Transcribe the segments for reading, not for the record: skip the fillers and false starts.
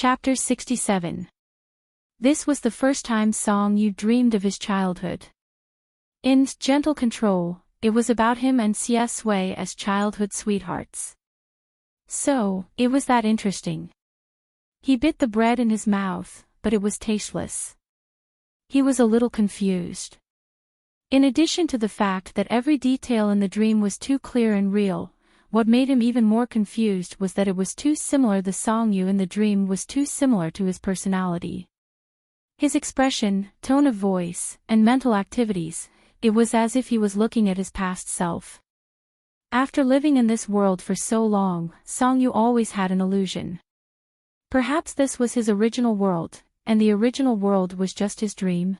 Chapter 67. This was the first time Song Yu dreamed of his childhood. In Gentle Control, it was about him and Xie Sui as childhood sweethearts. So, it was that interesting. He bit the bread in his mouth, but it was tasteless. He was a little confused. In addition to the fact that every detail in the dream was too clear and real, what made him even more confused was that it was too similar. The Song Yu in the dream was too similar to his personality. His expression, tone of voice, and mental activities, it was as if he was looking at his past self. After living in this world for so long, Song Yu always had an illusion. Perhaps this was his original world, and the original world was just his dream.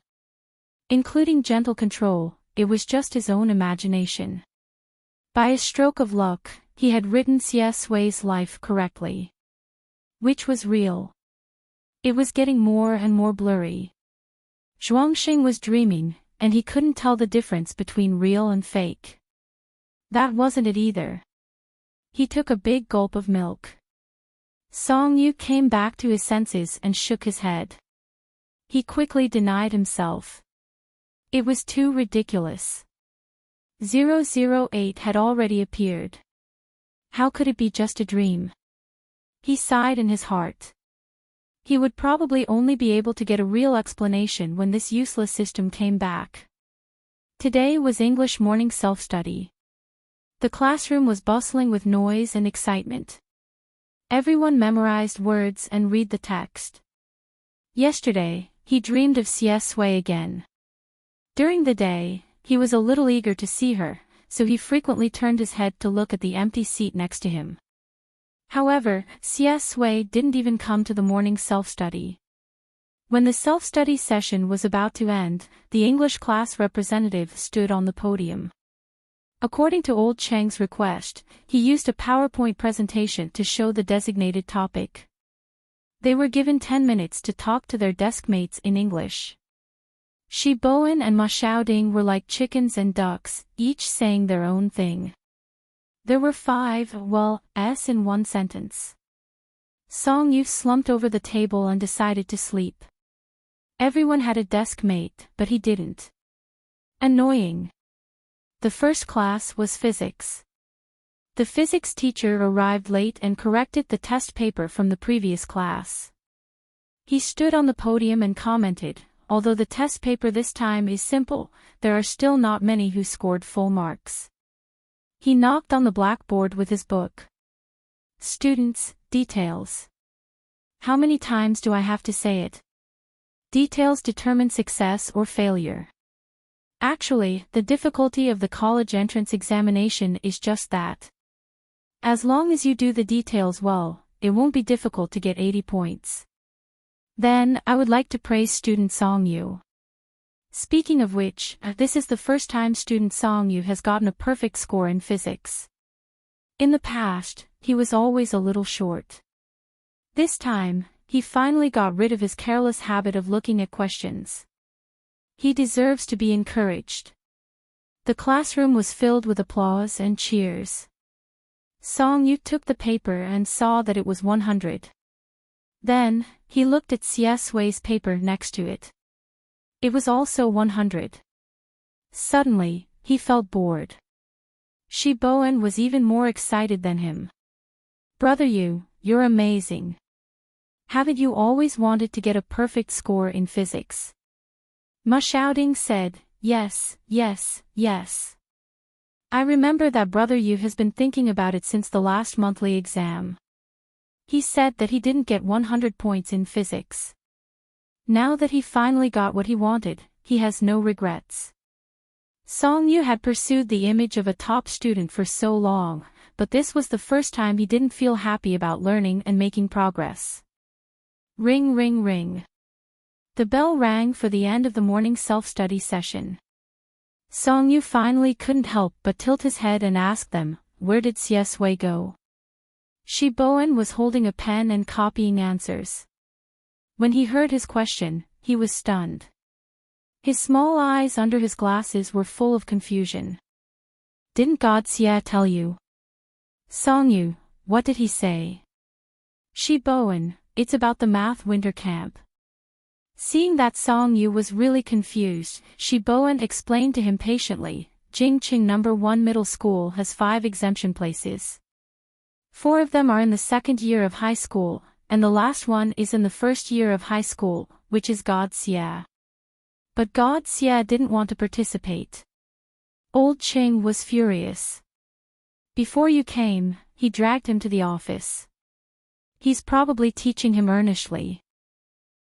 Including Gentle Control, it was just his own imagination. By a stroke of luck, he had written Xie Sui's life correctly. Which was real. It was getting more and more blurry. Zhuangxing was dreaming, and he couldn't tell the difference between real and fake. That wasn't it either. He took a big gulp of milk. Song Yu came back to his senses and shook his head. He quickly denied himself. It was too ridiculous. 008 had already appeared. How could it be just a dream? He sighed in his heart. He would probably only be able to get a real explanation when this useless system came back. Today was English morning self-study. The classroom was bustling with noise and excitement. Everyone memorized words and read the text. Yesterday, he dreamed of Xie Sui again. During the day, he was a little eager to see her, so he frequently turned his head to look at the empty seat next to him. However, Xie Sui didn't even come to the morning self-study. When the self-study session was about to end, the English class representative stood on the podium. According to Old Cheng's request, he used a PowerPoint presentation to show the designated topic. They were given 10 minutes to talk to their desk mates in English. Shi Bowen and Ma Xiaoding were like chickens and ducks, each saying their own thing. There were 5 s in one sentence. Song Yu slumped over the table and decided to sleep. Everyone had a desk mate, but he didn't. Annoying. The first class was physics. The physics teacher arrived late and corrected the test paper from the previous class. He stood on the podium and commented, "Although the test paper this time is simple, there are still not many who scored full marks." He knocked on the blackboard with his book. "Students, details. How many times do I have to say it? Details determine success or failure. Actually, the difficulty of the college entrance examination is just that. As long as you do the details well, it won't be difficult to get 80 points. Then, I would like to praise student Song Yu. Speaking of which, this is the first time student Song Yu has gotten a perfect score in physics. In the past, he was always a little short. This time, he finally got rid of his careless habit of looking at questions. He deserves to be encouraged." The classroom was filled with applause and cheers. Song Yu took the paper and saw that it was 100. Then, he looked at Xie Sui's paper next to it. It was also 100. Suddenly, he felt bored. Shi Bowen was even more excited than him. "Brother Yu, you're amazing. Haven't you always wanted to get a perfect score in physics?" Ma Xiaoding said, "Yes, yes, yes. I remember that Brother Yu has been thinking about it since the last monthly exam. He said that he didn't get 100 points in physics. Now that he finally got what he wanted, he has no regrets." Song Yu had pursued the image of a top student for so long, but this was the first time he didn't feel happy about learning and making progress. Ring ring ring. The bell rang for the end of the morning self-study session. Song Yu finally couldn't help but tilt his head and ask them, "Where did Xie Sui go?" Shi Bowen was holding a pen and copying answers. When he heard his question, he was stunned. His small eyes under his glasses were full of confusion. "Didn't God Xie tell you?" "Song Yu, what did he say?" "Shi Bowen, it's about the math winter camp. Seeing that Song Yu was really confused, Shi Bowen explained to him patiently, Jingqing No. 1 Middle School has 5 exemption places. 4 of them are in the second year of high school, and the last one is in the first year of high school, which is God Xia. But God Xia didn't want to participate. Old Qing was furious. Before you came, he dragged him to the office. He's probably teaching him earnestly.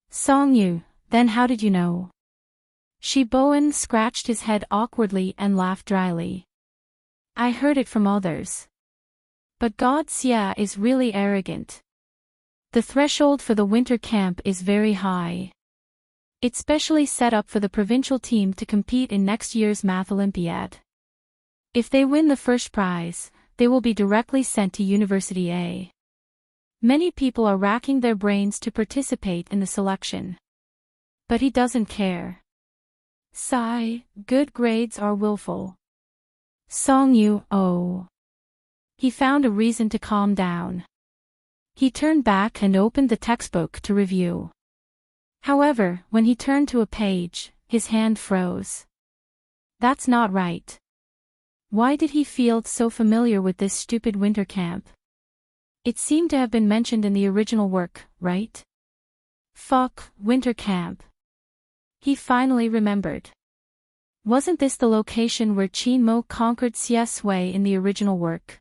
Song Yu, then how did you know? Shi Bowen scratched his head awkwardly and laughed dryly. I heard it from others. But God Xia is really arrogant. The threshold for the winter camp is very high. It's specially set up for the provincial team to compete in next year's Math Olympiad. If they win the first prize, they will be directly sent to University A. Many people are racking their brains to participate in the selection. But he doesn't care. Sigh, good grades are willful. Song Yu, oh. He found a reason to calm down. He turned back and opened the textbook to review. However, when he turned to a page, his hand froze. That's not right. Why did he feel so familiar with this stupid winter camp? It seemed to have been mentioned in the original work, right? Fuck, winter camp. He finally remembered. Wasn't this the location where Qin Mo conquered Xie Sui in the original work?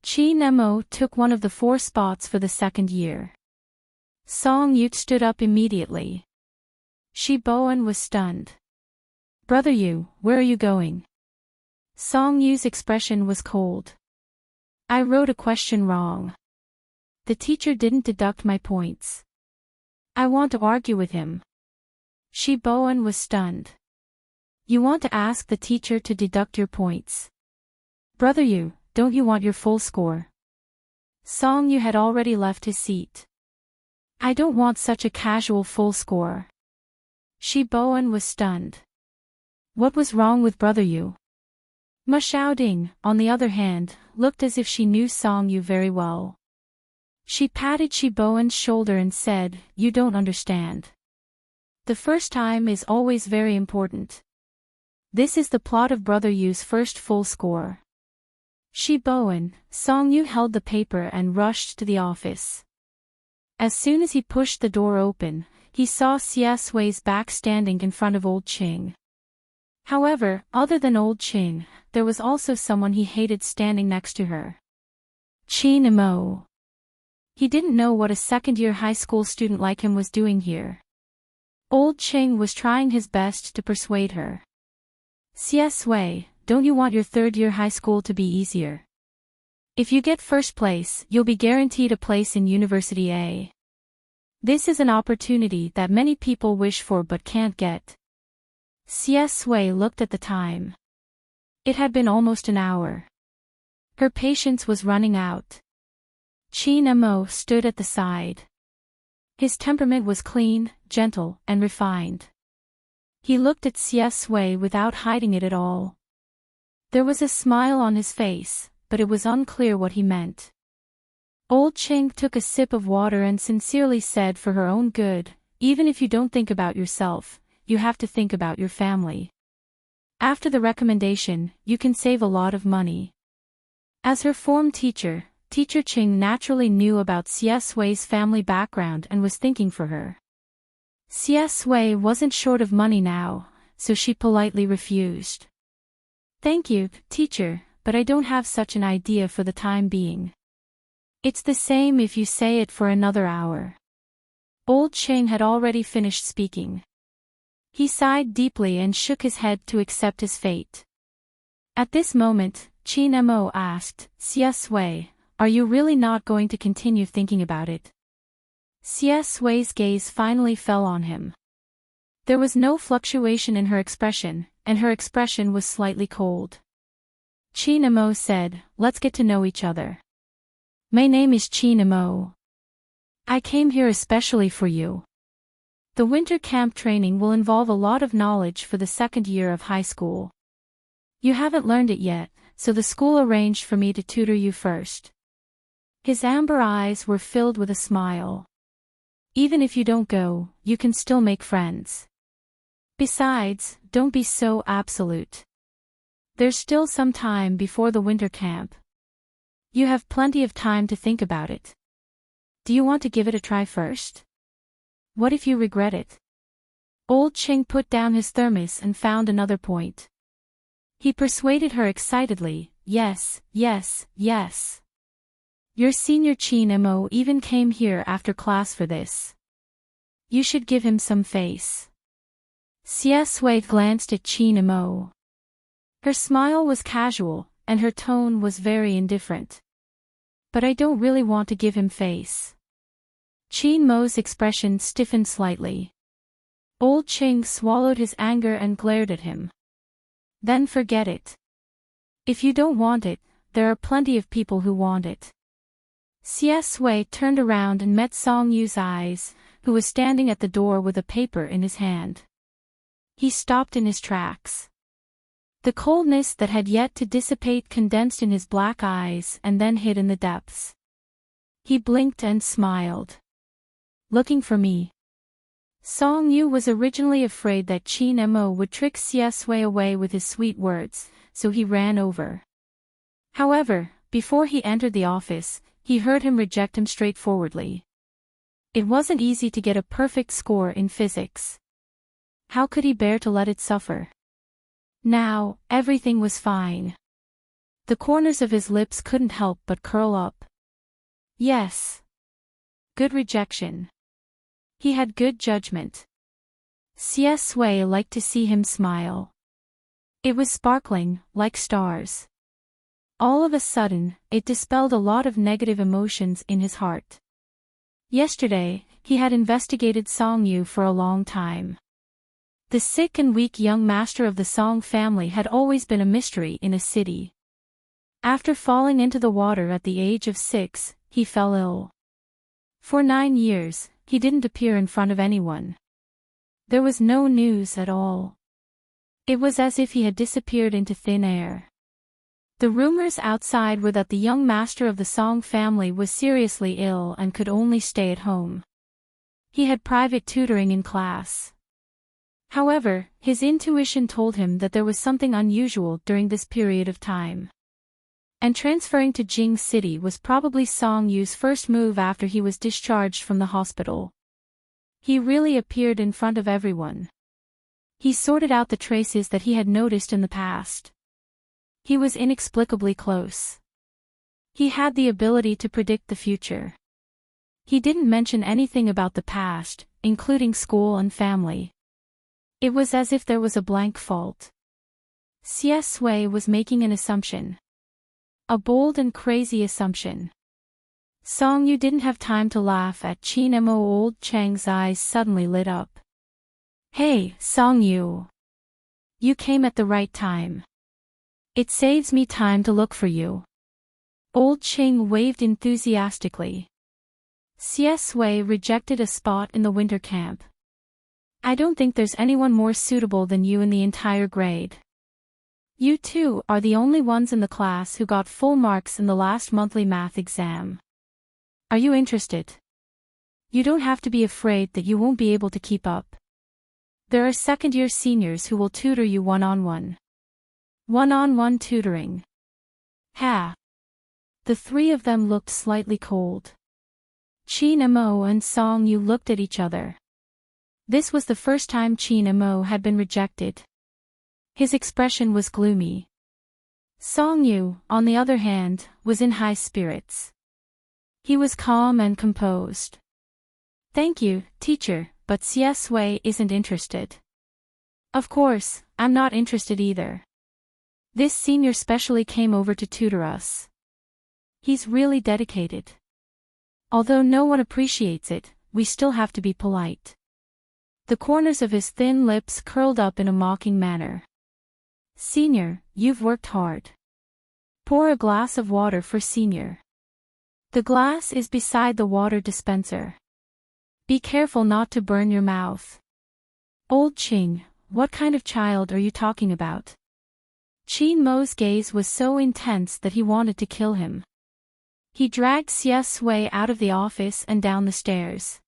Qin Mo took one of the 4 spots for the second year. Song Yu stood up immediately. Shi Bowen was stunned. Brother Yu, where are you going? Song Yu's expression was cold. I wrote a question wrong. The teacher didn't deduct my points. I want to argue with him. Shi Bowen was stunned. You want to ask the teacher to deduct your points? Brother Yu, don't you want your full score? Song Yu had already left his seat. I don't want such a casual full score. Shi Bowen was stunned. What was wrong with Brother Yu? Ma Xiaoding, on the other hand, looked as if she knew Song Yu very well. She patted Shi Bowen's shoulder and said, You don't understand. The first time is always very important. This is the plot of Brother Yu's first full score. Shi Bowen, Song Yu held the paper and rushed to the office. As soon as he pushed the door open, he saw Xie Sui's back standing in front of Old Qing. However, other than Old Qing, there was also someone he hated standing next to her. Qin Mo. He didn't know what a second-year high school student like him was doing here. Old Qing was trying his best to persuade her. Xie Sui, don't you want your third-year high school to be easier? If you get first place, you'll be guaranteed a place in University A. This is an opportunity that many people wish for but can't get. Xie Sui looked at the time. It had been almost an hour. Her patience was running out. Qin Mo stood at the side. His temperament was clean, gentle, and refined. He looked at Xie Sui without hiding it at all. There was a smile on his face, but it was unclear what he meant. Old Qing took a sip of water and sincerely said, for her own good, even if you don't think about yourself, you have to think about your family. After the recommendation, you can save a lot of money. As her form teacher, Teacher Qing naturally knew about Xie Sui's family background and was thinking for her. Xie Sui wasn't short of money now, so she politely refused. Thank you, teacher, but I don't have such an idea for the time being. It's the same if you say it for another hour. Old Qing had already finished speaking. He sighed deeply and shook his head to accept his fate. At this moment, Qin Mo asked, Xie Sui, are you really not going to continue thinking about it? Xie Sui's gaze finally fell on him. There was no fluctuation in her expression, and her expression was slightly cold. Qin Mo said, let's get to know each other. My name is Qin Mo. I came here especially for you. The winter camp training will involve a lot of knowledge for the second year of high school. You haven't learned it yet, so the school arranged for me to tutor you first. His amber eyes were filled with a smile. Even if you don't go, you can still make friends. Besides, don't be so absolute. There's still some time before the winter camp. You have plenty of time to think about it. Do you want to give it a try first? What if you regret it? Old Ching put down his thermos and found another point. He persuaded her excitedly, yes, yes, yes. Your senior Chin Mo even came here after class for this. You should give him some face. Xie Sui glanced at Chin Mo. Her smile was casual, and her tone was very indifferent. But I don't really want to give him face. Chin Mo's expression stiffened slightly. Old Ching swallowed his anger and glared at him. Then forget it. If you don't want it, there are plenty of people who want it. Xie Sui turned around and met Song Yu's eyes, who was standing at the door with a paper in his hand. He stopped in his tracks. The coldness that had yet to dissipate condensed in his black eyes and then hid in the depths. He blinked and smiled. Looking for me? Song Yu was originally afraid that Chin Mo would trick Xie Sui away with his sweet words, so he ran over. However, before he entered the office, he heard him reject him straightforwardly. It wasn't easy to get a perfect score in physics. How could he bear to let it suffer? Now, everything was fine. The corners of his lips couldn't help but curl up. Yes. Good rejection. He had good judgment. Xie Sui liked to see him smile. It was sparkling, like stars. All of a sudden, it dispelled a lot of negative emotions in his heart. Yesterday, he had investigated Song Yu for a long time. The sick and weak young master of the Song family had always been a mystery in a city. After falling into the water at the age of 6, he fell ill. For 9 years, he didn't appear in front of anyone. There was no news at all. It was as if he had disappeared into thin air. The rumors outside were that the young master of the Song family was seriously ill and could only stay at home. He had private tutoring in class. However, his intuition told him that there was something unusual during this period of time. And transferring to Jing City was probably Song Yu's first move after he was discharged from the hospital. He really appeared in front of everyone. He sorted out the traces that he had noticed in the past. He was inexplicably close. He had the ability to predict the future. He didn't mention anything about the past, including school and family. It was as if there was a blank fault. Xie Sui was making an assumption. A bold and crazy assumption. Song Yu didn't have time to laugh at Chin Mo. Old Chang's eyes suddenly lit up. Hey, Song Yu. You came at the right time. It saves me time to look for you. Old Ching waved enthusiastically. Xie Sui rejected a spot in the winter camp. I don't think there's anyone more suitable than you in the entire grade. You two are the only ones in the class who got full marks in the last monthly math exam. Are you interested? You don't have to be afraid that you won't be able to keep up. There are second-year seniors who will tutor you one-on-one. One-on-one tutoring. Ha! The three of them looked slightly cold. Chin Mo and Song Yu looked at each other. This was the first time Chin Mo had been rejected. His expression was gloomy. Song Yu, on the other hand, was in high spirits. He was calm and composed. Thank you, teacher, but Xie Sui isn't interested. Of course, I'm not interested either. This senior specially came over to tutor us. He's really dedicated. Although no one appreciates it, we still have to be polite. The corners of his thin lips curled up in a mocking manner. Senior, you've worked hard. Pour a glass of water for Senior. The glass is beside the water dispenser. Be careful not to burn your mouth. Old Ching, what kind of child are you talking about? Chin Mo's gaze was so intense that he wanted to kill him. He dragged Xie Sui out of the office and down the stairs.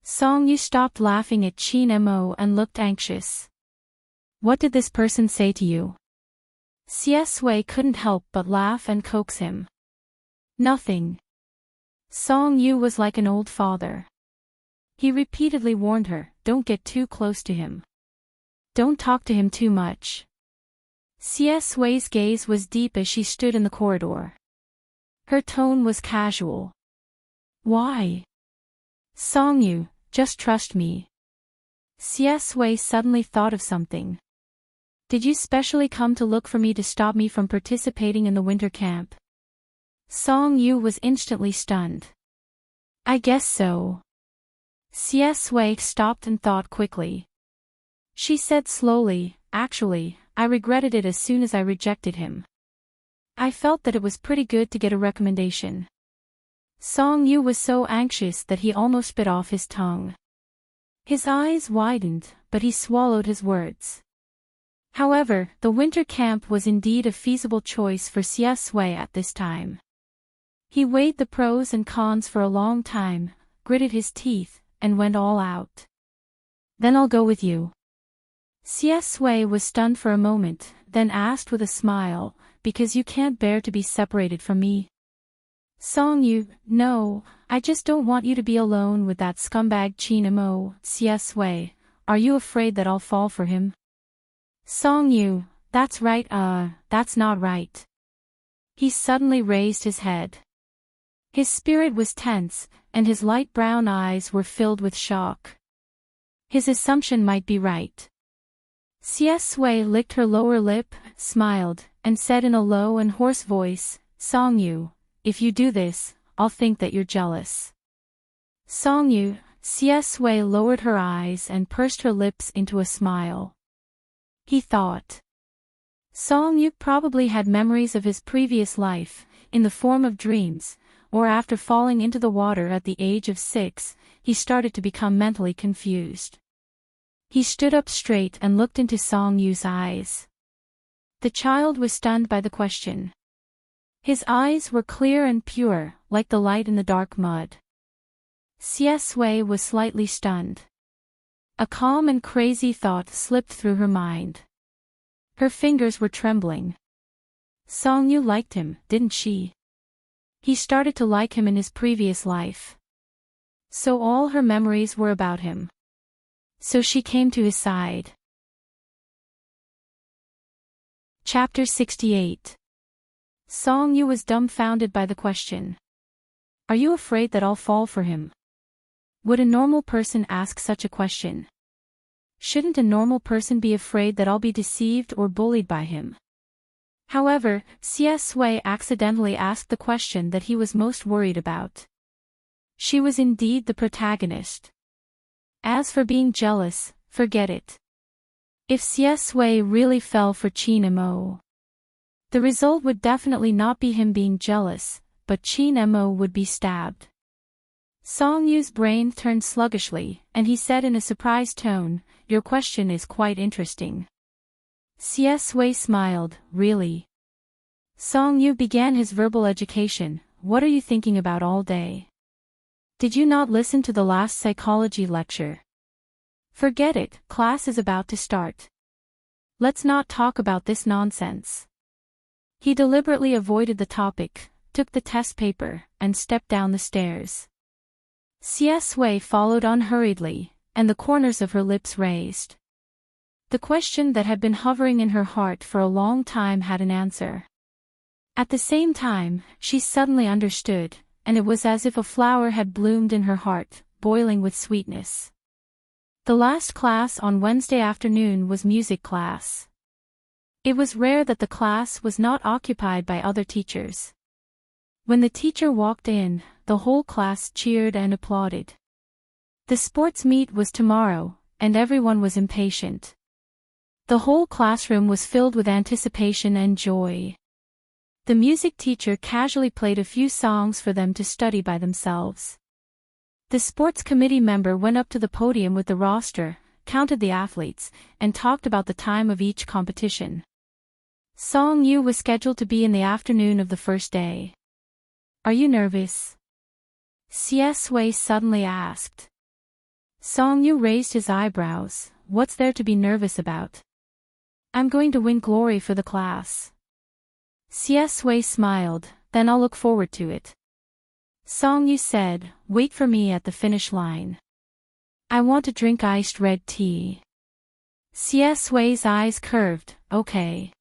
Song Yu stopped laughing at Chin Mo and looked anxious. What did this person say to you? CS Wei couldn't help but laugh and coax him. Nothing. Song Yu was like an old father. He repeatedly warned her, don't get too close to him. Don't talk to him too much. CS Wei's gaze was deep as she stood in the corridor. Her tone was casual. Why? Song Yu, just trust me. CS Wei suddenly thought of something. Did you specially come to look for me to stop me from participating in the winter camp? Song Yu was instantly stunned. I guess so. CS Wei stopped and thought quickly. She said slowly, actually, I regretted it as soon as I rejected him. I felt that it was pretty good to get a recommendation. Song Yu was so anxious that he almost bit off his tongue. His eyes widened, but he swallowed his words. However, the winter camp was indeed a feasible choice for CS Wei at this time. He weighed the pros and cons for a long time, gritted his teeth, and went all out. Then I'll go with you. CS Wei was stunned for a moment, then asked with a smile, because you can't bear to be separated from me? Song Yu, no, I just don't want you to be alone with that scumbag Chin Mo. CS Wei, are you afraid that I'll fall for him? Song Yu, that's right, that's not right. He suddenly raised his head. His spirit was tense, and his light brown eyes were filled with shock. His assumption might be right. CS Wei licked her lower lip, smiled, and said in a low and hoarse voice, Song Yu, if you do this, I'll think that you're jealous. Song Yu, CS Wei lowered her eyes and pursed her lips into a smile. He thought. Song Yu probably had memories of his previous life, in the form of dreams, or after falling into the water at the age of 6, he started to become mentally confused. He stood up straight and looked into Song Yu's eyes. The child was stunned by the question. His eyes were clear and pure, like the light in the dark mud. CS Wei was slightly stunned. A calm and crazy thought slipped through her mind. Her fingers were trembling. Song Yu liked him, didn't she? He started to like him in his previous life. So all her memories were about him. So she came to his side. Chapter 68. Song Yu was dumbfounded by the question. Are you afraid that I'll fall for him? Would a normal person ask such a question? Shouldn't a normal person be afraid that I'll be deceived or bullied by him? However, CS Wei accidentally asked the question that he was most worried about. She was indeed the protagonist. As for being jealous, forget it. If CS Wei really fell for Chin Mo, the result would definitely not be him being jealous, but Chin Mo would be stabbed. Song Yu's brain turned sluggishly, and he said in a surprised tone, your question is quite interesting. CS Wei smiled, really? Song Yu began his verbal education, what are you thinking about all day? Did you not listen to the last psychology lecture? Forget it, class is about to start. Let's not talk about this nonsense. He deliberately avoided the topic, took the test paper, and stepped down the stairs. CS Wei followed unhurriedly, and the corners of her lips raised. The question that had been hovering in her heart for a long time had an answer. At the same time, she suddenly understood, and it was as if a flower had bloomed in her heart, boiling with sweetness. The last class on Wednesday afternoon was music class. It was rare that the class was not occupied by other teachers. When the teacher walked in, the whole class cheered and applauded. The sports meet was tomorrow, and everyone was impatient. The whole classroom was filled with anticipation and joy. The music teacher casually played a few songs for them to study by themselves. The sports committee member went up to the podium with the roster, counted the athletes, and talked about the time of each competition. Song Yu was scheduled to be in the afternoon of the first day. Are you nervous? CS Wei suddenly asked. Songyu raised his eyebrows. What's there to be nervous about? I'm going to win glory for the class. Wei smiled, then I'll look forward to it. Songyu said, wait for me at the finish line. I want to drink iced red tea. Wei's eyes curved, okay.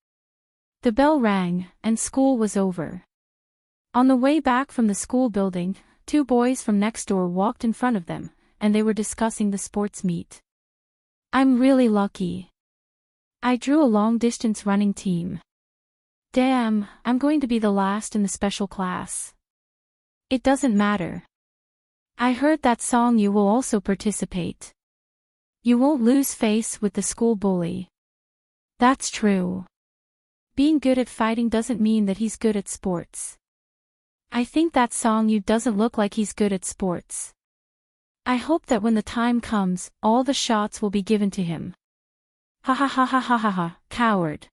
The bell rang, and school was over. On the way back from the school building, 2 boys from next door walked in front of them, and they were discussing the sports meet. I'm really lucky. I drew a long-distance running team. Damn, I'm going to be the last in the special class. It doesn't matter. I heard that Songyu will also participate. You won't lose face with the school bully. That's true. Being good at fighting doesn't mean that he's good at sports. I think that Songyu doesn't look like he's good at sports. I hope that when the time comes, all the shots will be given to him. Ha ha ha ha ha ha ha, coward.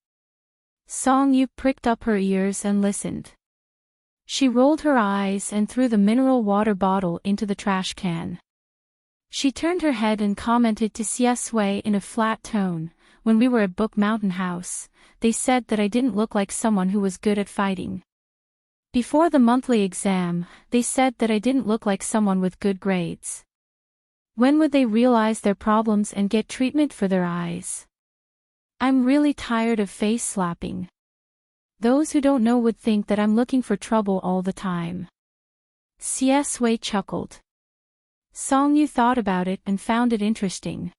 Songyu pricked up her ears and listened. She rolled her eyes and threw the mineral water bottle into the trash can. She turned her head and commented to Wei in a flat tone, when we were at Book Mountain House, they said that I didn't look like someone who was good at fighting. Before the monthly exam, they said that I didn't look like someone with good grades. When would they realize their problems and get treatment for their eyes? I'm really tired of face slapping. Those who don't know would think that I'm looking for trouble all the time. Wei chuckled. Songyu thought about it and found it interesting.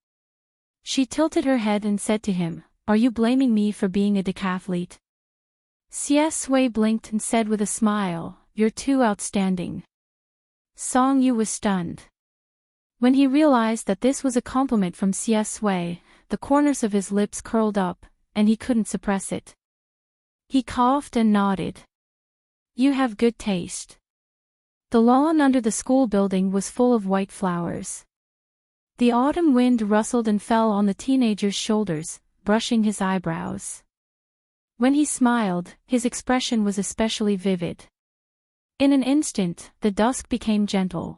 She tilted her head and said to him, are you blaming me for being a decathlete? Wei blinked and said with a smile, you're too outstanding. Songyu was stunned. When he realized that this was a compliment from Wei, the corners of his lips curled up, and he couldn't suppress it. He coughed and nodded. You have good taste. The lawn under the school building was full of white flowers. The autumn wind rustled and fell on the teenager's shoulders, brushing his eyebrows. When he smiled, his expression was especially vivid. In an instant, the dusk became gentle.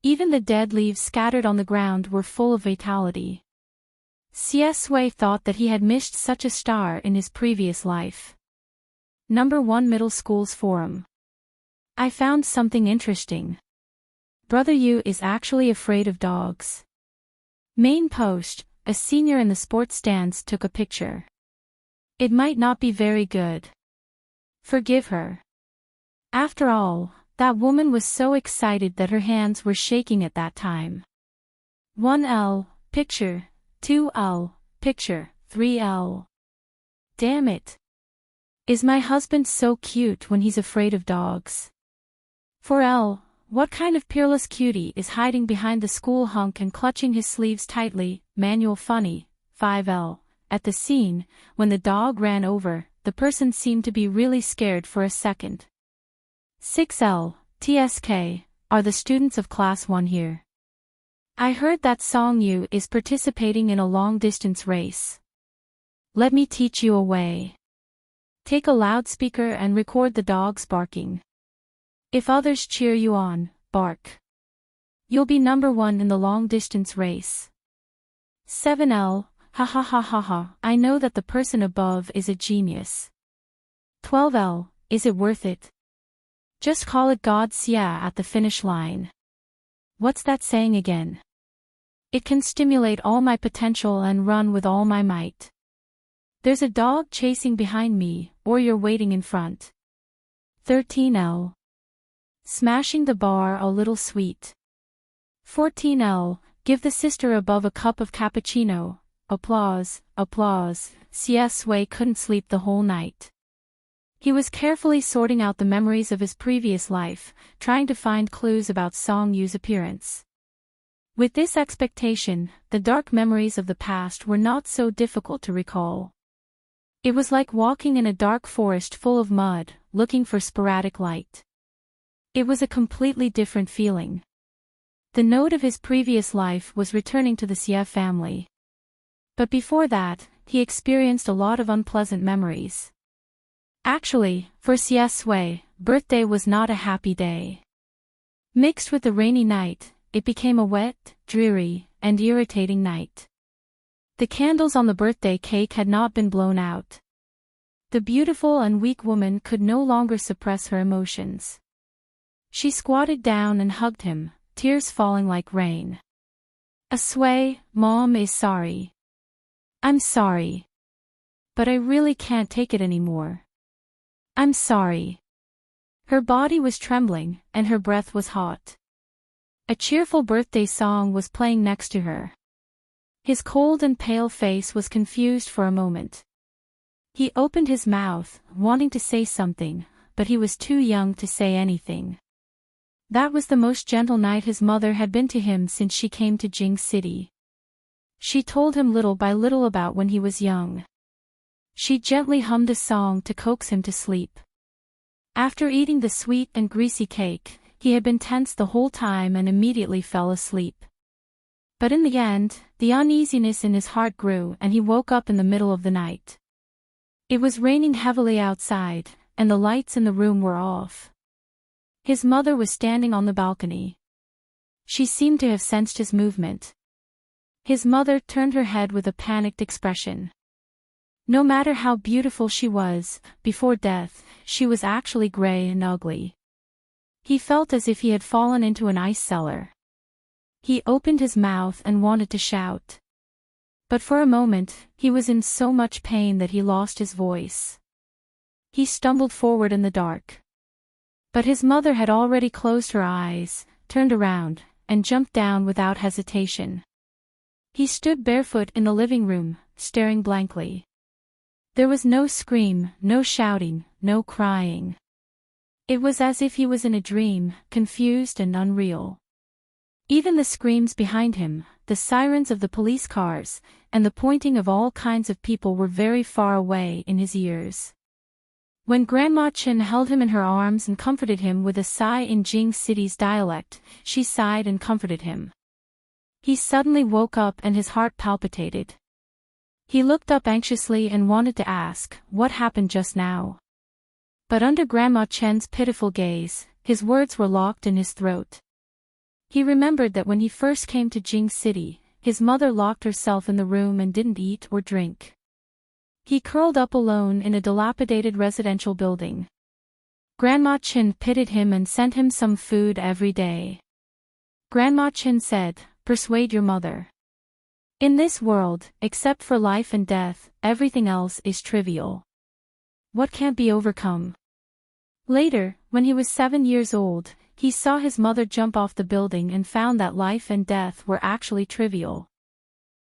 Even the dead leaves scattered on the ground were full of vitality. Wei thought that he had missed such a star in his previous life. Number 1 Middle School's forum. I found something interesting. Brother Yu is actually afraid of dogs. Main post, a senior in the sports stands took a picture. It might not be very good. Forgive her. After all, that woman was so excited that her hands were shaking at that time. 1L, picture, 2L, picture, 3L. Damn it. Is my husband so cute when he's afraid of dogs? 4L, what kind of peerless cutie is hiding behind the school hunk and clutching his sleeves tightly, manual funny? 5L, at the scene, when the dog ran over, the person seemed to be really scared for a second. 6L, TSK, are the students of Class 1 here? I heard that Songyu is participating in a long-distance race. Let me teach you a way. Take a loudspeaker and record the dogs barking. If others cheer you on, bark. You'll be number 1 in the long-distance race. 7L, ha ha ha ha ha, I know that the person above is a genius. 12L, is it worth it? Just call it God's yeah at the finish line. What's that saying again? It can stimulate all my potential and run with all my might. There's a dog chasing behind me, or you're waiting in front. 13L. Smashing the bar a little sweet. 14L. Give the sister above a cup of cappuccino. Applause, applause. Wei couldn't sleep the whole night. He was carefully sorting out the memories of his previous life, trying to find clues about Songyu's appearance. With this expectation, the dark memories of the past were not so difficult to recall. It was like walking in a dark forest full of mud, looking for sporadic light. It was a completely different feeling. The note of his previous life was returning to the Xie family. But before that, he experienced a lot of unpleasant memories. Actually, for Wei, birthday was not a happy day. Mixed with the rainy night, it became a wet, dreary, and irritating night. The candles on the birthday cake had not been blown out. The beautiful and weak woman could no longer suppress her emotions. She squatted down and hugged him, tears falling like rain. "Asway, Mom is sorry. I'm sorry. But I really can't take it anymore. I'm sorry." Her body was trembling, and her breath was hot. A cheerful birthday song was playing next to her. His cold and pale face was confused for a moment. He opened his mouth, wanting to say something, but he was too young to say anything. That was the most gentle night his mother had been to him since she came to Jing City. She told him little by little about when he was young. She gently hummed a song to coax him to sleep. After eating the sweet and greasy cake, he had been tense the whole time and immediately fell asleep. But in the end, the uneasiness in his heart grew and he woke up in the middle of the night. It was raining heavily outside, and the lights in the room were off. His mother was standing on the balcony. She seemed to have sensed his movement. His mother turned her head with a panicked expression. No matter how beautiful she was, before death, she was actually gray and ugly. He felt as if he had fallen into an ice cellar. He opened his mouth and wanted to shout. But for a moment, he was in so much pain that he lost his voice. He stumbled forward in the dark. But his mother had already closed her eyes, turned around, and jumped down without hesitation. He stood barefoot in the living room, staring blankly. There was no scream, no shouting, no crying. It was as if he was in a dream, confused and unreal. Even the screams behind him, the sirens of the police cars, and the pointing of all kinds of people were very far away in his ears. When Grandma Chen held him in her arms and comforted him with a sigh in Jing City's dialect, she sighed and comforted him. He suddenly woke up and his heart palpitated. He looked up anxiously and wanted to ask, what happened just now? But under Grandma Chen's pitiful gaze, his words were locked in his throat. He remembered that when he first came to Jing City, his mother locked herself in the room and didn't eat or drink. He curled up alone in a dilapidated residential building. Grandma Chen pitied him and sent him some food every day. Grandma Chen said, "Persuade your mother. In this world, except for life and death, everything else is trivial. What can't be overcome?" Later, when he was 7 years old, he saw his mother jump off the building and found that life and death were actually trivial.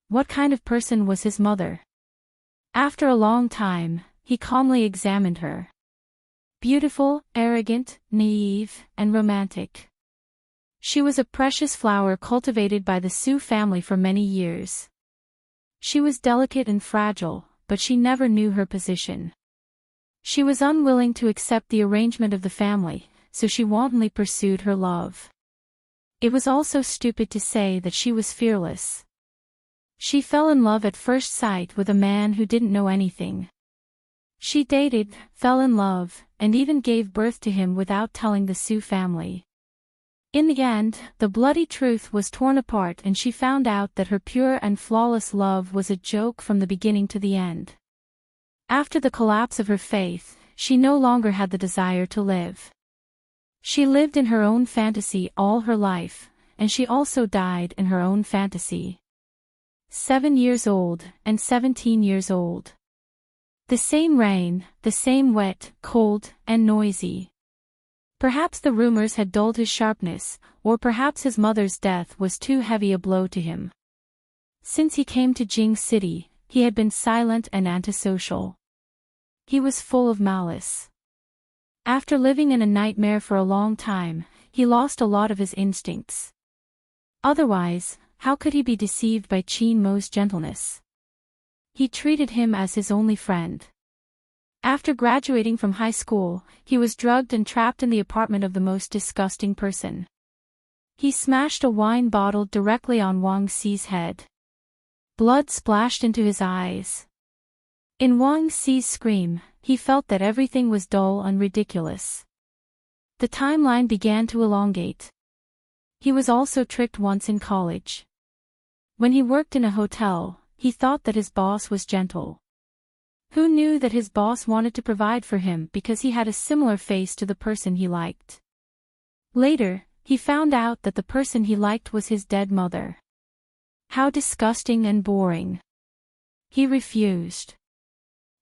What kind of person was his mother? After a long time, he calmly examined her. Beautiful, arrogant, naive, and romantic. She was a precious flower cultivated by the Su family for many years. She was delicate and fragile, but she never knew her position. She was unwilling to accept the arrangement of the family, so she wantonly pursued her love. It was also stupid to say that she was fearless. She fell in love at first sight with a man who didn't know anything. She dated, fell in love, and even gave birth to him without telling the Su family. In the end, the bloody truth was torn apart and she found out that her pure and flawless love was a joke from the beginning to the end. After the collapse of her faith, she no longer had the desire to live. She lived in her own fantasy all her life, and she also died in her own fantasy. 7 years old, and 17 years old. The same rain, the same wet, cold, and noisy. Perhaps the rumors had dulled his sharpness, or perhaps his mother's death was too heavy a blow to him. Since he came to Jing City, he had been silent and antisocial. He was full of malice. After living in a nightmare for a long time, he lost a lot of his instincts. Otherwise, how could he be deceived by Qin Mo's gentleness? He treated him as his only friend. After graduating from high school, he was drugged and trapped in the apartment of the most disgusting person. He smashed a wine bottle directly on Wang Xi's head. Blood splashed into his eyes. In Wang Xi's scream, he felt that everything was dull and ridiculous. The timeline began to elongate. He was also tricked once in college. When he worked in a hotel, he thought that his boss was gentle. Who knew that his boss wanted to provide for him because he had a similar face to the person he liked? Later, he found out that the person he liked was his dead mother. How disgusting and boring. He refused.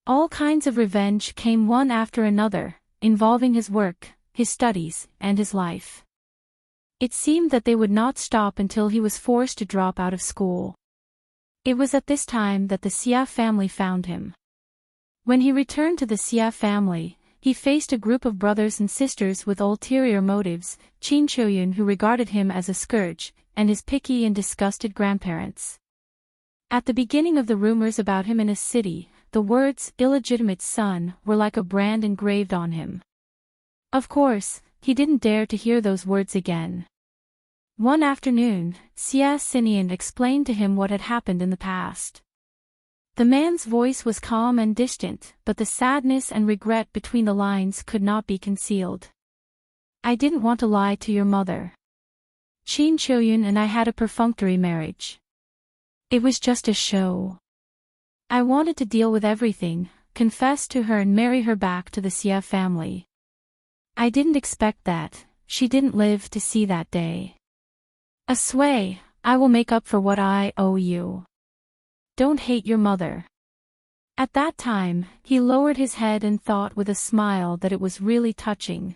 All kinds of revenge came one after another, involving his work, his studies, and his life. It seemed that they would not stop until he was forced to drop out of school. It was at this time that the Xia family found him. When he returned to the Xia family, he faced a group of brothers and sisters with ulterior motives, Qin Choyun who regarded him as a scourge, and his picky and disgusted grandparents. At the beginning of the rumors about him in his city, the words illegitimate son were like a brand engraved on him. Of course, he didn't dare to hear those words again. One afternoon, Xia Xinian explained to him what had happened in the past. The man's voice was calm and distant, but the sadness and regret between the lines could not be concealed. I didn't want to lie to your mother. Qin Choyun and I had a perfunctory marriage. It was just a show. I wanted to deal with everything, confess to her and marry her back to the Xia family. I didn't expect that, she didn't live to see that day. A sway, I will make up for what I owe you. Don't hate your mother. At that time, he lowered his head and thought with a smile that it was really touching.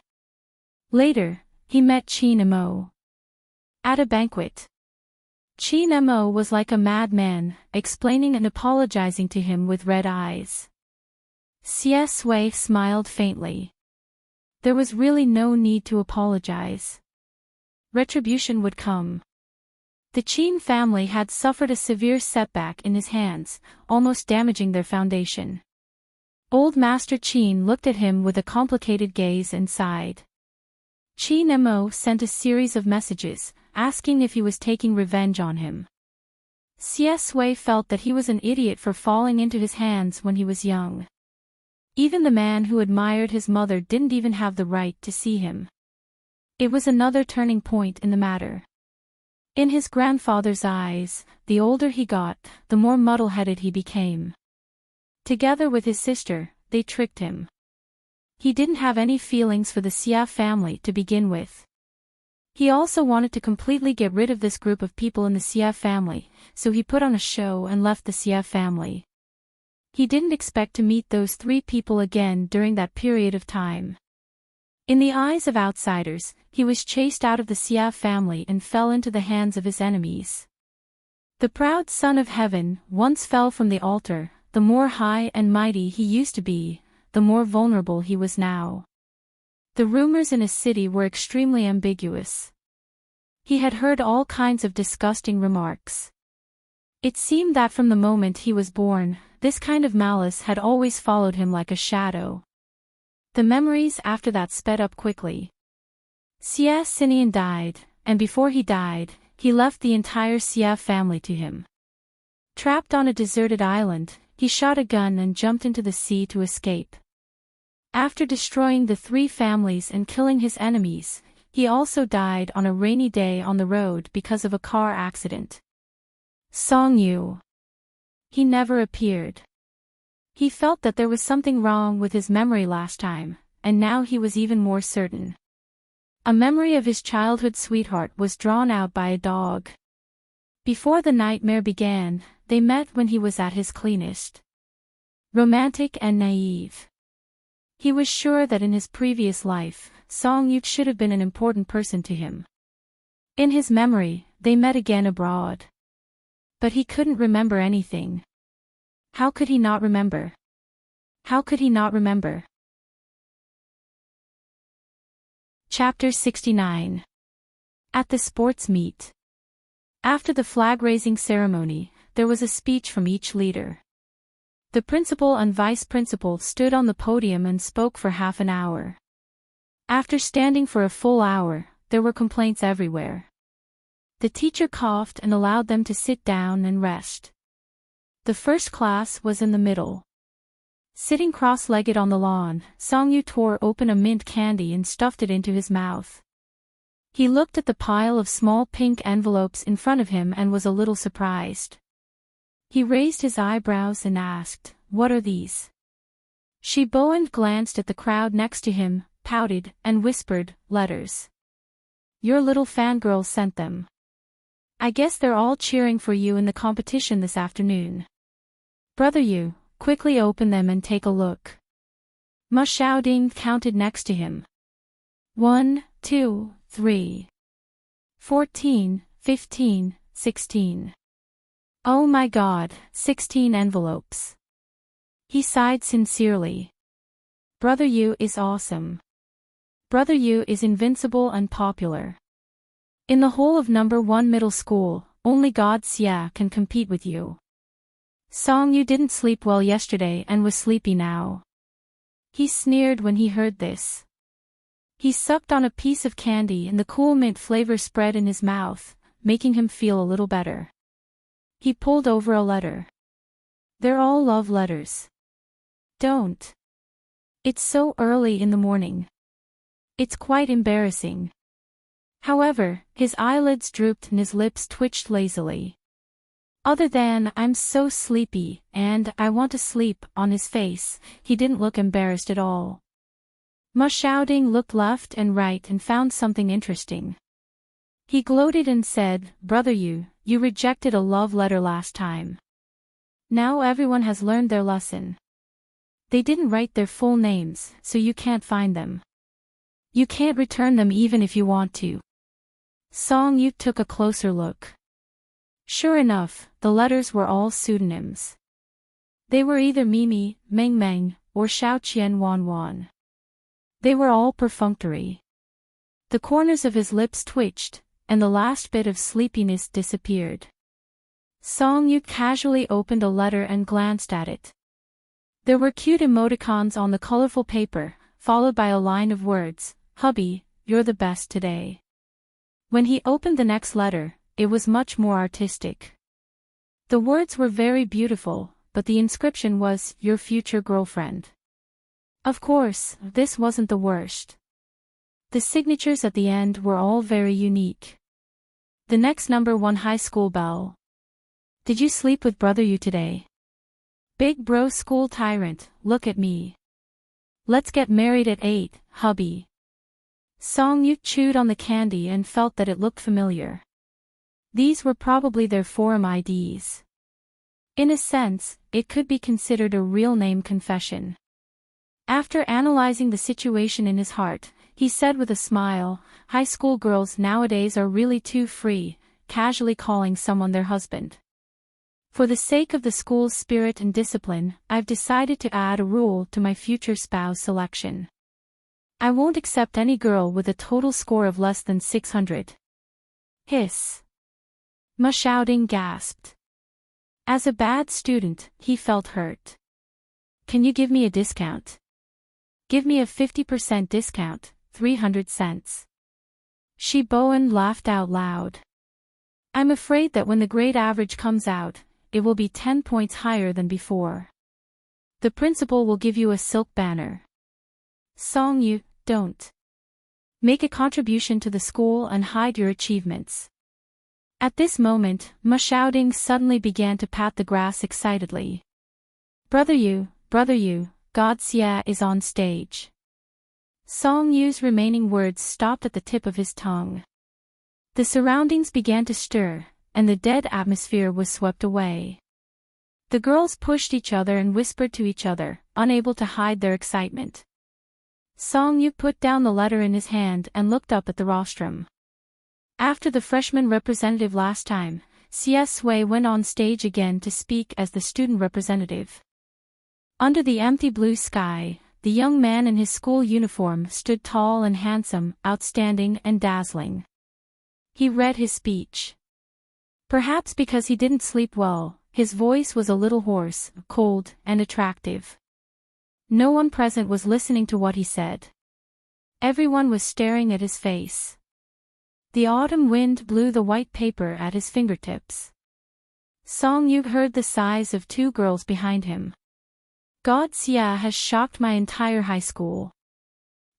Later, he met Qin Mo. At a banquet. Qin Mo was like a madman, explaining and apologizing to him with red eyes. Xia Sui smiled faintly. There was really no need to apologize. Retribution would come. The Qin family had suffered a severe setback in his hands, almost damaging their foundation. Old Master Qin looked at him with a complicated gaze and sighed. Qin Mo sent a series of messages, asking if he was taking revenge on him. Xia Sui felt that he was an idiot for falling into his hands when he was young. Even the man who admired his mother didn't even have the right to see him. It was another turning point in the matter. In his grandfather's eyes, the older he got, the more muddle-headed he became. Together with his sister, they tricked him. He didn't have any feelings for the Xia family to begin with. He also wanted to completely get rid of this group of people in the Xia family, so he put on a show and left the Xia family. He didn't expect to meet those three people again during that period of time. In the eyes of outsiders, he was chased out of the Xia family and fell into the hands of his enemies. The proud son of heaven once fell from the altar. The more high and mighty he used to be, the more vulnerable he was now. The rumors in his city were extremely ambiguous. He had heard all kinds of disgusting remarks. It seemed that from the moment he was born, this kind of malice had always followed him like a shadow. The memories after that sped up quickly. Xia Xinian died, and before he died, he left the entire Xia family to him. Trapped on a deserted island, he shot a gun and jumped into the sea to escape. After destroying the three families and killing his enemies, he also died on a rainy day on the road because of a car accident. Song Yu. He never appeared. He felt that there was something wrong with his memory last time, and now he was even more certain. A memory of his childhood sweetheart was drawn out by a dog. Before the nightmare began, they met when he was at his cleanest. Romantic and naive. He was sure that in his previous life, Song Yu should have been an important person to him. In his memory, they met again abroad. But he couldn't remember anything. How could he not remember? How could he not remember? Chapter 69. At the sports meet. After the flag-raising ceremony, there was a speech from each leader. The principal and vice principal stood on the podium and spoke for half an hour. After standing for a full hour, there were complaints everywhere. The teacher coughed and allowed them to sit down and rest. The first class was in the middle. Sitting cross-legged on the lawn, Song Yu tore open a mint candy and stuffed it into his mouth. He looked at the pile of small pink envelopes in front of him and was a little surprised. He raised his eyebrows and asked, "What are these?" She bowed, glanced at the crowd next to him, pouted, and whispered, "Letters. Your little fangirl sent them. I guess they're all cheering for you in the competition this afternoon. Brother, you, quickly open them and take a look." Ma Xiaoding counted next to him. 1, 2, 3, 14, 15, 16. Oh my God, 16 envelopes. He sighed sincerely. Brother Yu is awesome. Brother Yu is invincible and popular. In the whole of number 1 middle school, only God Xia can compete with you. Song Yu didn't sleep well yesterday and was sleepy now. He sneered when he heard this. He sucked on a piece of candy and the cool mint flavor spread in his mouth, making him feel a little better. He pulled over a letter. They're all love letters. Don't. It's so early in the morning. It's quite embarrassing. However, his eyelids drooped and his lips twitched lazily. Other than "I'm so sleepy" and "I want to sleep" on his face, he didn't look embarrassed at all. Ma Xiaoding looked left and right and found something interesting. He gloated and said, "Brother Yu, you rejected a love letter last time. Now everyone has learned their lesson. They didn't write their full names, so you can't find them. You can't return them even if you want to." Song Yu took a closer look. Sure enough, the letters were all pseudonyms. They were either Mimi, Meng Meng, or Xiaoqian Wan Wan. They were all perfunctory. The corners of his lips twitched, and the last bit of sleepiness disappeared. Song Yu casually opened a letter and glanced at it. There were cute emoticons on the colorful paper, followed by a line of words, "Hubby, you're the best today." When he opened the next letter, it was much more artistic. The words were very beautiful, but the inscription was, "Your future girlfriend." Of course, this wasn't the worst. The signatures at the end were all very unique. The next number 1 high school belle. Did you sleep with Brother Yu today? Big bro school tyrant, look at me. Let's get married at 8, hubby. Song Yu chewed on the candy and felt that it looked familiar. These were probably their forum IDs. In a sense, it could be considered a real name confession. After analyzing the situation in his heart, he said with a smile, "High school girls nowadays are really too free, casually calling someone their husband. For the sake of the school's spirit and discipline, I've decided to add a rule to my future spouse selection. I won't accept any girl with a total score of less than 600. Hiss. Ma Xiaoding gasped. As a bad student, he felt hurt. Can you give me a discount? Give me a 50% discount, 300 cents. Shi Bowen laughed out loud. I'm afraid that when the grade average comes out, it will be 10 points higher than before. The principal will give you a silk banner. Song Yu, don't. Make a contribution to the school and hide your achievements. At this moment, Ma Xiaoding suddenly began to pat the grass excitedly. Brother Yu, God Xia is on stage. Song Yu's remaining words stopped at the tip of his tongue. The surroundings began to stir, and the dead atmosphere was swept away. The girls pushed each other and whispered to each other, unable to hide their excitement. Song Yu put down the letter in his hand and looked up at the rostrum. After the freshman representative last time, Xia Sui went on stage again to speak as the student representative. Under the empty blue sky, the young man in his school uniform stood tall and handsome, outstanding and dazzling. He read his speech. Perhaps because he didn't sleep well, his voice was a little hoarse, cold, and attractive. No one present was listening to what he said. Everyone was staring at his face. The autumn wind blew the white paper at his fingertips. Song Yu heard the sighs of 2 girls behind him. God Xia has shocked my entire high school.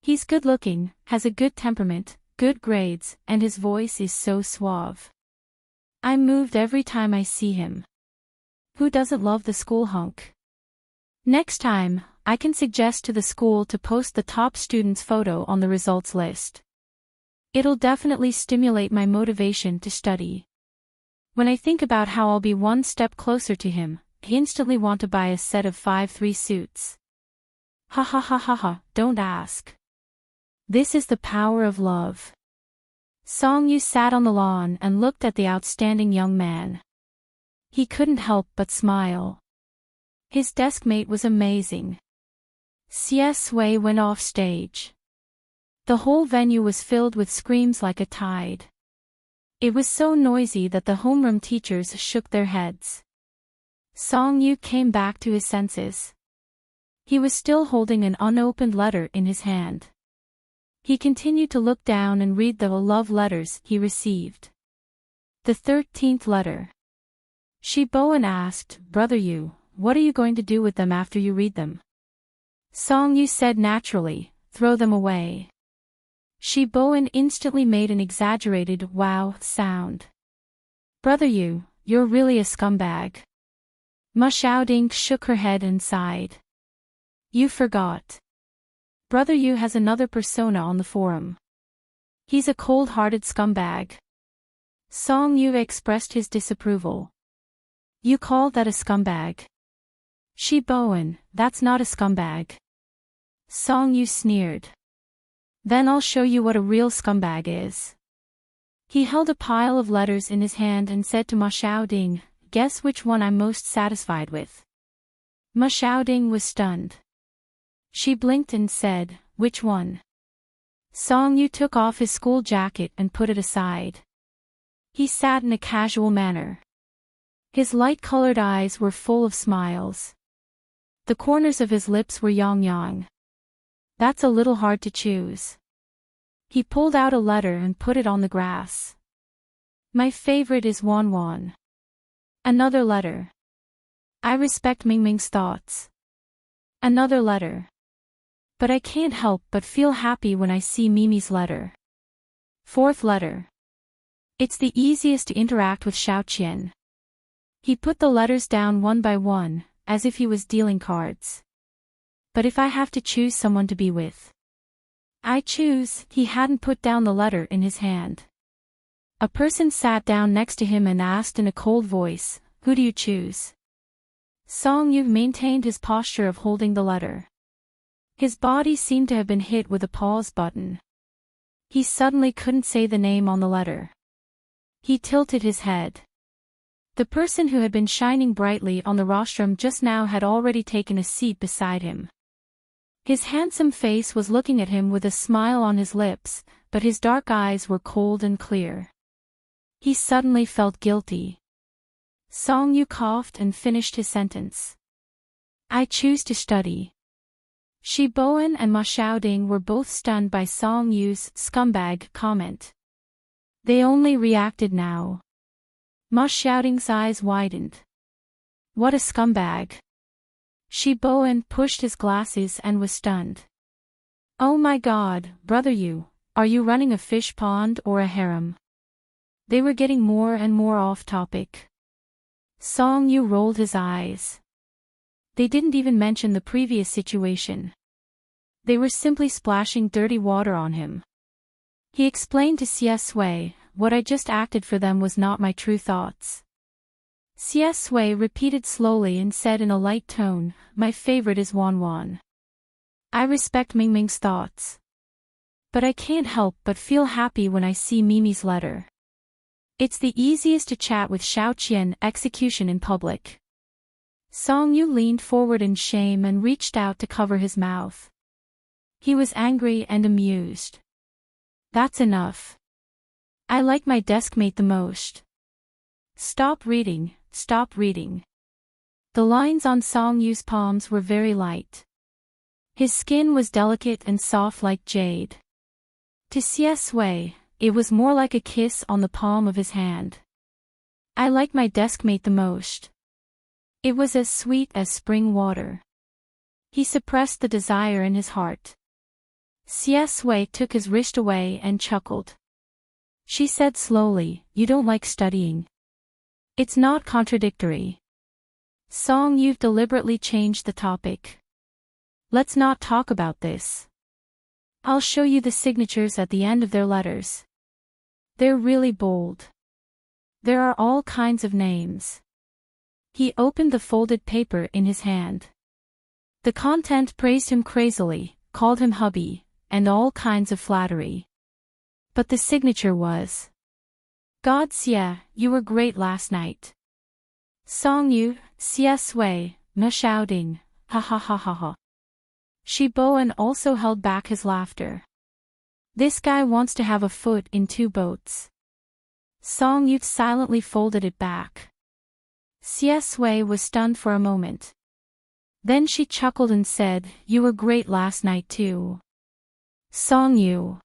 He's good-looking, has a good temperament, good grades, and his voice is so suave. I'm moved every time I see him. Who doesn't love the school hunk? Next time, I can suggest to the school to post the top student's photo on the results list. It'll definitely stimulate my motivation to study. When I think about how I'll be one step closer to him, I instantly want to buy a set of 5-3 suits. Ha ha ha ha ha, don't ask. This is the power of love. Song Yu sat on the lawn and looked at the outstanding young man. He couldn't help but smile. His deskmate was amazing. CS Wei went off stage. The whole venue was filled with screams like a tide. It was so noisy that the homeroom teachers shook their heads. Song Yu came back to his senses. He was still holding an unopened letter in his hand. He continued to look down and read the love letters he received. The 13th letter. Shi Bowen asked, "Brother Yu, what are you going to do with them after you read them?" Song Yu said naturally, "Throw them away." Shi Bowen instantly made an exaggerated wow sound. "Brother Yu, you're really a scumbag." Ma Xiaoding shook her head and sighed. "You forgot. Brother Yu has another persona on the forum. He's a cold-hearted scumbag." Song Yu expressed his disapproval. "You call that a scumbag?" Shi Bowen, "That's not a scumbag." Song Yu sneered. "Then I'll show you what a real scumbag is." He held a pile of letters in his hand and said to Ma Xiaoding, "Guess which one I'm most satisfied with." Ma Xiaoding was stunned. She blinked and said, "Which one?" Song Yu took off his school jacket and put it aside. He sat in a casual manner. His light-colored eyes were full of smiles. The corners of his lips were yang-yang. "That's a little hard to choose." He pulled out a letter and put it on the grass. "My favorite is Wan. Another letter. I respect Mingming's thoughts. Another letter. But I can't help but feel happy when I see Mimi's letter. Fourth letter. It's the easiest to interact with Xiaoqian." He put the letters down one by one, as if he was dealing cards. "But if I have to choose someone to be with, I choose." He hadn't put down the letter in his hand. A person sat down next to him and asked in a cold voice, "Who do you choose?" Song Yu maintained his posture of holding the letter. His body seemed to have been hit with a pause button. He suddenly couldn't say the name on the letter. He tilted his head. The person who had been shining brightly on the rostrum just now had already taken a seat beside him. His handsome face was looking at him with a smile on his lips, but his dark eyes were cold and clear. He suddenly felt guilty. Song Yu coughed and finished his sentence. "I choose to study." Shi Bowen and Ma Xiaoding were both stunned by Song Yu's scumbag comment. They only reacted now. Ma Xiaoding's eyes widened. What a scumbag. Shi Bowen pushed his glasses and was stunned. "Oh my God, Brother Yu, are you running a fish pond or a harem?" They were getting more and more off topic. Song Yu rolled his eyes. They didn't even mention the previous situation. They were simply splashing dirty water on him. He explained to Xie Sui, "What I just acted for them was not my true thoughts." Xie Sui repeated slowly and said in a light tone, "My favorite is Wan. I respect Mingming's thoughts. But I can't help but feel happy when I see Mimi's letter. It's the easiest to chat with Xiaoqian execution in public." Song Yu leaned forward in shame and reached out to cover his mouth. He was angry and amused. "That's enough. I like my deskmate the most. Stop reading, stop reading." The lines on Song Yu's palms were very light. His skin was delicate and soft like jade. To Xie Sui, it was more like a kiss on the palm of his hand. "I like my deskmate the most." It was as sweet as spring water. He suppressed the desire in his heart. Sui took his wrist away and chuckled. She said slowly, "You don't like studying. It's not contradictory." Song, you've deliberately changed the topic. Let's not talk about this. I'll show you the signatures at the end of their letters. They're really bold. There are all kinds of names. He opened the folded paper in his hand. The content praised him crazily, called him hubby, and all kinds of flattery. But the signature was, "God Xie, you were great last night. Song Yu, Xie Sui, me shouting, ha ha ha ha ha." Shi Bowen also held back his laughter. This guy wants to have a foot in two boats. Song Yu silently folded it back. Xie Sui was stunned for a moment. Then she chuckled and said, "You were great last night too. Song Yu."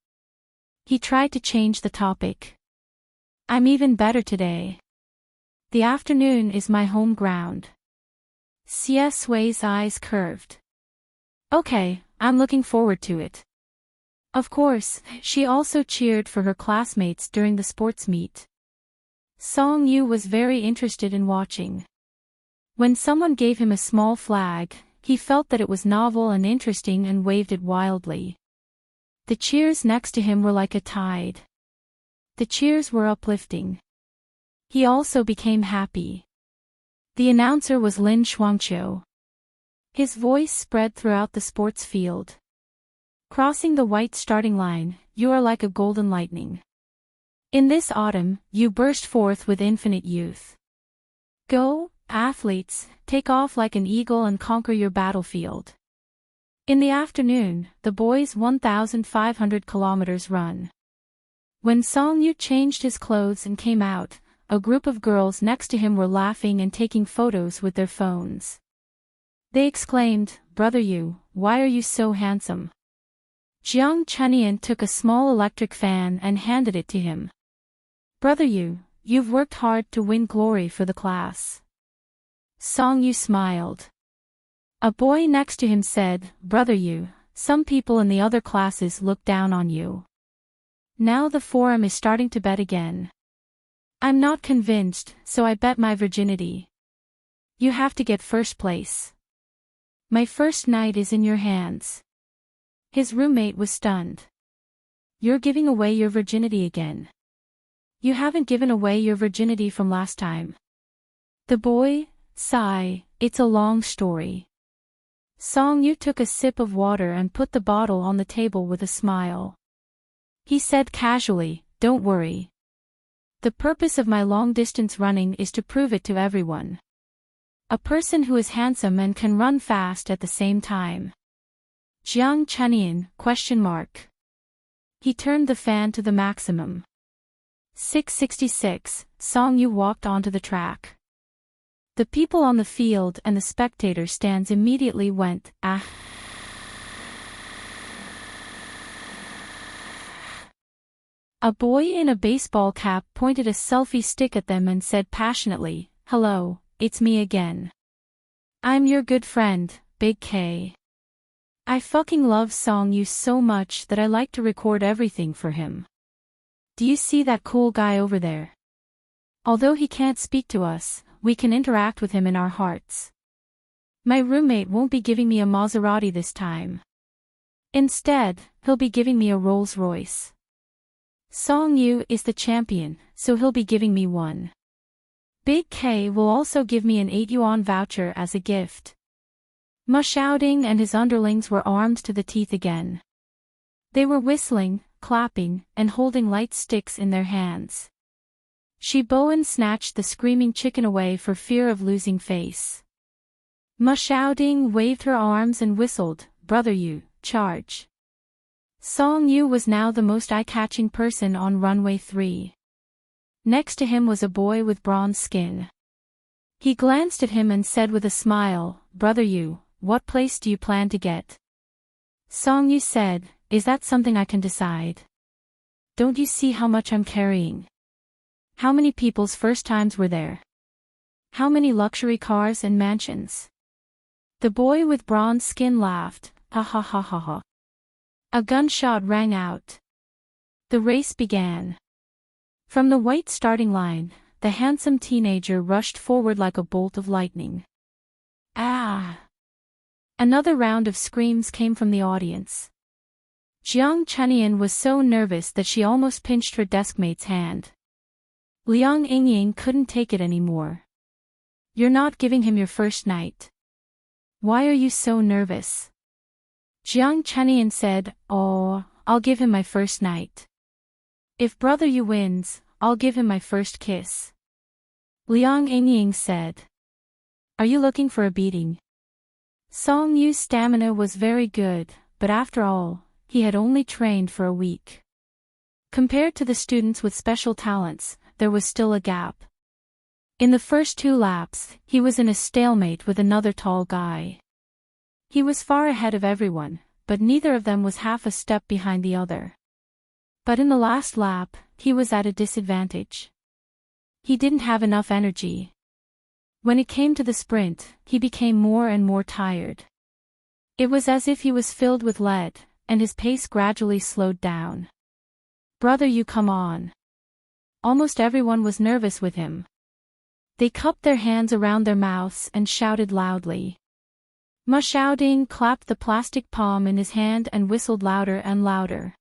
He tried to change the topic. "I'm even better today. The afternoon is my home ground." Xie Sui's eyes curved. "Okay, I'm looking forward to it." Of course, she also cheered for her classmates during the sports meet. Song Yu was very interested in watching. When someone gave him a small flag, he felt that it was novel and interesting and waved it wildly. The cheers next to him were like a tide. The cheers were uplifting. He also became happy. The announcer was Lin Shuangqiu. His voice spread throughout the sports field. "Crossing the white starting line, you are like a golden lightning. In this autumn, you burst forth with infinite youth. Go, athletes, take off like an eagle and conquer your battlefield." In the afternoon, the boys' 1,500 kilometers run. When Song Yu changed his clothes and came out, a group of girls next to him were laughing and taking photos with their phones. They exclaimed, "Brother Yu, why are you so handsome?" Jiang Chenian took a small electric fan and handed it to him. "Brother Yu, you've worked hard to win glory for the class." Song Yu smiled. A boy next to him said, "Brother Yu, some people in the other classes look down on you. Now the forum is starting to bet again. I'm not convinced, so I bet my virginity. You have to get first place. My first night is in your hands." His roommate was stunned. "You're giving away your virginity again. You haven't given away your virginity from last time." The boy sighed, "It's a long story." Song Yu took a sip of water and put the bottle on the table with a smile. He said casually, "Don't worry. The purpose of my long-distance running is to prove it to everyone. A person who is handsome and can run fast at the same time." Jiang Chenian, ? He turned the fan to the maximum. 666, Song Yu walked onto the track. The people on the field and the spectator stands immediately went, "Ah." A boy in a baseball cap pointed a selfie stick at them and said passionately, "Hello, it's me again. I'm your good friend, Big K. I fucking love Song Yu so much that I like to record everything for him. Do you see that cool guy over there? Although he can't speak to us, we can interact with him in our hearts. My roommate won't be giving me a Maserati this time. Instead, he'll be giving me a Rolls Royce. Song Yu is the champion, so he'll be giving me one. Big K will also give me an 8 yuan voucher as a gift." Ma Shouting and his underlings were armed to the teeth again. They were whistling, clapping, and holding light sticks in their hands. Shi Bowen snatched the screaming chicken away for fear of losing face. Ma Shouting waved her arms and whistled, "Brother Yu, charge." Song Yu was now the most eye-catching person on runway 3. Next to him was a boy with bronze skin. He glanced at him and said with a smile, "Brother Yu, what place do you plan to get?" Song Yu said, "Is that something I can decide? Don't you see how much I'm carrying? How many people's first times were there? How many luxury cars and mansions?" The boy with bronze skin laughed, "Ha ha ha ha ha. A gunshot rang out. The race began. From the white starting line, the handsome teenager rushed forward like a bolt of lightning. Ah! Another round of screams came from the audience. Jiang Chenian was so nervous that she almost pinched her deskmate's hand. Liang Yingying couldn't take it anymore. You're not giving him your first night. Why are you so nervous? Jiang Chenian said, Oh, I'll give him my first night. If Brother Yu wins, I'll give him my first kiss. Liang Yingying said. Are you looking for a beating? Song Yu's stamina was very good, but after all, he had only trained for a week. Compared to the students with special talents, there was still a gap. In the first 2 laps, he was in a stalemate with another tall guy. He was far ahead of everyone, but neither of them was half a step behind the other. But in the last lap, he was at a disadvantage. He didn't have enough energy. When it came to the sprint, he became more and more tired. It was as if he was filled with lead, and his pace gradually slowed down. Brother Yu, come on. Almost everyone was nervous with him. They cupped their hands around their mouths and shouted loudly. Ma Xiaoding clapped the plastic palm in his hand and whistled louder and louder.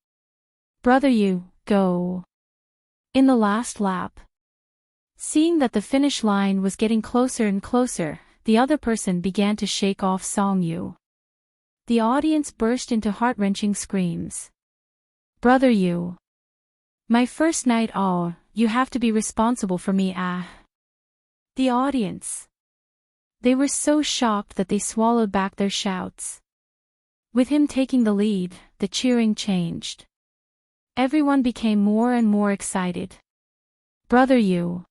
Brother Yu, go. In the last lap. Seeing that the finish line was getting closer and closer, the other person began to shake off Song Yu. The audience burst into heart-wrenching screams. Brother Yu. My first night, oh, you have to be responsible for me, ah. The audience. They were so shocked that they swallowed back their shouts. With him taking the lead, the cheering changed. Everyone became more and more excited. Brother Yu.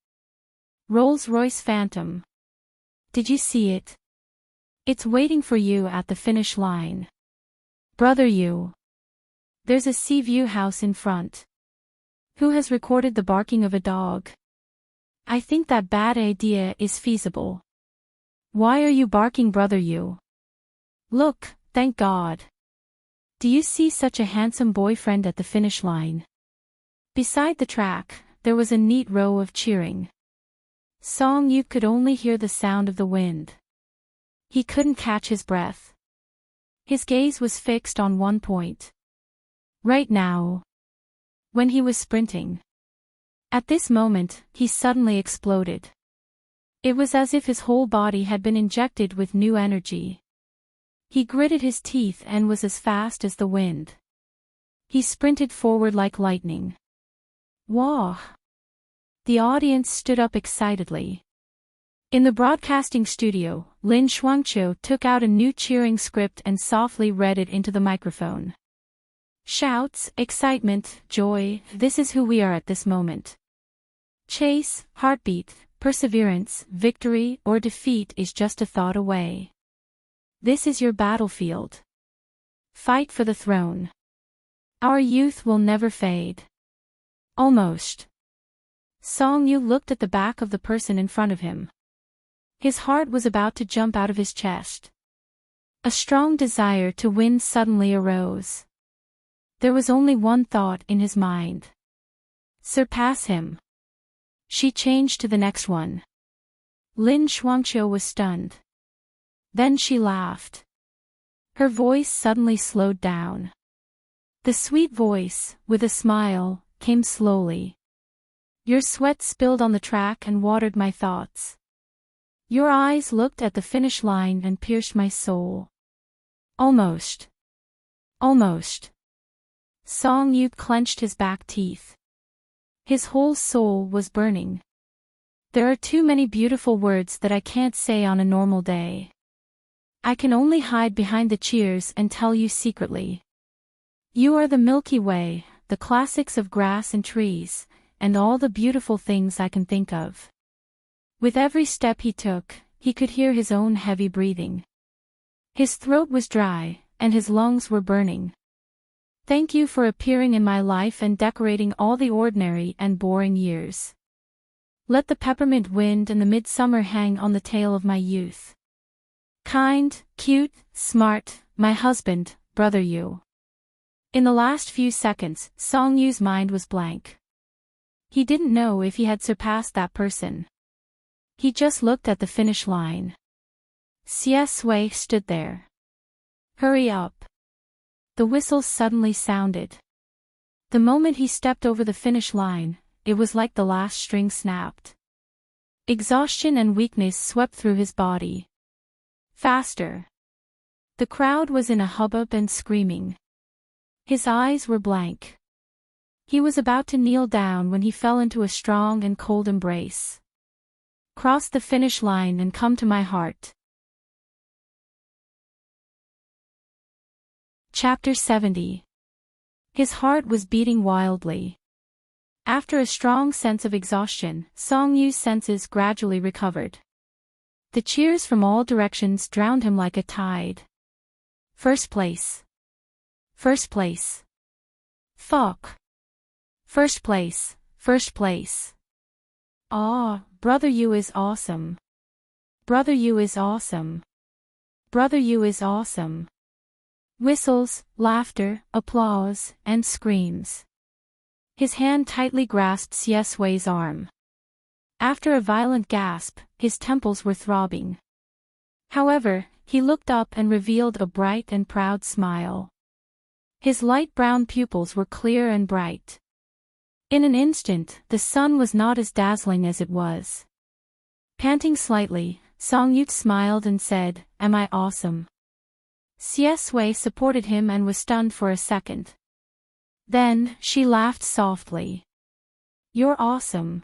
Rolls-Royce Phantom. Did you see it? It's waiting for you at the finish line. Brother Yu. There's a sea view house in front. Who has recorded the barking of a dog? I think that bad idea is feasible. Why are you barking, Brother Yu? Look, thank God. Do you see such a handsome boyfriend at the finish line? Beside the track, there was a neat row of cheering. Song Yu could only hear the sound of the wind. He couldn't catch his breath. His gaze was fixed on one point. Right now. When he was sprinting. At this moment, he suddenly exploded. It was as if his whole body had been injected with new energy. He gritted his teeth and was as fast as the wind. He sprinted forward like lightning. Whoa! The audience stood up excitedly. In the broadcasting studio, Lin Shuangqiu took out a new cheering script and softly read it into the microphone. Shouts, excitement, joy, this is who we are at this moment. Chase, heartbeat, perseverance, victory or defeat is just a thought away. This is your battlefield. Fight for the throne. Our youth will never fade. Almost. Song Yu looked at the back of the person in front of him. His heart was about to jump out of his chest. A strong desire to win suddenly arose. There was only one thought in his mind. Surpass him. She changed to the next one. Lin Shuangqiu was stunned. Then she laughed. Her voice suddenly slowed down. The sweet voice, with a smile, came slowly. Your sweat spilled on the track and watered my thoughts. Your eyes looked at the finish line and pierced my soul. Almost. Almost. Song Yu clenched his back teeth. His whole soul was burning. There are too many beautiful words that I can't say on a normal day. I can only hide behind the cheers and tell you secretly. You are the Milky Way, the classics of grass and trees, and all the beautiful things I can think of. With every step he took, he could hear his own heavy breathing. His throat was dry, and his lungs were burning. Thank you for appearing in my life and decorating all the ordinary and boring years. Let the peppermint wind and the midsummer hang on the tail of my youth. Kind, cute, smart, my husband, Brother Yu. In the last few seconds, Song Yu's mind was blank. He didn't know if he had surpassed that person. He just looked at the finish line. Xie Sui stood there. Hurry up. The whistle suddenly sounded. The moment he stepped over the finish line, it was like the last string snapped. Exhaustion and weakness swept through his body. Faster. The crowd was in a hubbub and screaming. His eyes were blank. He was about to kneel down when he fell into a strong and cold embrace. Cross the finish line and come to my heart. Chapter 70. His heart was beating wildly. After a strong sense of exhaustion, Song Yu's senses gradually recovered. The cheers from all directions drowned him like a tide. First place. First place. Fuck. First place, first place. Aw, Brother Yu is awesome. Brother Yu is awesome. Brother Yu is awesome. Whistles, laughter, applause, and screams. His hand tightly grasped Xie Sui's arm. After a violent gasp, his temples were throbbing. However, he looked up and revealed a bright and proud smile. His light brown pupils were clear and bright. In an instant, the sun was not as dazzling as it was. Panting slightly, Song Yu smiled and said, "Am I awesome?" Xie Sui supported him and was stunned for a second. Then, she laughed softly. "You're awesome."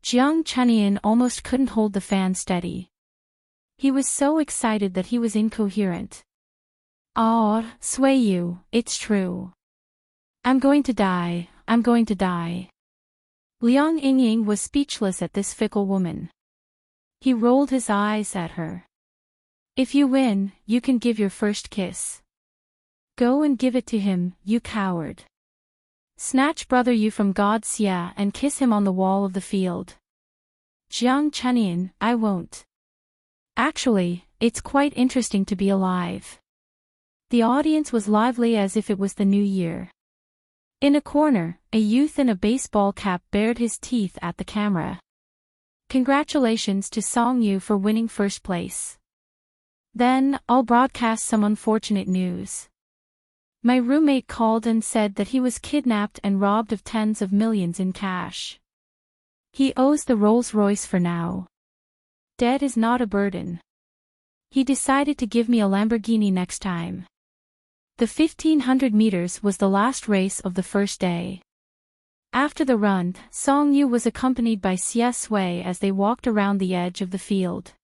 Jiang Chenian almost couldn't hold the fan steady. He was so excited that he was incoherent. "Aw, Sui Yu, it's true. I'm going to die, I'm going to die." Liang Yingying was speechless at this fickle woman. He rolled his eyes at her. "If you win, you can give your first kiss. Go and give it to him, you coward. Snatch Brother Yu from God Xia and kiss him on the wall of the field." "Jiang Chenian, I won't. Actually, it's quite interesting to be alive." The audience was lively as if it was the new year. In a corner, a youth in a baseball cap bared his teeth at the camera. "Congratulations to Song Yu for winning first place. Then, I'll broadcast some unfortunate news. My roommate called and said that he was kidnapped and robbed of tens of millions in cash. He owes the Rolls-Royce for now. Debt is not a burden. He decided to give me a Lamborghini next time." The 1500 meters was the last race of the first day. After the run, Song Yu was accompanied by Xie Sui as they walked around the edge of the field.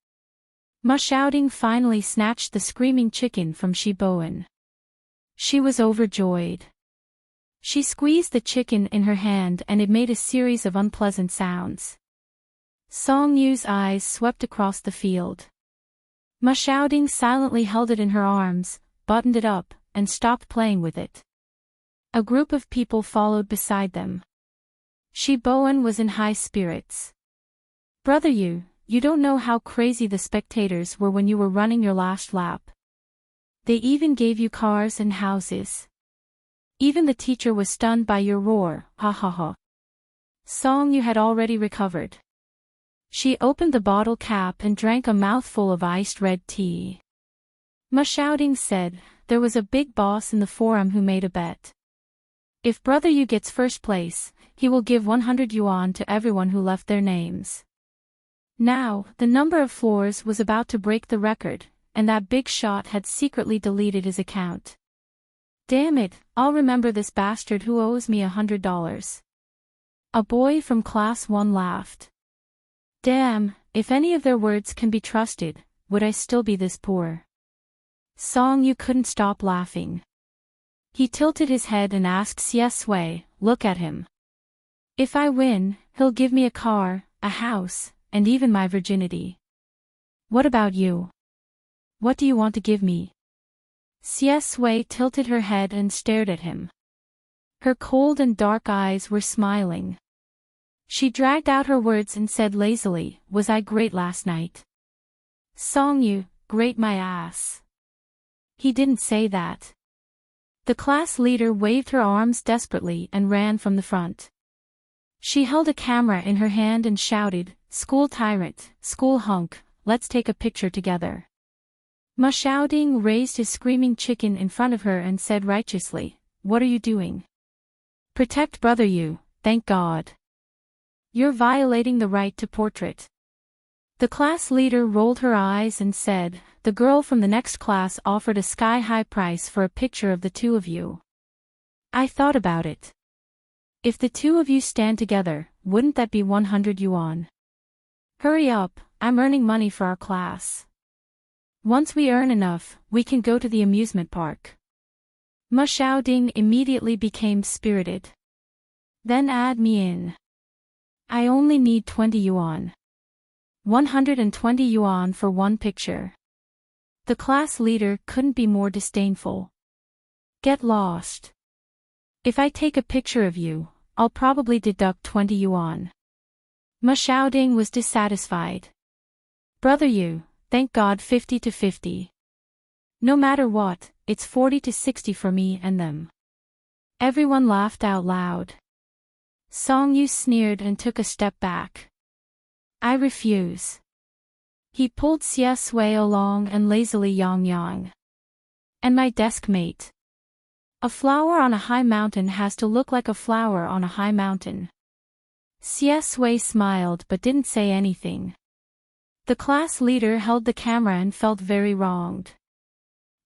Ma Xiaoding finally snatched the screaming chicken from Shi Bowen. She was overjoyed. She squeezed the chicken in her hand and it made a series of unpleasant sounds. Song Yu's eyes swept across the field. Ma Xiaoding silently held it in her arms, buttoned it up, and stopped playing with it. A group of people followed beside them. Shi Bowen was in high spirits. "Brother Yu, you don't know how crazy the spectators were when you were running your last lap. They even gave you cars and houses. Even the teacher was stunned by your roar, ha ha ha." Song Yu had already recovered. She opened the bottle cap and drank a mouthful of iced red tea. Ma Xiaoding said, "There was a big boss in the forum who made a bet. If Brother Yu gets first place, he will give 100 yuan to everyone who left their names." Now, the number of floors was about to break the record, and that big shot had secretly deleted his account. "Damn it, I'll remember this bastard who owes me $100. A boy from class 1 laughed. "Damn, if any of their words can be trusted, would I still be this poor?" Song Yu couldn't stop laughing. He tilted his head and asked Xie Sui, "Look at him. If I win, he'll give me a car, a house, and even my virginity. What about you? What do you want to give me?" Xie Sui tilted her head and stared at him. Her cold and dark eyes were smiling. She dragged out her words and said lazily, "Was I great last night?" Song Yu, "Great my ass." He didn't say that. The class leader waved her arms desperately and ran from the front. She held a camera in her hand and shouted, "School tyrant, school hunk, let's take a picture together." Enchanting raised his screaming chicken in front of her and said righteously, "What are you doing? Protect brother you, thank God. You're violating the right to portrait." The class leader rolled her eyes and said, "The girl from the next class offered a sky-high price for a picture of the two of you. I thought about it. If the two of you stand together, wouldn't that be 100 yuan? Hurry up, I'm earning money for our class. Once we earn enough, we can go to the amusement park." Enchanting immediately became spirited. "Then add me in. I only need 20 yuan. 120 yuan for one picture." The class leader couldn't be more disdainful. "Get lost. If I take a picture of you, I'll probably deduct 20 yuan. Enchanting was dissatisfied. "Brother you, thank God 50 to 50. No matter what, it's 40 to 60 for me and them." Everyone laughed out loud. Song Yu sneered and took a step back. "I refuse." He pulled Xie Sui along and lazily yang. "And my desk mate. A flower on a high mountain has to look like a flower on a high mountain." Xie Sui smiled but didn't say anything. The class leader held the camera and felt very wronged.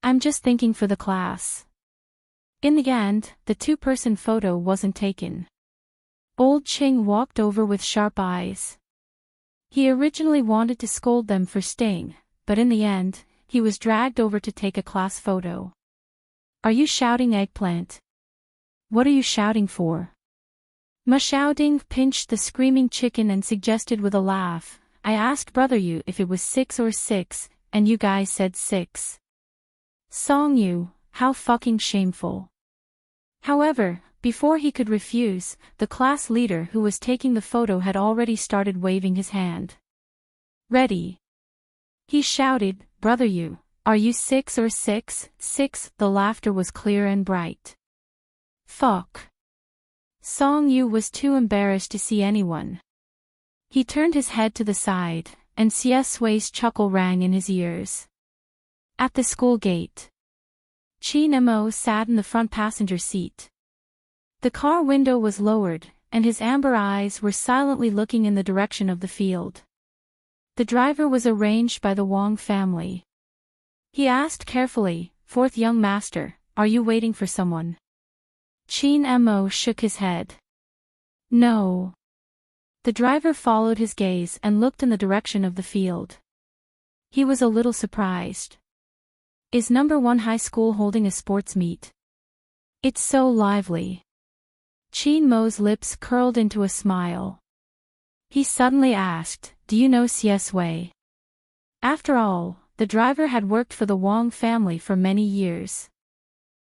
"I'm just thinking for the class." In the end, the two-person photo wasn't taken. Old Ching walked over with sharp eyes. He originally wanted to scold them for staying, but in the end, he was dragged over to take a class photo. "Are you shouting eggplant? What are you shouting for?" Enchanting pinched the screaming chicken and suggested with a laugh, "I asked brother you if it was 6 or 6, and you guys said 6. Song Yu, how fucking shameful." However, before he could refuse, the class leader who was taking the photo had already started waving his hand. "Ready?" He shouted, "Brother you, are you 6 or 6? 6, the laughter was clear and bright. "Fuck." Song Yu was too embarrassed to see anyone. He turned his head to the side, and Xie Sui's chuckle rang in his ears. At the school gate, Qin Mo sat in the front passenger seat. The car window was lowered, and his amber eyes were silently looking in the direction of the field. The driver was arranged by the Wang family. He asked carefully, "Fourth young master, are you waiting for someone?" Qin Mo shook his head. "No." The driver followed his gaze and looked in the direction of the field. He was a little surprised. "Is number 1 high school holding a sports meet? It's so lively." Qin Mo's lips curled into a smile. He suddenly asked, "Do you know Xie Sui?" After all, the driver had worked for the Wang family for many years.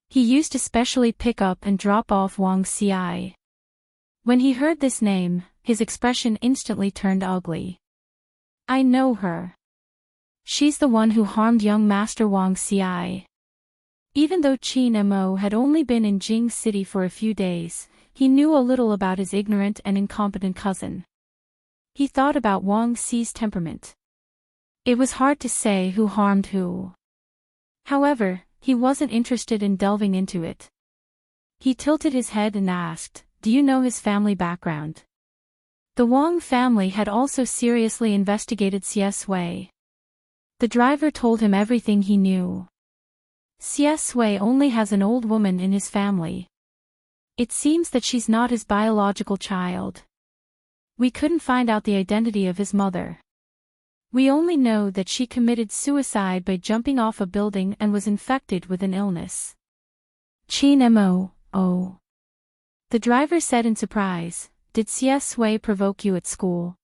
He used to specially pick up and drop off Wang Xi. When he heard this name, his expression instantly turned ugly. "I know her. She's the one who harmed young Master Wang Xi." Even though Qin Mo had only been in Jing City for a few days, he knew a little about his ignorant and incompetent cousin. He thought about Wang Xi's temperament. It was hard to say who harmed who. However, he wasn't interested in delving into it. He tilted his head and asked, "Do you know his family background?" The Wang family had also seriously investigated Xie Sui. The driver told him everything he knew. Xie Sui only has an old woman in his family. It seems that she's not his biological child. We couldn't find out the identity of his mother. We only know that she committed suicide by jumping off a building and was infected with an illness. Qin Mo, oh. The driver said in surprise, "Did Xie Sui provoke you at school?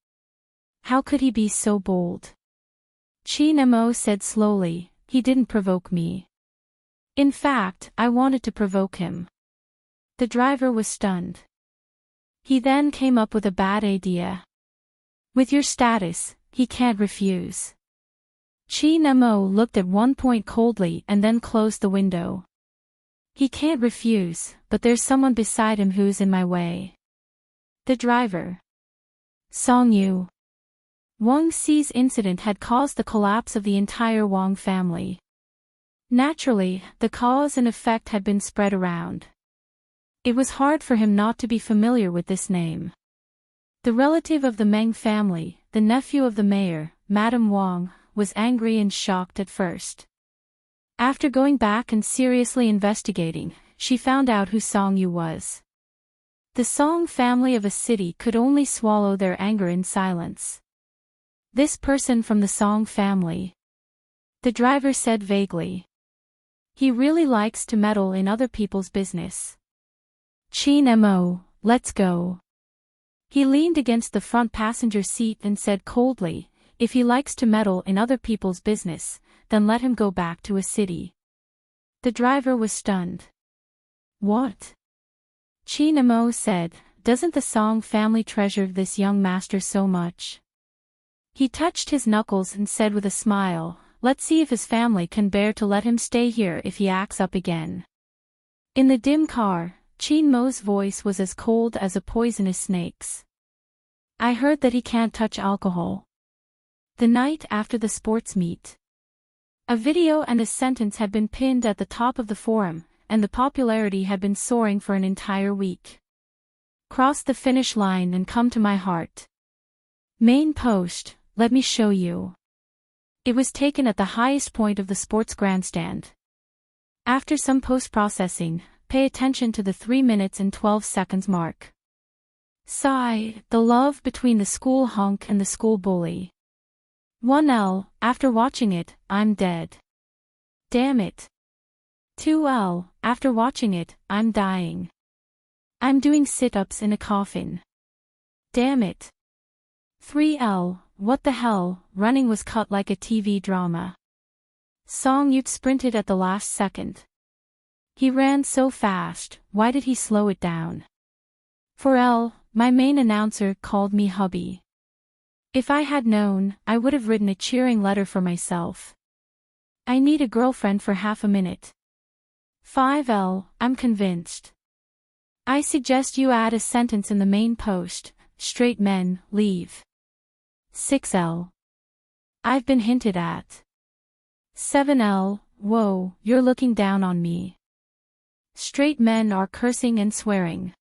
How could he be so bold?" Qin Mo said slowly, "He didn't provoke me. In fact, I wanted to provoke him." The driver was stunned. He then came up with a bad idea. "With your status, he can't refuse." Qin Mo looked at one point coldly and then closed the window. He can't refuse, but there's someone beside him who's in my way. The driver. Song Yu. Wang Xi's incident had caused the collapse of the entire Wang family. Naturally, the cause and effect had been spread around. It was hard for him not to be familiar with this name. The relative of the Meng family, the nephew of the mayor, Madame Wang, was angry and shocked at first. After going back and seriously investigating, she found out who Song Yu was. The Song family of a city could only swallow their anger in silence. This person from the Song family. The driver said vaguely. He really likes to meddle in other people's business. Qin Mo, let's go. He leaned against the front passenger seat and said coldly, if he likes to meddle in other people's business, then let him go back to a city. The driver was stunned. What? Qin Mo said, doesn't the Song family treasure this young master so much? He touched his knuckles and said with a smile, let's see if his family can bear to let him stay here if he acts up again. In the dim car, Qin Mo's voice was as cold as a poisonous snake's. I heard that he can't touch alcohol. The night after the sports meet. A video and a sentence had been pinned at the top of the forum, and the popularity had been soaring for an entire week. Cross the finish line and come to my heart. Main post, let me show you. It was taken at the highest point of the sports grandstand. After some post-processing, pay attention to the 3 minutes and 12 seconds mark. Sigh, the love between the school hunk and the school bully. 1L, after watching it, I'm dead. Damn it. 2L, after watching it, I'm dying. I'm doing sit-ups in a coffin. Damn it. 3L, what the hell, running was cut like a TV drama. Song Yu sprinted at the last second. He ran so fast, why did he slow it down? 4L, my main announcer called me hubby. If I had known, I would have written a cheering letter for myself. I need a girlfriend for half a minute. 5L, I'm convinced. I suggest you add a sentence in the main post, straight men, leave. 6L. I've been hinted at. 7L, whoa, you're looking down on me. Straight men are cursing and swearing.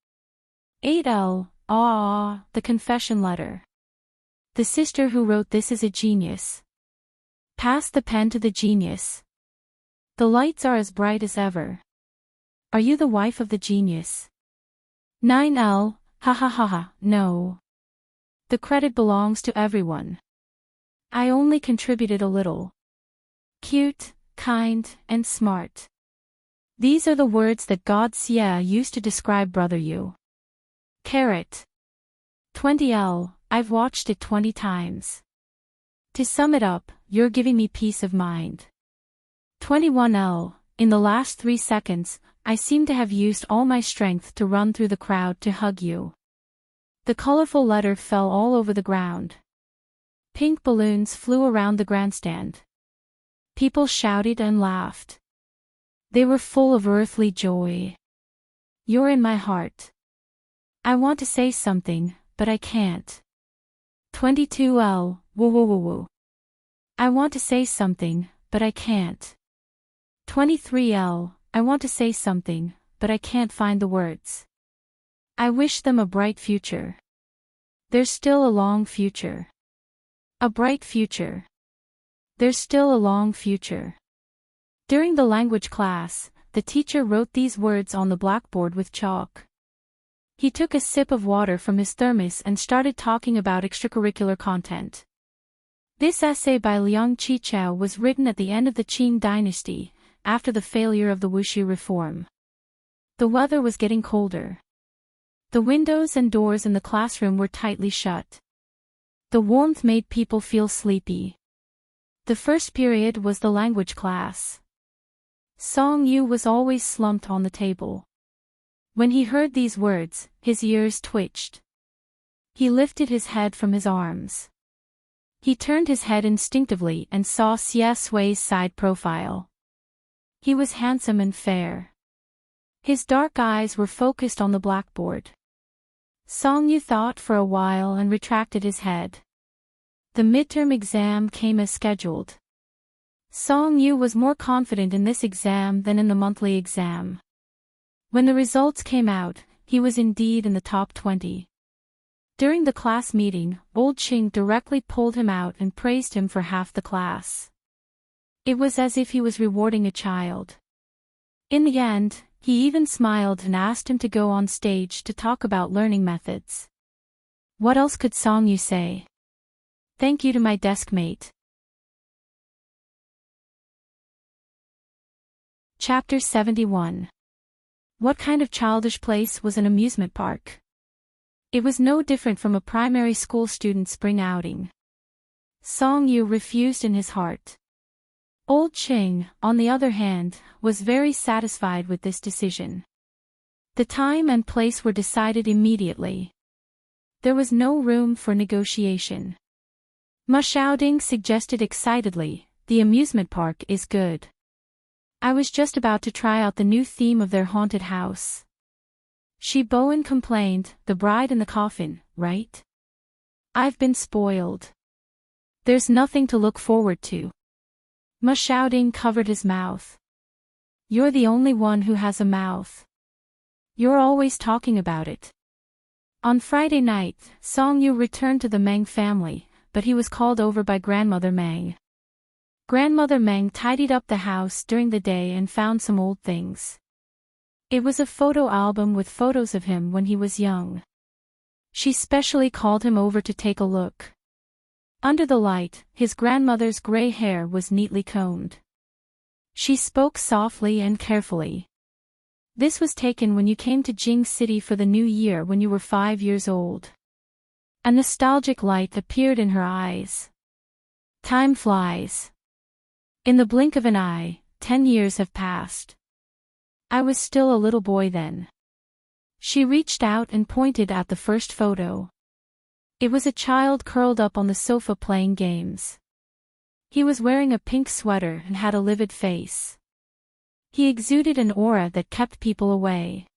8L, the confession letter. The sister who wrote this is a genius. Pass the pen to the genius. The lights are as bright as ever. Are you the wife of the genius? 9L, ha ha ha ha, no. The credit belongs to everyone. I only contributed a little. Cute, kind, and smart. These are the words that God Xia used to describe Brother Yu. Carrot. 20L, I've watched it 20 times. To sum it up, you're giving me peace of mind. 21L, in the last 3 seconds, I seem to have used all my strength to run through the crowd to hug you. The colorful letter fell all over the ground. Pink balloons flew around the grandstand. People shouted and laughed. They were full of earthly joy. You're in my heart. I want to say something, but I can't. 22L, woo woo woo woo. I want to say something, but I can't. 23L, I want to say something, but I can't find the words. I wish them a bright future. There's still a long future. A bright future. There's still a long future. During the language class, the teacher wrote these words on the blackboard with chalk. He took a sip of water from his thermos and started talking about extracurricular content. This essay by Liang Qichao was written at the end of the Qing dynasty, after the failure of the Wushu reform. The weather was getting colder. The windows and doors in the classroom were tightly shut. The warmth made people feel sleepy. The first period was the language class. Song Yu was always slumped on the table. When he heard these words, his ears twitched. He lifted his head from his arms. He turned his head instinctively and saw Xie Sui's side profile. He was handsome and fair. His dark eyes were focused on the blackboard. Song-yu thought for a while and retracted his head. The midterm exam came as scheduled. Song-yu was more confident in this exam than in the monthly exam. When the results came out, he was indeed in the top 20. During the class meeting, old Ching directly pulled him out and praised him for half the class. It was as if he was rewarding a child. In the end, he even smiled and asked him to go on stage to talk about learning methods. What else could Song-yu say? Thank you to my deskmate. Chapter 71. What kind of childish place was an amusement park? It was no different from a primary school student's spring outing. Song-yu refused in his heart. Old Ching, on the other hand, was very satisfied with this decision. The time and place were decided immediately. There was no room for negotiation. Ma Xiaoding suggested excitedly, "The amusement park is good. I was just about to try out the new theme of their haunted house." Shi Bowen complained, "The bride in the coffin, right? I've been spoiled. There's nothing to look forward to." Ma Xiaoding covered his mouth. "You're the only one who has a mouth. You're always talking about it." On Friday night, Song-yu returned to the Meng family, but he was called over by Grandmother Meng. Grandmother Meng tidied up the house during the day and found some old things. It was a photo album with photos of him when he was young. She specially called him over to take a look. Under the light, his grandmother's gray hair was neatly combed. She spoke softly and carefully. "This was taken when you came to Jing City for the new year when you were 5 years old." A nostalgic light appeared in her eyes. "Time flies. In the blink of an eye, 10 years have passed. I was still a little boy then." She reached out and pointed at the first photo. It was a child curled up on the sofa playing games. He was wearing a pink sweater and had a livid face. He exuded an aura that kept people away.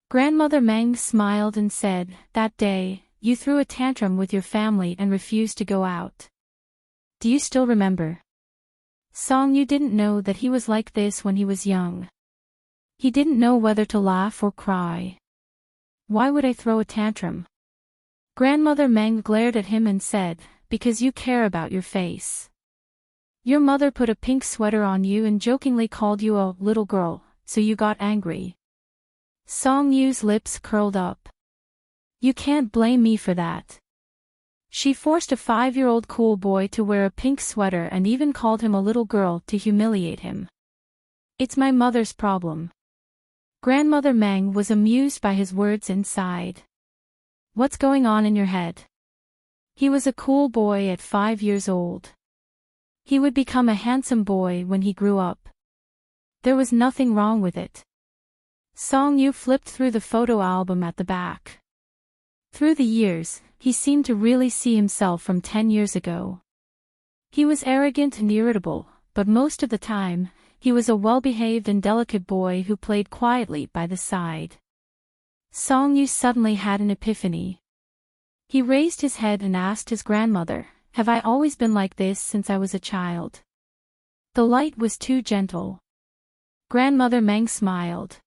Grandmother Meng smiled and said, "That day, you threw a tantrum with your family and refused to go out. Do you still remember?" Song-yu didn't know that he was like this when he was young. He didn't know whether to laugh or cry. "Why would I throw a tantrum?" Grandmother Meng glared at him and said, "Because you care about your face. Your mother put a pink sweater on you and jokingly called you a little girl, so you got angry." Song-yu's lips curled up. "You can't blame me for that." She forced a 5-year-old cool boy to wear a pink sweater and even called him a little girl to humiliate him. "It's my mother's problem." Grandmother Meng was amused by his words and sighed. "What's going on in your head?" He was a cool boy at 5 years old. He would become a handsome boy when he grew up. There was nothing wrong with it. Song-yu flipped through the photo album at the back. Through the years, he seemed to really see himself from 10 years ago. He was arrogant and irritable, but most of the time, he was a well-behaved and delicate boy who played quietly by the side. Song-yu suddenly had an epiphany. He raised his head and asked his grandmother, "Have I always been like this since I was a child?" The light was too gentle. Grandmother Meng smiled.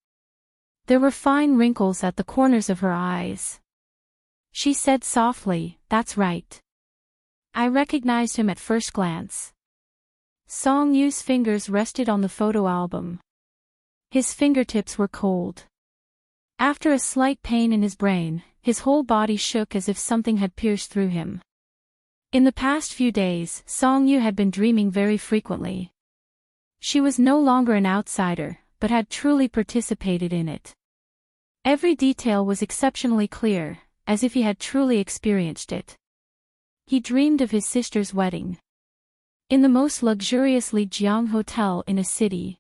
There were fine wrinkles at the corners of her eyes. She said softly, "That's right. I recognized him at first glance." Song-yu's fingers rested on the photo album. His fingertips were cold. After a slight pain in his brain, his whole body shook as if something had pierced through him. In the past few days, Song-yu had been dreaming very frequently. She was no longer an outsider, but had truly participated in it. Every detail was exceptionally clear, as if he had truly experienced it. He dreamed of his sister's wedding. In the most luxurious Lijiang hotel in a city.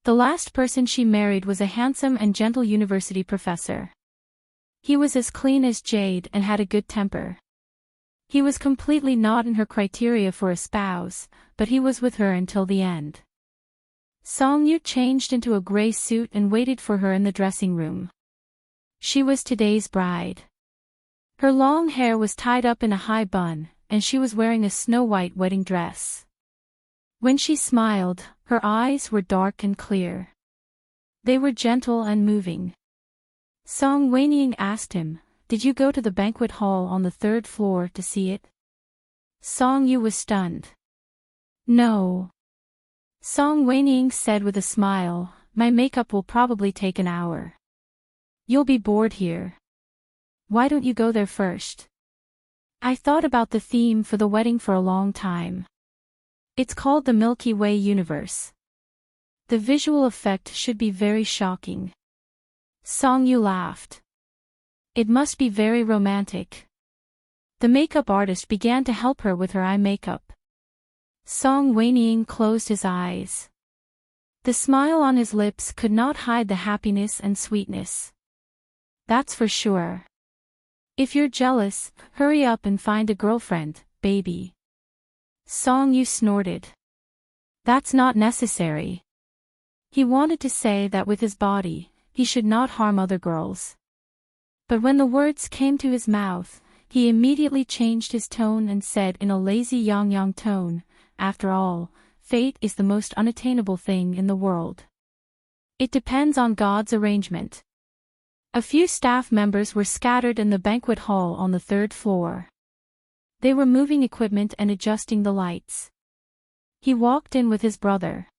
The last person she married was a handsome and gentle university professor. He was as clean as jade and had a good temper. He was completely not in her criteria for a spouse, but he was with her until the end. Song Yu changed into a gray suit and waited for her in the dressing room. She was today's bride. Her long hair was tied up in a high bun, and she was wearing a snow-white wedding dress. When she smiled, her eyes were dark and clear. They were gentle and moving. Song Weiniang asked him, "Did you go to the banquet hall on the 3rd floor to see it?" Song Yu was stunned. "No." Song Weiniang said with a smile, "My makeup will probably take an hour. You'll be bored here. Why don't you go there first?" "I thought about the theme for the wedding for a long time. It's called the Milky Way universe. The visual effect should be very shocking." Song Yu laughed. "It must be very romantic." The makeup artist began to help her with her eye makeup. Song Weiniang closed his eyes. The smile on his lips could not hide the happiness and sweetness. "That's for sure. If you're jealous, hurry up and find a girlfriend, baby." Song Yu snorted. "That's not necessary." He wanted to say that with his body, he should not harm other girls. But when the words came to his mouth, he immediately changed his tone and said in a lazy yang tone, "After all, fate is the most unattainable thing in the world. It depends on God's arrangement." A few staff members were scattered in the banquet hall on the 3rd floor. They were moving equipment and adjusting the lights. He walked in with his brother.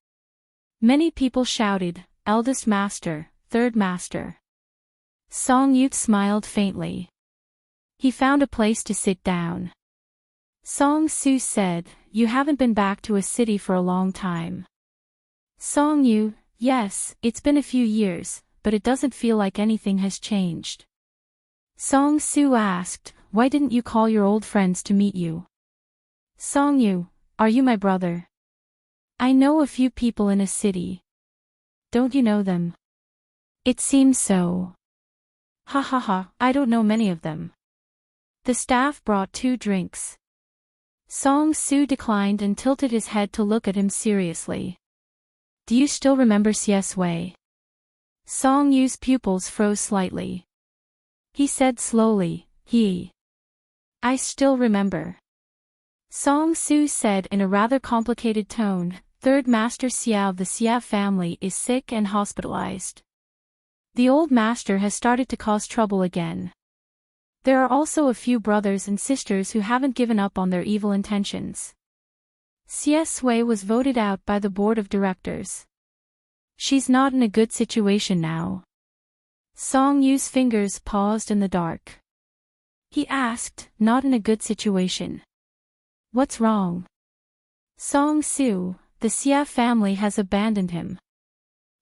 Many people shouted, "Eldest master, 3rd master." Song Yu smiled faintly. He found a place to sit down. Song Su said, "You haven't been back to a city for a long time." Song Yu, "Yes, it's been a few years, but it doesn't feel like anything has changed." Song Su asked, "Why didn't you call your old friends to meet you?" Song Yu, "Are you my brother? I know a few people in a city. Don't you know them?" "It seems so." "Ha ha ha, I don't know many of them." The staff brought 2 drinks. Song Su declined and tilted his head to look at him seriously. "Do you still remember CS Wei?" Song Yu's pupils froze slightly. He said slowly, I still remember." Song Su said in a rather complicated tone, "3rd Master Xiao of the Xia family is sick and hospitalized. The old master has started to cause trouble again. There are also a few brothers and sisters who haven't given up on their evil intentions. Xia Sui was voted out by the board of directors. She's not in a good situation now." Song Yu's fingers paused in the dark. He asked, "Not in a good situation? What's wrong?" "Song Su, the Xia family has abandoned him.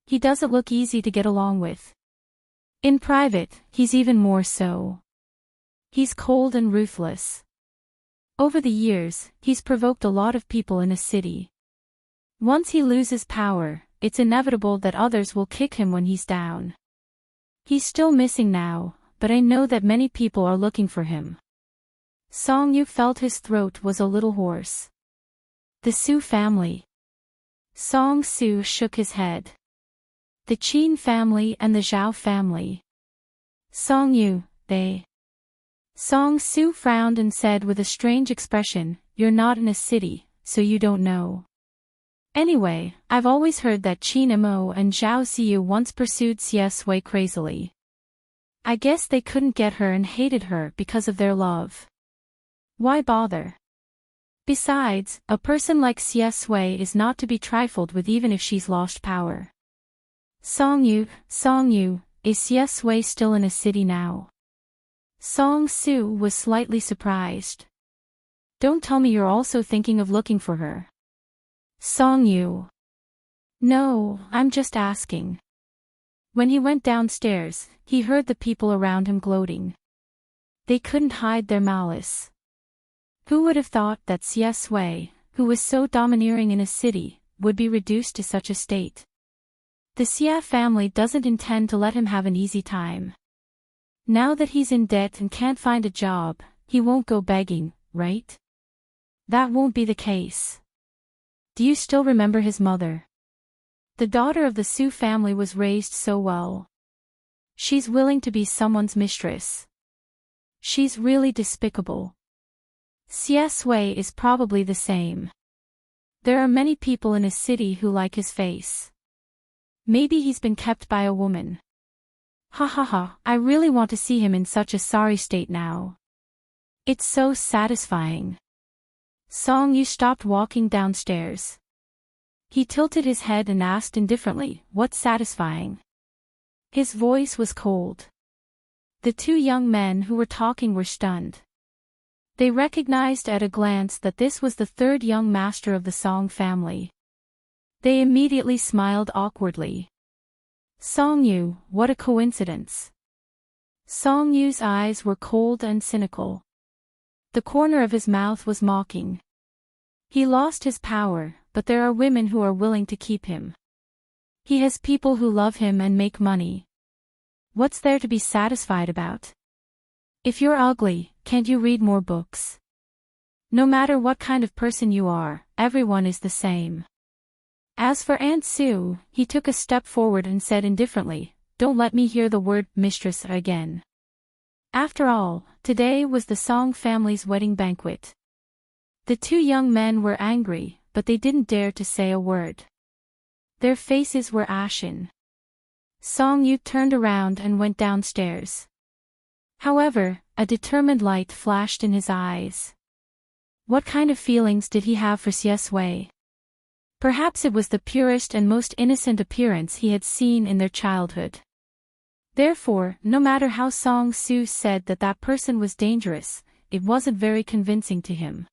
He doesn't look easy to get along with. In private, he's even more so. He's cold and ruthless. Over the years, he's provoked a lot of people in a city. Once he loses power, it's inevitable that others will kick him when he's down. He's still missing now, but I know that many people are looking for him." Song Yu felt his throat was a little hoarse. "The Su family?" Song Su shook his head. "The Qin family and the Zhao family." Song Yu, they. Song Su frowned and said with a strange expression, "You're not in a city, so you don't know. Anyway, I've always heard that Qin Mo and Zhao Xiu once pursued Xie Sui crazily. I guess they couldn't get her and hated her because of their love. Why bother? Besides, a person like Xie Sui is not to be trifled with even if she's lost power." Song Yu, is Xie Sui still in a city now?" Song Su was slightly surprised. "Don't tell me you're also thinking of looking for her." Song Yu. "No, I'm just asking." When he went downstairs, he heard the people around him gloating. They couldn't hide their malice. Who would have thought that Xie Sui, who was so domineering in a city, would be reduced to such a state? The Xia family doesn't intend to let him have an easy time. Now that he's in debt and can't find a job, he won't go begging, right? That won't be the case. Do you still remember his mother?" The daughter of the Su family was raised so well. She's willing to be someone's mistress. She's really despicable. CS Wei is probably the same. There are many people in his city who like his face. Maybe he's been kept by a woman. Ha ha ha, I really want to see him in such a sorry state now. It's so satisfying. Song Yu stopped walking downstairs. He tilted his head and asked indifferently, "What's satisfying?" His voice was cold. The two young men who were talking were stunned. They recognized at a glance that this was the third young master of the Song family. They immediately smiled awkwardly. Song Yu, what a coincidence. Song Yu's eyes were cold and cynical. The corner of his mouth was mocking. He lost his power, but there are women who are willing to keep him. He has people who love him and make money. What's there to be satisfied about? If you're ugly, can't you read more books? No matter what kind of person you are, everyone is the same. As for Aunt Sue, he took a step forward and said indifferently, "Don't let me hear the word mistress again." After all, today was the Song family's wedding banquet. The two young men were angry, but they didn't dare to say a word. Their faces were ashen. Song Yu turned around and went downstairs. However, a determined light flashed in his eyes. What kind of feelings did he have for CS Wei? Perhaps it was the purest and most innocent appearance he had seen in their childhood. Therefore, no matter how Song Su said that that person was dangerous, it wasn't very convincing to him.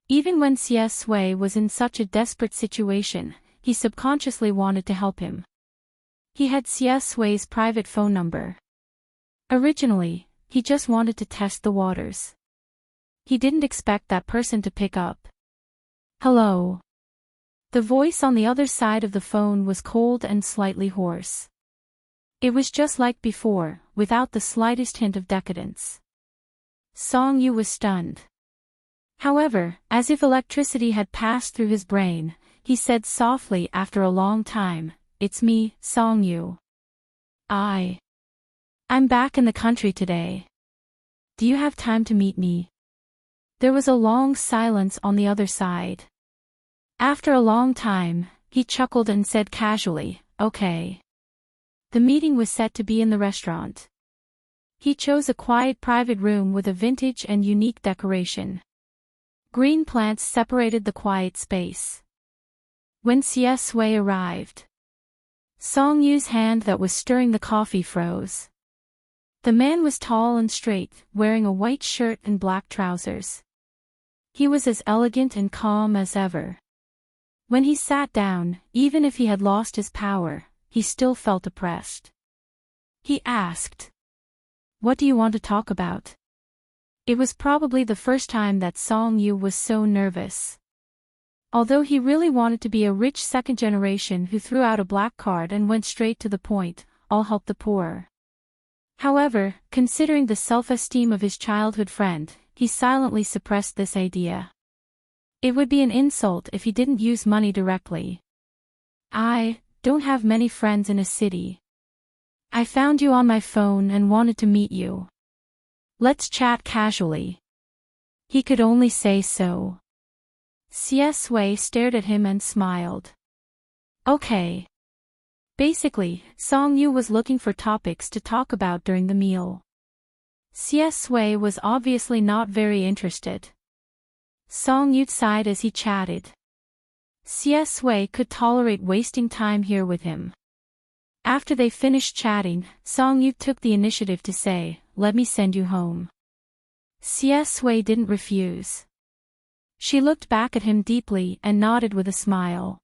Even when CS Wei was in such a desperate situation, he subconsciously wanted to help him. He had CS Wei's private phone number. Originally, he just wanted to test the waters. He didn't expect that person to pick up. Hello. The voice on the other side of the phone was cold and slightly hoarse. It was just like before, without the slightest hint of decadence. Song Yu was stunned. However, as if electricity had passed through his brain, he said softly after a long time, "It's me, Song Yu. I'm back in the country today. Do you have time to meet me?" There was a long silence on the other side. After a long time, he chuckled and said casually, "Okay." The meeting was set to be in the restaurant. He chose a quiet private room with a vintage and unique decoration. Green plants separated the quiet space. When CS Wei arrived, Song Yu's hand that was stirring the coffee froze. The man was tall and straight, wearing a white shirt and black trousers. He was as elegant and calm as ever. When he sat down, even if he had lost his power, he still felt oppressed. He asked, "What do you want to talk about?" It was probably the first time that Song Yu was so nervous. Although he really wanted to be a rich second generation who threw out a black card and went straight to the point, "I'll help the poor." However, considering the self-esteem of his childhood friend, he silently suppressed this idea. It would be an insult if he didn't use money directly. "I don't have many friends in a city. I found you on my phone and wanted to meet you. Let's chat casually." He could only say so. CS Wei stared at him and smiled. Okay. Basically, Song Yu was looking for topics to talk about during the meal. CS Wei was obviously not very interested. Song Yu sighed as he chatted. CS Wei could tolerate wasting time here with him. After they finished chatting, Song Yu took the initiative to say, "Let me send you home." CS Wei didn't refuse. She looked back at him deeply and nodded with a smile.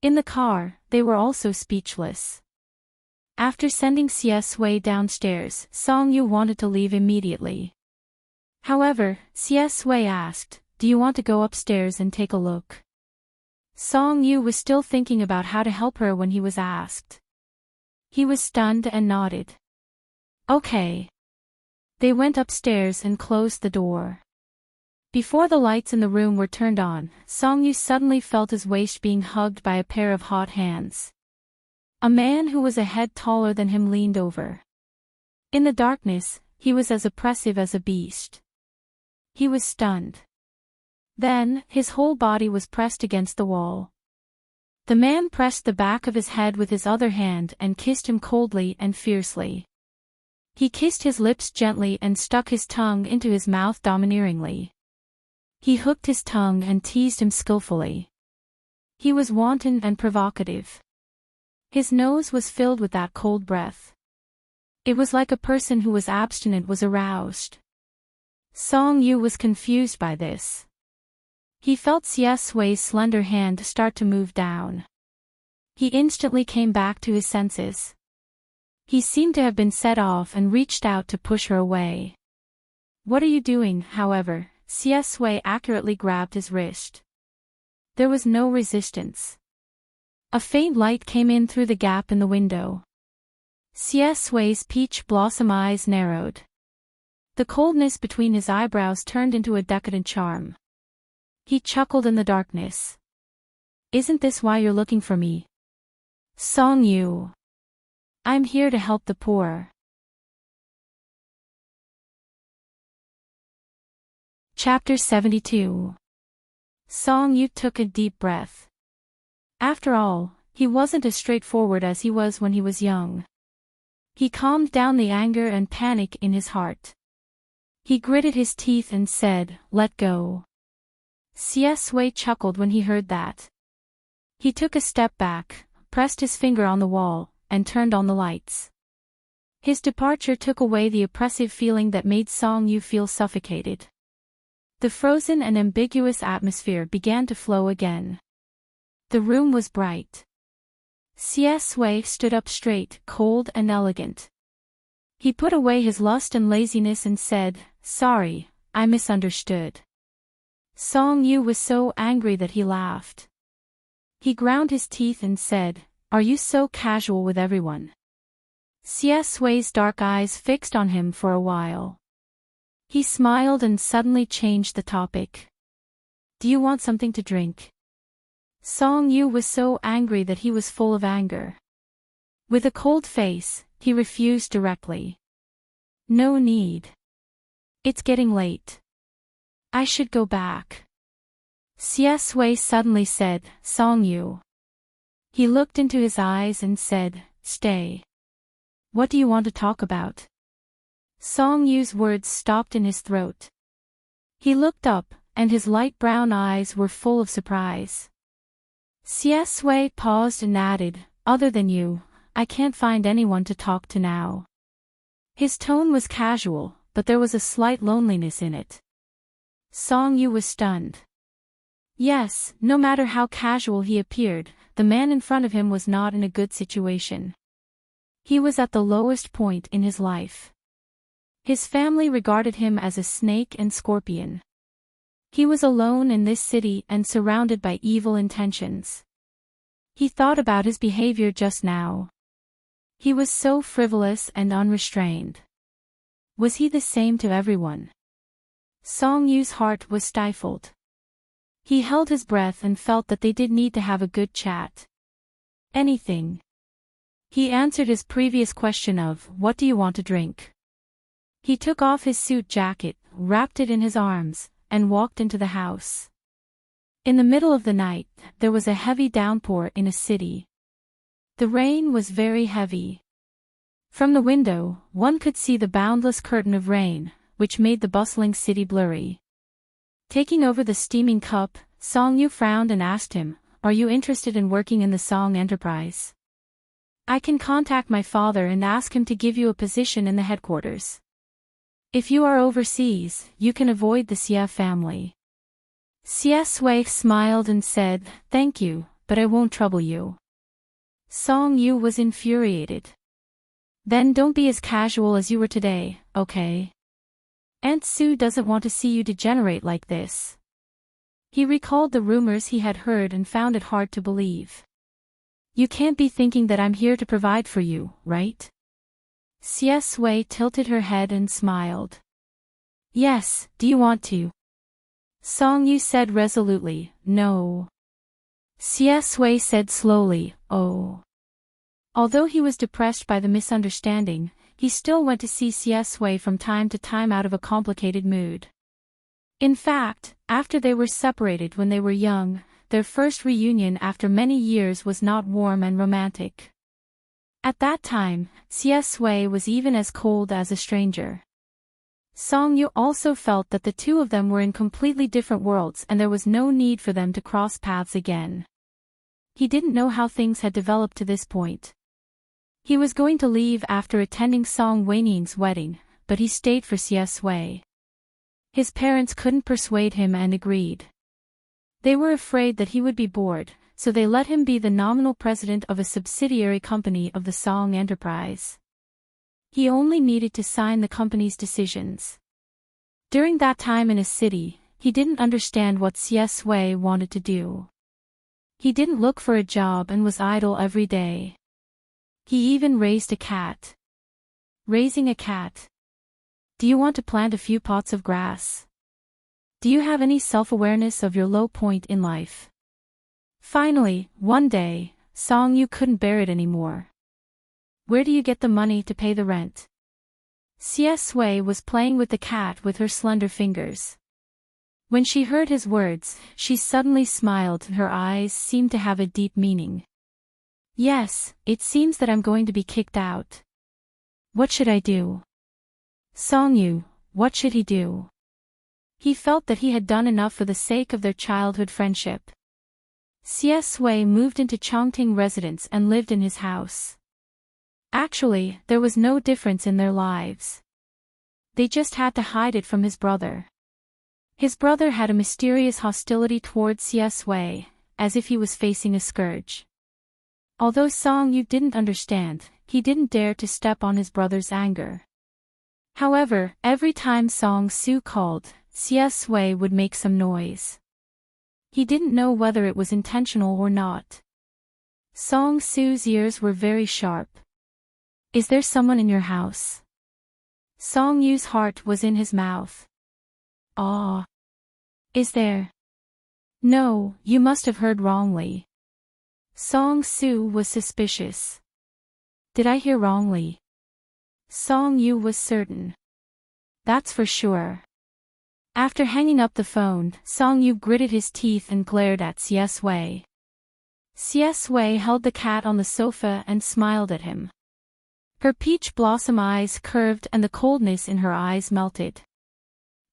In the car, they were also speechless. After sending CS Wei downstairs, Song Yu wanted to leave immediately. However, CS Wei asked, "Do you want to go upstairs and take a look?" Song Yu was still thinking about how to help her when he was asked. He was stunned and nodded. Okay. They went upstairs and closed the door. Before the lights in the room were turned on, Song-yu suddenly felt his waist being hugged by a pair of hot hands. A man who was a head taller than him leaned over. In the darkness, he was as oppressive as a beast. He was stunned. Then, his whole body was pressed against the wall. The man pressed the back of his head with his other hand and kissed him coldly and fiercely. He kissed his lips gently and stuck his tongue into his mouth domineeringly. He hooked his tongue and teased him skillfully. He was wanton and provocative. His nose was filled with that cold breath. It was like a person who was abstinent was aroused. Song-yu was confused by this. He felt Xie Sui's slender hand start to move down. He instantly came back to his senses. He seemed to have been set off and reached out to push her away. "What are you doing?" However, Xie Sui accurately grabbed his wrist. There was no resistance. A faint light came in through the gap in the window. Xie Sui's peach blossom eyes narrowed. The coldness between his eyebrows turned into a decadent charm. He chuckled in the darkness. "Isn't this why you're looking for me? Song-yu. I'm here to help the poor." Chapter 72. Song-yu took a deep breath. After all, he wasn't as straightforward as he was when he was young. He calmed down the anger and panic in his heart. He gritted his teeth and said, "Let go." Xie Sui chuckled when he heard that. He took a step back, pressed his finger on the wall, and turned on the lights. His departure took away the oppressive feeling that made Song-yu feel suffocated. The frozen and ambiguous atmosphere began to flow again. The room was bright. Xie Sui stood up straight, cold and elegant. He put away his lust and laziness and said, "Sorry, I misunderstood." Song-yu was so angry that he laughed. He ground his teeth and said, "Are you so casual with everyone?" Xie Sui's dark eyes fixed on him for a while. He smiled and suddenly changed the topic. "Do you want something to drink?" Song-yu was so angry that he was full of anger. With a cold face, he refused directly. "No need. It's getting late. I should go back." Xie Sui suddenly said, "Song-yu." He looked into his eyes and said, "Stay. What do you want to talk about?" Song-yu's words stopped in his throat. He looked up, and his light brown eyes were full of surprise. Xie Sui paused and added, "Other than you, I can't find anyone to talk to now." His tone was casual, but there was a slight loneliness in it. Song-yu was stunned. Yes, no matter how casual he appeared, the man in front of him was not in a good situation. He was at the lowest point in his life. His family regarded him as a snake and scorpion. He was alone in this city and surrounded by evil intentions. He thought about his behavior just now. He was so frivolous and unrestrained. Was he the same to everyone? Song-yu's heart was stifled. He held his breath and felt that they did need to have a good chat. Anything. He answered his previous question of, "What do you want to drink?" He took off his suit jacket, wrapped it in his arms, and walked into the house. In the middle of the night, there was a heavy downpour in a city. The rain was very heavy. From the window, one could see the boundless curtain of rain, which made the bustling city blurry. Taking over the steaming cup, Song-yu frowned and asked him, "Are you interested in working in the Song enterprise? I can contact my father and ask him to give you a position in the headquarters. If you are overseas, you can avoid the Xie family." Xie Sui smiled and said, "Thank you, but I won't trouble you." Song-yu was infuriated. "Then don't be as casual as you were today, okay? Aunt Sue doesn't want to see you degenerate like this." He recalled the rumors he had heard and found it hard to believe. "You can't be thinking that I'm here to provide for you, right?" Xie Sui tilted her head and smiled. "Yes, do you want to?" Song Yu said resolutely, no. Xie Sui said slowly, oh. Although he was depressed by the misunderstanding, he still went to see Xie Sui from time to time out of a complicated mood. In fact, after they were separated when they were young, their first reunion after many years was not warm and romantic. At that time, Xie Sui was even as cold as a stranger. Song Yu also felt that the two of them were in completely different worlds and there was no need for them to cross paths again. He didn't know how things had developed to this point. He was going to leave after attending Song Weini's wedding, but he stayed for Xie Sui. His parents couldn't persuade him and agreed. They were afraid that he would be bored, so they let him be the nominal president of a subsidiary company of the Song Enterprise. He only needed to sign the company's decisions. During that time in a city, he didn't understand what Xie Sui wanted to do. He didn't look for a job and was idle every day. He even raised a cat. Raising a cat. Do you want to plant a few pots of grass? Do you have any self-awareness of your low point in life? Finally, one day, Song Yu couldn't bear it anymore. Where do you get the money to pay the rent? Xie Sui was playing with the cat with her slender fingers. When she heard his words, she suddenly smiled and her eyes seemed to have a deep meaning. Yes, it seems that I'm going to be kicked out. What should I do? Song Yu, what should he do? He felt that he had done enough for the sake of their childhood friendship. Xie Sui moved into Chongting residence and lived in his house. Actually, there was no difference in their lives. They just had to hide it from his brother. His brother had a mysterious hostility towards Xie Sui, as if he was facing a scourge. Although Song Yu didn't understand, he didn't dare to step on his brother's anger. However, every time Song Su called, Xie Sui would make some noise. He didn't know whether it was intentional or not. Song Su's ears were very sharp. Is there someone in your house? Song Yu's heart was in his mouth. Ah. Is there? No, you must have heard wrongly. Song Su was suspicious. Did I hear wrongly? Song Yu was certain. That's for sure. After hanging up the phone, Song Yu gritted his teeth and glared at Xie Sui. Xie Sui held the cat on the sofa and smiled at him. Her peach blossom eyes curved and the coldness in her eyes melted.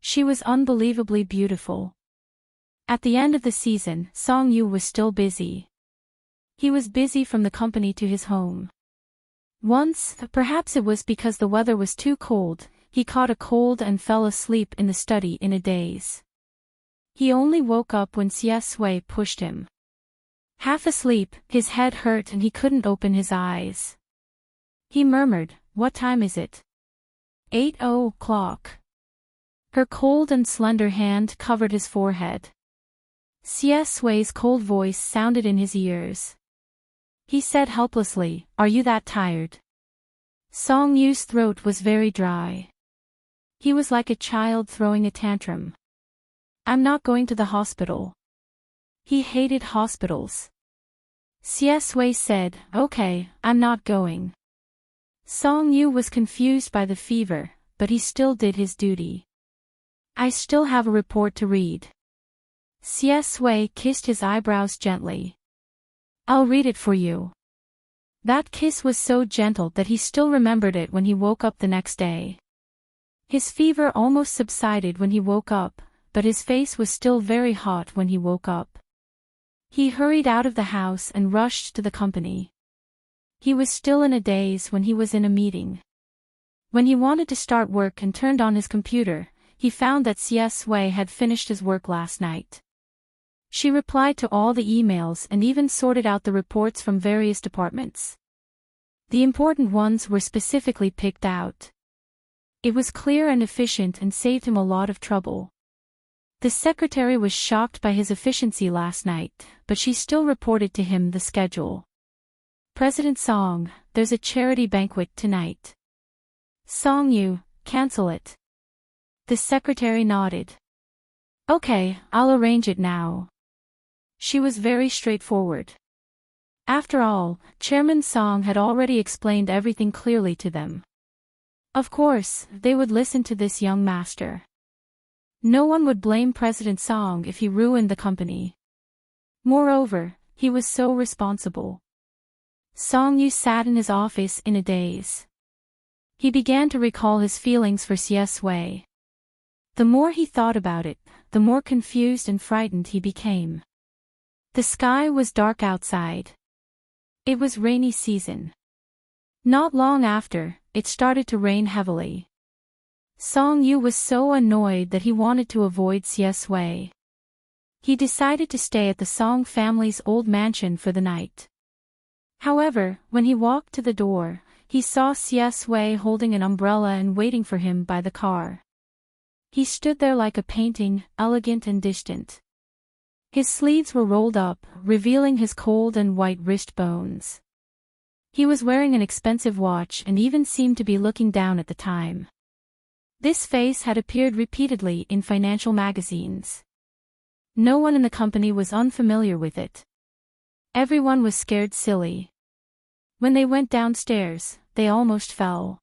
She was unbelievably beautiful. At the end of the season, Song Yu was still busy. He was busy from the company to his home. Once, perhaps it was because the weather was too cold, he caught a cold and fell asleep in the study in a daze. He only woke up when Xie Sui pushed him. Half asleep, his head hurt and he couldn't open his eyes. He murmured, "What time is it?" 8:00. Her cold and slender hand covered his forehead. Xie Sui's cold voice sounded in his ears. He said helplessly, "Are you that tired?" Song Yu's throat was very dry. He was like a child throwing a tantrum. "I'm not going to the hospital." He hated hospitals. Xie Sui said, "Okay, I'm not going." Song Yu was confused by the fever, but he still did his duty. "I still have a report to read." Xie Sui kissed his eyebrows gently. "I'll read it for you." That kiss was so gentle that he still remembered it when he woke up the next day. His fever almost subsided when he woke up, but his face was still very hot when he woke up. He hurried out of the house and rushed to the company. He was still in a daze when he was in a meeting. When he wanted to start work and turned on his computer, he found that Xie Sui had finished his work last night. She replied to all the emails and even sorted out the reports from various departments. The important ones were specifically picked out. It was clear and efficient and saved him a lot of trouble. The secretary was shocked by his efficiency last night, but she still reported to him the schedule. "President Song, there's a charity banquet tonight." Song Yu, cancel it. The secretary nodded. Okay, I'll arrange it now. She was very straightforward. After all, Chairman Song had already explained everything clearly to them. Of course, they would listen to this young master. No one would blame President Song if he ruined the company. Moreover, he was so responsible. Song Yu sat in his office in a daze. He began to recall his feelings for Xie Sui. The more he thought about it, the more confused and frightened he became. The sky was dark outside. It was rainy season. Not long after, it started to rain heavily. Song Yu was so annoyed that he wanted to avoid Xie Sui. He decided to stay at the Song family's old mansion for the night. However, when he walked to the door, he saw Xie Sui holding an umbrella and waiting for him by the car. He stood there like a painting, elegant and distant. His sleeves were rolled up, revealing his cold and white wrist bones. He was wearing an expensive watch and even seemed to be looking down at the time. This face had appeared repeatedly in financial magazines. No one in the company was unfamiliar with it. Everyone was scared silly. When they went downstairs, they almost fell.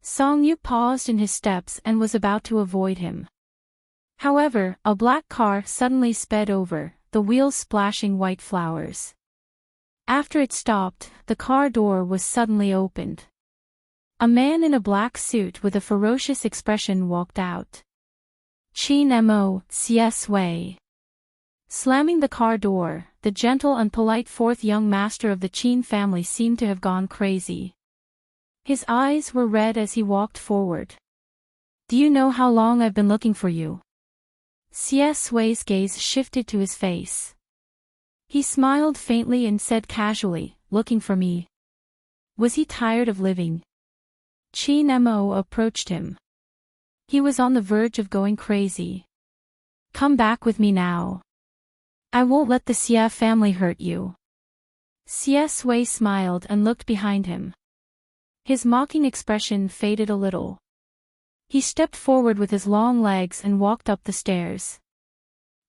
Song Yu paused in his steps and was about to avoid him. However, a black car suddenly sped over, the wheels splashing white flowers. After it stopped, the car door was suddenly opened. A man in a black suit with a ferocious expression walked out. Qin Mo, Xie Sui. Slamming the car door, the gentle and polite fourth young master of the Qin family seemed to have gone crazy. His eyes were red as he walked forward. Do you know how long I've been looking for you? Xie Sui's gaze shifted to his face. He smiled faintly and said casually, looking for me. Was he tired of living? Qin Mo approached him. He was on the verge of going crazy. Come back with me now. I won't let the Xie family hurt you. Xie Sui smiled and looked behind him. His mocking expression faded a little. He stepped forward with his long legs and walked up the stairs.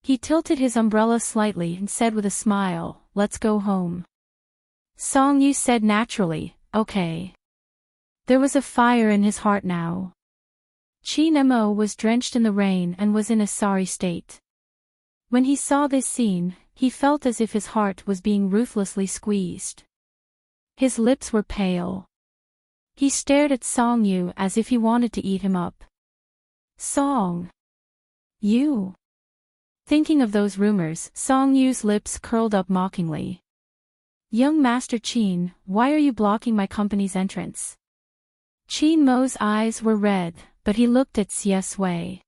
He tilted his umbrella slightly and said with a smile, let's go home. Song Yu said naturally, okay. There was a fire in his heart now. Qin Mo was drenched in the rain and was in a sorry state. When he saw this scene, he felt as if his heart was being ruthlessly squeezed. His lips were pale. He stared at Song Yu as if he wanted to eat him up. Song Yu. Thinking of those rumors, Song Yu's lips curled up mockingly. Young Master Qin, why are you blocking my company's entrance? Qin Mo's eyes were red, but he looked at Xie Sui.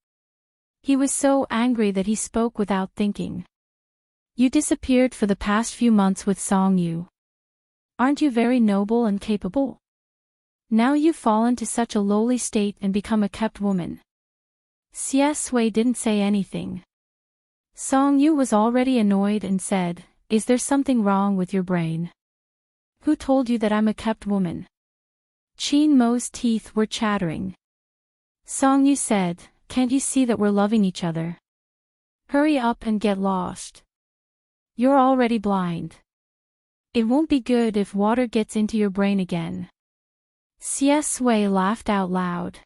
He was so angry that he spoke without thinking. You disappeared for the past few months with Song Yu. Aren't you very noble and capable? Now you've fallen to such a lowly state and become a kept woman. Xie Sui didn't say anything. Song Yu was already annoyed and said, is there something wrong with your brain? Who told you that I'm a kept woman? Qin Mo's teeth were chattering. Song Yu said, can't you see that we're loving each other? Hurry up and get lost. You're already blind. It won't be good if water gets into your brain again. Xie Sui laughed out loud.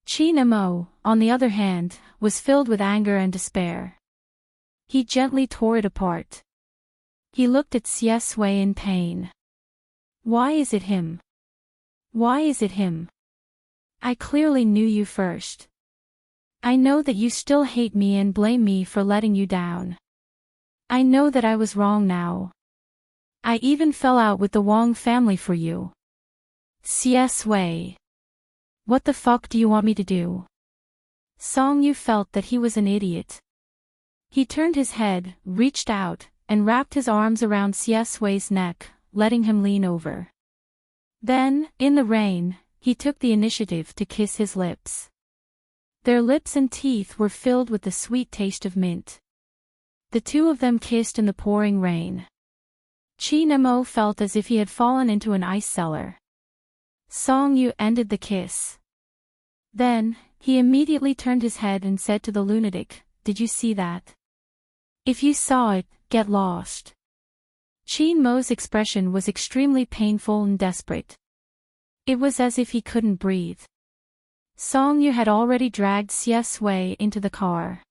Qin Mo, on the other hand, was filled with anger and despair. He gently tore it apart. He looked at Xie Sui in pain. Why is it him? Why is it him? I clearly knew you first. I know that you still hate me and blame me for letting you down. I know that I was wrong now. I even fell out with the Wang family for you. Xie Sui. What the fuck do you want me to do? Song Yu felt that he was an idiot. He turned his head, reached out, and wrapped his arms around Xie Sui's neck, letting him lean over. Then, in the rain, he took the initiative to kiss his lips. Their lips and teeth were filled with the sweet taste of mint. The two of them kissed in the pouring rain. Qin Mo felt as if he had fallen into an ice cellar. Song Yu ended the kiss. Then, he immediately turned his head and said to the lunatic, did you see that? If you saw it, get lost. Chin Mo's expression was extremely painful and desperate. It was as if he couldn't breathe. Song Yu had already dragged Xie Sui into the car.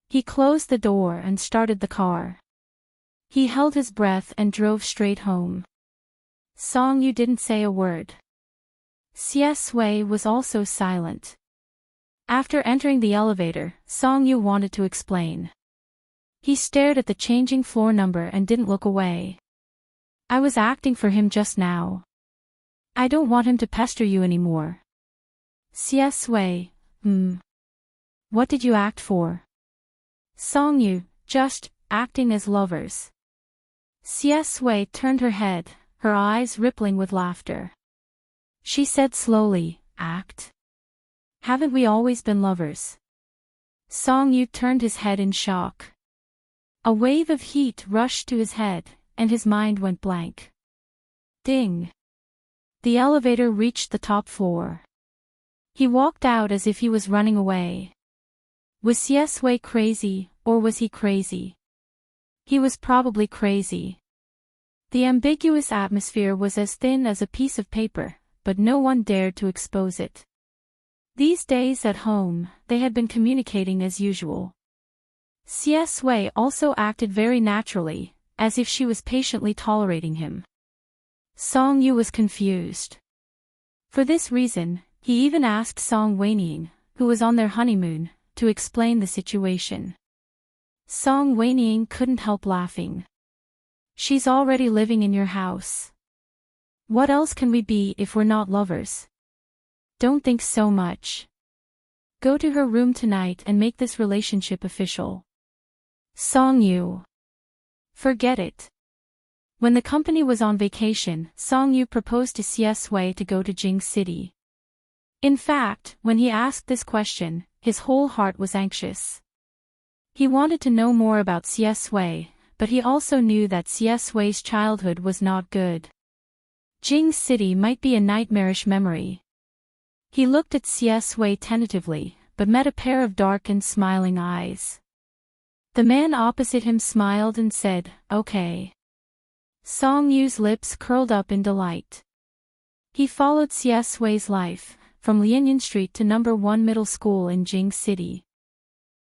He closed the door and started the car. He held his breath and drove straight home. Song Yu didn't say a word. Xie Sui was also silent. After entering the elevator, Song Yu wanted to explain. He stared at the changing floor number and didn't look away. I was acting for him just now. I don't want him to pester you anymore. Xie Sui, What did you act for? Song Yu, just acting as lovers. Xie Sui turned her head, her eyes rippling with laughter. She said slowly, act? Haven't we always been lovers? Song Yu turned his head in shock. A wave of heat rushed to his head, and his mind went blank. Ding! The elevator reached the top floor. He walked out as if he was running away. Was Xie Sui crazy, or was he crazy? He was probably crazy. The ambiguous atmosphere was as thin as a piece of paper, but no one dared to expose it. These days at home, they had been communicating as usual. Xie Sui also acted very naturally, as if she was patiently tolerating him. Song Yu was confused. For this reason, he even asked Song Weining, who was on their honeymoon, to explain the situation. Song Weining couldn't help laughing. She's already living in your house. What else can we be if we're not lovers? Don't think so much. Go to her room tonight and make this relationship official. Song Yu. Forget it. When the company was on vacation, Song Yu proposed to Xie Sui to go to Jing City. In fact, when he asked this question, his whole heart was anxious. He wanted to know more about Xie Sui, but he also knew that Xie Sui's childhood was not good. Jing City might be a nightmarish memory. He looked at Xie Sui tentatively, but met a pair of dark and smiling eyes. The man opposite him smiled and said, okay. Song Yu's lips curled up in delight. He followed Xie Sui's life, from Lianyan Street to No. 1 Middle School in Jing City.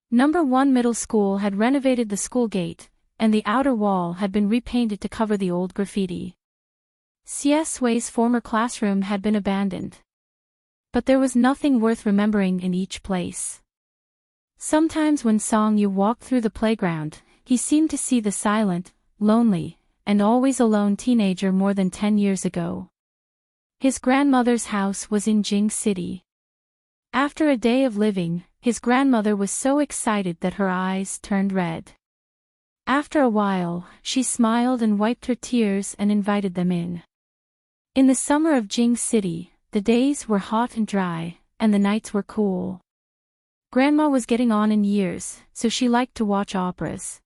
No. 1 Middle School had renovated the school gate, and the outer wall had been repainted to cover the old graffiti. Xie Sui's former classroom had been abandoned. But there was nothing worth remembering in each place. Sometimes when Song Yu walked through the playground, he seemed to see the silent, lonely, and always alone teenager more than 10 years ago. His grandmother's house was in Jing City. After a day of living, his grandmother was so excited that her eyes turned red. After a while, she smiled and wiped her tears and invited them in. In the summer of Jing City, the days were hot and dry, and the nights were cool. Grandma was getting on in years, so she liked to watch operas.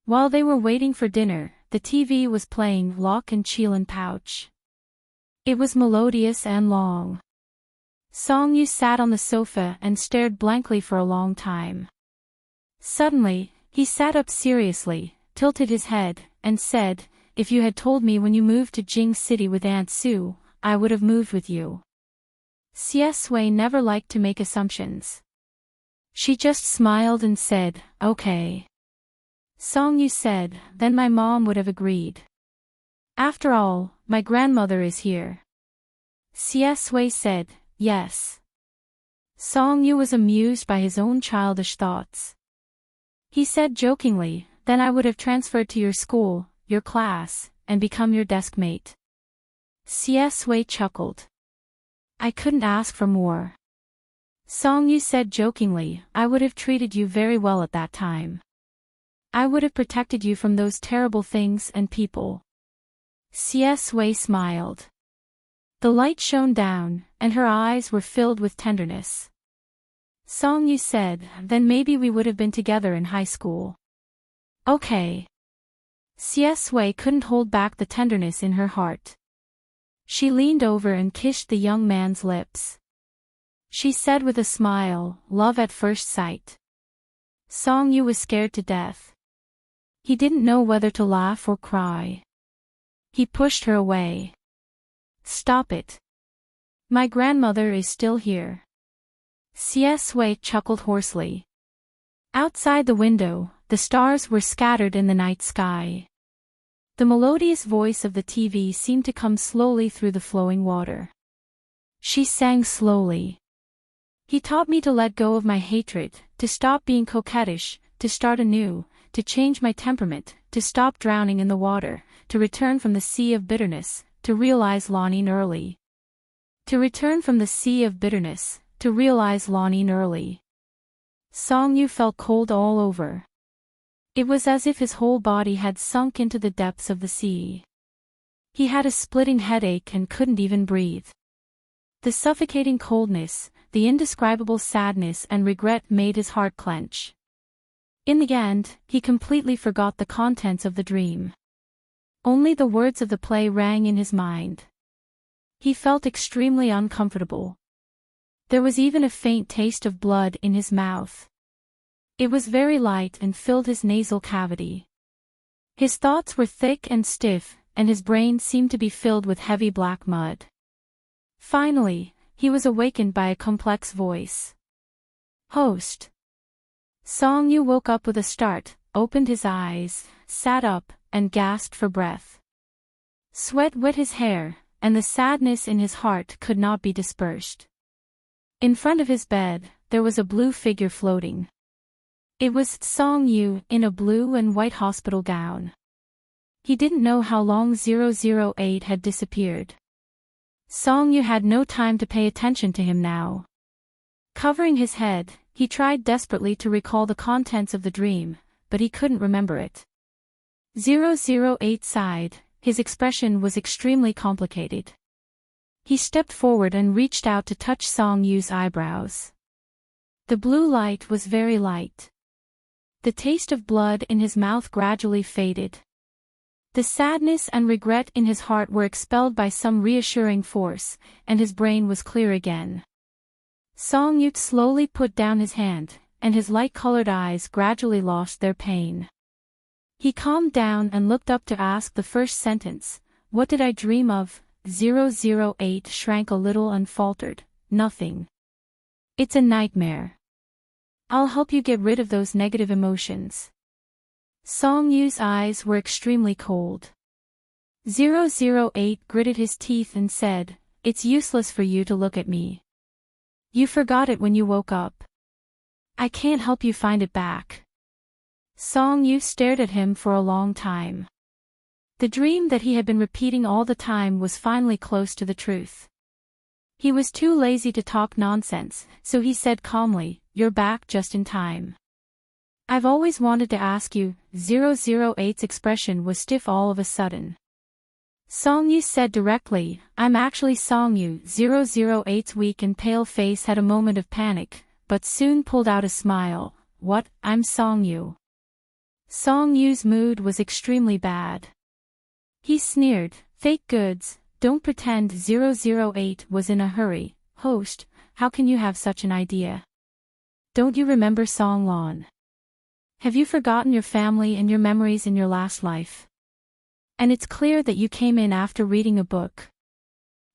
While they were waiting for dinner, the TV was playing Lock and Qilin Pouch. It was melodious and long. Song Yu sat on the sofa and stared blankly for a long time. Suddenly, he sat up seriously, tilted his head, and said, if you had told me when you moved to Jing City with Aunt Sue, I would have moved with you. Xie Sui never liked to make assumptions. She just smiled and said, okay. Song Yu said, then my mom would have agreed. After all, my grandmother is here. Xie Sui said, yes. Song Yu was amused by his own childish thoughts. He said jokingly, then I would have transferred to your school, your class, and become your desk mate. Xie Sui chuckled. I couldn't ask for more. Song Yu said jokingly, I would have treated you very well at that time. I would have protected you from those terrible things and people. Xie Sui smiled. The light shone down, and her eyes were filled with tenderness. Song Yu said, then maybe we would have been together in high school. Okay. Xie Sui couldn't hold back the tenderness in her heart. She leaned over and kissed the young man's lips. She said with a smile, love at first sight. Song Yu was scared to death. He didn't know whether to laugh or cry. He pushed her away. Stop it. My grandmother is still here. Xie Sui chuckled hoarsely. Outside the window, the stars were scattered in the night sky. The melodious voice of the TV seemed to come slowly through the flowing water. She sang slowly. He taught me to let go of my hatred, to stop being coquettish, to start anew, to change my temperament, to stop drowning in the water, to return from the sea of bitterness, to realize longing early. To return from the sea of bitterness, to realize longing early. Song Yu felt cold all over. It was as if his whole body had sunk into the depths of the sea. He had a splitting headache and couldn't even breathe. The suffocating coldness, the indescribable sadness and regret made his heart clench. In the end, he completely forgot the contents of the dream. Only the words of the play rang in his mind. He felt extremely uncomfortable. There was even a faint taste of blood in his mouth. It was very light and filled his nasal cavity. His thoughts were thick and stiff, and his brain seemed to be filled with heavy black mud. Finally, he was awakened by a complex voice. Host. Song Yu woke up with a start, opened his eyes, sat up, and gasped for breath. Sweat wet his hair, and the sadness in his heart could not be dispersed. In front of his bed, there was a blue figure floating. It was Song Yu in a blue and white hospital gown. He didn't know how long 008 had disappeared. Song Yu had no time to pay attention to him now. Covering his head, he tried desperately to recall the contents of the dream, but he couldn't remember it. 008 sighed, his expression was extremely complicated. He stepped forward and reached out to touch Song Yu's eyebrows. The blue light was very light. The taste of blood in his mouth gradually faded. The sadness and regret in his heart were expelled by some reassuring force, and his brain was clear again. Song Yu slowly put down his hand, and his light-colored eyes gradually lost their pain. He calmed down and looked up to ask the first sentence, "What did I dream of?" 008 shrank a little and faltered, "Nothing. It's a nightmare. I'll help you get rid of those negative emotions." Song Yu's eyes were extremely cold. 008 gritted his teeth and said, "It's useless for you to look at me. You forgot it when you woke up. I can't help you find it back." Song Yu stared at him for a long time. The dream that he had been repeating all the time was finally close to the truth. He was too lazy to talk nonsense, so he said calmly, "You're back just in time. I've always wanted to ask you." 008's expression was stiff all of a sudden. Song Yu said directly, "I'm actually Song Yu." 008's weak and pale face had a moment of panic, but soon pulled out a smile. "What? I'm Song Yu." Song Yu's mood was extremely bad. He sneered, "Fake goods, don't pretend." 008 was in a hurry. "Host, how can you have such an idea? Don't you remember Song Lon? Have you forgotten your family and your memories in your last life? And it's clear that you came in after reading a book.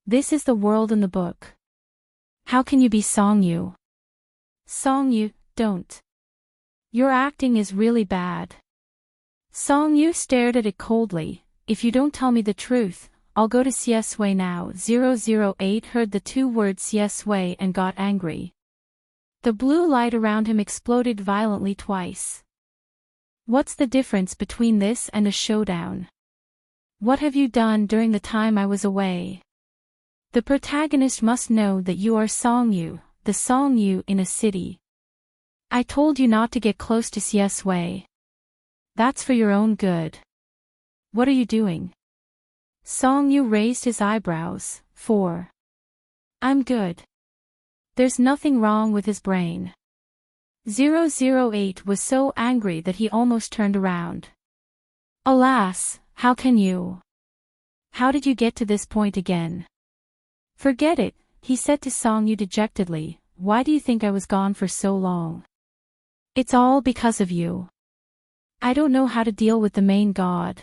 This is the world in the book. How can you be Song Yu? Song Yu, don't. Your acting is really bad." Song Yu stared at it coldly. "If you don't tell me the truth, I'll go to Xie Sui now." 008 heard the two words Xie Sui and got angry. The blue light around him exploded violently twice. "What's the difference between this and a showdown? What have you done during the time I was away? The protagonist must know that you are Song Yu, the Song Yu in a city. I told you not to get close to Xie Sui. That's for your own good. What are you doing?" Song Yu raised his eyebrows. I'm good. There's nothing wrong with his brain." 008 was so angry that he almost turned around. "Alas, how can you? How did you get to this point again?" "Forget it," he said to Song Yu dejectedly. "Why do you think I was gone for so long? It's all because of you. I don't know how to deal with the main god.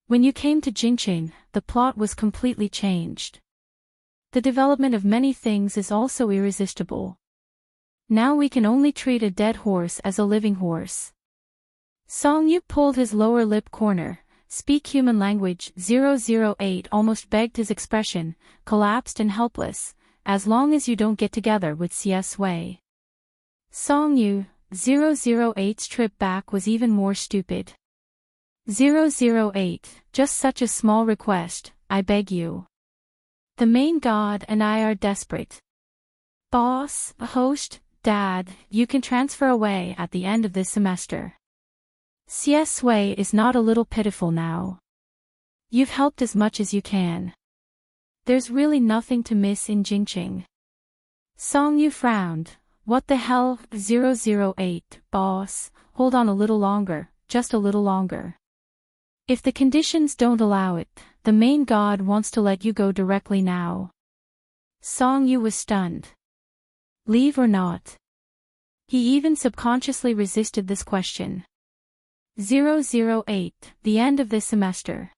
When you came to Jinqing, the plot was completely changed. The development of many things is also irresistible. Now we can only treat a dead horse as a living horse. Song Yu pulled his lower lip corner. Speak human language. 008 almost begged his expression, collapsed and helpless, as long as you don't get together with CS Wei. Song Yu, 008's trip back was even more stupid. 008, just such a small request, I beg you. The main god and I are desperate. Boss, host, dad, you can transfer away at the end of this semester. CS Wei is not a little pitiful now. You've helped as much as you can. There's really nothing to miss in Jinqing. Song Yu frowned. What the hell, 008, boss, hold on a little longer, just a little longer. If the conditions don't allow it, the main god wants to let you go directly now. Song Yu was stunned. Leave or not? He even subconsciously resisted this question. 008, the end of this semester.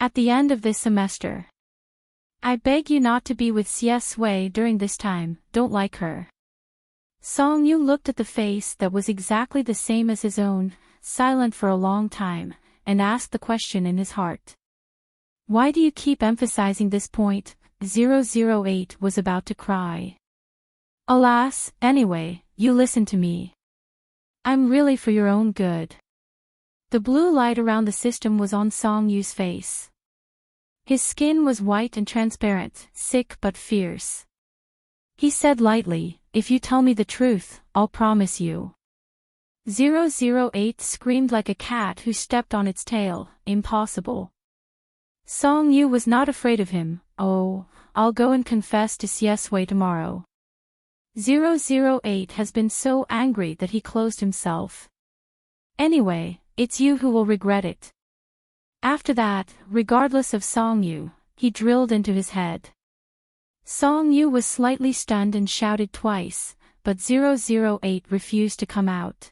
At the end of this semester. I beg you not to be with CS Wei during this time, don't like her. Song Yu looked at the face that was exactly the same as his own, silent for a long time, and asked the question in his heart. Why do you keep emphasizing this point? 008 was about to cry. Alas, anyway, you listen to me. I'm really for your own good. The blue light around the system was on Song Yu's face. His skin was white and transparent, sick but fierce. He said lightly, if you tell me the truth, I'll promise you. 008 screamed like a cat who stepped on its tail, impossible. Song Yu was not afraid of him. Oh, I'll go and confess to CS Wei tomorrow. 008 has been so angry that he closed himself. Anyway, it's you who will regret it. After that, regardless of Song Yu, he drilled into his head. Song Yu was slightly stunned and shouted twice, but 008 refused to come out.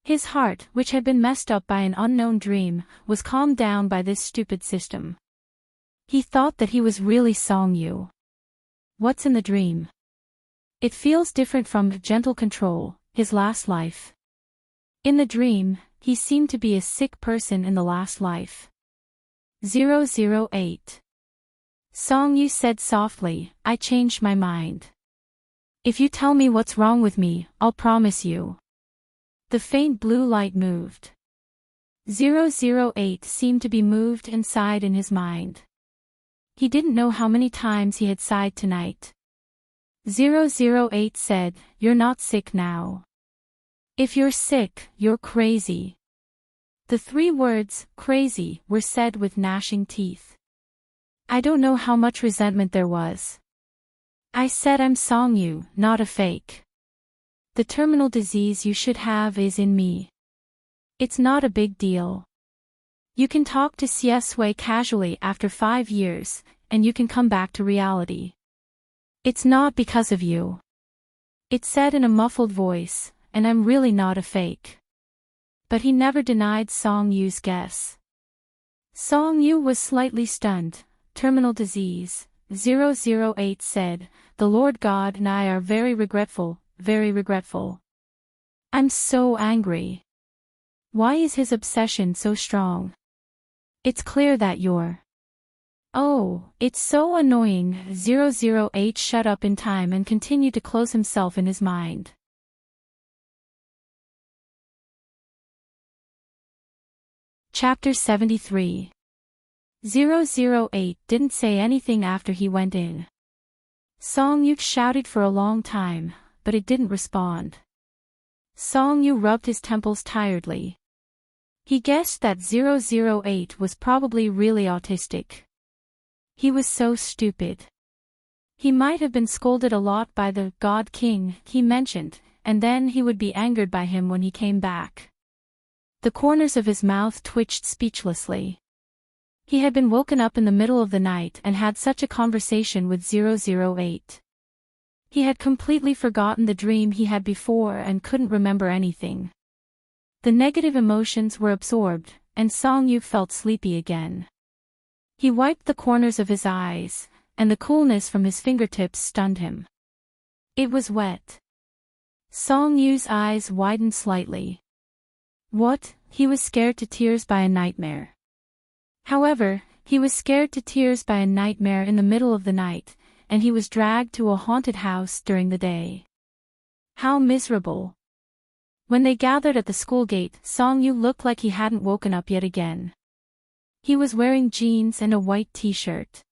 His heart, which had been messed up by an unknown dream, was calmed down by this stupid system. He thought that he was really Song Yu. What's in the dream? It feels different from gentle control, his last life. In the dream, he seemed to be a sick person in the last life. 008. Song Yu said softly, I changed my mind. If you tell me what's wrong with me, I'll promise you. The faint blue light moved. 008 seemed to be moved and sighed in his mind. He didn't know how many times he had sighed tonight. 008 said, You're not sick now. If you're sick, you're crazy. The 3 words, crazy, were said with gnashing teeth. I don't know how much resentment there was. I said I'm Song Yu, not a fake. The terminal disease you should have is in me. It's not a big deal. You can talk to CS Wei casually after 5 years, and you can come back to reality. It's not because of you. It said in a muffled voice, and I'm really not a fake. But he never denied Song Yu's guess. Song Yu was slightly stunned. Terminal disease, 008 said, the Lord God and I are very regretful, very regretful. I'm so angry. Why is his obsession so strong? It's clear that you're... Oh, it's so annoying. 008 shut up in time and continued to close himself in his mind. Chapter 73. 008 didn't say anything after he went in. Song Yu shouted for a long time, but it didn't respond. Song Yu rubbed his temples tiredly. He guessed that 008 was probably really autistic. He was so stupid. He might have been scolded a lot by the God King he mentioned, and then he would be angered by him when he came back. The corners of his mouth twitched speechlessly. He had been woken up in the middle of the night and had such a conversation with 008. He had completely forgotten the dream he had before and couldn't remember anything. The negative emotions were absorbed, and Song-yu felt sleepy again. He wiped the corners of his eyes, and the coolness from his fingertips stunned him. It was wet. Song-yu's eyes widened slightly. What? He was scared to tears by a nightmare. However, he was scared to tears by a nightmare in the middle of the night, and he was dragged to a haunted house during the day. How miserable. When they gathered at the school gate, Song-yu looked like he hadn't woken up yet again. He was wearing jeans and a white t-shirt.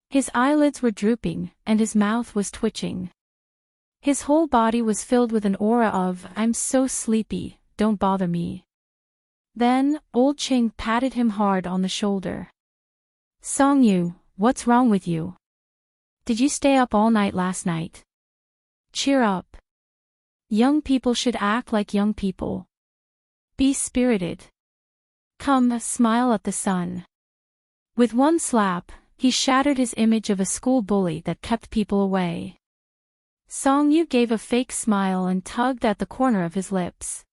His eyelids were drooping, and his mouth was twitching. His whole body was filled with an aura of, "I'm so sleepy, don't bother me." Then, old Ching patted him hard on the shoulder. "Song-yu, what's wrong with you? Did you stay up all night last night? Cheer up. Young people should act like young people. Be spirited. Come, smile at the sun." With one slap, he shattered his image of a school bully that kept people away. Song-yu gave a fake smile and tugged at the corner of his lips.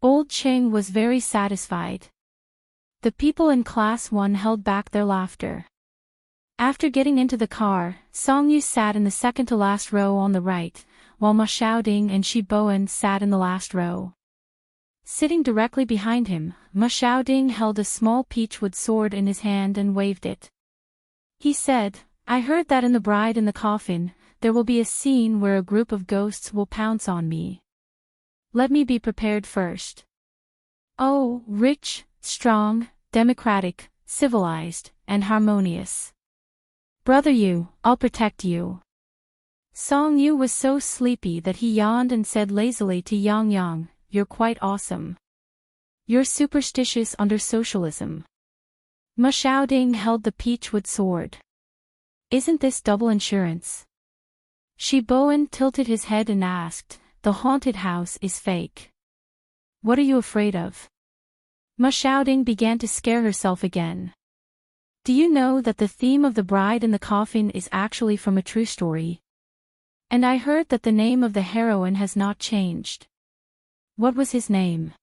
Old Ching was very satisfied. The people in Class 1 held back their laughter. After getting into the car, Song-yu sat in the second-to-last row on the right, while Ma Xiaoding and Shi Bowen sat in the last row. Sitting directly behind him, Ma Xiaoding held a small peachwood sword in his hand and waved it. He said, "I heard that in The Bride in the Coffin, there will be a scene where a group of ghosts will pounce on me. Let me be prepared first. Oh, rich, strong, democratic, civilized, and harmonious. Brother Yu, I'll protect you." Song-yu was so sleepy that he yawned and said lazily to Yang Yang, "You're quite awesome. You're superstitious under socialism." Ma Xiaoding held the peachwood sword. "Isn't this double insurance?" Shi Bowen tilted his head and asked, "The haunted house is fake. What are you afraid of?" Ma Xiaoding began to scare herself again. "Do you know that the theme of The Bride in the Coffin is actually from a true story? And I heard that the name of the heroine has not changed." "What was his name?"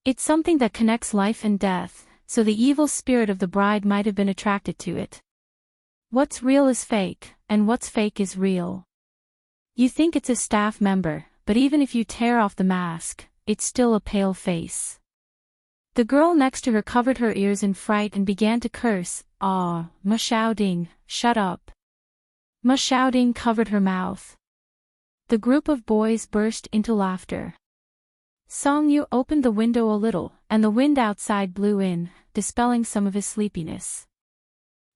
"It's something that connects life and death, so the evil spirit of the bride might have been attracted to it. What's real is fake, and what's fake is real. You think it's a staff member, but even if you tear off the mask, it's still a pale face." The girl next to her covered her ears in fright and began to curse. "Ah, Ma Xiaoding, shut up." Ma Xiaoding covered her mouth. The group of boys burst into laughter. Song-yu opened the window a little, and the wind outside blew in, dispelling some of his sleepiness.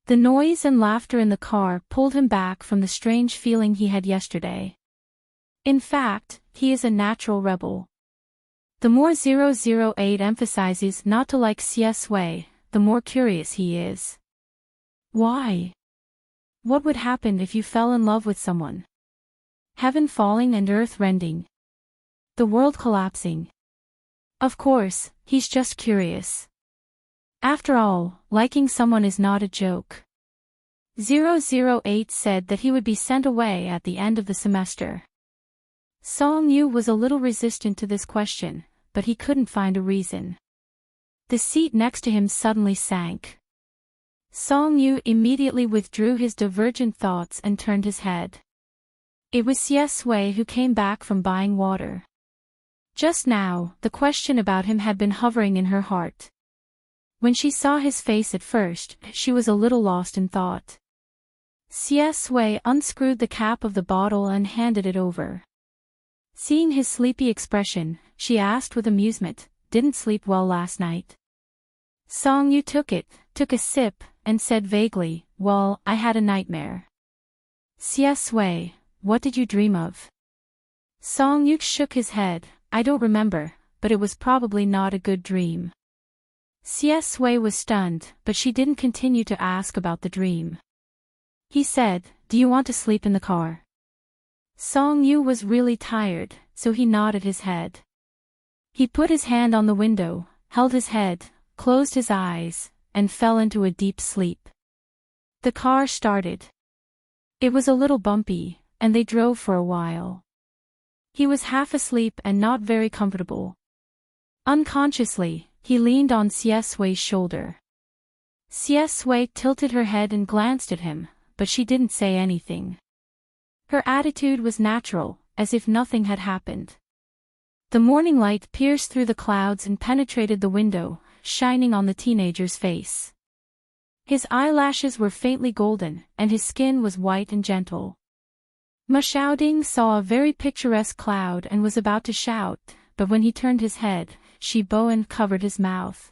The noise and laughter in the car pulled him back from the strange feeling he had yesterday. In fact, he is a natural rebel. The more 008 emphasizes not to like Xie, the more curious he is. Why? What would happen if you fell in love with someone? Heaven falling and earth rending. The world collapsing. Of course, he's just curious. After all, liking someone is not a joke. 008 said that he would be sent away at the end of the semester. Song-yu was a little resistant to this question, but he couldn't find a reason. The seat next to him suddenly sank. Song-yu immediately withdrew his divergent thoughts and turned his head. It was Xie who came back from buying water. Just now, the question about him had been hovering in her heart. When she saw his face at first, she was a little lost in thought. Xie unscrewed the cap of the bottle and handed it over. Seeing his sleepy expression, she asked with amusement, "Didn't sleep well last night?" Song-yu took a sip, and said vaguely, "Well, I had a nightmare." "Xie, what did you dream of?" Song-yu shook his head. "I don't remember, but it was probably not a good dream." Xie was stunned, but she didn't continue to ask about the dream. He said, "Do you want to sleep in the car?" Song-yu was really tired, so he nodded his head. He put his hand on the window, held his head, closed his eyes, and fell into a deep sleep. The car started. It was a little bumpy, and they drove for a while. He was half asleep and not very comfortable. Unconsciously, he leaned on Xie Sui's shoulder. Xie Sui tilted her head and glanced at him, but she didn't say anything. Her attitude was natural, as if nothing had happened. The morning light pierced through the clouds and penetrated the window, shining on the teenager's face. His eyelashes were faintly golden, and his skin was white and gentle. Ma Xiaoding saw a very picturesque cloud and was about to shout, but when he turned his head, Shi Bowen covered his mouth.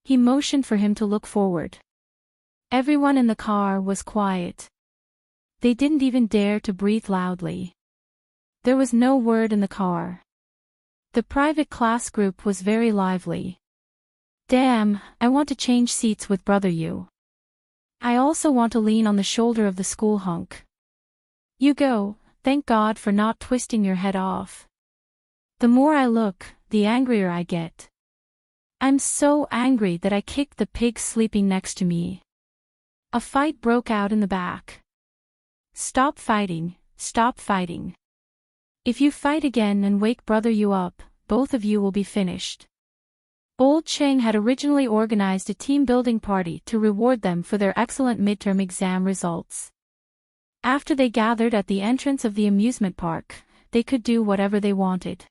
He motioned for him to look forward. Everyone in the car was quiet. They didn't even dare to breathe loudly. There was no word in the car. The private class group was very lively. Damn, I want to change seats with Brother Yu. I also want to lean on the shoulder of the school hunk. You go, thank God for not twisting your head off. The more I look, the angrier I get. I'm so angry that I kicked the pig sleeping next to me. A fight broke out in the back. Stop fighting, stop fighting. If you fight again and wake Brother Yu up, both of you will be finished. Old Cheng had originally organized a team-building party to reward them for their excellent midterm exam results. After they gathered at the entrance of the amusement park, they could do whatever they wanted.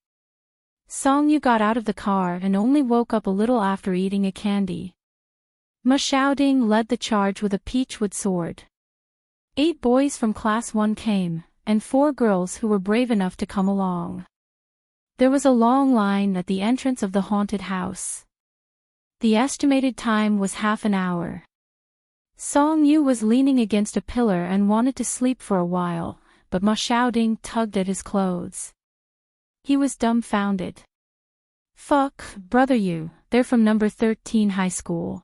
Song Yu got out of the car and only woke up a little after eating a candy. Ma Xiaoding led the charge with a peachwood sword. 8 boys from Class 1 came, and 4 girls who were brave enough to come along. There was a long line at the entrance of the haunted house. The estimated time was half an hour. Song Yu was leaning against a pillar and wanted to sleep for a while, but Ma Xiaoding tugged at his clothes. He was dumbfounded. Fuck, Brother Yu, they're from number 13 high school.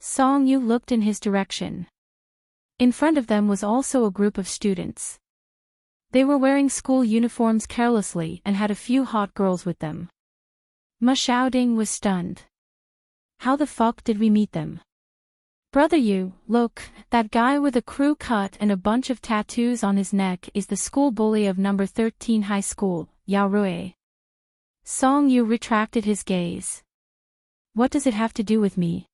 Song Yu looked in his direction. In front of them was also a group of students. They were wearing school uniforms carelessly and had a few hot girls with them. Ma Xiaoding was stunned. How the fuck did we meet them? Brother Yu, look, that guy with a crew cut and a bunch of tattoos on his neck is the school bully of number 13 high school, Yao Rui. Song Yu retracted his gaze. What does it have to do with me?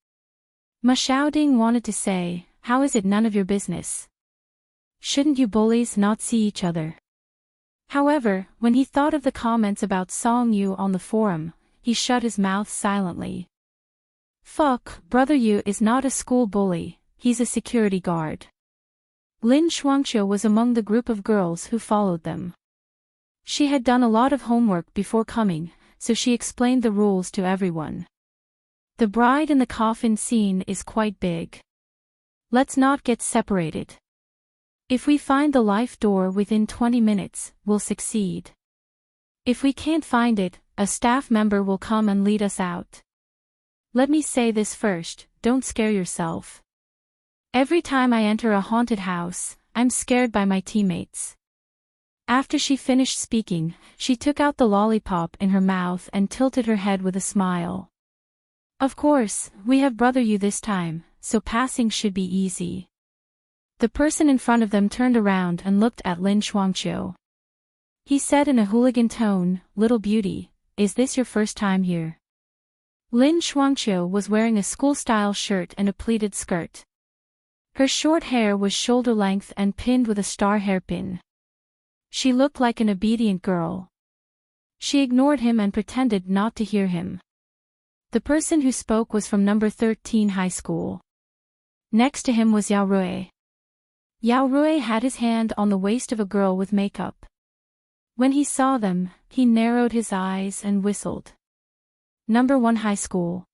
Ma Xiaoding wanted to say, how is it none of your business? Shouldn't you bullies not see each other? However, when he thought of the comments about Song Yu on the forum, he shut his mouth silently. Fuck, Brother Yu is not a school bully, he's a security guard. Lin Shuangqiu was among the group of girls who followed them. She had done a lot of homework before coming, so she explained the rules to everyone. The bride in the coffin scene is quite big. Let's not get separated. If we find the life door within 20 minutes, we'll succeed. If we can't find it, a staff member will come and lead us out. Let me say this first, don't scare yourself. Every time I enter a haunted house, I'm scared by my teammates. After she finished speaking, she took out the lollipop in her mouth and tilted her head with a smile. Of course, we have Brother Yu this time, so passing should be easy. The person in front of them turned around and looked at Lin Shuangqiu. He said in a hooligan tone, "Little beauty, is this your first time here?" Lin Shuangqiu was wearing a school-style shirt and a pleated skirt. Her short hair was shoulder-length and pinned with a star hairpin. She looked like an obedient girl. She ignored him and pretended not to hear him. The person who spoke was from number 13 high school. Next to him was Yao Rui. Yao Rui had his hand on the waist of a girl with makeup. When he saw them, he narrowed his eyes and whistled. Number 1 high school.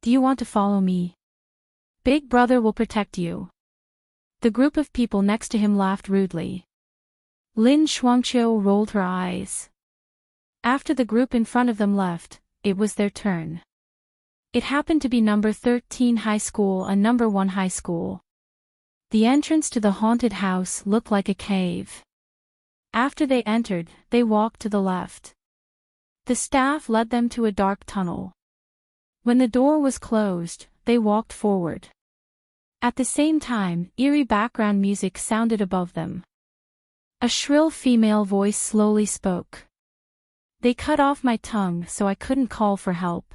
Do you want to follow me? Big brother will protect you. The group of people next to him laughed rudely. Lin Shuangqiu rolled her eyes. After the group in front of them left, it was their turn. It happened to be number 13 high school and number 1 high school. The entrance to the haunted house looked like a cave. After they entered, they walked to the left. The staff led them to a dark tunnel. When the door was closed, they walked forward. At the same time, eerie background music sounded above them. A shrill female voice slowly spoke. They cut off my tongue so I couldn't call for help.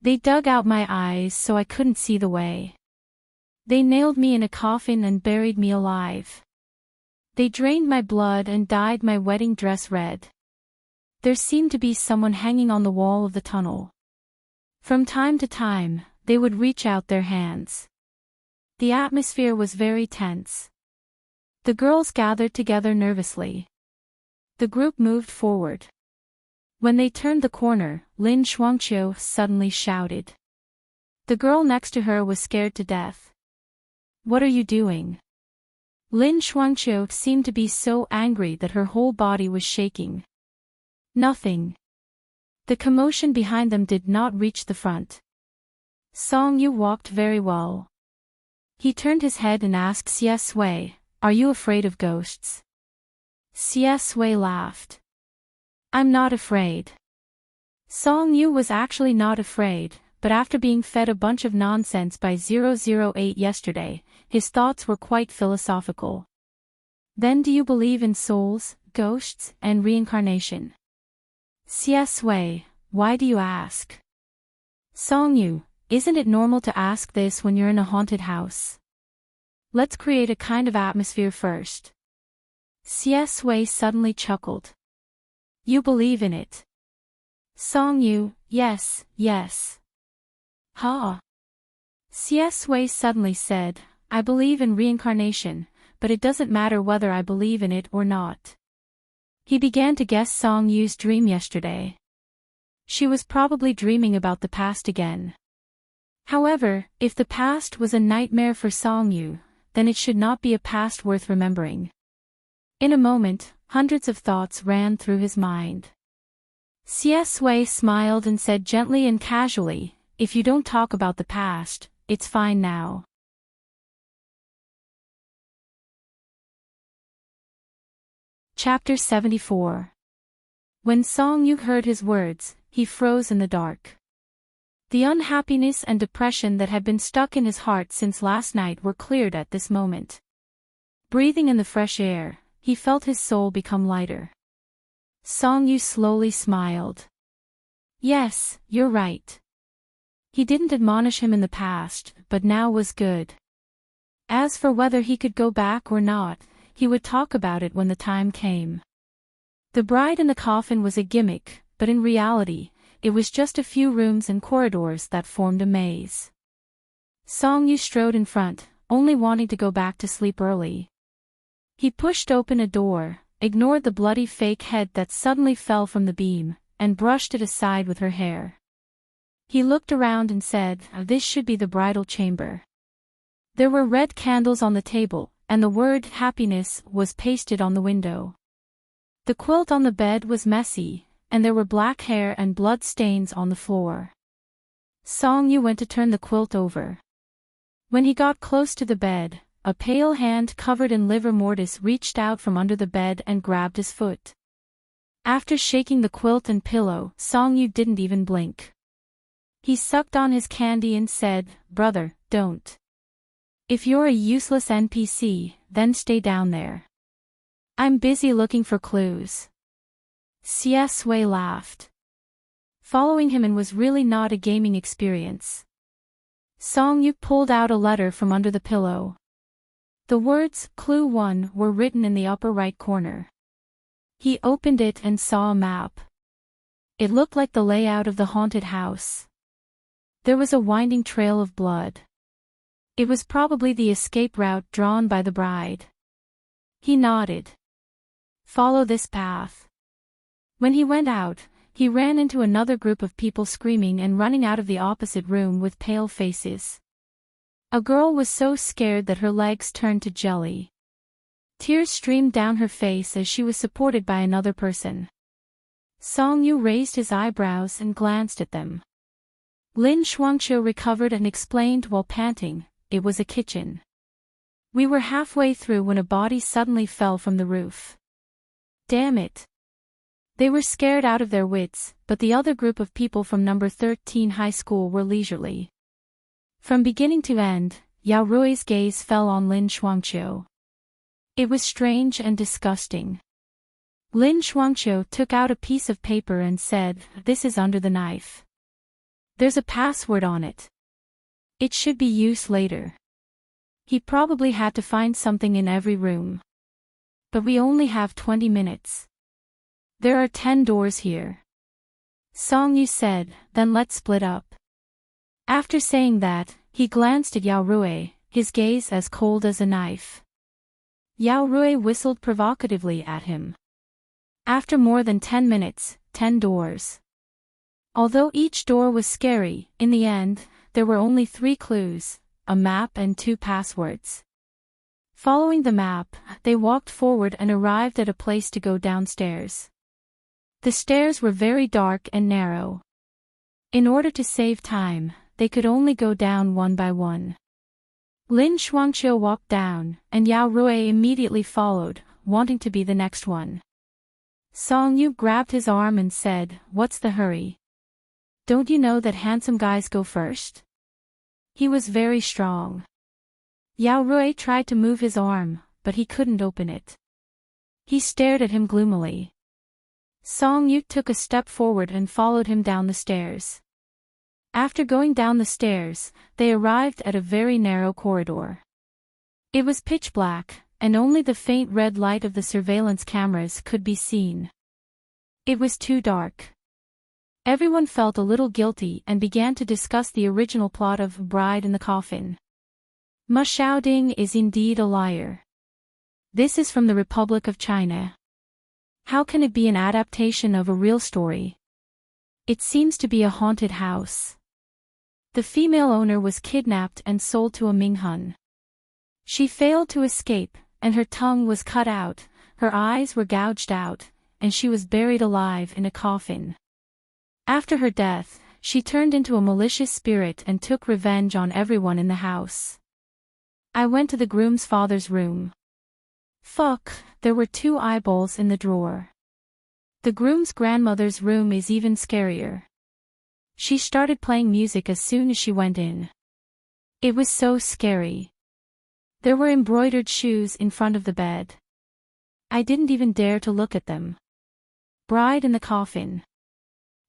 They dug out my eyes so I couldn't see the way. They nailed me in a coffin and buried me alive. They drained my blood and dyed my wedding dress red. There seemed to be someone hanging on the wall of the tunnel. From time to time, they would reach out their hands. The atmosphere was very tense. The girls gathered together nervously. The group moved forward. When they turned the corner, Lin Shuangqiu suddenly shouted. The girl next to her was scared to death. What are you doing? Lin Shuangqiu seemed to be so angry that her whole body was shaking. Nothing. The commotion behind them did not reach the front. Song Yu walked very well. He turned his head and asked Xie Sui, "Are you afraid of ghosts?" Xie Sui laughed. "I'm not afraid." Song Yu was actually not afraid, but after being fed a bunch of nonsense by 008 yesterday, his thoughts were quite philosophical. Then do you believe in souls, ghosts, and reincarnation? Xie Sui, why do you ask? Song Yu, isn't it normal to ask this when you're in a haunted house? Let's create a kind of atmosphere first. Xie Sui suddenly chuckled. You believe in it? Song Yu, yes, yes. Ha! Xie Sui suddenly said, I believe in reincarnation, but it doesn't matter whether I believe in it or not. He began to guess Song Yu's dream yesterday. She was probably dreaming about the past again. However, if the past was a nightmare for Song Yu, then it should not be a past worth remembering. In a moment, hundreds of thoughts ran through his mind. Xie Sui smiled and said gently and casually, if you don't talk about the past, it's fine now. Chapter 74. When Song Yu heard his words, he froze in the dark. The unhappiness and depression that had been stuck in his heart since last night were cleared at this moment. Breathing in the fresh air, he felt his soul become lighter. Song Yu slowly smiled. Yes, you're right. He didn't admonish him in the past, but now was good. As for whether he could go back or not, he would talk about it when the time came. The bride in the coffin was a gimmick, but in reality, it was just a few rooms and corridors that formed a maze. Song Yu strode in front, only wanting to go back to sleep early. He pushed open a door, ignored the bloody fake head that suddenly fell from the beam, and brushed it aside with her hair. He looked around and said, this should be the bridal chamber. There were red candles on the table, and the word happiness was pasted on the window. The quilt on the bed was messy, and there were black hair and blood stains on the floor. Song Yu went to turn the quilt over. When he got close to the bed, a pale hand covered in livor mortis reached out from under the bed and grabbed his foot. After shaking the quilt and pillow, Song Yu didn't even blink. He sucked on his candy and said, brother, don't. If you're a useless NPC, then stay down there. I'm busy looking for clues. Xie Sui laughed. Following him in was really not a gaming experience. Song Yu pulled out a letter from under the pillow. The words, Clue 1, were written in the upper right corner. He opened it and saw a map. It looked like the layout of the haunted house. There was a winding trail of blood. It was probably the escape route drawn by the bride. He nodded. Follow this path. When he went out, he ran into another group of people screaming and running out of the opposite room with pale faces. A girl was so scared that her legs turned to jelly. Tears streamed down her face as she was supported by another person. Song Yu raised his eyebrows and glanced at them. Lin Shuangqiu recovered and explained while panting, it was a kitchen. We were halfway through when a body suddenly fell from the roof. Damn it. They were scared out of their wits, but the other group of people from number 13 high school were leisurely. From beginning to end, Yao Rui's gaze fell on Lin Shuangqiu. It was strange and disgusting. Lin Shuangqiu took out a piece of paper and said, "This is under the knife. There's a password on it. It should be used later." He probably had to find something in every room. But we only have 20 minutes. There are 10 doors here. Song Yu said, "Then let's split up." After saying that, he glanced at Yao Rui, his gaze as cold as a knife. Yao Rui whistled provocatively at him. After more than 10 minutes, 10 doors. Although each door was scary, in the end, there were only 3 clues, a map and 2 passwords. Following the map, they walked forward and arrived at a place to go downstairs. The stairs were very dark and narrow. In order to save time, they could only go down one by one. Lin Shuangqiu walked down, and Yao Rui immediately followed, wanting to be the next one. Song Yu grabbed his arm and said, "What's the hurry? Don't you know that handsome guys go first?" He was very strong. Yao Rui tried to move his arm, but he couldn't open it. He stared at him gloomily. Song Yu took a step forward and followed him down the stairs. After going down the stairs, they arrived at a very narrow corridor. It was pitch black, and only the faint red light of the surveillance cameras could be seen. It was too dark. Everyone felt a little guilty and began to discuss the original plot of Bride in the Coffin. Ma Xiaoding is indeed a liar. This is from the Republic of China. How can it be an adaptation of a real story? It seems to be a haunted house. The female owner was kidnapped and sold to a Minghun. She failed to escape, and her tongue was cut out, her eyes were gouged out, and she was buried alive in a coffin. After her death, she turned into a malicious spirit and took revenge on everyone in the house. I went to the groom's father's room. Fuck, there were 2 eyeballs in the drawer. The groom's grandmother's room is even scarier. She started playing music as soon as she went in. It was so scary. There were embroidered shoes in front of the bed. I didn't even dare to look at them. Bride in the Coffin.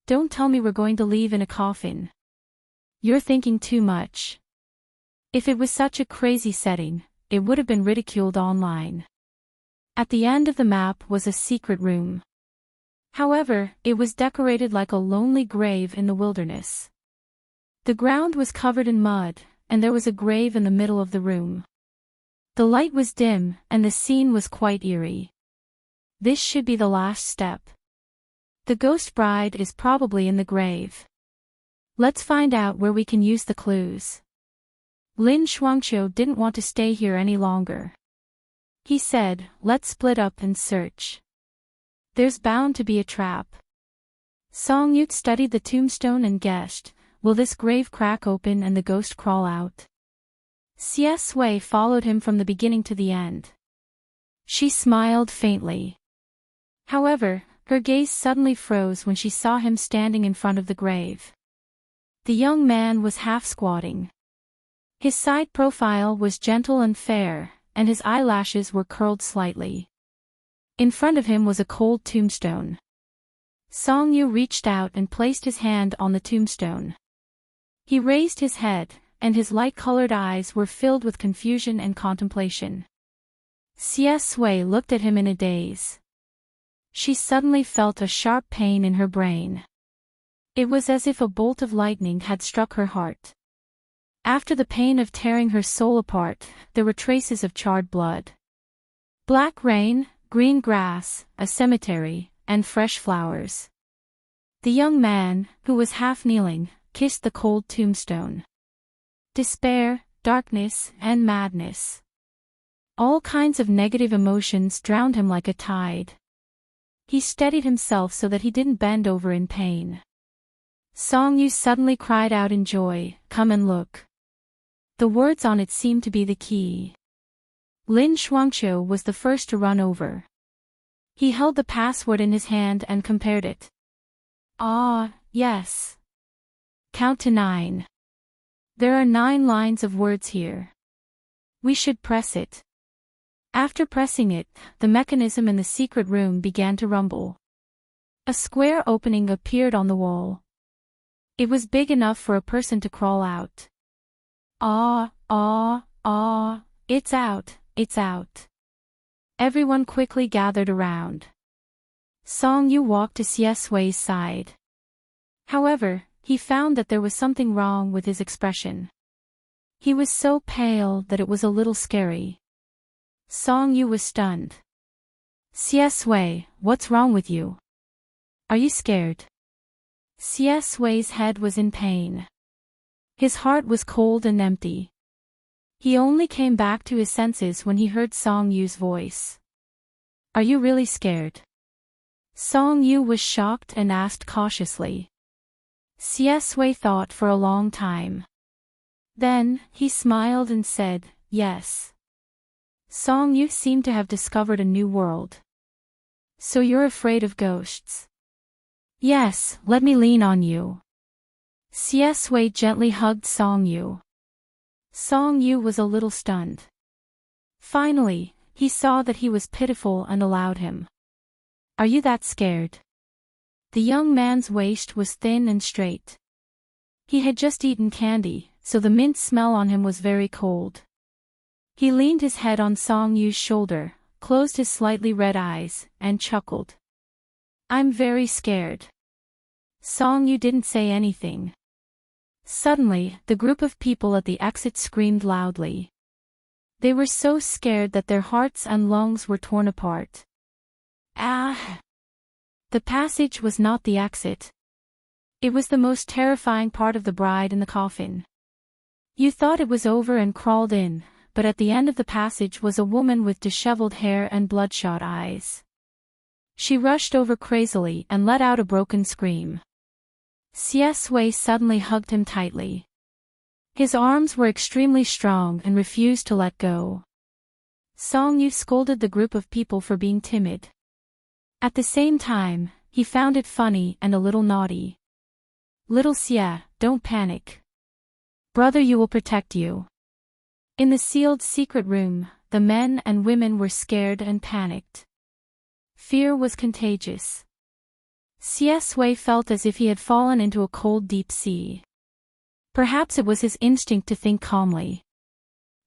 Don't tell me we're going to leave in a coffin. You're thinking too much. If it was such a crazy setting, it would have been ridiculed online. At the end of the map was a secret room. However, it was decorated like a lonely grave in the wilderness. The ground was covered in mud, and there was a grave in the middle of the room. The light was dim, and the scene was quite eerie. This should be the last step. The ghost bride is probably in the grave. Let's find out where we can use the clues. Lin Shuangqiu didn't want to stay here any longer. He said, "Let's split up and search. There's bound to be a trap." Song Yu studied the tombstone and guessed, will this grave crack open and the ghost crawl out? Xie Sui followed him from the beginning to the end. She smiled faintly. However, her gaze suddenly froze when she saw him standing in front of the grave. The young man was half squatting. His side profile was gentle and fair, and his eyelashes were curled slightly. In front of him was a cold tombstone. Song Yu reached out and placed his hand on the tombstone. He raised his head, and his light-colored eyes were filled with confusion and contemplation. Xie Sui looked at him in a daze. She suddenly felt a sharp pain in her brain. It was as if a bolt of lightning had struck her heart. After the pain of tearing her soul apart, there were traces of charred blood. Black rain, green grass, a cemetery, and fresh flowers. The young man, who was half kneeling, kissed the cold tombstone. Despair, darkness, and madness. All kinds of negative emotions drowned him like a tide. He steadied himself so that he didn't bend over in pain. Song Yu suddenly cried out in joy, "Come and look." The words on it seemed to be the key. Lin Shuangqiu was the first to run over. He held the password in his hand and compared it. Ah, yes. Count to 9. There are 9 lines of words here. We should press it. After pressing it, the mechanism in the secret room began to rumble. A square opening appeared on the wall. It was big enough for a person to crawl out. Ah, ah, ah, it's out, it's out. Everyone quickly gathered around. Song Yu walked to Xie Sui's side. However, he found that there was something wrong with his expression. He was so pale that it was a little scary. Song Yu was stunned. Xie Sui, what's wrong with you? Are you scared? Xie Sui's head was in pain. His heart was cold and empty. He only came back to his senses when he heard Song Yu's voice. Are you really scared? Song Yu was shocked and asked cautiously. Xie Sui thought for a long time. Then, he smiled and said, yes. Song Yu seemed to have discovered a new world. So you're afraid of ghosts? Yes, let me lean on you. Xie Sui gently hugged Song Yu. Song Yu was a little stunned. Finally, he saw that he was pitiful and allowed him. Are you that scared? The young man's waist was thin and straight. He had just eaten candy, so the mint smell on him was very cold. He leaned his head on Song Yu's shoulder, closed his slightly red eyes, and chuckled. I'm very scared. Song Yu didn't say anything. Suddenly, the group of people at the exit screamed loudly. They were so scared that their hearts and lungs were torn apart. Ah! The passage was not the exit. It was the most terrifying part of the bride in the coffin. You thought it was over and crawled in, but at the end of the passage was a woman with disheveled hair and bloodshot eyes. She rushed over crazily and let out a broken scream. Xie Sui suddenly hugged him tightly. His arms were extremely strong and refused to let go. Song Yu scolded the group of people for being timid. At the same time, he found it funny and a little naughty. Little Xie, don't panic. Brother Yu will protect you. In the sealed secret room, the men and women were scared and panicked. Fear was contagious. Xie Sui felt as if he had fallen into a cold deep sea. Perhaps it was his instinct to think calmly.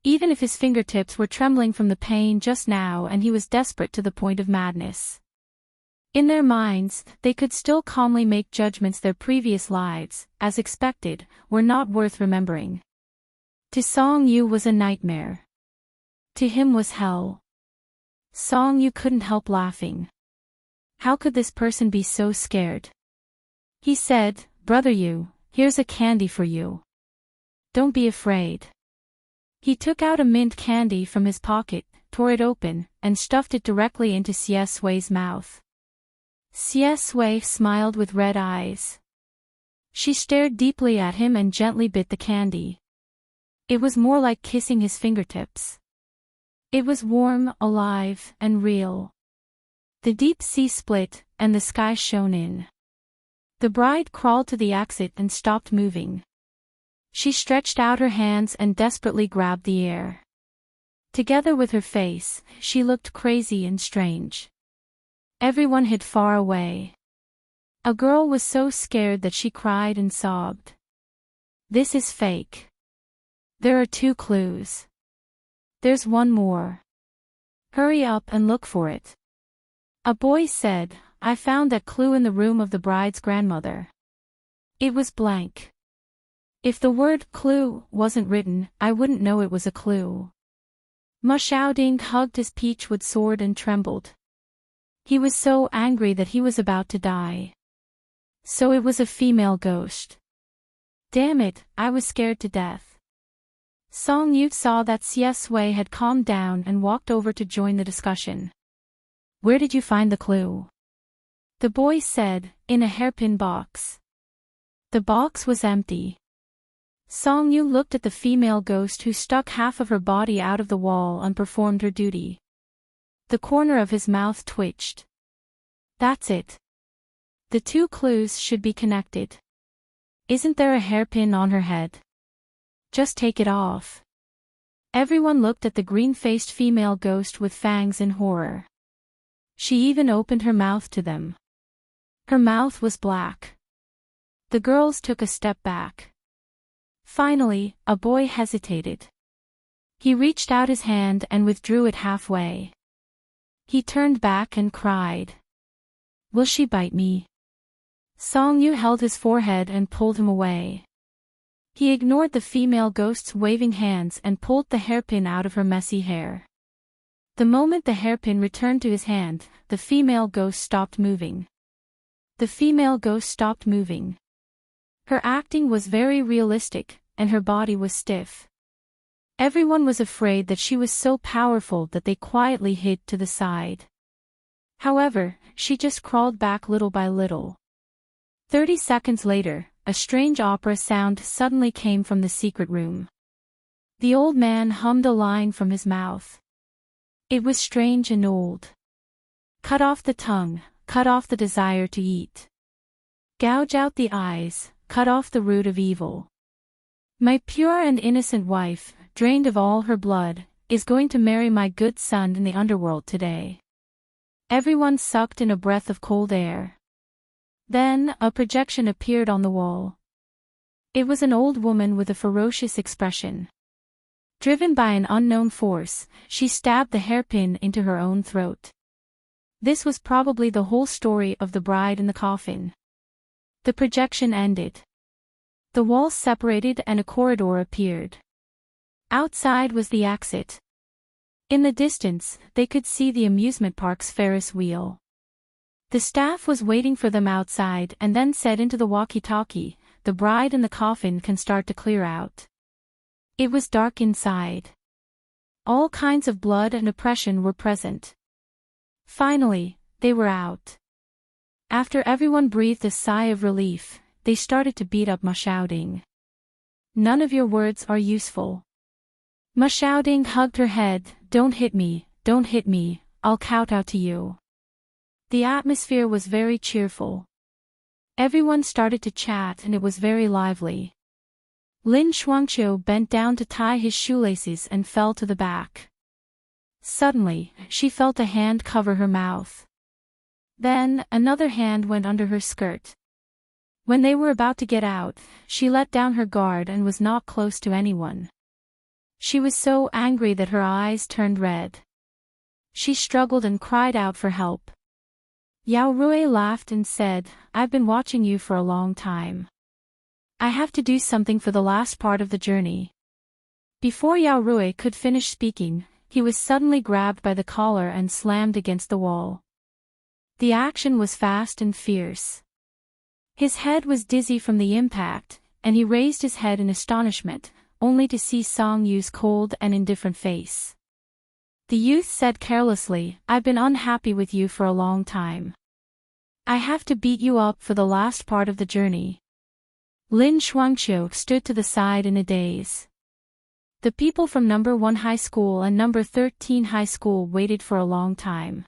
Even if his fingertips were trembling from the pain just now and he was desperate to the point of madness. In their minds, they could still calmly make judgments. Their previous lives, as expected, were not worth remembering. To Song Yu was a nightmare. To him was hell. Song Yu couldn't help laughing. How could this person be so scared? He said, Brother Yu, here's a candy for you. Don't be afraid. He took out a mint candy from his pocket, tore it open, and stuffed it directly into Xie Sui's mouth. Xie Sui smiled with red eyes. She stared deeply at him and gently bit the candy. It was more like kissing his fingertips. It was warm, alive, and real. The deep sea split, and the sky shone in. The bride crawled to the exit and stopped moving. She stretched out her hands and desperately grabbed the air. Together with her face, she looked crazy and strange. Everyone hid far away. A girl was so scared that she cried and sobbed. This is fake. There are 2 clues. There's one more. Hurry up and look for it. A boy said, I found that clue in the room of the bride's grandmother. It was blank. If the word clue wasn't written, I wouldn't know it was a clue. Ma Xiaoding hugged his peachwood sword and trembled. He was so angry that he was about to die. So it was a female ghost. Damn it, I was scared to death. Song Yu saw that Xie Sui had calmed down and walked over to join the discussion. Where did you find the clue? The boy said, in a hairpin box. The box was empty. Song Yu looked at the female ghost who stuck half of her body out of the wall and performed her duty. The corner of his mouth twitched. That's it. The 2 clues should be connected. Isn't there a hairpin on her head? Just take it off. Everyone looked at the green-faced female ghost with fangs in horror. She even opened her mouth to them. Her mouth was black. The girls took a step back. Finally, a boy hesitated. He reached out his hand and withdrew it halfway. He turned back and cried. "Will she bite me?" Song-yu held his forehead and pulled him away. He ignored the female ghost's waving hands and pulled the hairpin out of her messy hair. The moment the hairpin returned to his hand, the female ghost stopped moving. The female ghost stopped moving. Her acting was very realistic, and her body was stiff. Everyone was afraid that she was so powerful that they quietly hid to the side. However, she just crawled back little by little. 30 seconds later, a strange opera sound suddenly came from the secret room. The old man hummed a line from his mouth. It was strange and old. Cut off the tongue, cut off the desire to eat. Gouge out the eyes, cut off the root of evil. My pure and innocent wife, drained of all her blood, is going to marry my good son in the underworld today. Everyone sucked in a breath of cold air. Then, a projection appeared on the wall. It was an old woman with a ferocious expression. Driven by an unknown force, she stabbed the hairpin into her own throat. This was probably the whole story of the bride in the coffin. The projection ended. The walls separated and a corridor appeared. Outside was the exit. In the distance, they could see the amusement park's Ferris wheel. The staff was waiting for them outside and then said into the walkie-talkie, "The bride in the coffin can start to clear out." It was dark inside. All kinds of blood and oppression were present. Finally, they were out. After everyone breathed a sigh of relief, they started to beat up Ma, shouting, "None of your words are useful." Ma shouting hugged her head, don't hit me, I'll kowtow to you." The atmosphere was very cheerful. Everyone started to chat and it was very lively. Lin Shuangqiu bent down to tie his shoelaces and fell to the back. Suddenly, she felt a hand cover her mouth. Then, another hand went under her skirt. When they were about to get out, she let down her guard and was not close to anyone. She was so angry that her eyes turned red. She struggled and cried out for help. Yao Rui laughed and said, "I've been watching you for a long time. I have to do something for the last part of the journey." Before Yao Rui could finish speaking, he was suddenly grabbed by the collar and slammed against the wall. The action was fast and fierce. His head was dizzy from the impact, and he raised his head in astonishment, only to see Song Yu's cold and indifferent face. The youth said carelessly, "I've been unhappy with you for a long time. I have to beat you up for the last part of the journey." Lin Shuangqiu stood to the side in a daze. The people from number 1 high school and number 13 high school waited for a long time.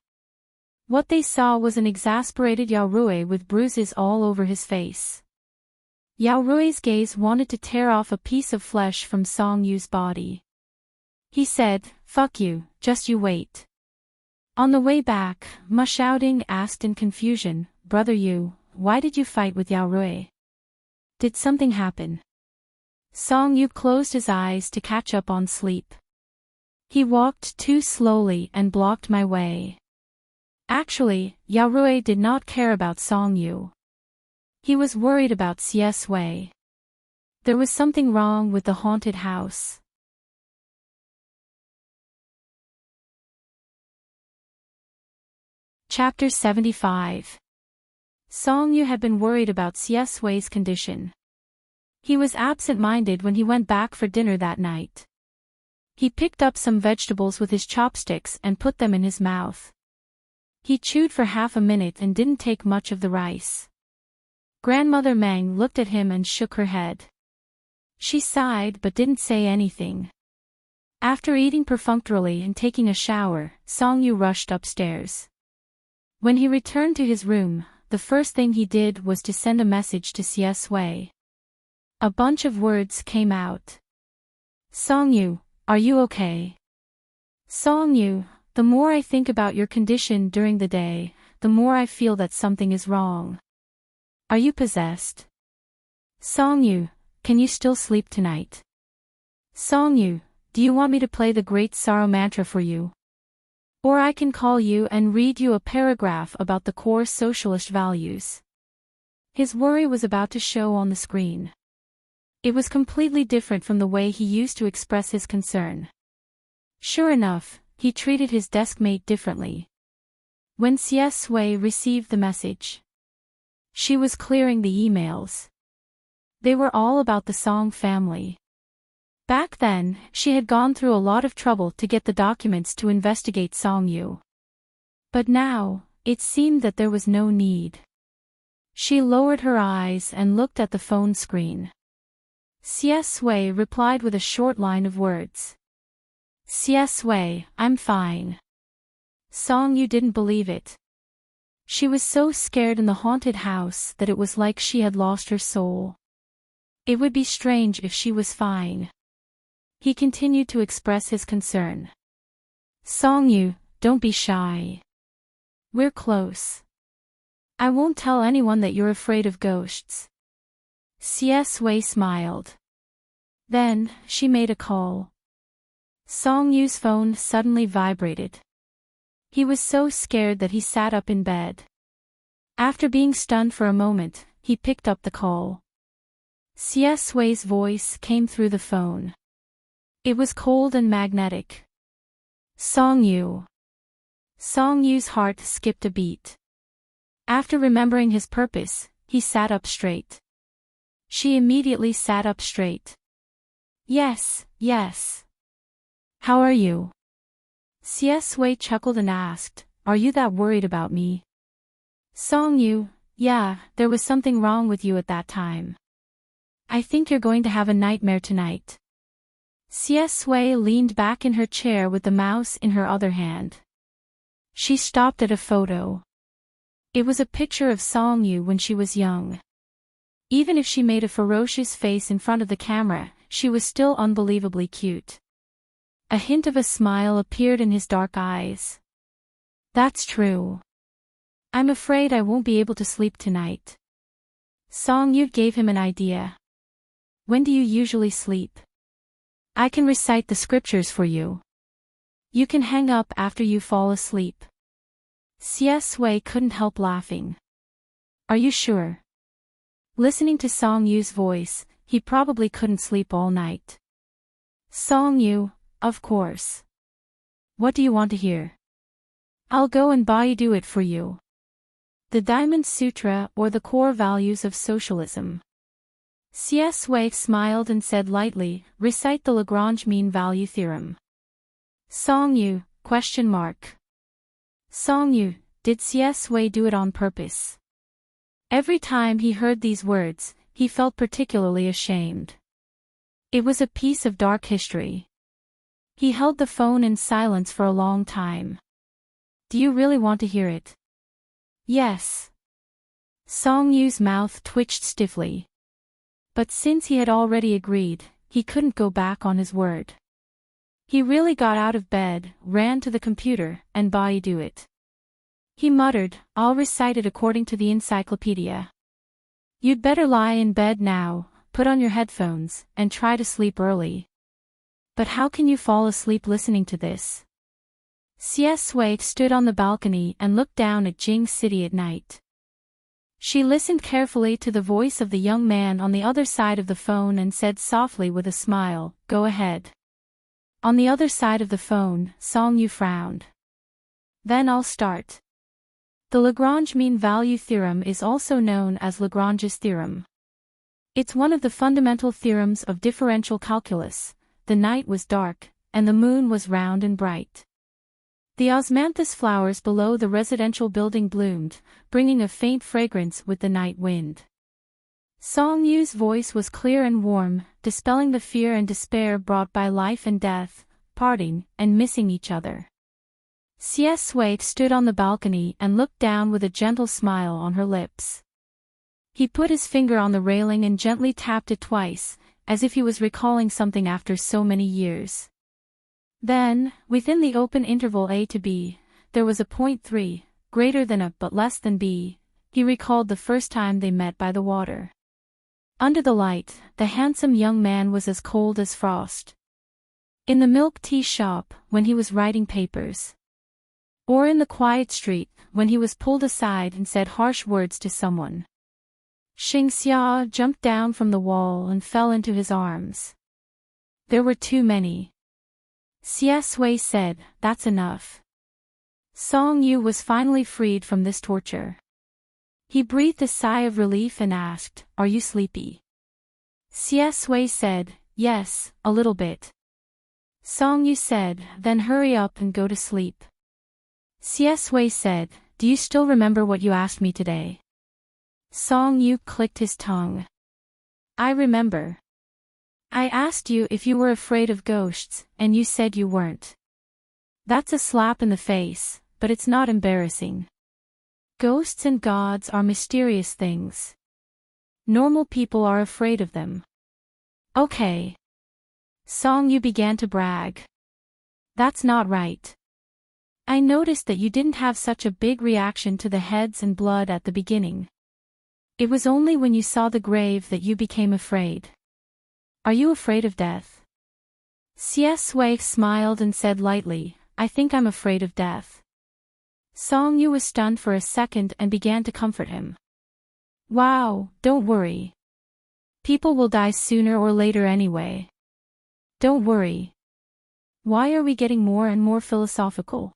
What they saw was an exasperated Yao Rui with bruises all over his face. Yao Rui's gaze wanted to tear off a piece of flesh from Song Yu's body. He said, "Fuck you, just you wait." On the way back, Ma shouting asked in confusion, "Brother Yu, why did you fight with Yao Rui? Did something happen?" Song Yu closed his eyes to catch up on sleep. "He walked too slowly and blocked my way." Actually, Yao Rui did not care about Song Yu. He was worried about CS Wei. There was something wrong with the haunted house. Chapter 75. Song Yu had been worried about CS Wei's condition. He was absent-minded when he went back for dinner that night. He picked up some vegetables with his chopsticks and put them in his mouth. He chewed for half a minute and didn't take much of the rice. Grandmother Meng looked at him and shook her head. She sighed but didn't say anything. After eating perfunctorily and taking a shower, Song Yu rushed upstairs. When he returned to his room, the first thing he did was to send a message to CS Wei. A bunch of words came out. "Song Yu, Are you okay? Song-yu, the more I think about your condition during the day, the more I feel that something is wrong. Are you possessed? Song-yu, can you still sleep tonight? Song-yu, do you want me to play the Great Sorrow Mantra for you? Or I can call you and read you a paragraph about the core socialist values. His worry was about to show on the screen. It was completely different from the way he used to express his concern. Sure enough, he treated his deskmate differently. When Xie Sui received the message, she was clearing the emails. They were all about the Song family. Back then, she had gone through a lot of trouble to get the documents to investigate Song-yu. But now, it seemed that there was no need. She lowered her eyes and looked at the phone screen. Xie Sui replied with a short line of words. Xie Sui, I'm fine. Song-yu didn't believe it. She was so scared in the haunted house that it was like she had lost her soul. It would be strange if she was fine. He continued to express his concern. Song-yu, don't be shy. We're close. I won't tell anyone that you're afraid of ghosts. Xie Sui smiled. Then, she made a call. Song-yu's phone suddenly vibrated. He was so scared that he sat up in bed. After being stunned for a moment, he picked up the call. Xie Sui's voice came through the phone. It was cold and magnetic. Song-yu. Song-yu's heart skipped a beat. After remembering his purpose, he sat up straight. She immediately sat up straight. Yes, yes. How are you? Xie Sui chuckled and asked, are you that worried about me? Song-yu, yeah, there was something wrong with you at that time. I think you're going to have a nightmare tonight. Xie Sui leaned back in her chair with the mouse in her other hand. She stopped at a photo. It was a picture of Song-yu when she was young. Even if she made a ferocious face in front of the camera, she was still unbelievably cute. A hint of a smile appeared in his dark eyes. That's true. I'm afraid I won't be able to sleep tonight. Song-yu gave him an idea. When do you usually sleep? I can recite the scriptures for you. You can hang up after you fall asleep. Xie Sui couldn't help laughing. Are you sure? Listening to Song-yu's voice, he probably couldn't sleep all night. Song-yu, of course. What do you want to hear? I'll go and do it for you. The Diamond Sutra or the core values of socialism. Xie Sui smiled and said lightly, recite the Lagrange mean value theorem. Song-yu, ? Song-yu, did Xie Sui do it on purpose? Every time he heard these words, he felt particularly ashamed. It was a piece of dark history. He held the phone in silence for a long time. Do you really want to hear it? Yes. Song-yu's mouth twitched stiffly. But since he had already agreed, he couldn't go back on his word. He really got out of bed, ran to the computer, and do it. He muttered, I'll recite it according to the encyclopedia. You'd better lie in bed now, put on your headphones, and try to sleep early. But how can you fall asleep listening to this? Xie Sui stood on the balcony and looked down at Jing City at night. She listened carefully to the voice of the young man on the other side of the phone and said softly with a smile, go ahead. On the other side of the phone, Song-yu frowned. Then I'll start. The Lagrange mean value theorem is also known as Lagrange's theorem. It's one of the fundamental theorems of differential calculus. The night was dark, and the moon was round and bright. The osmanthus flowers below the residential building bloomed, bringing a faint fragrance with the night wind. Song-yu's voice was clear and warm, dispelling the fear and despair brought by life and death, parting, and missing each other. Xie Sui stood on the balcony and looked down with a gentle smile on her lips. He put his finger on the railing and gently tapped it twice, as if he was recalling something after so many years. Then, within the open interval A to B, there was a point 3, greater than A but less than B. He recalled the first time they met by the water. Under the light, the handsome young man was as cold as frost. In the milk tea shop, when he was writing papers. Or in the quiet street, when he was pulled aside and said harsh words to someone. Xingxia jumped down from the wall and fell into his arms. There were too many. Xie Sui said, "That's enough." Song Yu was finally freed from this torture. He breathed a sigh of relief and asked, "Are you sleepy?" Xie Sui said, "Yes, a little bit." Song Yu said, "Then hurry up and go to sleep." Xie Sui said, "Do you still remember what you asked me today?" Song Yu clicked his tongue. "I remember. I asked you if you were afraid of ghosts, and you said you weren't. That's a slap in the face, but it's not embarrassing. Ghosts and gods are mysterious things. Normal people are afraid of them." "Okay." Song Yu began to brag. "That's not right. I noticed that you didn't have such a big reaction to the heads and blood at the beginning. It was only when you saw the grave that you became afraid. Are you afraid of death?" Xie Sui smiled and said lightly, "I think I'm afraid of death." Song Yu was stunned for a second and began to comfort him. "Wow, don't worry. People will die sooner or later anyway. Don't worry." "Why are we getting more and more philosophical?"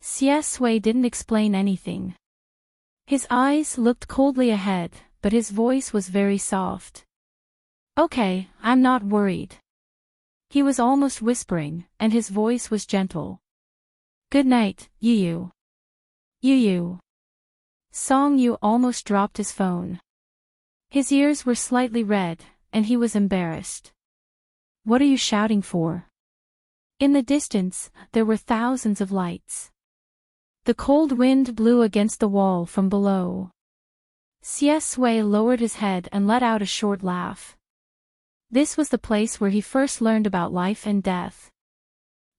Xie Sui didn't explain anything. His eyes looked coldly ahead, but his voice was very soft. "Okay, I'm not worried." He was almost whispering, and his voice was gentle. "Good night, Yu. Yu. Song Yu almost dropped his phone. His ears were slightly red, and he was embarrassed. "What are you shouting for?" In the distance, there were thousands of lights. The cold wind blew against the wall from below. Xie Sui lowered his head and let out a short laugh. This was the place where he first learned about life and death.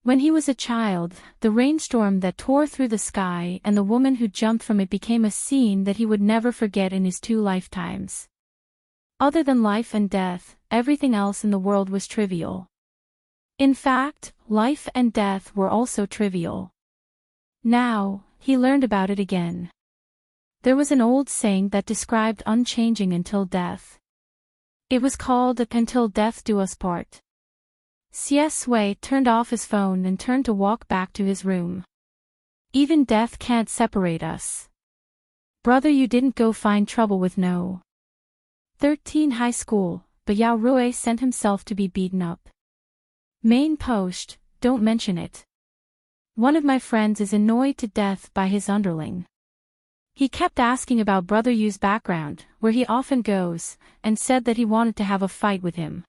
When he was a child, the rainstorm that tore through the sky and the woman who jumped from it became a scene that he would never forget in his 2 lifetimes. Other than life and death, everything else in the world was trivial. In fact, life and death were also trivial. Now, he learned about it again. There was an old saying that described unchanging until death. It was called "Until Death Do Us Part." Xie Sui turned off his phone and turned to walk back to his room. "Even death can't separate us. Brother, you didn't go find trouble with No. 13 high school, but Yao Rui sent himself to be beaten up. Main post, don't mention it. One of my friends is annoyed to death by his underling. He kept asking about Brother Yu's background, where he often goes, and said that he wanted to have a fight with him.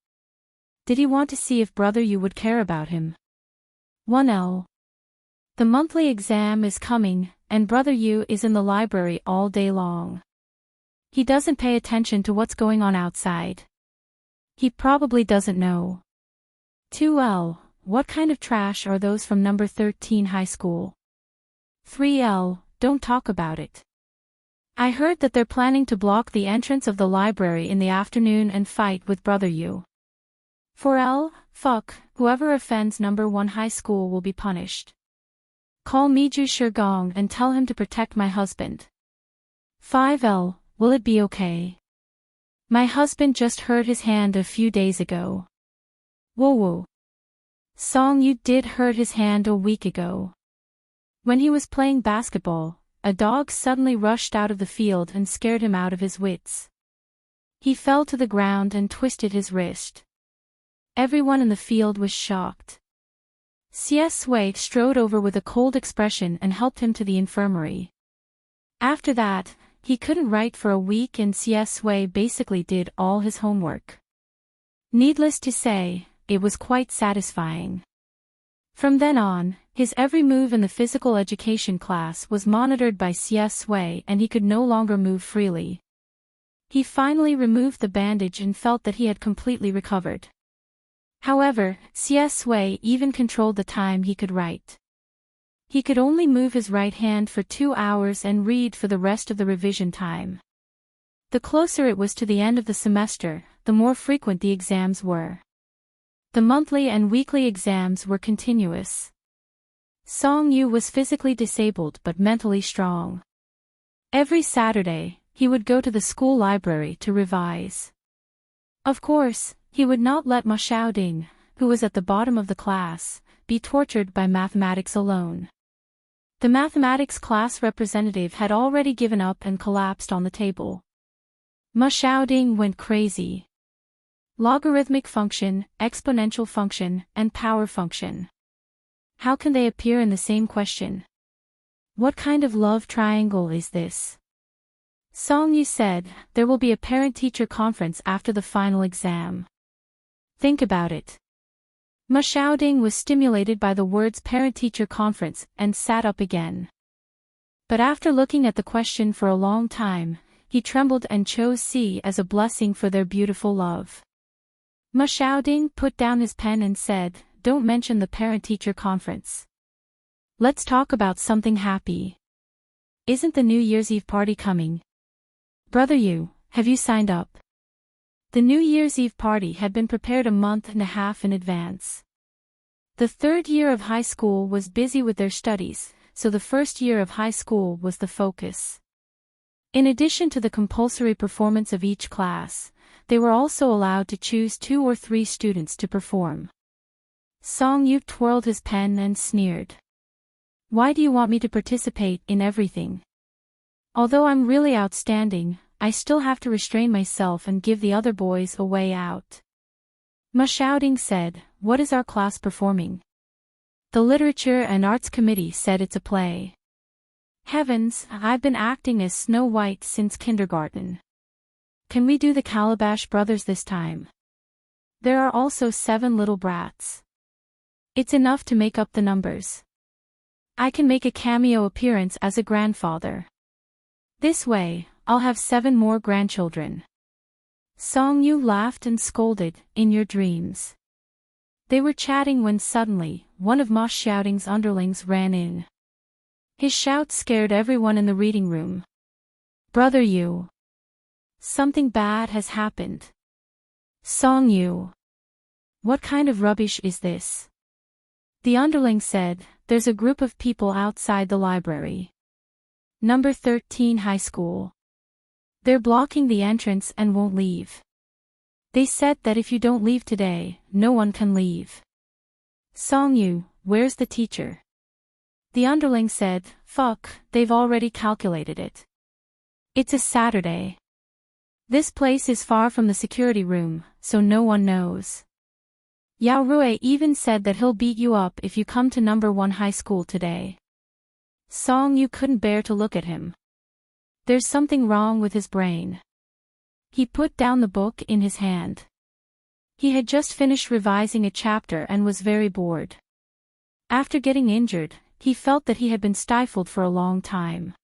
Did he want to see if Brother Yu would care about him? 1L. The monthly exam is coming, and Brother Yu is in the library all day long. He doesn't pay attention to what's going on outside. He probably doesn't know. 2L. What kind of trash are those from number 13 high school? 3L. Don't talk about it. I heard that they're planning to block the entrance of the library in the afternoon and fight with Brother Yu. 4L. Fuck, whoever offends number 1 high school will be punished. Call Miju Shigong and tell him to protect my husband. 5L. Will it be okay? My husband just hurt his hand a few days ago. Whoa. Song Yu did hurt his hand a week ago. When he was playing basketball, a dog suddenly rushed out of the field and scared him out of his wits. He fell to the ground and twisted his wrist. Everyone in the field was shocked. Xie Sui strode over with a cold expression and helped him to the infirmary. After that, he couldn't write for a week and Xie Sui basically did all his homework. Needless to say, it was quite satisfying. From then on, his every move in the physical education class was monitored by Xie Sui and he could no longer move freely. He finally removed the bandage and felt that he had completely recovered. However, Sui even controlled the time he could write. He could only move his right hand for 2 hours and read for the rest of the revision time. The closer it was to the end of the semester, the more frequent the exams were. The monthly and weekly exams were continuous. Song Yu was physically disabled but mentally strong. Every Saturday, he would go to the school library to revise. Of course, he would not let Ma Xiaoding, who was at the bottom of the class, be tortured by mathematics alone. The mathematics class representative had already given up and collapsed on the table. Ma Xiaoding went crazy. Logarithmic function, exponential function, and power function. How can they appear in the same question? What kind of love triangle is this? Song Yu said, there will be a parent-teacher conference after the final exam. Think about it. Ma Xiaoding was stimulated by the words parent-teacher conference and sat up again. But after looking at the question for a long time, he trembled and chose C as a blessing for their beautiful love. Ma Xiaoding put down his pen and said, don't mention the parent-teacher conference. Let's talk about something happy. Isn't the New Year's Eve party coming? Brother Yu, have you signed up? The New Year's Eve party had been prepared a month and a half in advance. The third year of high school was busy with their studies, so the first year of high school was the focus. In addition to the compulsory performance of each class, they were also allowed to choose 2 or 3 students to perform. Song Yu twirled his pen and sneered. Why do you want me to participate in everything? Although I'm really outstanding, I still have to restrain myself and give the other boys a way out. Ma Xiaoding said, what is our class performing? The Literature and Arts Committee said it's a play. Heavens, I've been acting as Snow White since kindergarten. Can we do the Calabash Brothers this time? There are also 7 little brats. It's enough to make up the numbers. I can make a cameo appearance as a grandfather. This way, I'll have 7 more grandchildren. Song Yu laughed and scolded, in your dreams. They were chatting when suddenly, one of Ma Xiaoding's underlings ran in. His shout scared everyone in the reading room. Brother Yu. Something bad has happened. Song Yu. What kind of rubbish is this? The underling said, there's a group of people outside the library. Number 13 High School. They're blocking the entrance and won't leave. They said that if you don't leave today, no one can leave. Song Yu, where's the teacher? The underling said, fuck, they've already calculated it. It's a Saturday. This place is far from the security room, so no one knows. Yao Rui even said that he'll beat you up if you come to number 1 high school today. Song Yu couldn't bear to look at him. There's something wrong with his brain. He put down the book in his hand. He had just finished revising a chapter and was very bored. After getting injured, he felt that he had been stifled for a long time.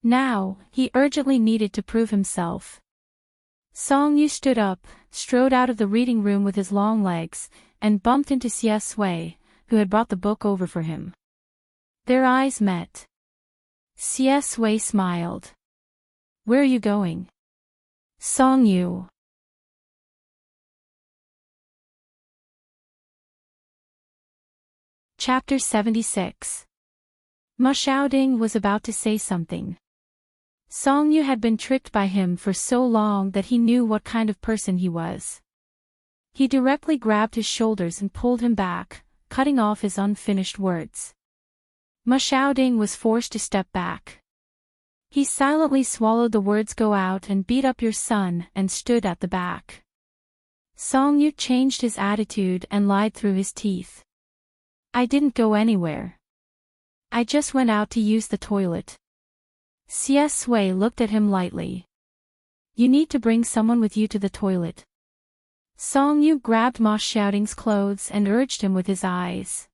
Now, he urgently needed to prove himself. Song Yu stood up, strode out of the reading room with his long legs, and bumped into Xie Sui, who had brought the book over for him. Their eyes met. Xie Sui smiled. Where are you going? Song Yu. Chapter 76. Ma Xiaoding was about to say something. Song Yu had been tricked by him for so long that he knew what kind of person he was. He directly grabbed his shoulders and pulled him back, cutting off his unfinished words. Ma Xiaoding was forced to step back. He silently swallowed the words "go out and beat up your son" and stood at the back. Song Yu changed his attitude and lied through his teeth. I didn't go anywhere. I just went out to use the toilet. Xie Sui looked at him lightly. You need to bring someone with you to the toilet. Song Yu grabbed Ma Xiaoding's clothes and urged him with his eyes.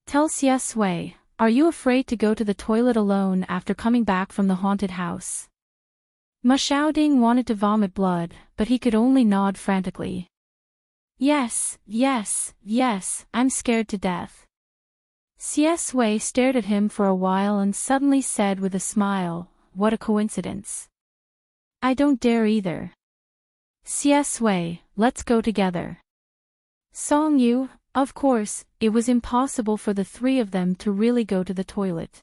Tell Xie Sui, are you afraid to go to the toilet alone after coming back from the haunted house? Ma Xiaoding wanted to vomit blood, but he could only nod frantically. Yes, yes, yes, I'm scared to death. CS Wei stared at him for a while and suddenly said with a smile, what a coincidence. I don't dare either. CS Wei, let's go together. Song Yu, of course, it was impossible for the three of them to really go to the toilet.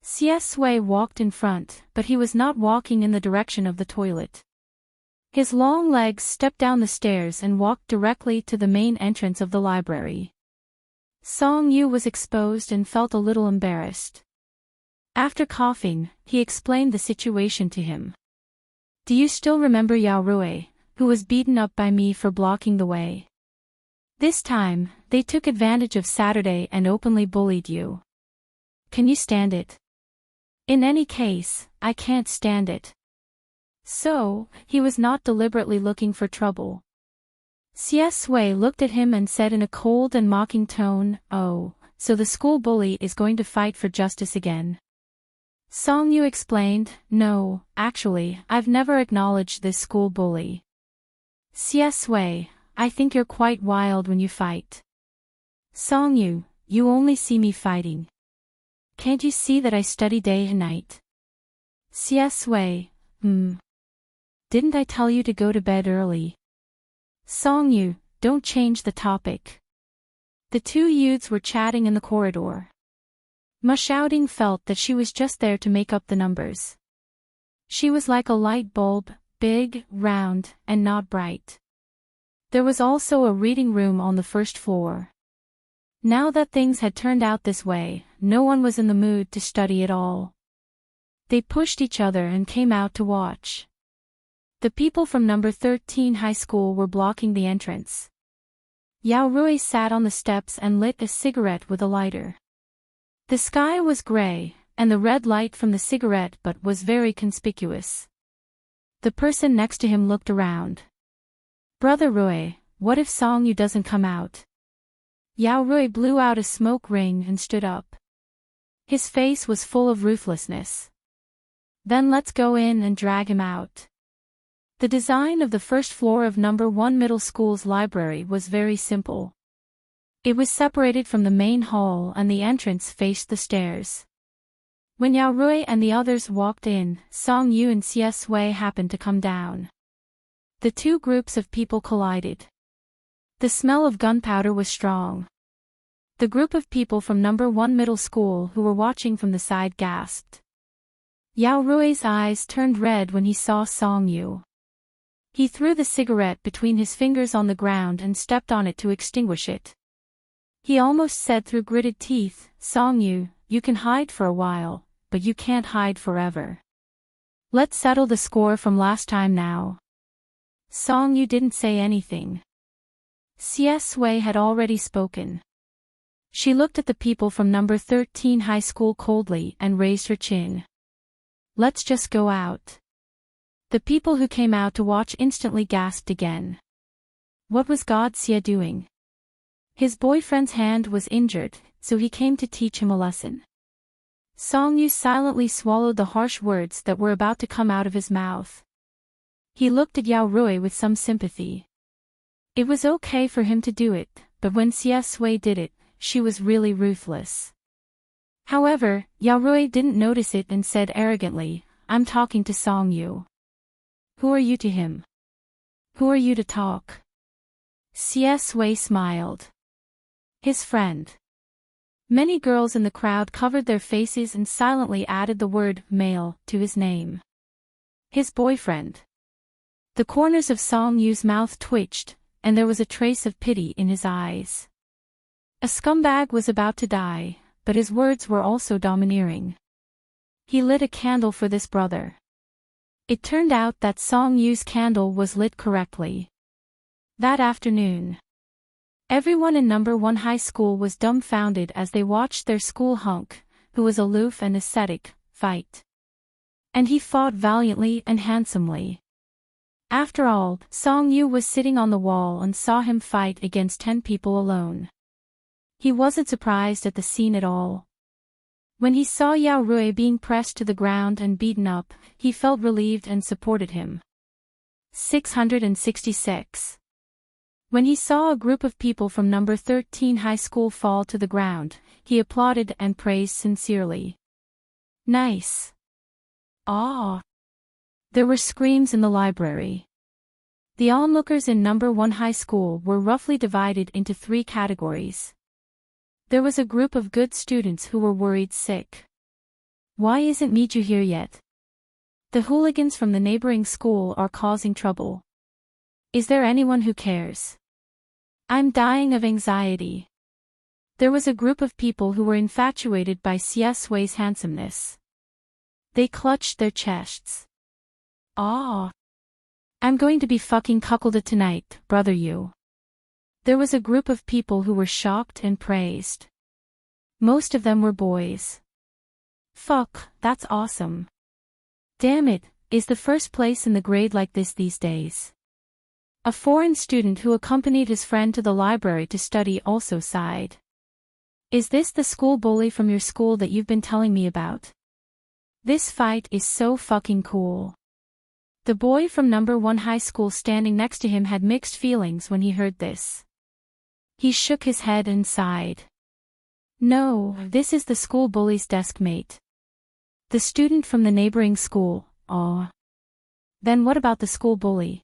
CS Wei walked in front, but he was not walking in the direction of the toilet. His long legs stepped down the stairs and walked directly to the main entrance of the library. Song Yu was exposed and felt a little embarrassed. After coughing, he explained the situation to him. Do you still remember Yao Rui, who was beaten up by me for blocking the way? This time, they took advantage of Saturday and openly bullied you. Can you stand it? In any case, I can't stand it. So, he was not deliberately looking for trouble. CS Wei looked at him and said in a cold and mocking tone, oh, so the school bully is going to fight for justice again. Song Yu explained, no, actually, I've never acknowledged this school bully. CS Wei, I think you're quite wild when you fight. Song Yu, you only see me fighting. Can't you see that I study day and night? CS Wei, Didn't I tell you to go to bed early? Song Yu, don't change the topic. The two youths were chatting in the corridor. Ma Xiaoding felt that she was just there to make up the numbers. She was like a light bulb, big, round, and not bright. There was also a reading room on the first floor. Now that things had turned out this way, no one was in the mood to study at all. They pushed each other and came out to watch. The people from number 13 high school were blocking the entrance. Yao Rui sat on the steps and lit a cigarette with a lighter. The sky was gray, and the red light from the cigarette butt was very conspicuous. The person next to him looked around. Brother Rui, what if Song Yu doesn't come out? Yao Rui blew out a smoke ring and stood up. His face was full of ruthlessness. Then let's go in and drag him out. The design of the first floor of number 1 middle school's library was very simple. It was separated from the main hall and the entrance faced the stairs. When Yao Rui and the others walked in, Song Yu and CS Wei happened to come down. The two groups of people collided. The smell of gunpowder was strong. The group of people from number 1 middle school who were watching from the side gasped. Yao Rui's eyes turned red when he saw Song Yu. He threw the cigarette between his fingers on the ground and stepped on it to extinguish it. He almost said through gritted teeth, Song Yu, you can hide for a while, but you can't hide forever. Let's settle the score from last time now. Song Yu didn't say anything. CS Wei had already spoken. She looked at the people from number 13 high school coldly and raised her chin. Let's just go out. The people who came out to watch instantly gasped again. What was God Xia doing? His boyfriend's hand was injured, so he came to teach him a lesson. Song Yu silently swallowed the harsh words that were about to come out of his mouth. He looked at Yao Rui with some sympathy. It was okay for him to do it, but when CS Wei did it, she was really ruthless. However, Yao Rui didn't notice it and said arrogantly, I'm talking to Song Yu. Who are you to him? Who are you to talk? CS Wei smiled. His friend. Many girls in the crowd covered their faces and silently added the word male to his name. His boyfriend. The corners of Song Yu's mouth twitched, and there was a trace of pity in his eyes. A scumbag was about to die, but his words were also domineering. He lit a candle for this brother. It turned out that Song Yu's candle was lit correctly. That afternoon, everyone in number 1 high school was dumbfounded as they watched their school hunk, who was aloof and ascetic, fight. And he fought valiantly and handsomely. After all, Song Yu was sitting on the wall and saw him fight against 10 people alone. He wasn't surprised at the scene at all. When he saw Yao Rui being pressed to the ground and beaten up, he felt relieved and supported him. 666. When he saw a group of people from number 13 high school fall to the ground, he applauded and praised sincerely. Nice. Ah. There were screams in the library. The onlookers in number 1 high school were roughly divided into 3 categories. There was a group of good students who were worried sick. Why isn't Miju here yet? The hooligans from the neighboring school are causing trouble. Is there anyone who cares? I'm dying of anxiety. There was a group of people who were infatuated by Wei's handsomeness. They clutched their chests. Ah. I'm going to be fucking cuckolded tonight, brother you. There was a group of people who were shocked and praised. Most of them were boys. Fuck, that's awesome. Damn it, is the first place in the grade like this these days? A foreign student who accompanied his friend to the library to study also sighed. Is this the school bully from your school that you've been telling me about? This fight is so fucking cool. The boy from number 1 high school standing next to him had mixed feelings when he heard this. He shook his head and sighed. No, this is the school bully's desk mate. The student from the neighboring school, aw. Then what about the school bully?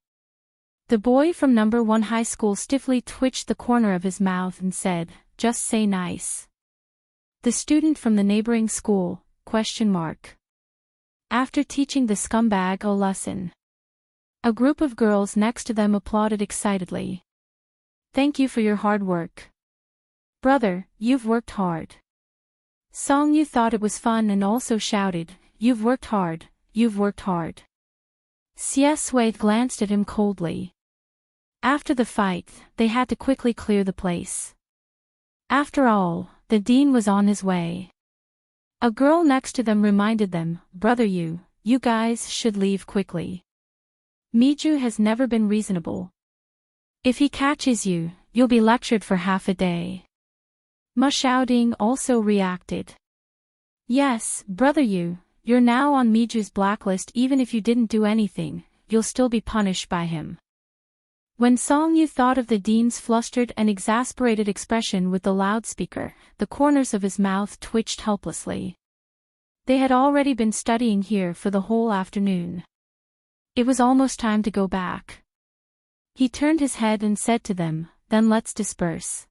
The boy from number 1 high school stiffly twitched the corner of his mouth and said, just say nice. The student from the neighboring school, ? After teaching the scumbag a lesson. A group of girls next to them applauded excitedly. Thank you for your hard work. Brother, you've worked hard. Songyu thought it was fun and also shouted, you've worked hard, you've worked hard. Wei glanced at him coldly. After the fight, they had to quickly clear the place. After all, the dean was on his way. A girl next to them reminded them, brother you guys should leave quickly. Miju has never been reasonable. If he catches you, you'll be lectured for half a day. Mushouting also reacted. Yes, brother you're now on Miju's blacklist. Even if you didn't do anything, you'll still be punished by him. When Songyu thought of the dean's flustered and exasperated expression with the loudspeaker, the corners of his mouth twitched helplessly. They had already been studying here for the whole afternoon. It was almost time to go back. He turned his head and said to them, then let's disperse.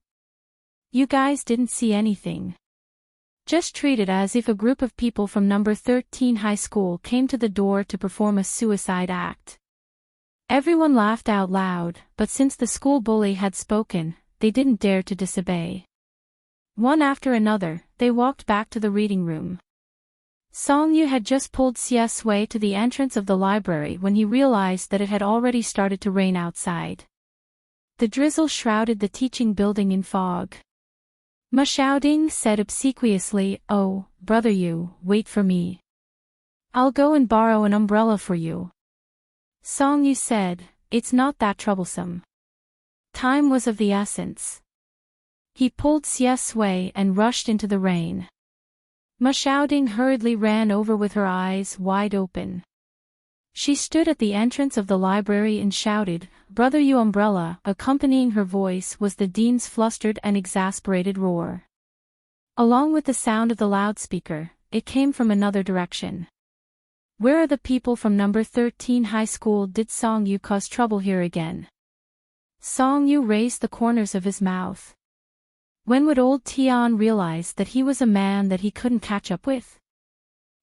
You guys didn't see anything. Just treat it as if a group of people from number 13 high school came to the door to perform a suicide act. Everyone laughed out loud, but since the school bully had spoken, they didn't dare to disobey. One after another, they walked back to the reading room. Songyu had just pulled Wei to the entrance of the library when he realized that it had already started to rain outside. The drizzle shrouded the teaching building in fog. Mushouting said obsequiously, oh, brother wait for me. I'll go and borrow an umbrella for you. Songyu said, it's not that troublesome. Time was of the essence. He pulled Wei and rushed into the rain. Mushouting hurriedly ran over with her eyes wide open. She stood at the entrance of the library and shouted, brother umbrella. Accompanying her voice was the dean's flustered and exasperated roar. Along with the sound of the loudspeaker, it came from another direction. Where are the people from number 13 high school? Did Songyu cause trouble here again? Songyu raised the corners of his mouth. When would old Tian realize that he was a man that he couldn't catch up with?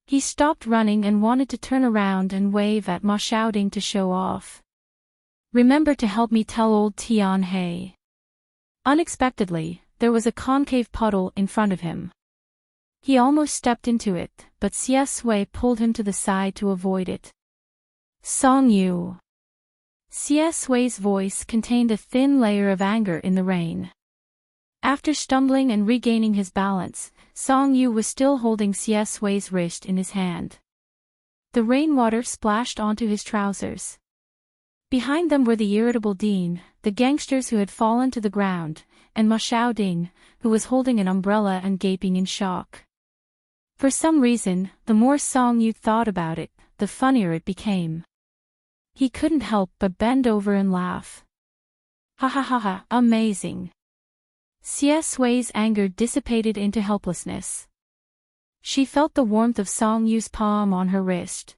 He stopped running and wanted to turn around and wave at Ma shouting to show off. Remember to help me tell old Tian hey. Unexpectedly, there was a concave puddle in front of him. He almost stepped into it, but Wei pulled him to the side to avoid it. Songyu. Wei's voice contained a thin layer of anger in the rain. After stumbling and regaining his balance, Songyu was still holding Wei's wrist in his hand. The rainwater splashed onto his trousers. Behind them were the irritable dean, the gangsters who had fallen to the ground, and Ma Xiaoding, who was holding an umbrella and gaping in shock. For some reason, the more Songyu thought about it, the funnier it became. He couldn't help but bend over and laugh. Ha ha ha ha, amazing. CS Wei's anger dissipated into helplessness. She felt the warmth of Song Yu's palm on her wrist.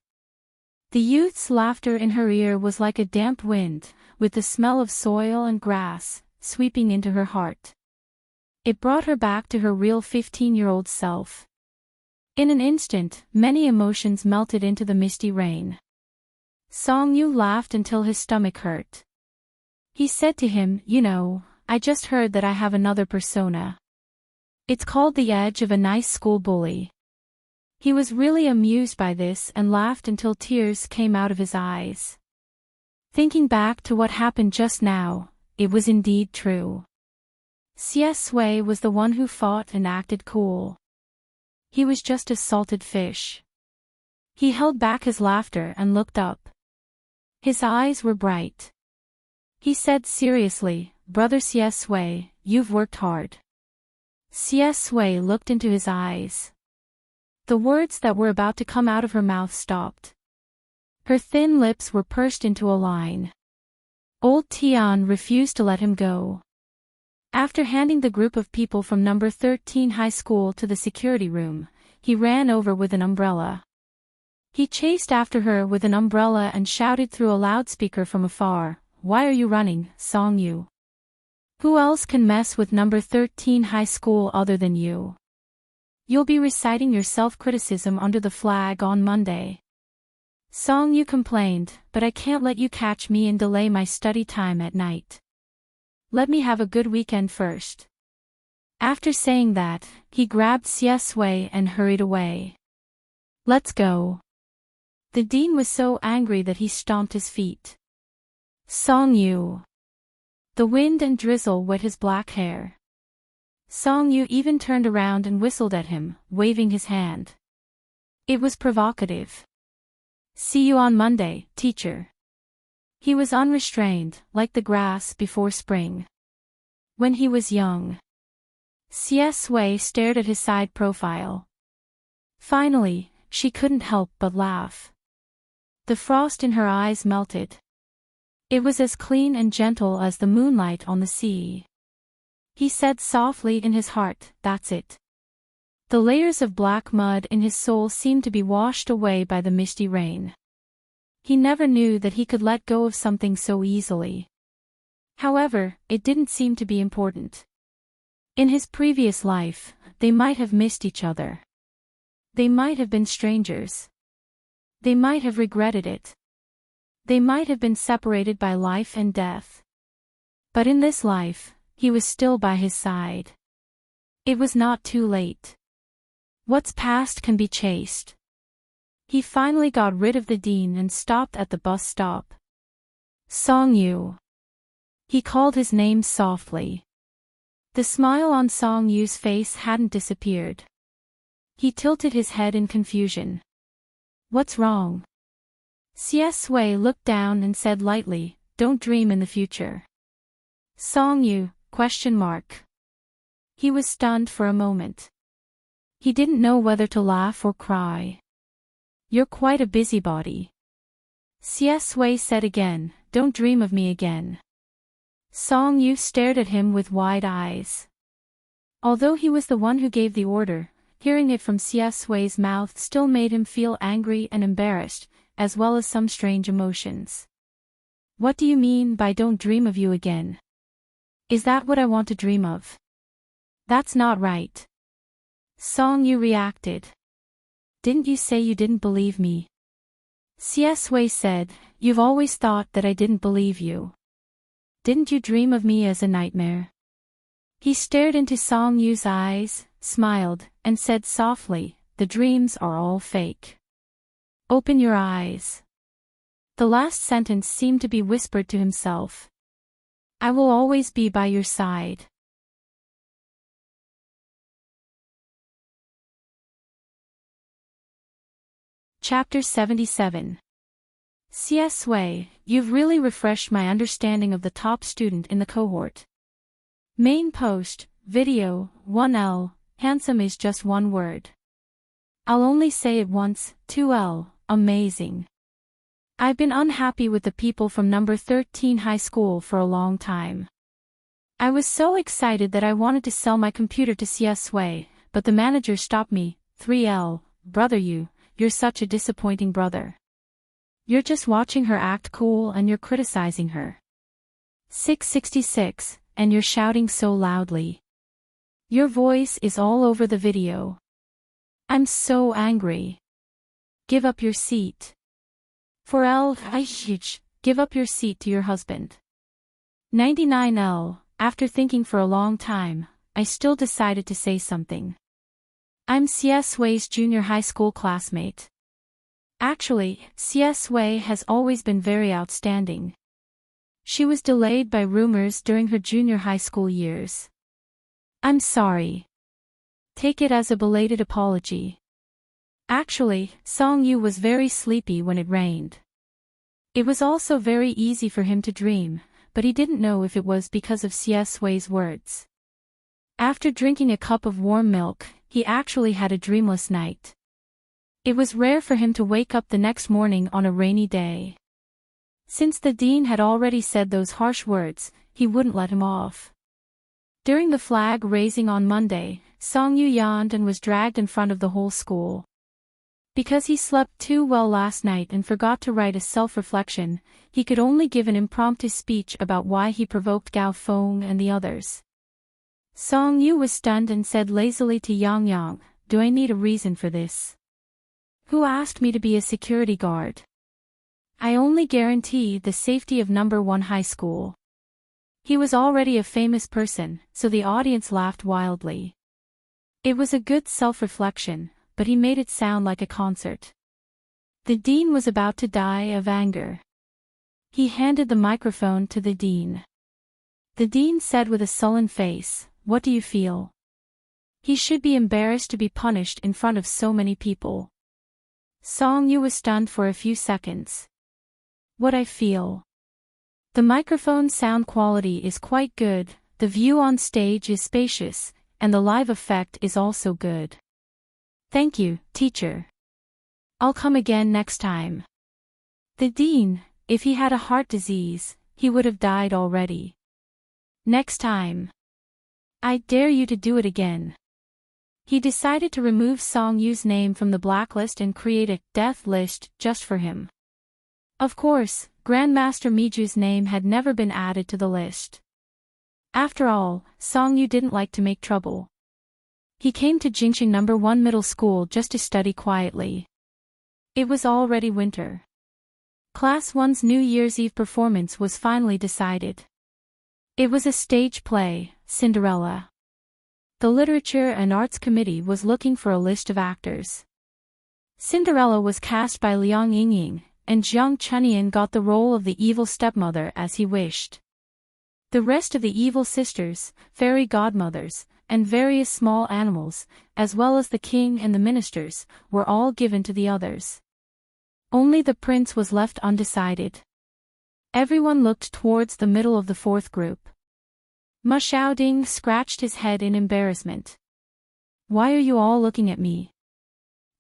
The youth's laughter in her ear was like a damp wind, with the smell of soil and grass, sweeping into her heart. It brought her back to her real 15-year-old self. In an instant, many emotions melted into the misty rain. Song Yu laughed until his stomach hurt. He said to him, "You know, I just heard that I have another persona. It's called the edge of a nice school bully." He was really amused by this and laughed until tears came out of his eyes. Thinking back to what happened just now, it was indeed true. CS Wei was the one who fought and acted cool. He was just a salted fish. He held back his laughter and looked up. His eyes were bright. He said seriously, "Brother CS Wei, you've worked hard." CS Wei looked into his eyes. The words that were about to come out of her mouth stopped. Her thin lips were pursed into a line. Old Tian refused to let him go. After handing the group of people from number 13 high school to the security room, he ran over with an umbrella. He chased after her with an umbrella and shouted through a loudspeaker from afar, "Why are you running, Song Yu? Who else can mess with number 13 high school other than you? You'll be reciting your self-criticism under the flag on Monday." Song Yu complained, "But I can't let you catch me and delay my study time at night. Let me have a good weekend first." After saying that, he grabbed CS Wei and hurried away. "Let's go." The dean was so angry that he stomped his feet. Song Yu. The wind and drizzle wet his black hair. Song Yu even turned around and whistled at him, waving his hand. It was provocative. "See you on Monday, teacher." He was unrestrained, like the grass before spring. When he was young. CS Wei stared at his side profile. Finally, she couldn't help but laugh. The frost in her eyes melted. It was as clean and gentle as the moonlight on the sea. He said softly in his heart, "That's it." The layers of black mud in his soul seemed to be washed away by the misty rain. He never knew that he could let go of something so easily. However, it didn't seem to be important. In his previous life, they might have missed each other. They might have been strangers. They might have regretted it. They might have been separated by life and death. But in this life, he was still by his side. It was not too late. What's past can be chased. He finally got rid of the dean and stopped at the bus stop. Song Yu. He called his name softly. The smile on Song Yu's face hadn't disappeared. He tilted his head in confusion. "What's wrong?" CS Wei looked down and said lightly, "Don't dream in the future." Song Yu, ? He was stunned for a moment. He didn't know whether to laugh or cry. "You're quite a busybody." CS Wei said again, "Don't dream of me again." Song Yu stared at him with wide eyes. Although he was the one who gave the order, hearing it from CS Wei's mouth still made him feel angry and embarrassed, as well as some strange emotions. "What do you mean by don't dream of you again? Is that what I want to dream of? That's not right." Song Yu reacted. "Didn't you say you didn't believe me?" CS Wei said, "You've always thought that I didn't believe you. Didn't you dream of me as a nightmare?" He stared into Song Yu's eyes, smiled, and said softly, "The dreams are all fake. Open your eyes." The last sentence seemed to be whispered to himself. "I will always be by your side." Chapter 77. CS Wei, you've really refreshed my understanding of the top student in the cohort. Main post, video, 1L, handsome is just one word. I'll only say it once, 2L, amazing. I've been unhappy with the people from number 13 high school for a long time. I was so excited that I wanted to sell my computer to Sway, but the manager stopped me. 3L, brother you're such a disappointing brother. You're just watching her act cool and you're criticizing her. 666, and you're shouting so loudly. Your voice is all over the video. I'm so angry. Give up your seat. 4L, give up your seat to your husband. 99L, after thinking for a long time, I still decided to say something. I'm Sway's junior high school classmate. Actually, Sway has always been very outstanding. She was delayed by rumors during her junior high school years. I'm sorry. Take it as a belated apology. Actually, Song-yu was very sleepy when it rained. It was also very easy for him to dream, but he didn't know if it was because of Sway's words. After drinking a cup of warm milk, he actually had a dreamless night. It was rare for him to wake up the next morning on a rainy day. Since the dean had already said those harsh words, he wouldn't let him off. During the flag raising on Monday, Song-yu yawned and was dragged in front of the whole school. Because he slept too well last night and forgot to write a self-reflection, he could only give an impromptu speech about why he provoked Gao Feng and the others. Song-yu was stunned and said lazily to Yang Yang, "Do I need a reason for this? Who asked me to be a security guard? I only guarantee the safety of number 1 high school." He was already a famous person, so the audience laughed wildly. It was a good self-reflection, but he made it sound like a concert. The dean was about to die of anger. He handed the microphone to the dean. The dean said with a sullen face, "What do you feel?" He should be embarrassed to be punished in front of so many people. Song-yu was stunned for a few seconds. What I feel. The microphone's sound quality is quite good, the view on stage is spacious, and the live effect is also good. Thank you, teacher. I'll come again next time. The dean, if he had a heart disease, he would have died already. Next time. I dare you to do it again. He decided to remove Song-yu's name from the blacklist and create a death list just for him. Of course, Grandmaster Miju's name had never been added to the list. After all, Song-yu didn't like to make trouble. He came to Jingxing No. 1 middle school just to study quietly. It was already winter. Class 1's New Year's Eve performance was finally decided. It was a stage play, Cinderella. The Literature and Arts Committee was looking for a list of actors. Cinderella was cast by Liang Yingying, and Jiang Chunyan got the role of the evil stepmother as he wished. The rest of the evil sisters, fairy godmothers, and various small animals, as well as the king and the ministers, were all given to the others. Only the prince was left undecided. Everyone looked towards the middle of the 4th group. Ma Xiaoding scratched his head in embarrassment. Why are you all looking at me?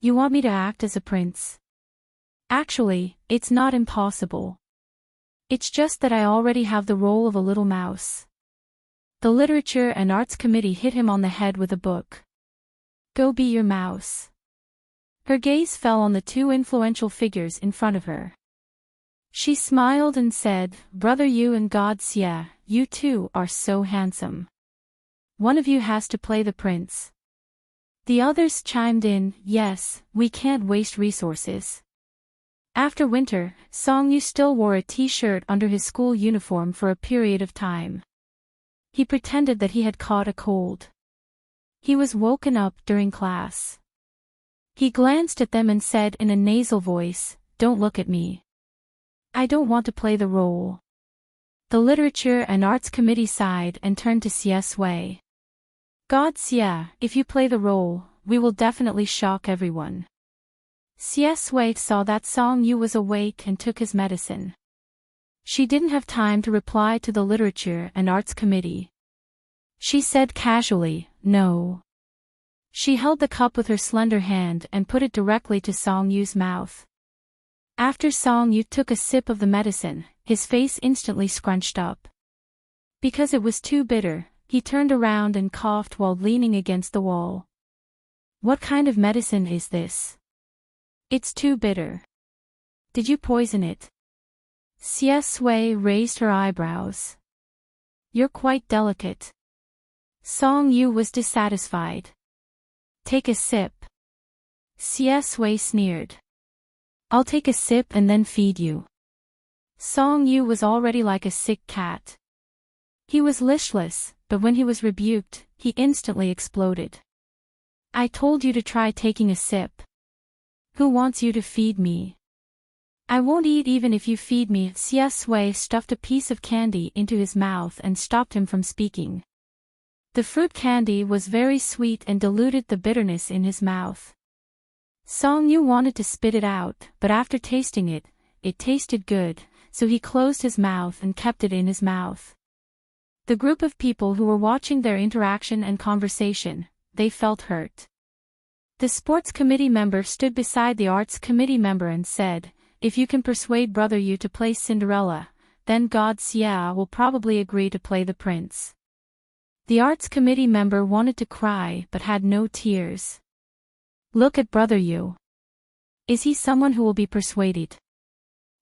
You want me to act as a prince? Actually, it's not impossible. It's just that I already have the role of a little mouse. The Literature and Arts Committee hit him on the head with a book. Go be your mouse. Her gaze fell on the 2 influential figures in front of her. She smiled and said, "Brother Yu and God Xie, you two are so handsome. One of you has to play the prince." The others chimed in, "Yes, we can't waste resources." After winter, Song-yu still wore a t-shirt under his school uniform for a period of time. He pretended that he had caught a cold. He was woken up during class. He glanced at them and said in a nasal voice, "Don't look at me. I don't want to play the role." The Literature and Arts Committee sighed and turned to Sway. "God Xie, if you play the role, we will definitely shock everyone." Sway saw that Song-yu was awake and took his medicine. She didn't have time to reply to the Literature and Arts Committee. She said casually, "No." She held the cup with her slender hand and put it directly to Song-yu's mouth. After Song-yu took a sip of the medicine, his face instantly scrunched up. Because it was too bitter, he turned around and coughed while leaning against the wall. What kind of medicine is this? It's too bitter. Did you poison it? Xie Sui raised her eyebrows. You're quite delicate. Song Yu was dissatisfied. Take a sip. Xie Sui sneered. I'll take a sip and then feed you. Song Yu was already like a sick cat. He was listless, but when he was rebuked, he instantly exploded. I told you to try taking a sip. Who wants you to feed me? I won't eat even if you feed me. Xie Sui stuffed a piece of candy into his mouth and stopped him from speaking. The fruit candy was very sweet and diluted the bitterness in his mouth. Song Yu wanted to spit it out, but after tasting it, it tasted good, so he closed his mouth and kept it in his mouth. The group of people who were watching their interaction and conversation, they felt hurt. The sports committee member stood beside the arts committee member and said, if you can persuade Brother Yu to play Cinderella, then God Xia will probably agree to play the prince. The arts committee member wanted to cry but had no tears. Look at Brother Yu. Is he someone who will be persuaded?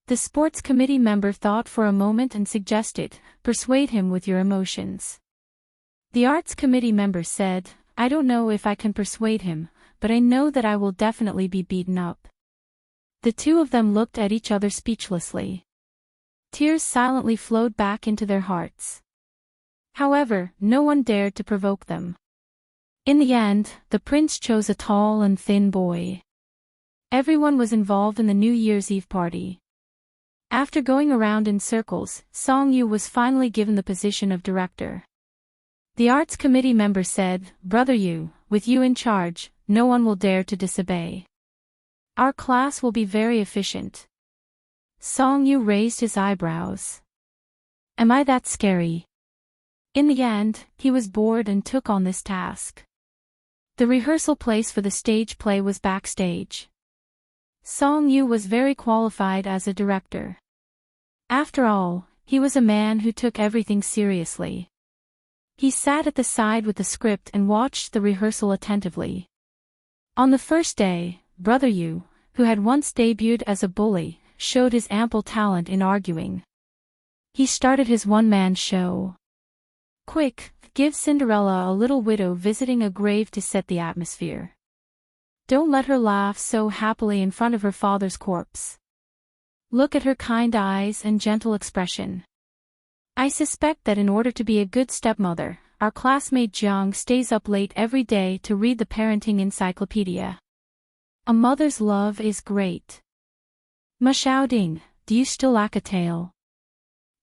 The sports committee member thought for a moment and suggested, persuade him with your emotions. The arts committee member said, I don't know if I can persuade him, but I know that I will definitely be beaten up. The two of them looked at each other speechlessly. Tears silently flowed back into their hearts. However, no one dared to provoke them. In the end, the prince chose a tall and thin boy. Everyone was involved in the New Year's Eve party. After going around in circles, Song Yu was finally given the position of director. The arts committee member said, Brother Yu, with you in charge, no one will dare to disobey. Our class will be very efficient. Song Yu raised his eyebrows. Am I that scary? In the end, he was bored and took on this task. The rehearsal place for the stage play was backstage. Song Yu was very qualified as a director. After all, he was a man who took everything seriously. He sat at the side with the script and watched the rehearsal attentively. On the first day, Brother Yu, who had once debuted as a bully, showed his ample talent in arguing. He started his one-man show. Quick, give Cinderella a little widow visiting a grave to set the atmosphere. Don't let her laugh so happily in front of her father's corpse. Look at her kind eyes and gentle expression. I suspect that in order to be a good stepmother, our classmate Jiang stays up late every day to read the parenting encyclopedia. A mother's love is great. Ma Xiaoding, do you still lack a tail?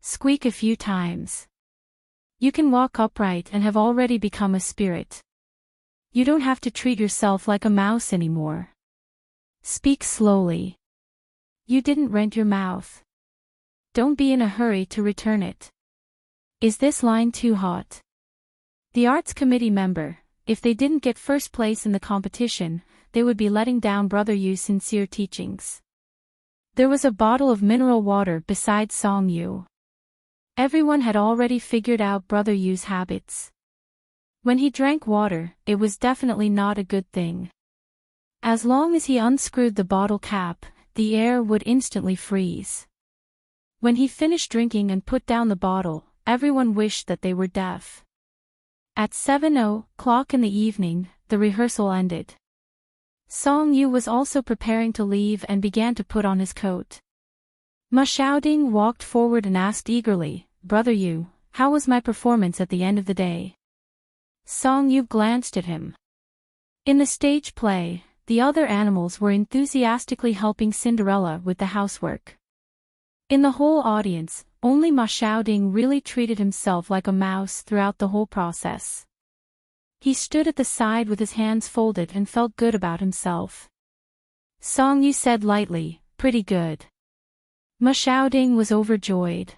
Squeak a few times. You can walk upright and have already become a spirit. You don't have to treat yourself like a mouse anymore. Speak slowly. You didn't rent your mouth. Don't be in a hurry to return it. Is this line too hot? The arts committee member, if they didn't get first place in the competition, they would be letting down Brother Yu's sincere teachings. There was a bottle of mineral water beside Song Yu. Everyone had already figured out Brother Yu's habits. When he drank water, it was definitely not a good thing. As long as he unscrewed the bottle cap, the air would instantly freeze. When he finished drinking and put down the bottle, everyone wished that they were deaf. At 7:00 in the evening, the rehearsal ended. Song Yu was also preparing to leave and began to put on his coat. Ma Xiaoding walked forward and asked eagerly, Brother Yu, how was my performance at the end of the day? Song Yu glanced at him. In the stage play, the other animals were enthusiastically helping Cinderella with the housework. In the whole audience, only Ma Xiaoding really treated himself like a mouse throughout the whole process. He stood at the side with his hands folded and felt good about himself. Song Yu said lightly, pretty good. Ma Xiaoding was overjoyed.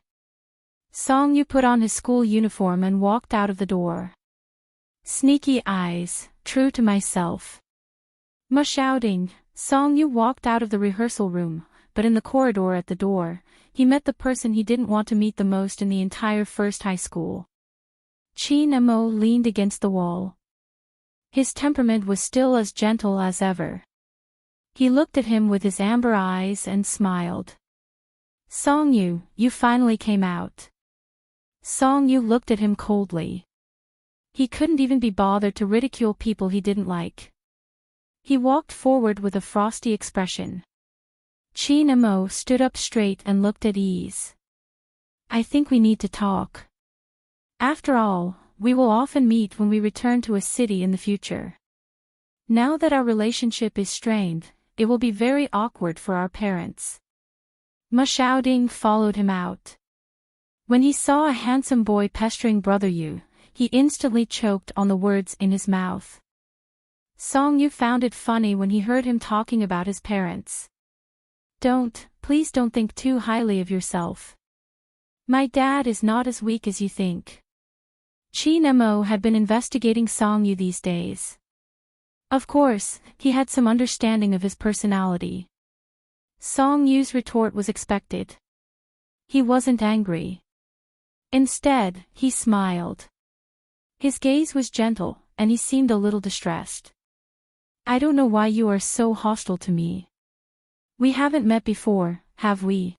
Song Yu put on his school uniform and walked out of the door. Sneaky eyes, true to myself. Ma Xiaoding, Song Yu walked out of the rehearsal room, but in the corridor at the door, he met the person he didn't want to meet the most in the entire first high school. Chin Mo leaned against the wall. His temperament was still as gentle as ever. He looked at him with his amber eyes and smiled. Song Yu, you finally came out. Song Yu looked at him coldly. He couldn't even be bothered to ridicule people he didn't like. He walked forward with a frosty expression. Chin Mo stood up straight and looked at ease. I think we need to talk. After all, we will often meet when we return to a city in the future. Now that our relationship is strained, it will be very awkward for our parents. Ma Xiaoding followed him out. When he saw a handsome boy pestering Brother Yu, he instantly choked on the words in his mouth. Song Yu found it funny when he heard him talking about his parents. Please don't think too highly of yourself. My dad is not as weak as you think. Chin Mo had been investigating Song Yu these days. Of course, he had some understanding of his personality. Song Yu's retort was expected. He wasn't angry. Instead, he smiled. His gaze was gentle, and he seemed a little distressed. I don't know why you are so hostile to me. We haven't met before, have we?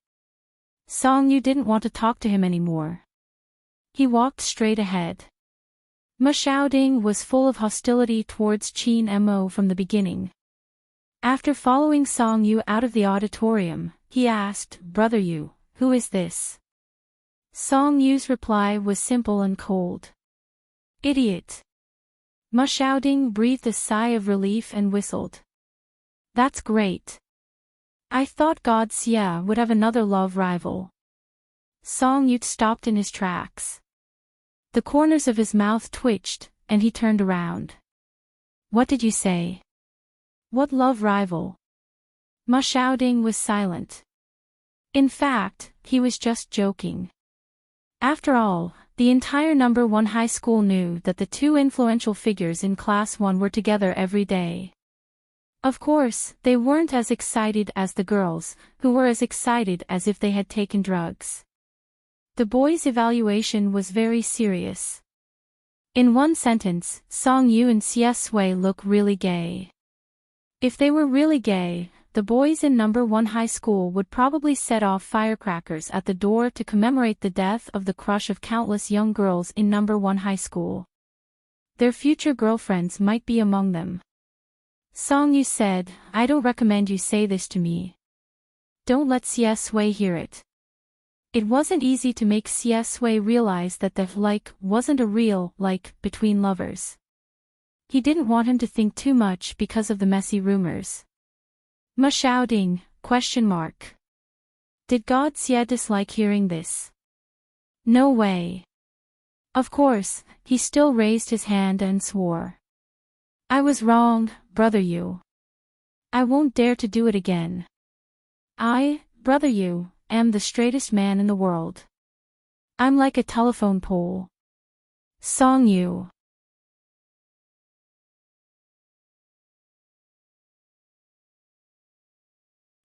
Song Yu didn't want to talk to him anymore. He walked straight ahead. Ma Xiaoding was full of hostility towards Chin Mo from the beginning. After following Song Yu out of the auditorium, he asked, Brother Yu, who is this? Song Yu's reply was simple and cold. Idiot. Ma Xiaoding breathed a sigh of relief and whistled. That's great. I thought God Xia would have another love rival. Song Yu stopped in his tracks. The corners of his mouth twitched, and he turned around. What did you say? What love rival? Ma Xiaoding was silent. In fact, he was just joking. After all, the entire number 1 high school knew that the two influential figures in Class 1 were together every day. Of course, they weren't as excited as the girls, who were as excited as if they had taken drugs. The boys' evaluation was very serious. In one sentence, Song Yu and Xie Sui look really gay. If they were really gay, the boys in number 1 high school would probably set off firecrackers at the door to commemorate the death of the crush of countless young girls in number 1 high school. Their future girlfriends might be among them. Song Yu said, I don't recommend you say this to me. Don't let Xie Sui hear it. It wasn't easy to make Xie Sui realize that the wasn't a real between lovers. He didn't want him to think too much because of the messy rumors. Ma Xiaoding, ? Did God Xie dislike hearing this? No way. Of course, he still raised his hand and swore. I was wrong, Brother Yu. I won't dare to do it again. I, Brother Yu, am the straightest man in the world. I'm like a telephone pole. Song Yu.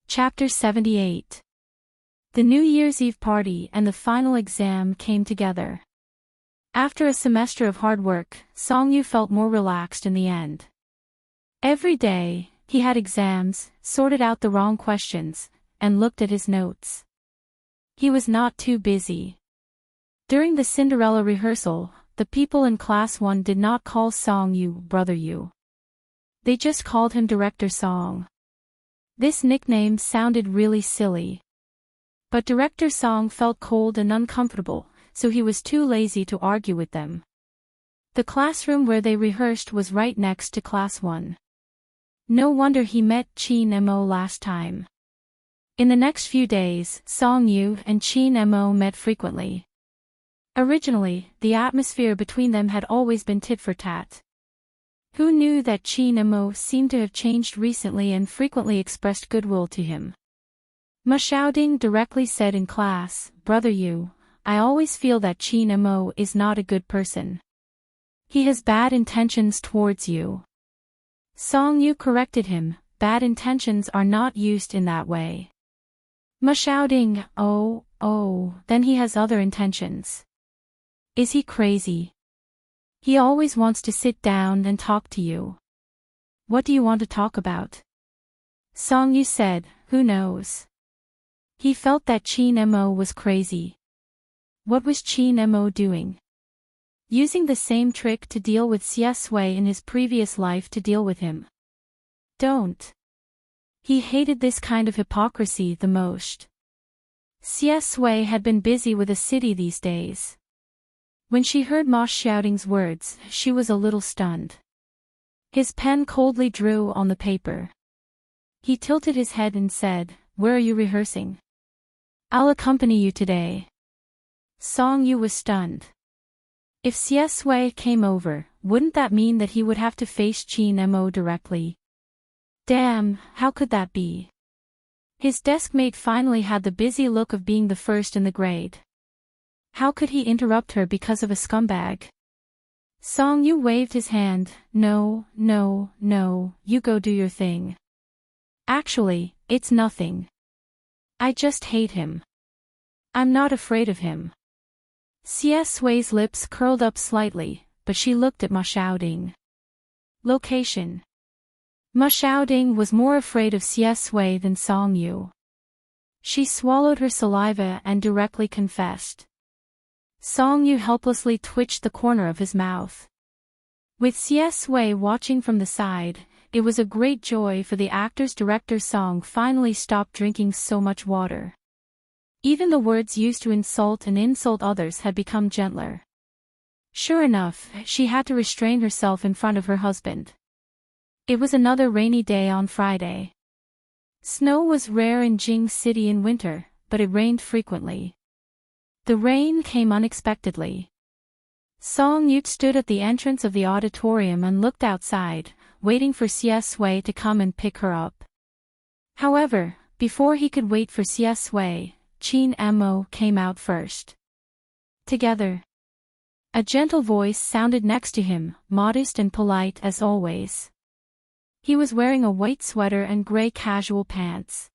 Chapter 78. The New Year's Eve party and the final exam came together. After a semester of hard work, Song Yu felt more relaxed in the end. Every day, he had exams, sorted out the wrong questions, and looked at his notes. He was not too busy. During the Cinderella rehearsal, the people in Class 1 did not call Song Yu Brother Yu. They just called him Director Song. This nickname sounded really silly. But Director Song felt cold and uncomfortable, so he was too lazy to argue with them. The classroom where they rehearsed was right next to Class 1. No wonder he met Chin Mo last time. In the next few days, Song Yu and Chin Mo met frequently. Originally, the atmosphere between them had always been tit for tat. Who knew that Chin Mo seemed to have changed recently and frequently expressed goodwill to him? Ma Xiaoding directly said in class, Brother Yu, I always feel that Chin Mo is not a good person. He has bad intentions towards you. Song Yu corrected him, bad intentions are not used in that way. Ma Xiaoding, oh, then he has other intentions. Is he crazy? He always wants to sit down and talk to you. What do you want to talk about? Song Yu said, who knows? He felt that Chin Mo was crazy. What was Chin Mo doing? Using the same trick to deal with Xie Sui in his previous life to deal with him. Don't. He hated this kind of hypocrisy the most. Xie Sui had been busy with a city these days. When she heard Ma Xiaoting's words, she was a little stunned. His pen coldly drew on the paper. He tilted his head and said, where are you rehearsing? I'll accompany you today. Song Yu was stunned. If Xie Sui came over, wouldn't that mean that he would have to face Chin Mo directly? Damn, how could that be? His deskmate finally had the busy look of being the first in the grade. How could he interrupt her because of a scumbag? Song Yu waved his hand, no, you go do your thing. Actually, it's nothing. I just hate him. I'm not afraid of him. Xie Sui's lips curled up slightly, but she looked at Ma Xiaoting. Location. Ma Xiaoting was more afraid of Xie Sui than Song Yu. She swallowed her saliva and directly confessed. Song Yu helplessly twitched the corner of his mouth. With Xie Sui watching from the side, it was a great joy for the actor's director Song finally stopped drinking so much water. Even the words used to insult and insult others had become gentler. Sure enough, she had to restrain herself in front of her husband. It was another rainy day on Friday. Snow was rare in Jing City in winter, but it rained frequently. The rain came unexpectedly. Song Yu stood at the entrance of the auditorium and looked outside, waiting for Xie Sui to come and pick her up. However, before he could wait for Xie Sui, Chin Mo came out first. Together. A gentle voice sounded next to him, modest and polite as always. He was wearing a white sweater and gray casual pants.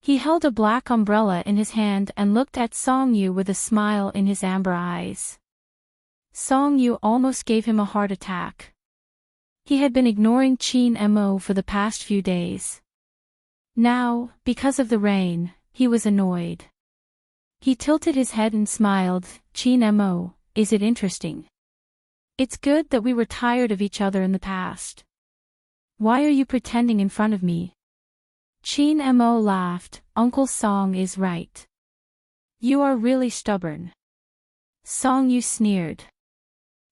He held a black umbrella in his hand and looked at Song Yu with a smile in his amber eyes. Song Yu almost gave him a heart attack. He had been ignoring Chin Mo for the past few days. Now, because of the rain, he was annoyed. He tilted his head and smiled, Chin Mo, is it interesting? It's good that we were tired of each other in the past. Why are you pretending in front of me? Chin Mo laughed, Uncle Song is right. You are really stubborn. Song Yu sneered.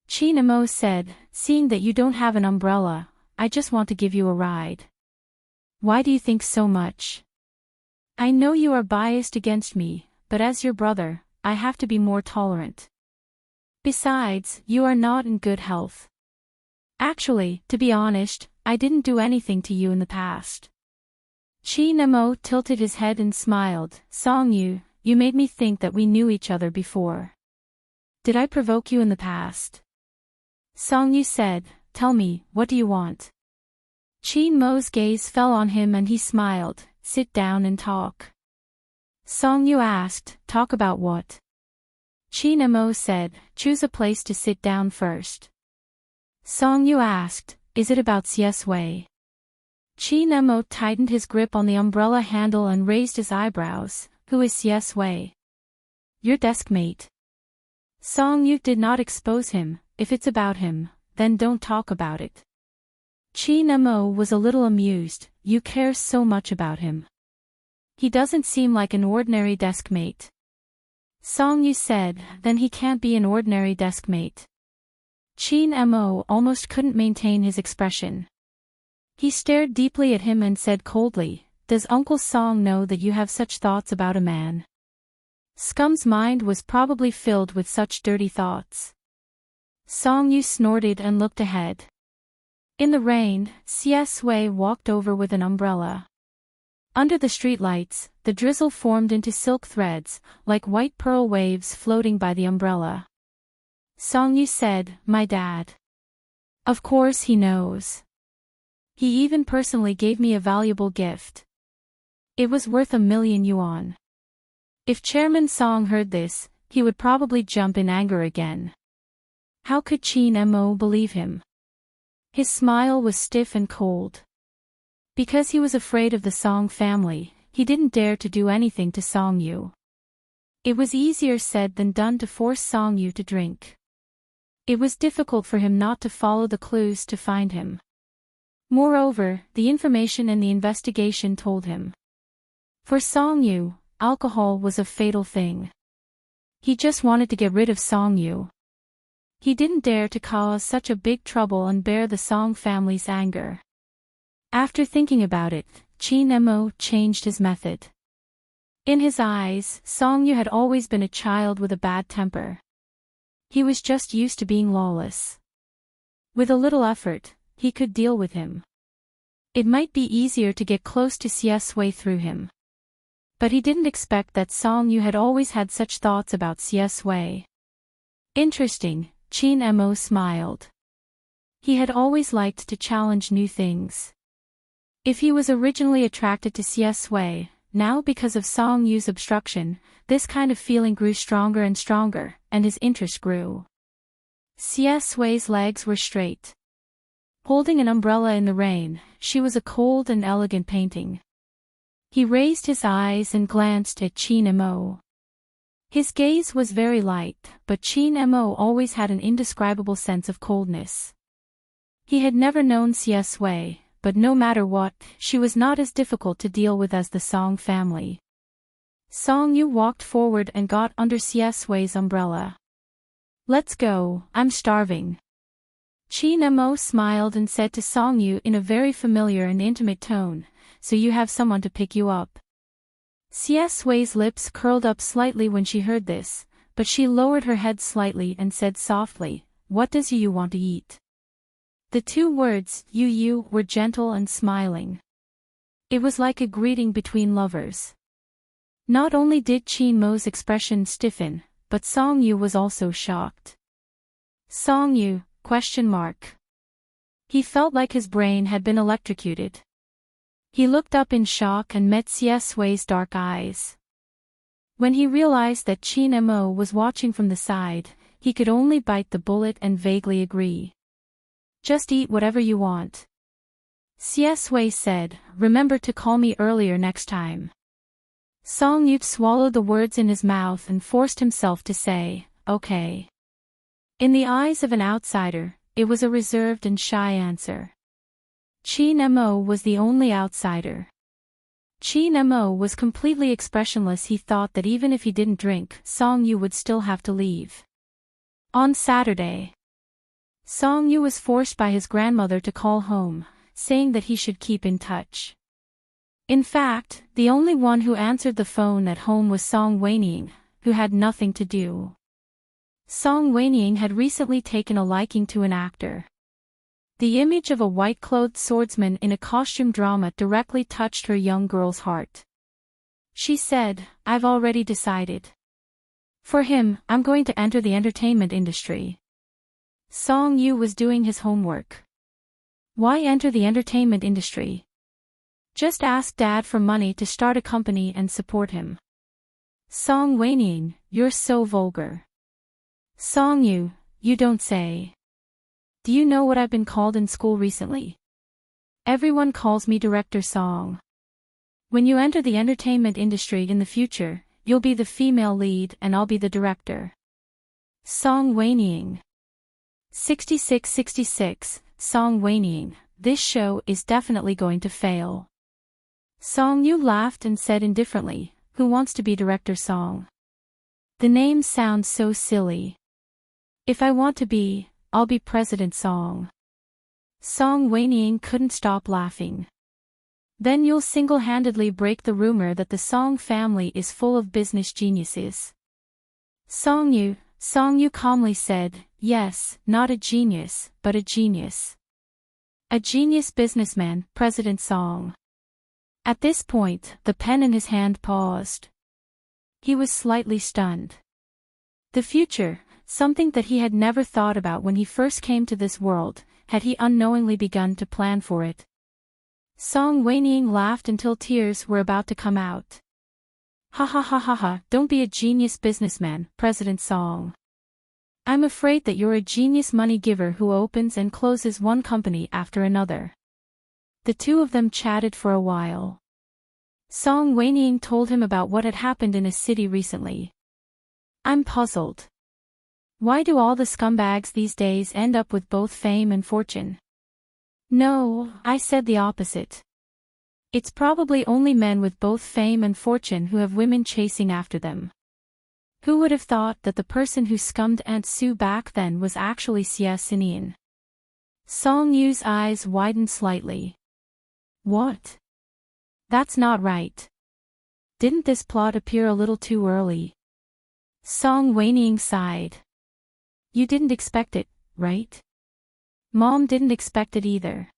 Chin Mo said, seeing that you don't have an umbrella, I just want to give you a ride. Why do you think so much? I know you are biased against me, but as your brother, I have to be more tolerant. Besides, you are not in good health. Actually, to be honest, I didn't do anything to you in the past. Chin Mo tilted his head and smiled, Song Yu, you made me think that we knew each other before. Did I provoke you in the past? Song Yu said, tell me, what do you want? Chin Mo's gaze fell on him and he smiled, sit down and talk. Song Yu asked, talk about what? Chin Mo said, choose a place to sit down first. Song Yu asked, is it about Xie Sui? Chin Mo tightened his grip on the umbrella handle and raised his eyebrows, who is Xie Sui? Your deskmate. Song Yu did not expose him, if it's about him, then don't talk about it. Chin Mo was a little amused, you care so much about him. He doesn't seem like an ordinary deskmate. Song Yu said, then he can't be an ordinary deskmate. Chin Mo almost couldn't maintain his expression. He stared deeply at him and said coldly, does Uncle Song know that you have such thoughts about a man? Scum's mind was probably filled with such dirty thoughts. Song Yu snorted and looked ahead. In the rain, Xie Sui walked over with an umbrella. Under the streetlights, the drizzle formed into silk threads, like white pearl waves floating by the umbrella. Song Yu said, my dad. Of course he knows. He even personally gave me a valuable gift. It was worth 1,000,000 yuan. If Chairman Song heard this, he would probably jump in anger again. How could Chin Mo believe him? His smile was stiff and cold. Because he was afraid of the Song family, he didn't dare to do anything to Song Yu. It was easier said than done to force Song Yu to drink. It was difficult for him not to follow the clues to find him. Moreover, the information and the investigation told him. For Song Yu, alcohol was a fatal thing. He just wanted to get rid of Song Yu. He didn't dare to cause such a big trouble and bear the Song family's anger. After thinking about it, Chin Mo changed his method. In his eyes, Song Yu had always been a child with a bad temper. He was just used to being lawless. With a little effort, he could deal with him. It might be easier to get close to Xie Sui through him. But he didn't expect that Song Yu had always had such thoughts about Xie Sui. Interesting, Chin Mo smiled. He had always liked to challenge new things. If he was originally attracted to Xie Sui, now because of Song Yu's obstruction, this kind of feeling grew stronger and stronger, and his interest grew. Xie Sui's legs were straight. Holding an umbrella in the rain, she was a cold and elegant painting. He raised his eyes and glanced at Chin Mo. His gaze was very light, but Chin Mo always had an indescribable sense of coldness. He had never known Xie Sui, but no matter what, she was not as difficult to deal with as the Song family. Song Yu walked forward and got under Xie Sui's umbrella. Let's go, I'm starving. Chin Mo smiled and said to Song Yu in a very familiar and intimate tone, so you have someone to pick you up. Xie Sui's lips curled up slightly when she heard this, but she lowered her head slightly and said softly, what does you want to eat? The two words, you, were gentle and smiling. It was like a greeting between lovers. Not only did Chin Mo's expression stiffen, but Song Yu was also shocked. Song Yu? He felt like his brain had been electrocuted. He looked up in shock and met Xie Sui's dark eyes. When he realized that Chin Mo was watching from the side, he could only bite the bullet and vaguely agree. Just eat whatever you want. Xie Sui said, remember to call me earlier next time. Song Yu swallowed the words in his mouth and forced himself to say, okay. In the eyes of an outsider, it was a reserved and shy answer. Chin Mo was the only outsider. Chin Mo was completely expressionless. He thought that even if he didn't drink, Song Yu would still have to leave. On Saturday, Song Yu was forced by his grandmother to call home, saying that he should keep in touch. In fact, the only one who answered the phone at home was Song Wenying, who had nothing to do. Song Wenying had recently taken a liking to an actor. The image of a white-clothed swordsman in a costume drama directly touched her young girl's heart. She said, I've already decided. For him, I'm going to enter the entertainment industry. Song Yu was doing his homework. Why enter the entertainment industry? Just ask Dad for money to start a company and support him. Song Wenying, you're so vulgar. Song Yu, you don't say. Do you know what I've been called in school recently? Everyone calls me Director Song. When you enter the entertainment industry in the future, you'll be the female lead and I'll be the director. Song Wenying. 6666, Song Wenying, this show is definitely going to fail. Song Yu laughed and said indifferently, who wants to be Director Song? The name sounds so silly. If I want to be, I'll be President Song. Song Wenying couldn't stop laughing. Then you'll single-handedly break the rumor that the Song family is full of business geniuses. Song Yu calmly said, yes, not a genius, but a genius. A genius businessman, President Song. At this point, the pen in his hand paused. He was slightly stunned. The future, something that he had never thought about when he first came to this world, had he unknowingly begun to plan for it. Song Wenying laughed until tears were about to come out. Ha ha ha ha ha, don't be a genius businessman, President Song. I'm afraid that you're a genius money giver who opens and closes one company after another. The two of them chatted for a while. Song Wenying told him about what had happened in his city recently. I'm puzzled. Why do all the scumbags these days end up with both fame and fortune? No, I said the opposite. It's probably only men with both fame and fortune who have women chasing after them. Who would have thought that the person who scummed Aunt Sue back then was actually Xia Xinian? Song Yu's eyes widened slightly. What? That's not right. Didn't this plot appear a little too early? Song Wenying sighed. You didn't expect it, right? Mom didn't expect it either.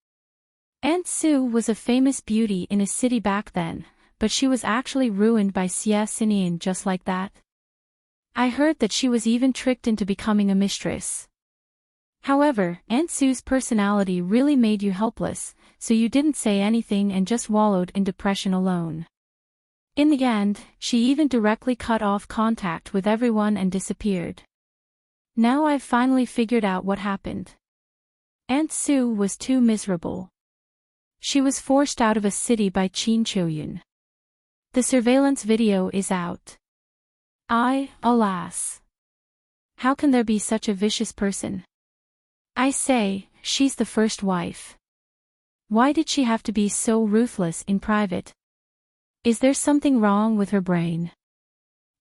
Aunt Sue was a famous beauty in a city back then, but she was actually ruined by Xia Xinian just like that. I heard that she was even tricked into becoming a mistress. However, Aunt Sue's personality really made you helpless, so you didn't say anything and just wallowed in depression alone. In the end, she even directly cut off contact with everyone and disappeared. Now I've finally figured out what happened. Aunt Sue was too miserable. She was forced out of a city by Qin Choyun. The surveillance video is out. Alas. How can there be such a vicious person? I say, she's the first wife. Why did she have to be so ruthless in private? Is there something wrong with her brain?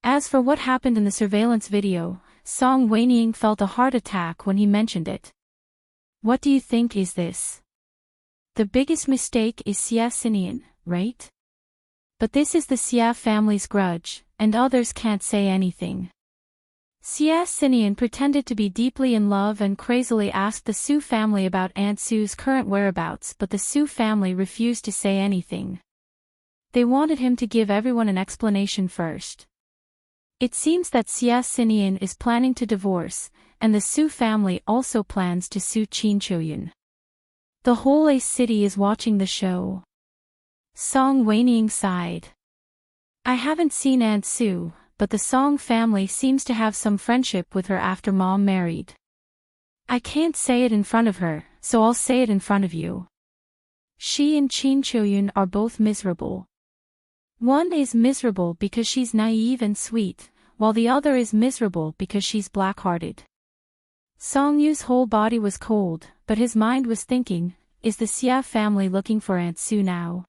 As for what happened in the surveillance video, Song Wenying felt a heart attack when he mentioned it. What do you think is this? The biggest mistake is Xia Xinian, right? But this is the Xia family's grudge, and others can't say anything. Xia Xinian pretended to be deeply in love and crazily asked the Su family about Aunt Sue's current whereabouts, but the Su family refused to say anything. They wanted him to give everyone an explanation first. It seems that Xia Xinian is planning to divorce, and the Su family also plans to sue Qin Choyun. The whole A city is watching the show. Song Wenying sighed. I haven't seen Aunt Sue, but the Song family seems to have some friendship with her after Mom married. I can't say it in front of her, so I'll say it in front of you. She and Qin Choyun are both miserable. One is miserable because she's naive and sweet, while the other is miserable because she's black-hearted. Song Yu's whole body was cold, but his mind was thinking, is the Xia family looking for Aunt Sue now?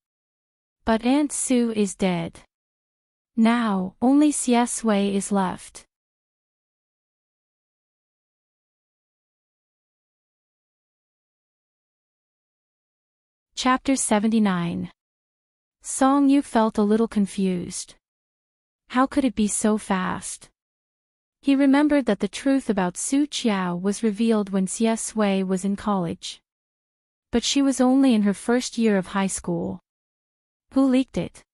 But Aunt Sue is dead. Now, only Xia Sui is left. Chapter 79. Song Yu felt a little confused. How could it be so fast? He remembered that the truth about Su Qiao was revealed when Xia Sui was in college. But she was only in her first year of high school. Who leaked it?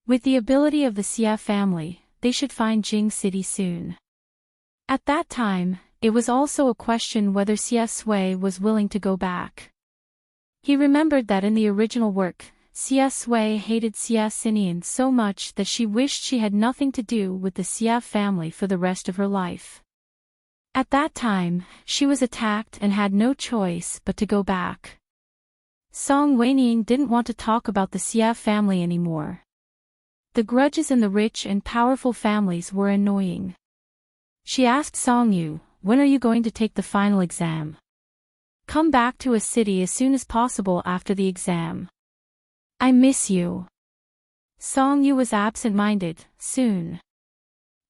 With the ability of the Xia family, they should find Jing City soon. At that time, it was also a question whether Xia Sui was willing to go back. He remembered that in the original work, Xia Sui hated Xia Xinian so much that she wished she had nothing to do with the Xia family for the rest of her life. At that time, she was attacked and had no choice but to go back. Song Wenying didn't want to talk about the Xia family anymore. The grudges in the rich and powerful families were annoying. She asked Song Yu, when are you going to take the final exam? Come back to a city as soon as possible after the exam. I miss you. Song Yu was absent-minded, soon.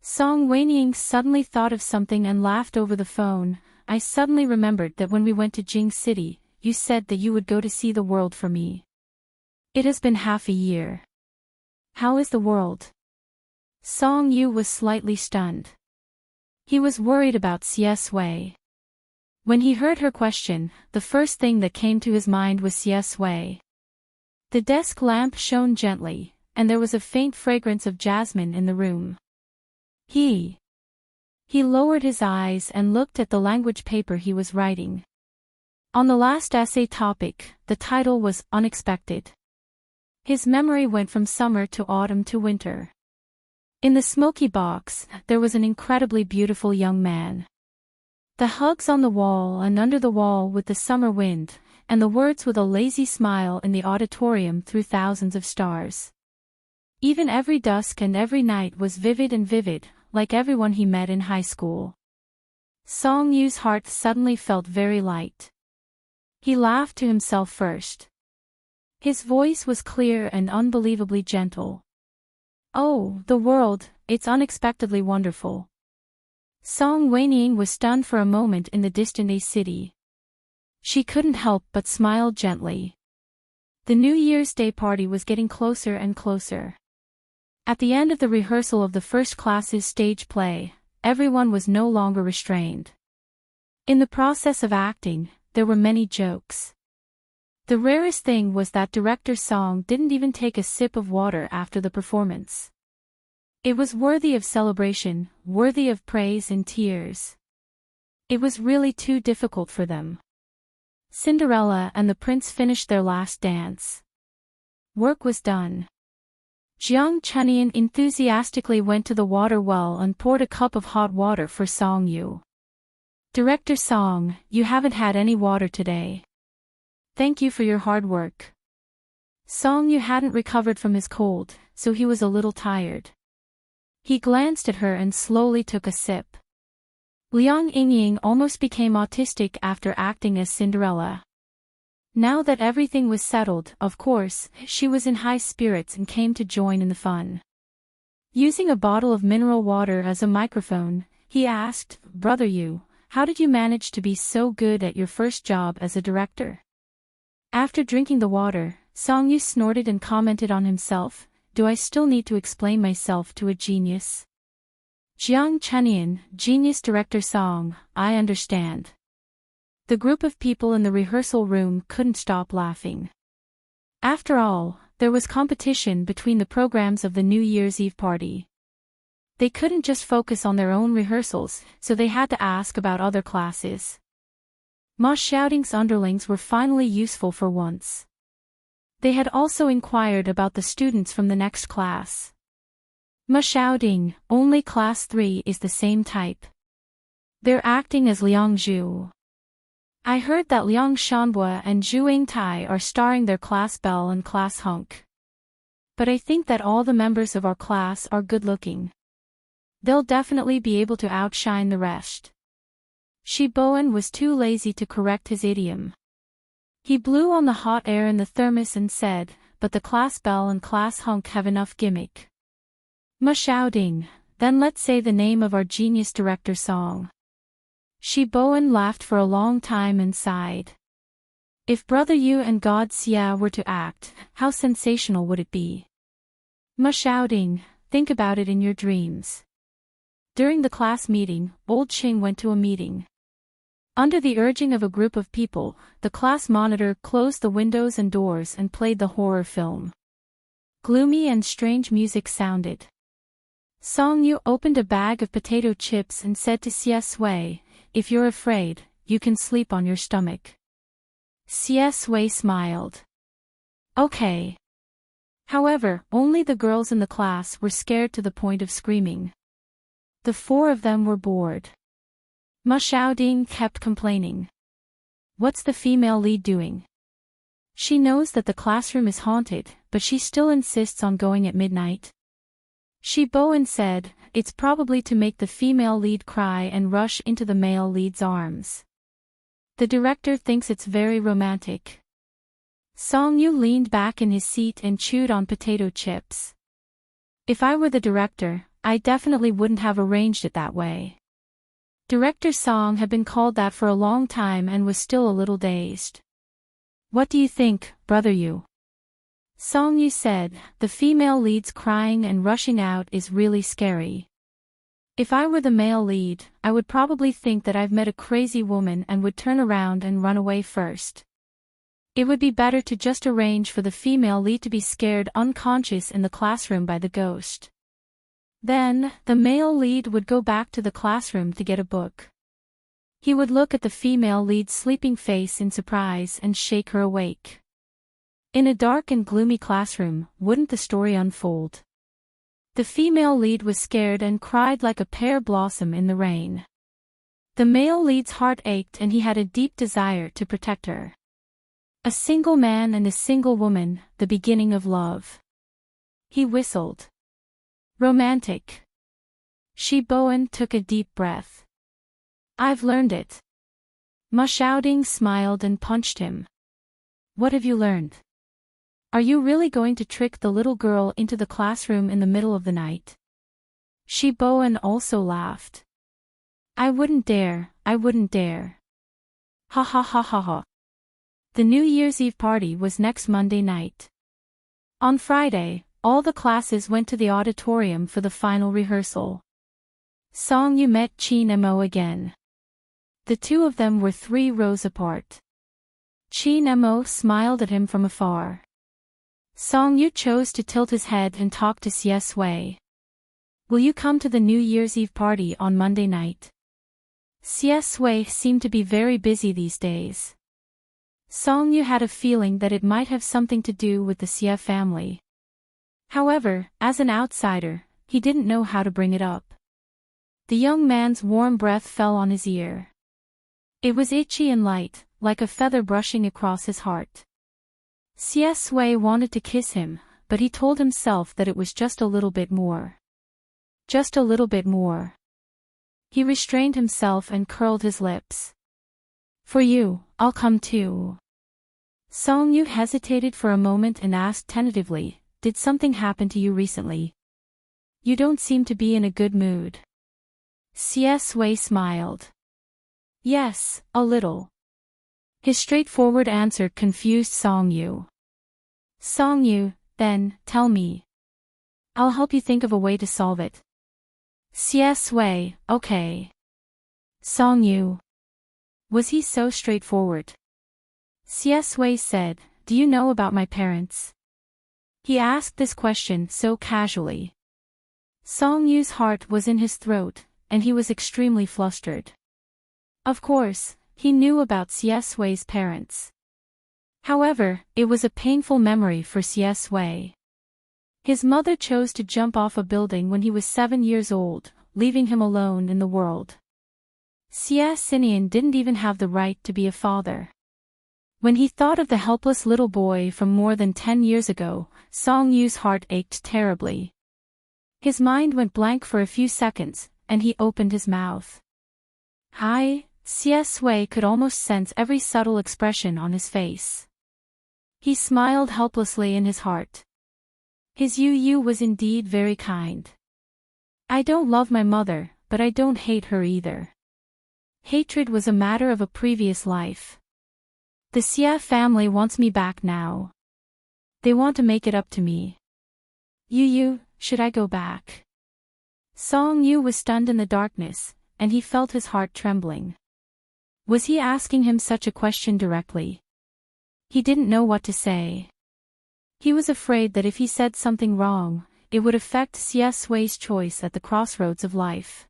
Song Wenying suddenly thought of something and laughed over the phone. I suddenly remembered that when we went to Jing City, you said that you would go to see the world for me. It has been half a year. How is the world? Song Yu was slightly stunned. He was worried about Xia Sui. When he heard her question, the first thing that came to his mind was Xia Sui. The desk lamp shone gently, and there was a faint fragrance of jasmine in the room. He lowered his eyes and looked at the language paper he was writing. On the last essay topic, the title was Unexpected. His memory went from summer to autumn to winter. In the smoky box, there was an incredibly beautiful young man. The hugs on the wall and under the wall with the summer wind, and the words with a lazy smile in the auditorium through thousands of stars. Even every dusk and every night was vivid and vivid, like everyone he met in high school. Song Yu's heart suddenly felt very light. He laughed to himself first. His voice was clear and unbelievably gentle. Oh, the world, it's unexpectedly wonderful. Song Wenying was stunned for a moment in the distant A city. She couldn't help but smile gently. The New Year's Day party was getting closer and closer. At the end of the rehearsal of the first class's stage play, everyone was no longer restrained. In the process of acting, there were many jokes. The rarest thing was that director Song didn't even take a sip of water after the performance. It was worthy of celebration, worthy of praise and tears. It was really too difficult for them. Cinderella and the prince finished their last dance. Work was done. Jiang Chunian enthusiastically went to the water well and poured a cup of hot water for Song Yu. Director Song, you haven't had any water today. Thank you for your hard work. Song Yu hadn't recovered from his cold, so he was a little tired. He glanced at her and slowly took a sip. Liang Yingying almost became autistic after acting as Cinderella. Now that everything was settled, of course, she was in high spirits and came to join in the fun. Using a bottle of mineral water as a microphone, he asked, "Brother Yu, how did you manage to be so good at your first job as a director?" After drinking the water, Song Yu snorted and commented on himself, "Do I still need to explain myself to a genius?" Jiang Chunian, genius director Song, I understand. The group of people in the rehearsal room couldn't stop laughing. After all, there was competition between the programs of the New Year's Eve party. They couldn't just focus on their own rehearsals, so they had to ask about other classes. Ma Xiaoding's underlings were finally useful for once. They had also inquired about the students from the next class. Ma Xiaoding, only class 3 is the same type. They're acting as Liang Zhu. I heard that Liang Shanbua and Zhu Yingtai are starring their class Belle and class Hunk. But I think that all the members of our class are good-looking. They'll definitely be able to outshine the rest. Shi Bowen was too lazy to correct his idiom. He blew on the hot air in the thermos and said, "But the class Belle and class Hunk have enough gimmick." Ma Xiaoding, then let's say the name of our genius director Song. Shi Bowen laughed for a long time and sighed. If Brother Yu and God Xia were to act, how sensational would it be? Ma Xiaoding, think about it in your dreams. During the class meeting, old Qing went to a meeting. Under the urging of a group of people, the class monitor closed the windows and doors and played the horror film. Gloomy and strange music sounded. Song Yu opened a bag of potato chips and said to Xie Sui, "If you're afraid, you can sleep on your stomach." Xie Sui smiled. Okay. However, only the girls in the class were scared to the point of screaming. The 4 of them were bored. Ma Xiaoding kept complaining. What's the female lead doing? She knows that the classroom is haunted, but she still insists on going at midnight. Shi Bowen said, "It's probably to make the female lead cry and rush into the male lead's arms. The director thinks it's very romantic." Song Yu leaned back in his seat and chewed on potato chips. If I were the director, I definitely wouldn't have arranged it that way. Director Song had been called that for a long time and was still a little dazed. What do you think, Brother Yu? Song Yu said, "The female lead's crying and rushing out is really scary. If I were the male lead, I would probably think that I've met a crazy woman and would turn around and run away first. It would be better to just arrange for the female lead to be scared unconscious in the classroom by the ghost. Then, the male lead would go back to the classroom to get a book. He would look at the female lead's sleeping face in surprise and shake her awake. In a dark and gloomy classroom, wouldn't the story unfold? The female lead was scared and cried like a pear blossom in the rain. The male lead's heart ached and he had a deep desire to protect her. A single man and a single woman, the beginning of love. He whistled. Romantic. Bowen took a deep breath. I've learned it. Mushouting smiled and punched him. What have you learned? Are you really going to trick the little girl into the classroom in the middle of the night? Bowen also laughed. I wouldn't dare, I wouldn't dare. Ha ha ha ha ha. The New Year's Eve party was next Monday night. On Friday, all the classes went to the auditorium for the final rehearsal. Song Yu met Chin Mo again. The two of them were 3 rows apart. Chin Mo smiled at him from afar. Song Yu chose to tilt his head and talk to Xie Sui. Will you come to the New Year's Eve party on Monday night? Xie Sui seemed to be very busy these days. Song Yu had a feeling that it might have something to do with the Xie family. However, as an outsider, he didn't know how to bring it up. The young man's warm breath fell on his ear. It was itchy and light, like a feather brushing across his heart. Xie Sui wanted to kiss him, but he told himself that it was just a little bit more. Just a little bit more. He restrained himself and curled his lips. For you, I'll come too. Song Yu hesitated for a moment and asked tentatively, did something happen to you recently? You don't seem to be in a good mood. Xie Sui smiled. Yes, a little. His straightforward answer confused Song Yu. Song Yu, then, tell me. I'll help you think of a way to solve it. Xie Sui, okay. Song Yu. Was he so straightforward? Xie Sui said, do you know about my parents? He asked this question so casually. Song Yu's heart was in his throat, and he was extremely flustered. Of course, he knew about Xie Sui's parents. However, it was a painful memory for Xie Sui. His mother chose to jump off a building when he was 7 years old, leaving him alone in the world. Xie Sinian didn't even have the right to be a father. When he thought of the helpless little boy from more than 10 years ago, Song Yu's heart ached terribly. His mind went blank for a few seconds, and he opened his mouth. Hi, Xie Sui could almost sense every subtle expression on his face. He smiled helplessly in his heart. His Yu was indeed very kind. I don't love my mother, but I don't hate her either. Hatred was a matter of a previous life. The Xie family wants me back now. They want to make it up to me. Yu, should I go back? Song Yu was stunned in the darkness, and he felt his heart trembling. Was he asking him such a question directly? He didn't know what to say. He was afraid that if he said something wrong, it would affect Xie Sui's choice at the crossroads of life.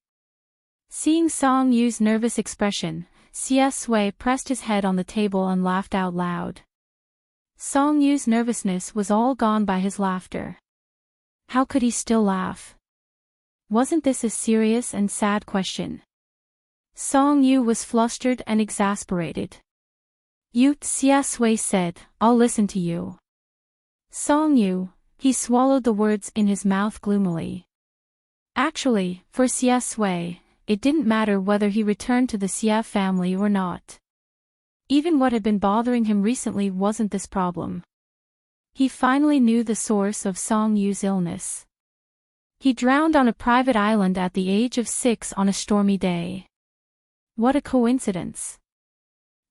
Seeing Song Yu's nervous expression, Xie Sui pressed his head on the table and laughed out loud. Song Yu's nervousness was all gone by his laughter. How could he still laugh? Wasn't this a serious and sad question? Song Yu was flustered and exasperated. Xie Sui said, I'll listen to you. Song Yu, he swallowed the words in his mouth gloomily. Actually, for Xie Sui, it didn't matter whether he returned to the Xie family or not. Even what had been bothering him recently wasn't this problem. He finally knew the source of Song Yu's illness. He drowned on a private island at the age of 6 on a stormy day. What a coincidence.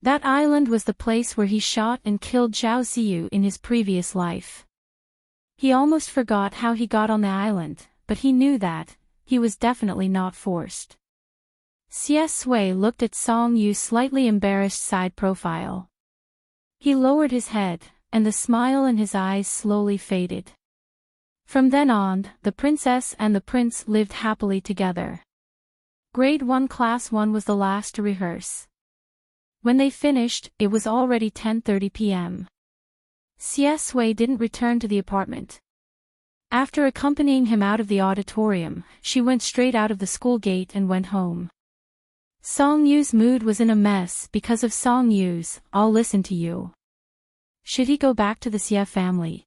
That island was the place where he shot and killed Zhao Ziyu in his previous life. He almost forgot how he got on the island, but he knew that he was definitely not forced. Xie Sui looked at Song Yu's slightly embarrassed side profile. He lowered his head, and the smile in his eyes slowly faded. From then on, the princess and the prince lived happily together. Grade 1 Class 1 was the last to rehearse. When they finished, it was already 10:30 p.m. Xie Sui didn't return to the apartment. After accompanying him out of the auditorium, she went straight out of the school gate and went home. Song Yu's mood was in a mess because of Song Yu's "I'll listen to you." Should he go back to the Xie family?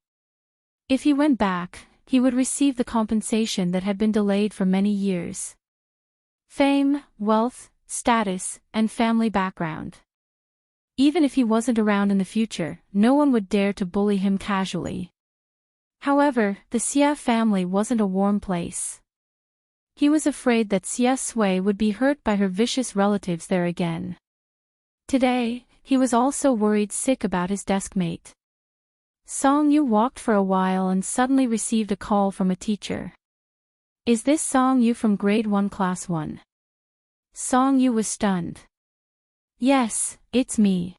If he went back, he would receive the compensation that had been delayed for many years. Fame, wealth, status, and family background. Even if he wasn't around in the future, no one would dare to bully him casually. However, the Xie family wasn't a warm place. He was afraid that Xie Sui would be hurt by her vicious relatives there again. Today, he was also worried sick about his deskmate. Song Yu walked for a while and suddenly received a call from a teacher. "Is this Song Yu from grade 1 class 1? Song Yu was stunned. "Yes, it's me."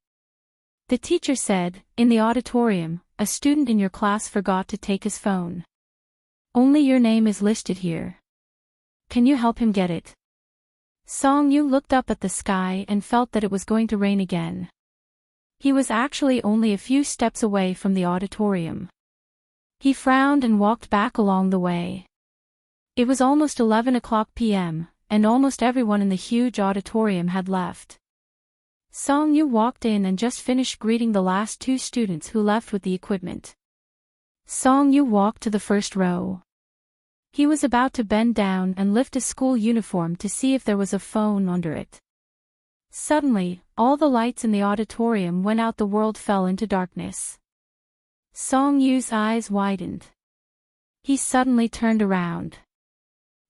The teacher said, "In the auditorium, a student in your class forgot to take his phone. Only your name is listed here. Can you help him get it?" Song Yu looked up at the sky and felt that it was going to rain again. He was actually only a few steps away from the auditorium. He frowned and walked back along the way. It was almost 11 o'clock p.m., and almost everyone in the huge auditorium had left. Song Yu walked in and just finished greeting the last 2 students who left with the equipment. Song Yu walked to the first row. He was about to bend down and lift a school uniform to see if there was a phone under it. Suddenly, all the lights in the auditorium went out. The world fell into darkness. Song Yu's eyes widened. He suddenly turned around.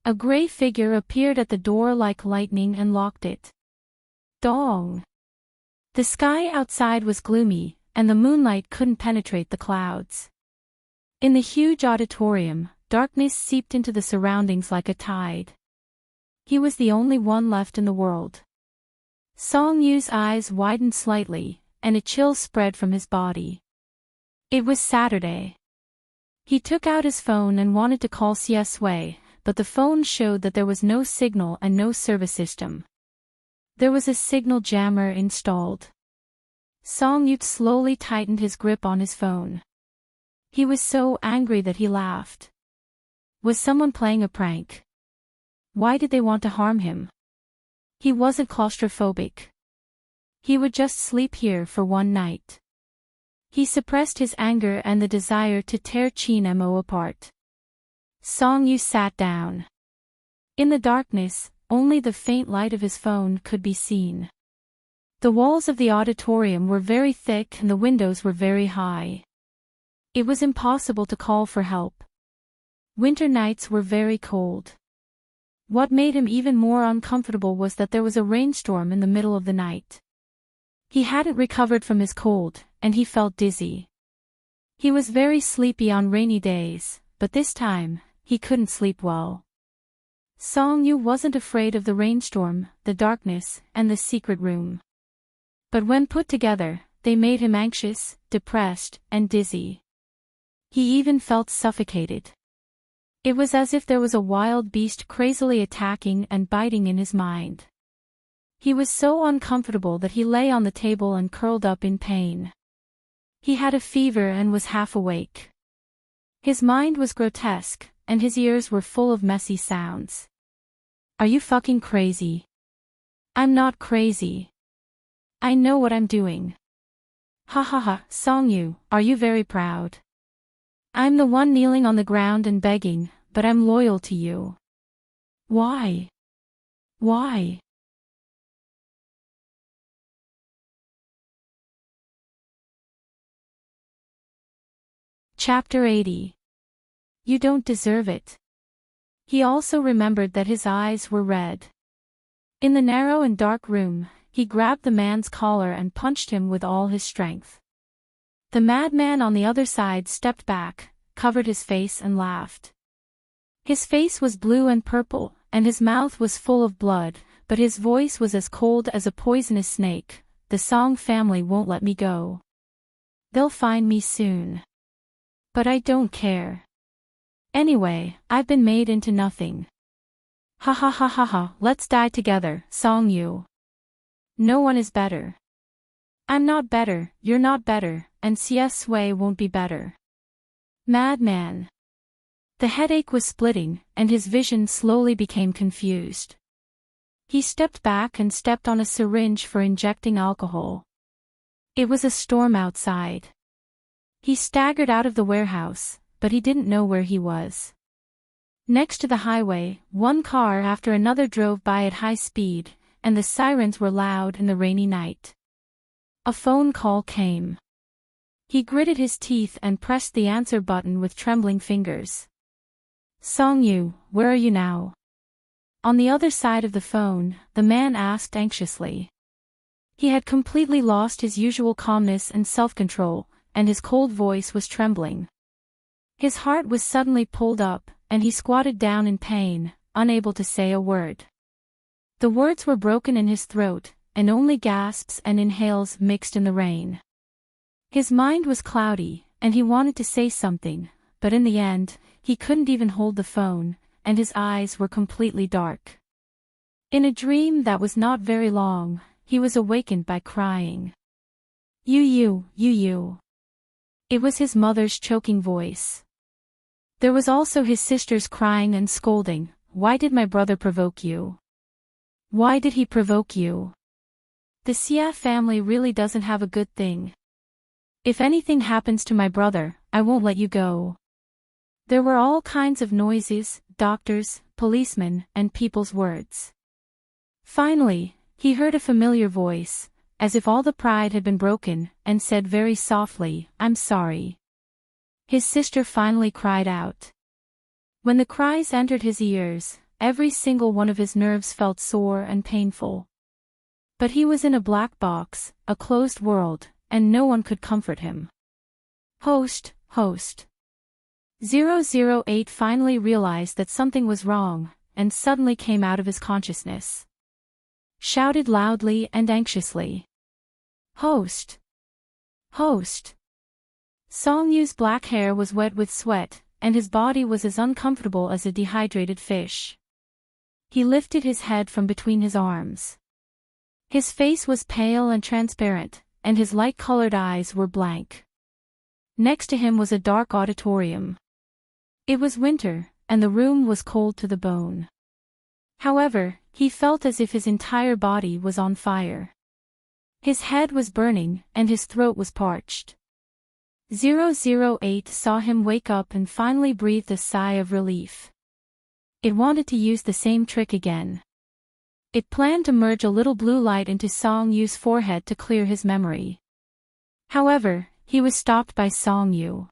A gray figure appeared at the door like lightning and locked it. Dong! The sky outside was gloomy, and the moonlight couldn't penetrate the clouds. In the huge auditorium, darkness seeped into the surroundings like a tide. He was the only one left in the world. Song Yu's eyes widened slightly, and a chill spread from his body. It was Saturday. He took out his phone and wanted to call Xie Sui, but the phone showed that there was no signal and no service system. There was a signal jammer installed. Song Yu slowly tightened his grip on his phone. He was so angry that he laughed. Was someone playing a prank? Why did they want to harm him? He wasn't claustrophobic. He would just sleep here for one night. He suppressed his anger and the desire to tear Qin Mo apart. Song Yu sat down. In the darkness, only the faint light of his phone could be seen. The walls of the auditorium were very thick and the windows were very high. It was impossible to call for help. Winter nights were very cold. What made him even more uncomfortable was that there was a rainstorm in the middle of the night. He hadn't recovered from his cold, and he felt dizzy. He was very sleepy on rainy days, but this time, he couldn't sleep well. Song Yu wasn't afraid of the rainstorm, the darkness, and the secret room. But when put together, they made him anxious, depressed, and dizzy. He even felt suffocated. It was as if there was a wild beast crazily attacking and biting in his mind. He was so uncomfortable that he lay on the table and curled up in pain. He had a fever and was half awake. His mind was grotesque, and his ears were full of messy sounds. "Are you fucking crazy?" "I'm not crazy. I know what I'm doing." "Ha ha ha, Song Yu, are you very proud?" "I'm the one kneeling on the ground and begging, but I'm loyal to you." "Why? Why?" Chapter 80. You don't deserve it. He also remembered that his eyes were red. In the narrow and dark room, he grabbed the man's collar and punched him with all his strength. The madman on the other side stepped back, covered his face and laughed. His face was blue and purple, and his mouth was full of blood, but his voice was as cold as a poisonous snake. "The Song family won't let me go. They'll find me soon. But I don't care. Anyway, I've been made into nothing. Ha ha ha ha ha, let's die together, Song Yu. No one is better. I'm not better, you're not better, and Xie Sui won't be better." Madman. The headache was splitting, and his vision slowly became confused. He stepped back and stepped on a syringe for injecting alcohol. It was a storm outside. He staggered out of the warehouse, but he didn't know where he was. Next to the highway, one car after another drove by at high speed, and the sirens were loud in the rainy night. A phone call came. He gritted his teeth and pressed the answer button with trembling fingers. "Song-yu, where are you now?" On the other side of the phone, the man asked anxiously. He had completely lost his usual calmness and self-control, and his cold voice was trembling. His heart was suddenly pulled up, and he squatted down in pain, unable to say a word. The words were broken in his throat, and only gasps and inhales mixed in the rain. His mind was cloudy, and he wanted to say something, but in the end, he couldn't even hold the phone, and his eyes were completely dark. In a dream that was not very long, he was awakened by crying. You. It was his mother's choking voice. There was also his sisters crying and scolding. "Why did my brother provoke you? Why did he provoke you? The Xia family really doesn't have a good thing. If anything happens to my brother, I won't let you go." There were all kinds of noises, doctors, policemen, and people's words. Finally, he heard a familiar voice, as if all the pride had been broken, and said very softly, "I'm sorry." His sister finally cried out. When the cries entered his ears, every single one of his nerves felt sore and painful. But he was in a black box, a closed world, and no one could comfort him. Host. 008 finally realized that something was wrong, and suddenly came out of his consciousness. Shouted loudly and anxiously. "Host! Host!" Song-yu's black hair was wet with sweat, and his body was as uncomfortable as a dehydrated fish. He lifted his head from between his arms. His face was pale and transparent, and his light-colored eyes were blank. Next to him was a dark auditorium. It was winter, and the room was cold to the bone. However, he felt as if his entire body was on fire. His head was burning, and his throat was parched. 008 saw him wake up and finally breathed a sigh of relief. It wanted to use the same trick again. It planned to merge a little blue light into Song-yu's forehead to clear his memory. However, he was stopped by Song-yu.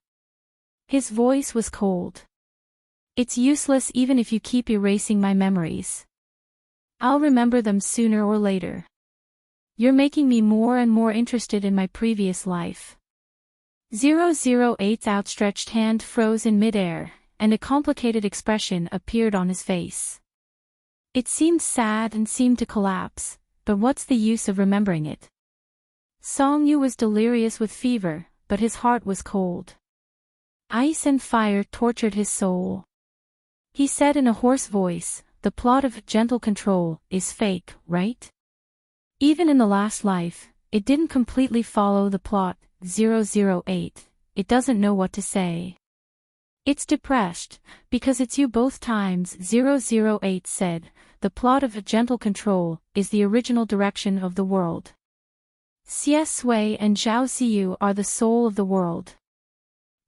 His voice was cold. "It's useless even if you keep erasing my memories. I'll remember them sooner or later. You're making me more and more interested in my previous life." 008's outstretched hand froze in midair, and a complicated expression appeared on his face. It seemed sad and seemed to collapse, but what's the use of remembering it? Song-yu was delirious with fever, but his heart was cold. Ice and fire tortured his soul. He said in a hoarse voice, "The plot of Gentle Control is fake, right? Even in the last life, it didn't completely follow the plot." 008, it doesn't know what to say. "It's depressed, because it's you both times." 008 said, "The plot of Gentle Control is the original direction of the world. Xie Sui and Zhao Ziyu are the soul of the world.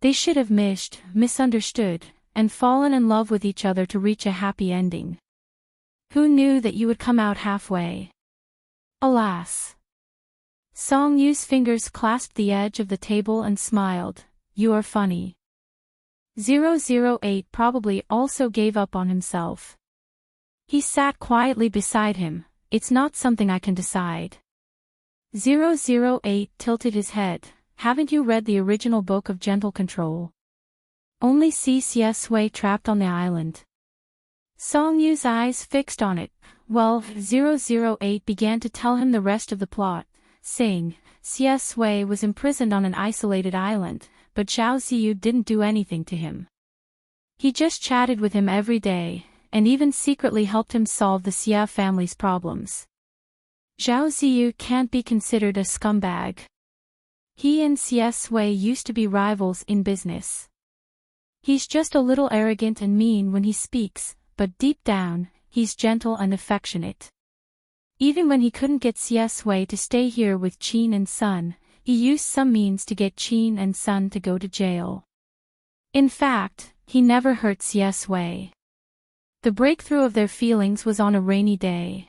They should have misunderstood, and fallen in love with each other to reach a happy ending. Who knew that you would come out halfway? Alas." Song-yu's fingers clasped the edge of the table and smiled. "You are funny." 008 probably also gave up on himself. He sat quietly beside him. "It's not something I can decide." 008 tilted his head. "Haven't you read the original book of Gentle Control? Only see Xie Sui trapped on the island." Song-yu's eyes fixed on it. Well, 008 began to tell him the rest of the plot, saying, Xie Sui was imprisoned on an isolated island, but Zhao Ziyu didn't do anything to him. He just chatted with him every day, and even secretly helped him solve the Xia family's problems. Zhao Ziyu can't be considered a scumbag. He and Xie Sui used to be rivals in business. He's just a little arrogant and mean when he speaks, but deep down, he's gentle and affectionate. Even when he couldn't get CS Wei to stay here with Qin and Sun, he used some means to get Qin and Sun to go to jail. In fact, he never hurt CS Wei. The breakthrough of their feelings was on a rainy day.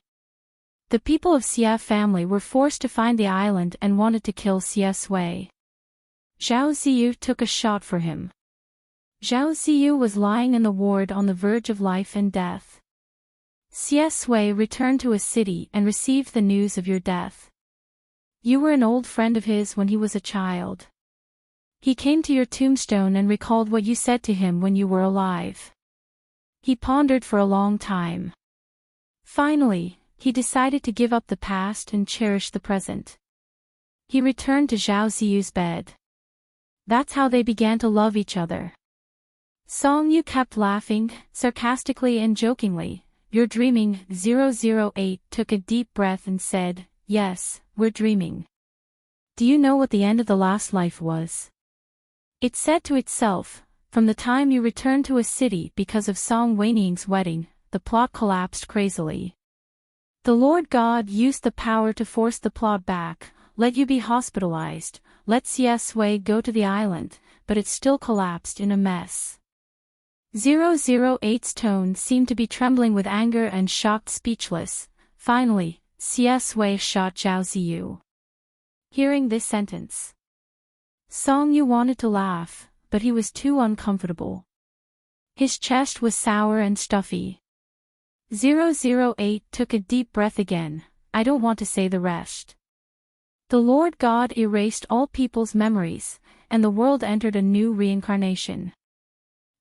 The people of Xia family were forced to find the island and wanted to kill CS Wei. Zhao Ziyu took a shot for him. Zhao Ziyu was lying in the ward on the verge of life and death. CS Wei returned to a city and received the news of your death. You were an old friend of his when he was a child. He came to your tombstone and recalled what you said to him when you were alive. He pondered for a long time. Finally, he decided to give up the past and cherish the present. He returned to Zhao Ziyu's bed. That's how they began to love each other. Song Yu kept laughing, sarcastically and jokingly. You're dreaming. 008 took a deep breath and said, yes, we're dreaming. Do you know what the end of the last life was? It said to itself, from the time you returned to a city because of Song Weining's wedding, the plot collapsed crazily. The Lord God used the power to force the plot back, let you be hospitalized, let CS Wei go to the island, but it still collapsed in a mess. 008's tone seemed to be trembling with anger and shocked, speechless. Finally, CS Wei shot Zhao Ziyu. Hearing this sentence, Song Yu wanted to laugh, but he was too uncomfortable. His chest was sour and stuffy. 008 took a deep breath again. I don't want to say the rest. The Lord God erased all people's memories, and the world entered a new reincarnation.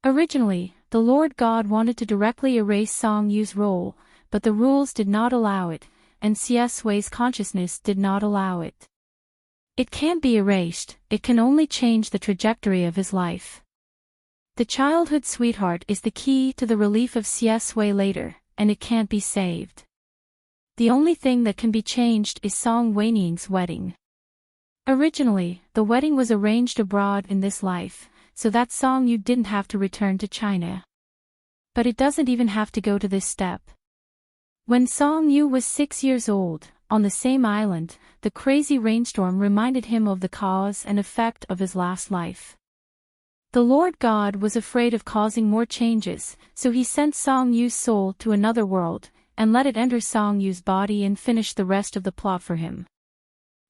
Originally, the Lord God wanted to directly erase Song Yu's role, but the rules did not allow it, and CS Wei's consciousness did not allow it. It can't be erased, it can only change the trajectory of his life. The childhood sweetheart is the key to the relief of CS Wei later, and it can't be saved. The only thing that can be changed is Song Weining's wedding. Originally, the wedding was arranged abroad in this life, so that Song Yu didn't have to return to China. But it doesn't even have to go to this step. When Song Yu was 6 years old, on the same island, the crazy rainstorm reminded him of the cause and effect of his last life. The Lord God was afraid of causing more changes, so he sent Song Yu's soul to another world, and let it enter Song Yu's body and finish the rest of the plot for him.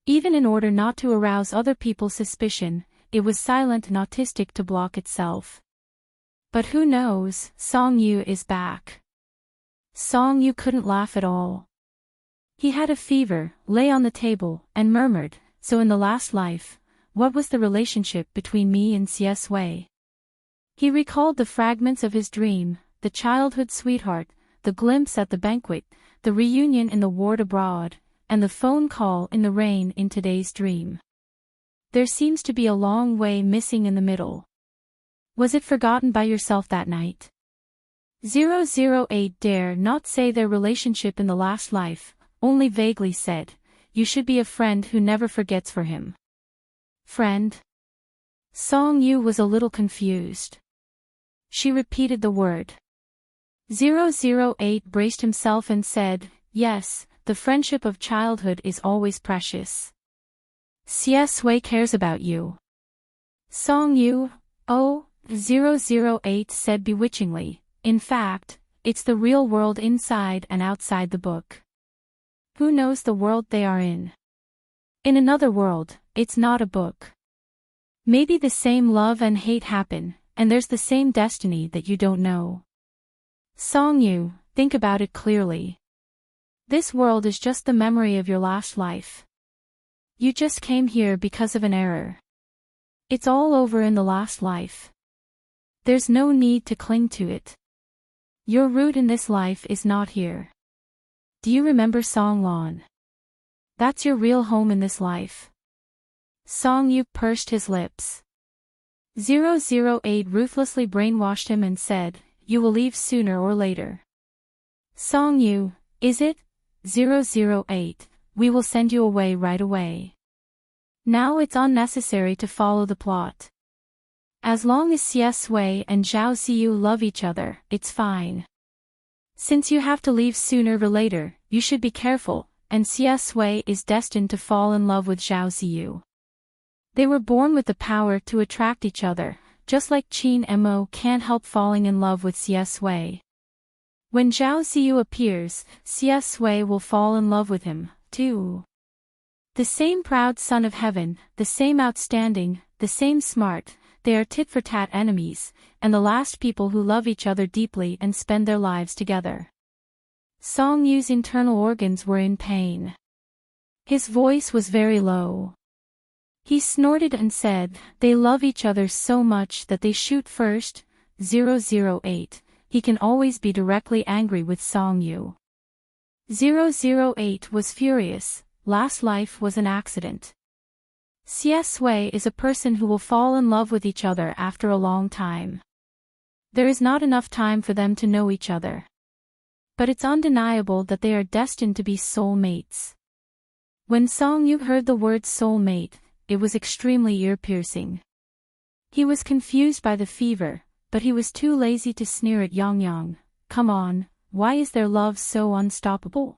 Even in order not to arouse other people's suspicion, it was silent and autistic to block itself. But who knows, Song Yu is back. Song Yu couldn't laugh at all. He had a fever, lay on the table, and murmured, so in the last life, what was the relationship between me and CS Wei? He recalled the fragments of his dream, the childhood sweetheart, the glimpse at the banquet, the reunion in the ward abroad, and the phone call in the rain in today's dream. There seems to be a long way missing in the middle. Was it forgotten by yourself that night? 008 dare not say their relationship in the last life, only vaguely said, you should be a friend who never forgets for him. Friend? Song Yu was a little confused. She repeated the word. 008 braced himself and said, yes, the friendship of childhood is always precious. CS Wei cares about you. Song Yu, oh, 008 said bewitchingly, in fact, it's the real world inside and outside the book. Who knows the world they are in? In another world, it's not a book. Maybe the same love and hate happen, and there's the same destiny that you don't know. Song Yu, think about it clearly. This world is just the memory of your last life. You just came here because of an error. It's all over in the last life. There's no need to cling to it. Your root in this life is not here. Do you remember Song Lan? That's your real home in this life. Song Yu pursed his lips. 008 ruthlessly brainwashed him and said, you will leave sooner or later. Song Yu, is it? 008, we will send you away right away. Now it's unnecessary to follow the plot. As long as CS Wei and Zhao Ziyu love each other, it's fine. Since you have to leave sooner or later, you should be careful, and Xie Sui is destined to fall in love with Zhao Ziyu. They were born with the power to attract each other, just like Qin Mo can't help falling in love with Xie Sui. When Zhao Ziyu appears, Xie Sui will fall in love with him, too. The same proud son of heaven, the same outstanding, the same smart, they are tit-for-tat enemies, and the last people who love each other deeply and spend their lives together. Song Yu's internal organs were in pain. His voice was very low. He snorted and said, "They love each other so much that they shoot first." 008. He can always be directly angry with Song Yu. 008 was furious. Last life was an accident. Xie Sui is a person who will fall in love with each other after a long time. There is not enough time for them to know each other. But it's undeniable that they are destined to be soulmates. When Song Yu heard the word soulmate, it was extremely ear-piercing. He was confused by the fever, but he was too lazy to sneer at Yang Yang. "Come on, why is their love so unstoppable?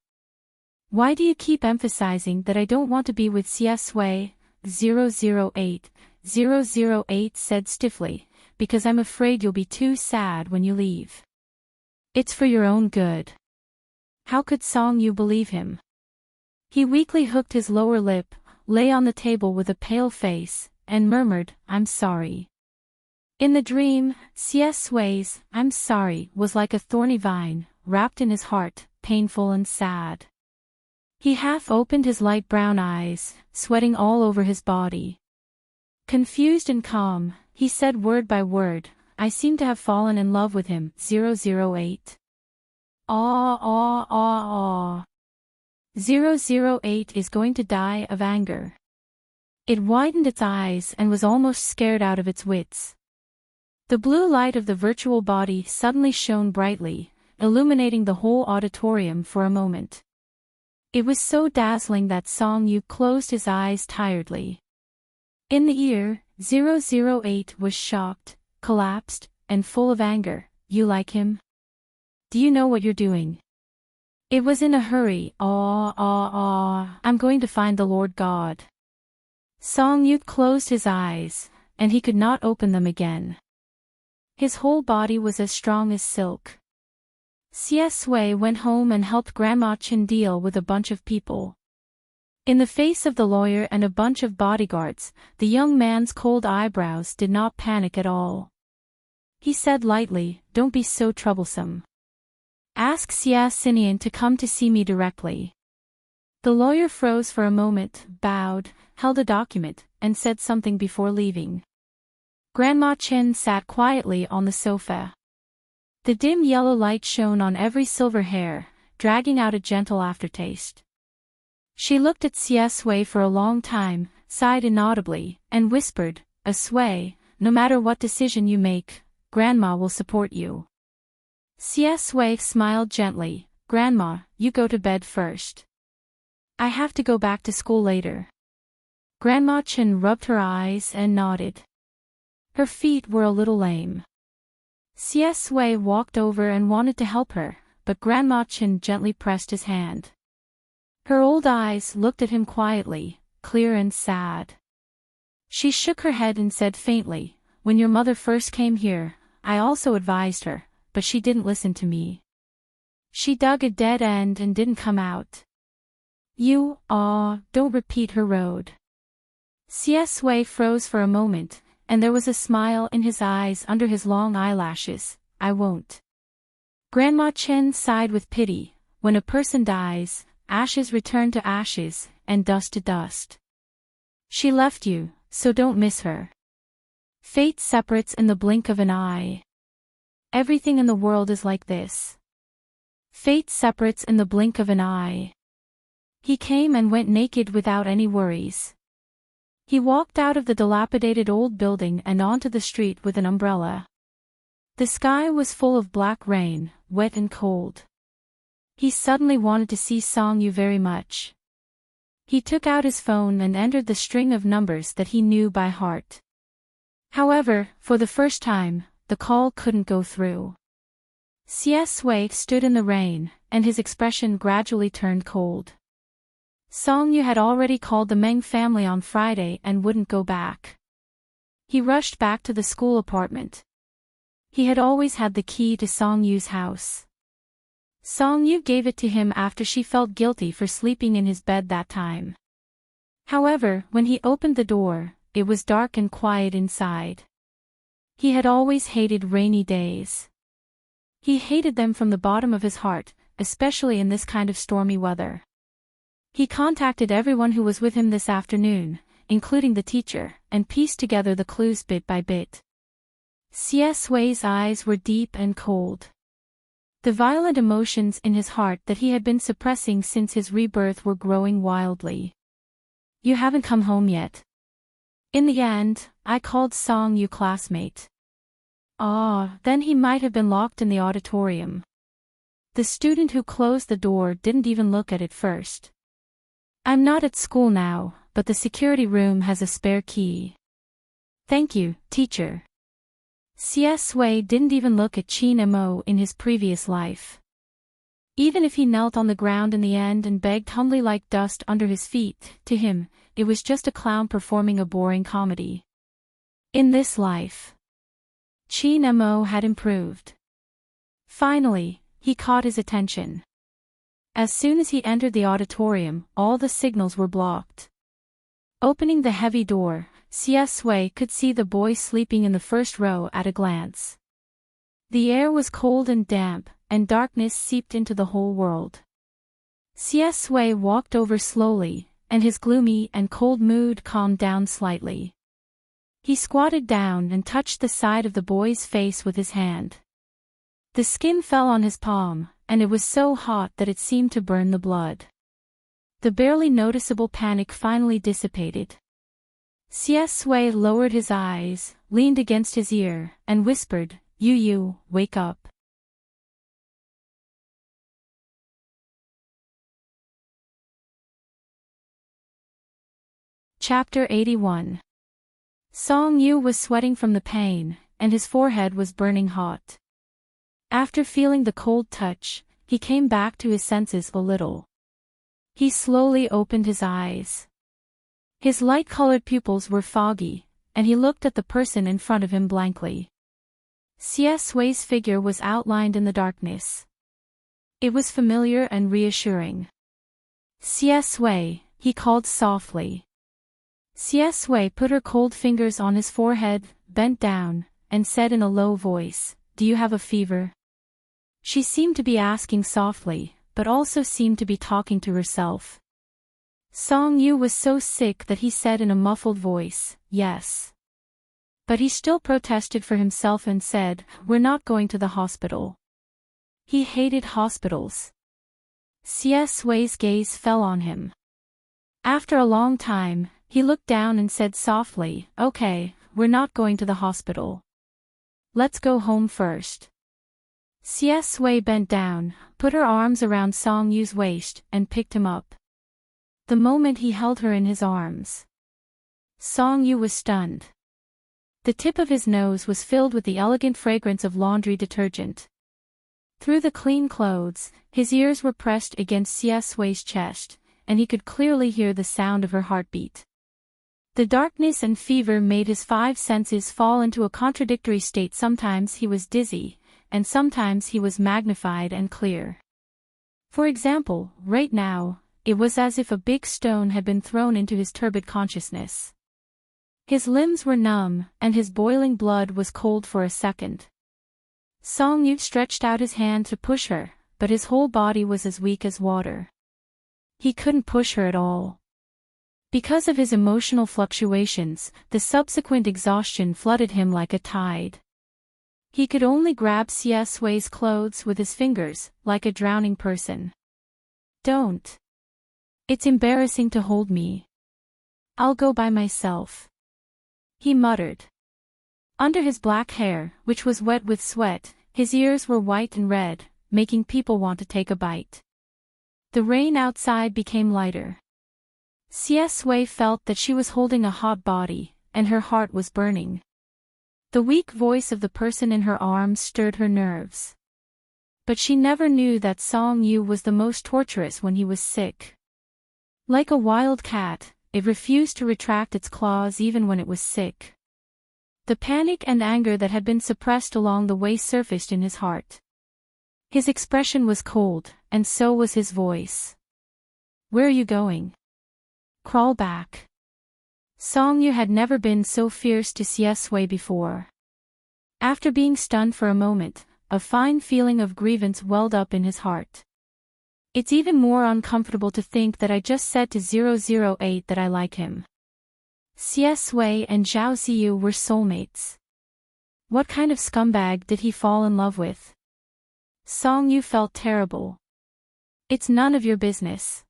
Why do you keep emphasizing that I don't want to be with Xie Sui?" 008. 008 said stiffly, "Because I'm afraid you'll be too sad when you leave. It's for your own good." How could Song Yu believe him? He weakly hooked his lower lip, lay on the table with a pale face, and murmured, "I'm sorry." In the dream, Xie Sui's "I'm sorry" was like a thorny vine, wrapped in his heart, painful and sad. He half opened his light brown eyes, sweating all over his body. Confused and calm, he said word by word, "I seem to have fallen in love with him." 008. Aw aw aw aw. 008 is going to die of anger. It widened its eyes and was almost scared out of its wits. The blue light of the virtual body suddenly shone brightly, illuminating the whole auditorium for a moment. It was so dazzling that Song Yu closed his eyes tiredly. In the ear, 008 was shocked, collapsed, and full of anger. "You like him? Do you know what you're doing?" It was in a hurry. I'm going to find the Lord God." Song Yu closed his eyes, and he could not open them again. His whole body was as strong as silk. Xie Sui went home and helped Grandma Chen deal with a bunch of people. In the face of the lawyer and a bunch of bodyguards, the young man's cold eyebrows did not panic at all. He said lightly, "Don't be so troublesome. Ask Xie Xinian to come to see me directly." The lawyer froze for a moment, bowed, held a document, and said something before leaving. Grandma Chen sat quietly on the sofa. The dim yellow light shone on every silver hair, dragging out a gentle aftertaste. She looked at Xie Sui for a long time, sighed inaudibly, and whispered, "A Sui, no matter what decision you make, Grandma will support you." Xie Sui smiled gently, "Grandma, you go to bed first. I have to go back to school later." Grandma Chen rubbed her eyes and nodded. Her feet were a little lame. Xie Sui walked over and wanted to help her, but Grandma Chen gently pressed his hand. Her old eyes looked at him quietly, clear and sad. She shook her head and said faintly, "When your mother first came here, I also advised her, but she didn't listen to me. She dug a dead end and didn't come out." Don't repeat her road." Xie Sui froze for a moment, and there was a smile in his eyes under his long eyelashes. "I won't." Grandma Chen sighed with pity. When a person dies, ashes return to ashes, and dust to dust. She left you, so don't miss her. Fate separates in the blink of an eye. Everything in the world is like this. Fate separates in the blink of an eye. He came and went naked without any worries. He walked out of the dilapidated old building and onto the street with an umbrella. The sky was full of black rain, wet and cold. He suddenly wanted to see Song Yu very much. He took out his phone and entered the string of numbers that he knew by heart. However, for the first time, the call couldn't go through. Xie Sui stood in the rain, and his expression gradually turned cold. Song Yu had already called the Meng family on Friday and wouldn't go back. He rushed back to the school apartment. He had always had the key to Song Yu's house. Song Yu gave it to him after she felt guilty for sleeping in his bed that time. However, when he opened the door, it was dark and quiet inside. He had always hated rainy days. He hated them from the bottom of his heart, especially in this kind of stormy weather. He contacted everyone who was with him this afternoon, including the teacher, and pieced together the clues bit by bit. Xie Sui's eyes were deep and cold. The violent emotions in his heart that he had been suppressing since his rebirth were growing wildly. You haven't come home yet. In the end, I called Song Yu classmate. Then he might have been locked in the auditorium. The student who closed the door didn't even look at it first. I'm not at school now, but the security room has a spare key. Thank you, teacher. Xie Sui didn't even look at Qin Mo in his previous life. Even if he knelt on the ground in the end and begged humbly like dust under his feet, to him, it was just a clown performing a boring comedy. In this life, Qin Mo had improved. Finally, he caught his attention. As soon as he entered the auditorium, all the signals were blocked. Opening the heavy door, Xie Sui could see the boy sleeping in the first row at a glance. The air was cold and damp, and darkness seeped into the whole world. Xie Sui walked over slowly, and his gloomy and cold mood calmed down slightly. He squatted down and touched the side of the boy's face with his hand. The skin fell on his palm, and it was so hot that it seemed to burn the blood. The barely noticeable panic finally dissipated. Xie Sui lowered his eyes, leaned against his ear, and whispered, Yu, wake up. Chapter 81. Song Yu was sweating from the pain, and his forehead was burning hot. After feeling the cold touch, he came back to his senses a little. He slowly opened his eyes. His light-colored pupils were foggy, and he looked at the person in front of him blankly. Xie Sui's figure was outlined in the darkness. It was familiar and reassuring. Xie Sui, he called softly. Xie Sui put her cold fingers on his forehead, bent down, and said in a low voice, Do you have a fever? She seemed to be asking softly, but also seemed to be talking to herself. Song Yu was so sick that he said in a muffled voice, Yes. But he still protested for himself and said, We're not going to the hospital. He hated hospitals. Xie Sui's gaze fell on him. After a long time, he looked down and said softly, Okay, we're not going to the hospital. Let's go home first. Xie Sui bent down, put her arms around Song Yu's waist, and picked him up. The moment he held her in his arms, Song Yu was stunned. The tip of his nose was filled with the elegant fragrance of laundry detergent. Through the clean clothes, his ears were pressed against Xie Sui's chest, and he could clearly hear the sound of her heartbeat. The darkness and fever made his five senses fall into a contradictory state. Sometimes he was dizzy, and sometimes he was magnified and clear. For example, right now, it was as if a big stone had been thrown into his turbid consciousness. His limbs were numb, and his boiling blood was cold for a second. Song Yu stretched out his hand to push her, but his whole body was as weak as water. He couldn't push her at all. Because of his emotional fluctuations, the subsequent exhaustion flooded him like a tide. He could only grab Xie Sui's clothes with his fingers, like a drowning person. Don't. It's embarrassing to hold me. I'll go by myself. He muttered. Under his black hair, which was wet with sweat, his ears were white and red, making people want to take a bite. The rain outside became lighter. Xie Sui felt that she was holding a hot body, and her heart was burning. The weak voice of the person in her arms stirred her nerves. But she never knew that Song Yu was the most torturous when he was sick. Like a wild cat, it refused to retract its claws even when it was sick. The panic and anger that had been suppressed along the way surfaced in his heart. His expression was cold, and so was his voice. "Where are you going?" "Crawl back." Song-yu had never been so fierce to Xie before. After being stunned for a moment, a fine feeling of grievance welled up in his heart. "It's even more uncomfortable to think that I just said to 008 that I like him." Xie and Zhao Ziyu were soulmates. What kind of scumbag did he fall in love with? Song-yu felt terrible. "It's none of your business.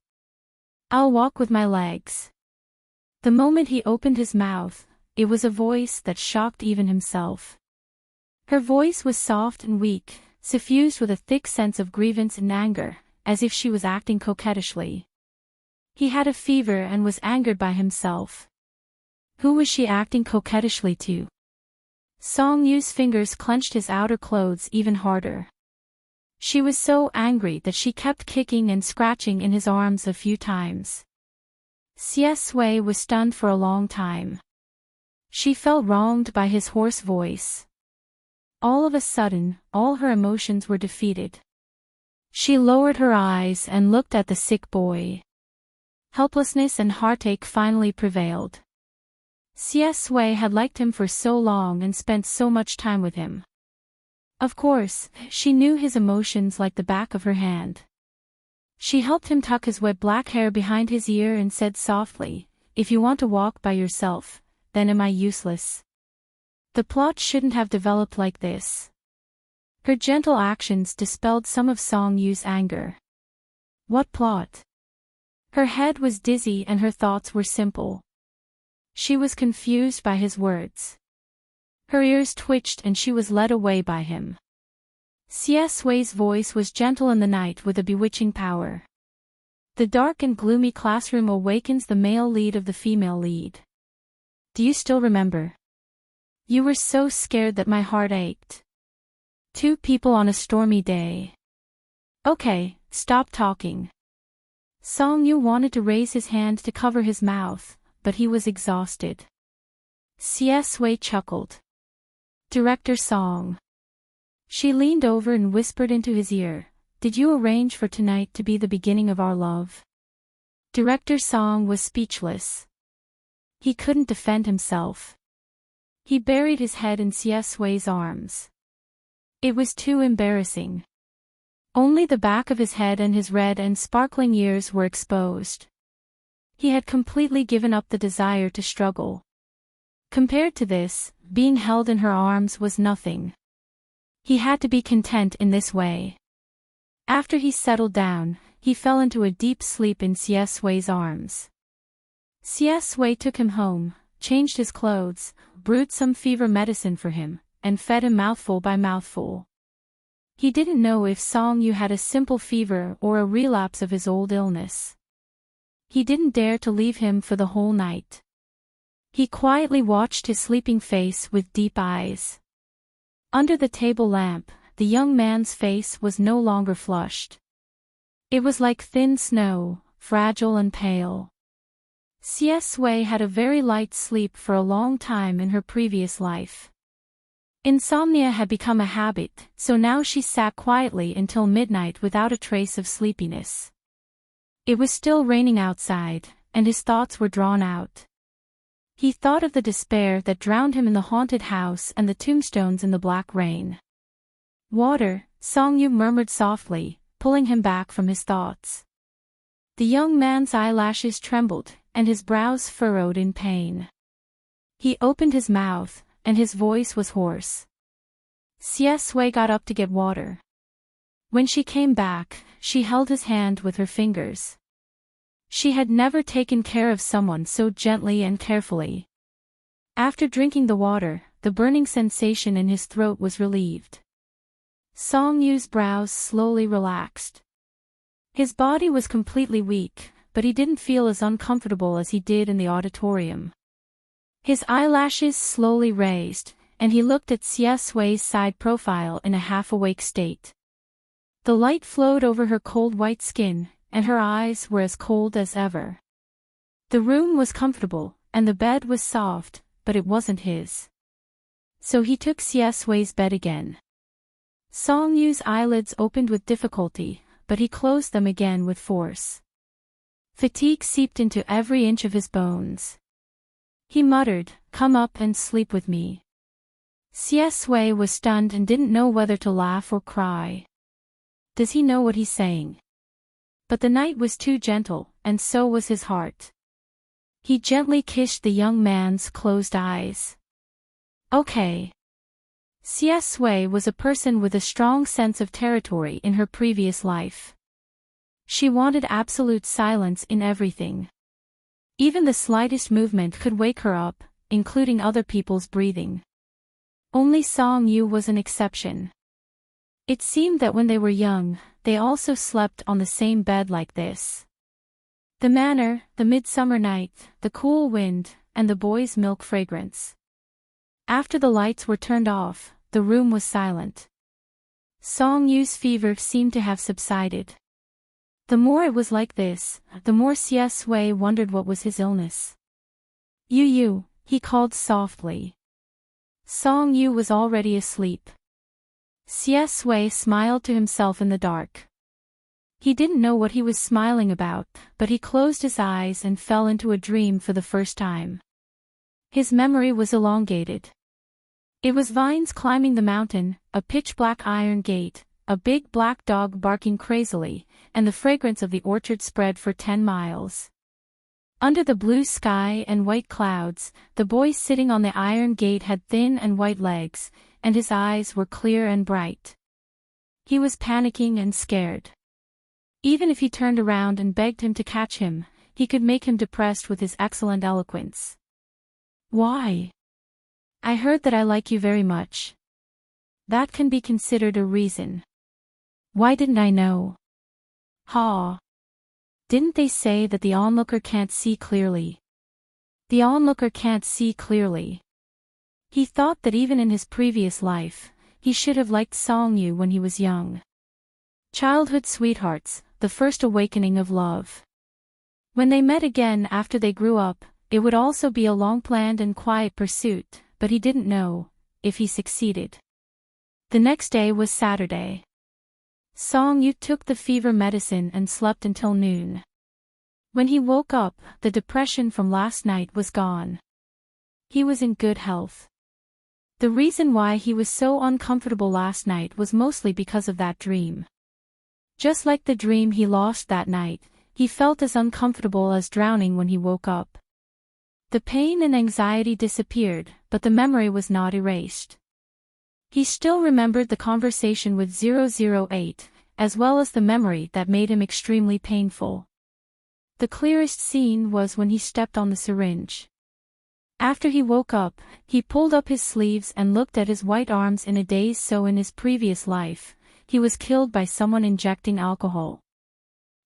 I'll walk with my legs." The moment he opened his mouth, it was a voice that shocked even himself. Her voice was soft and weak, suffused with a thick sense of grievance and anger, as if she was acting coquettishly. He had a fever and was angered by himself. Who was she acting coquettishly to? Song-yu's fingers clenched his outer clothes even harder. She was so angry that she kept kicking and scratching in his arms a few times. Xie was stunned for a long time. She felt wronged by his hoarse voice. All of a sudden, all her emotions were defeated. She lowered her eyes and looked at the sick boy. Helplessness and heartache finally prevailed. Xie had liked him for so long and spent so much time with him. Of course, she knew his emotions like the back of her hand. She helped him tuck his wet black hair behind his ear and said softly, "If you want to walk by yourself, then am I useless?" The plot shouldn't have developed like this. Her gentle actions dispelled some of Song-yu's anger. What plot? Her head was dizzy and her thoughts were simple. She was confused by his words. Her ears twitched and she was led away by him. Xie's voice was gentle in the night with a bewitching power. The dark and gloomy classroom awakens the male lead of the female lead. "Do you still remember? You were so scared that my heart ached. Two people on a stormy day. Okay, stop talking." Song-yu wanted to raise his hand to cover his mouth, but he was exhausted. Xie chuckled. "Director Song." She leaned over and whispered into his ear, "Did you arrange for tonight to be the beginning of our love?" Director Song was speechless. He couldn't defend himself. He buried his head in Xie's arms. It was too embarrassing. Only the back of his head and his red and sparkling ears were exposed. He had completely given up the desire to struggle. Compared to this, being held in her arms was nothing. He had to be content in this way. After he settled down, he fell into a deep sleep in Xie's arms. Xie took him home, changed his clothes, brewed some fever medicine for him, and fed him mouthful by mouthful. He didn't know if Song-yu had a simple fever or a relapse of his old illness. He didn't dare to leave him for the whole night. He quietly watched his sleeping face with deep eyes. Under the table lamp, the young man's face was no longer flushed. It was like thin snow, fragile and pale. Xie had a very light sleep for a long time in her previous life. Insomnia had become a habit, so now she sat quietly until midnight without a trace of sleepiness. It was still raining outside, and his thoughts were drawn out. He thought of the despair that drowned him in the haunted house and the tombstones in the black rain. "Water," Song-yu murmured softly, pulling him back from his thoughts. The young man's eyelashes trembled, and his brows furrowed in pain. He opened his mouth, and his voice was hoarse. Xie got up to get water. When she came back, she held his hand with her fingers. She had never taken care of someone so gently and carefully. After drinking the water, the burning sensation in his throat was relieved. Song-yu's brows slowly relaxed. His body was completely weak, but he didn't feel as uncomfortable as he did in the auditorium. His eyelashes slowly raised, and he looked at Xie's side profile in a half-awake state. The light flowed over her cold white skin, and her eyes were as cold as ever. The room was comfortable, and the bed was soft, but it wasn't his. So he took Xie bed again. Song Yu's eyelids opened with difficulty, but he closed them again with force. Fatigue seeped into every inch of his bones. He muttered, "Come up and sleep with me." Xie was stunned and didn't know whether to laugh or cry. Does he know what he's saying? But the night was too gentle, and so was his heart. He gently kissed the young man's closed eyes. Okay. Xie was a person with a strong sense of territory in her previous life. She wanted absolute silence in everything. Even the slightest movement could wake her up, including other people's breathing. Only Song Yu was an exception. It seemed that when they were young, they also slept on the same bed like this. The manor, the midsummer night, the cool wind, and the boy's milk fragrance. After the lights were turned off, the room was silent. Song Yu's fever seemed to have subsided. The more it was like this, the more Xie wondered what was his illness. Yu, he called softly. Song Yu was already asleep. Xie smiled to himself in the dark. He didn't know what he was smiling about, but he closed his eyes and fell into a dream for the first time. His memory was elongated. It was vines climbing the mountain, a pitch-black iron gate, a big black dog barking crazily, and the fragrance of the orchard spread for 10 miles. Under the blue sky and white clouds, the boy sitting on the iron gate had thin and white legs, and his eyes were clear and bright. He was panicking and scared. Even if he turned around and begged him to catch him, he could make him depressed with his excellent eloquence. Why? I heard that I like you very much. That can be considered a reason. Why didn't I know? Ha! Didn't they say that the onlooker can't see clearly? The onlooker can't see clearly. He thought that even in his previous life, he should have liked Song Yu when he was young. Childhood sweethearts, the first awakening of love. When they met again after they grew up, it would also be a long-planned and quiet pursuit, but he didn't know if he succeeded. The next day was Saturday. Song Yu took the fever medicine and slept until noon. When he woke up, the depression from last night was gone. He was in good health. The reason why he was so uncomfortable last night was mostly because of that dream. Just like the dream he lost that night, he felt as uncomfortable as drowning when he woke up. The pain and anxiety disappeared, but the memory was not erased. He still remembered the conversation with 008, as well as the memory that made him extremely painful. The clearest scene was when he stepped on the syringe. After he woke up, he pulled up his sleeves and looked at his white arms in a daze. So in his previous life, he was killed by someone injecting alcohol.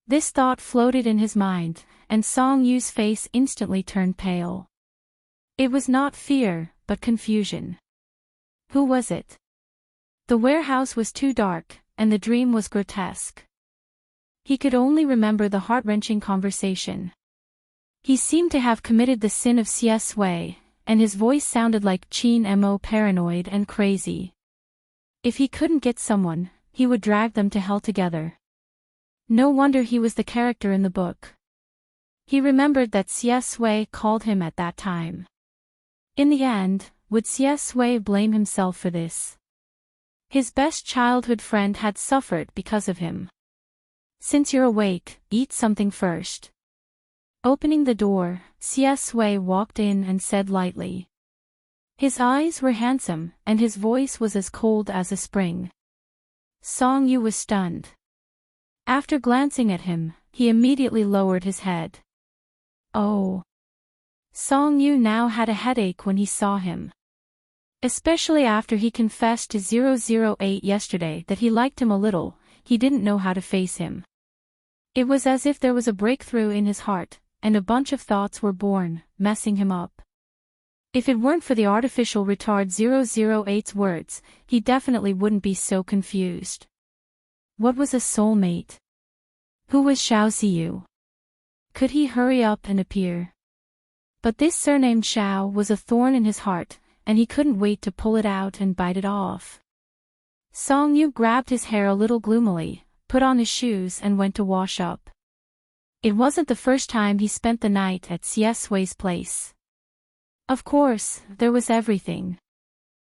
This thought floated in his mind, and Song Yu's face instantly turned pale. It was not fear, but confusion. Who was it? The warehouse was too dark, and the dream was grotesque. He could only remember the heart-wrenching conversation. He seemed to have committed the sin of Xie, and his voice sounded like Qin Mo, paranoid and crazy. If he couldn't get someone, he would drag them to hell together. No wonder he was the character in the book. He remembered that Xie called him at that time. In the end, would Xie blame himself for this? His best childhood friend had suffered because of him. Since you're awake, eat something first. Opening the door, Xie walked in and said lightly. His eyes were handsome, and his voice was as cold as a spring. Song Yu was stunned. After glancing at him, he immediately lowered his head. Oh. Song Yu now had a headache when he saw him. Especially after he confessed to 008 yesterday that he liked him a little, he didn't know how to face him. It was as if there was a breakthrough in his heart, and a bunch of thoughts were born, messing him up. If it weren't for the artificial retard 008's words, he definitely wouldn't be so confused. What was a soulmate? Who was Xiao Ziyu? Could he hurry up and appear? But this surname Xiao was a thorn in his heart, and he couldn't wait to pull it out and bite it off. Song Yu grabbed his hair a little gloomily, put on his shoes and went to wash up. It wasn't the first time he spent the night at CS Wei's place. Of course, there was everything.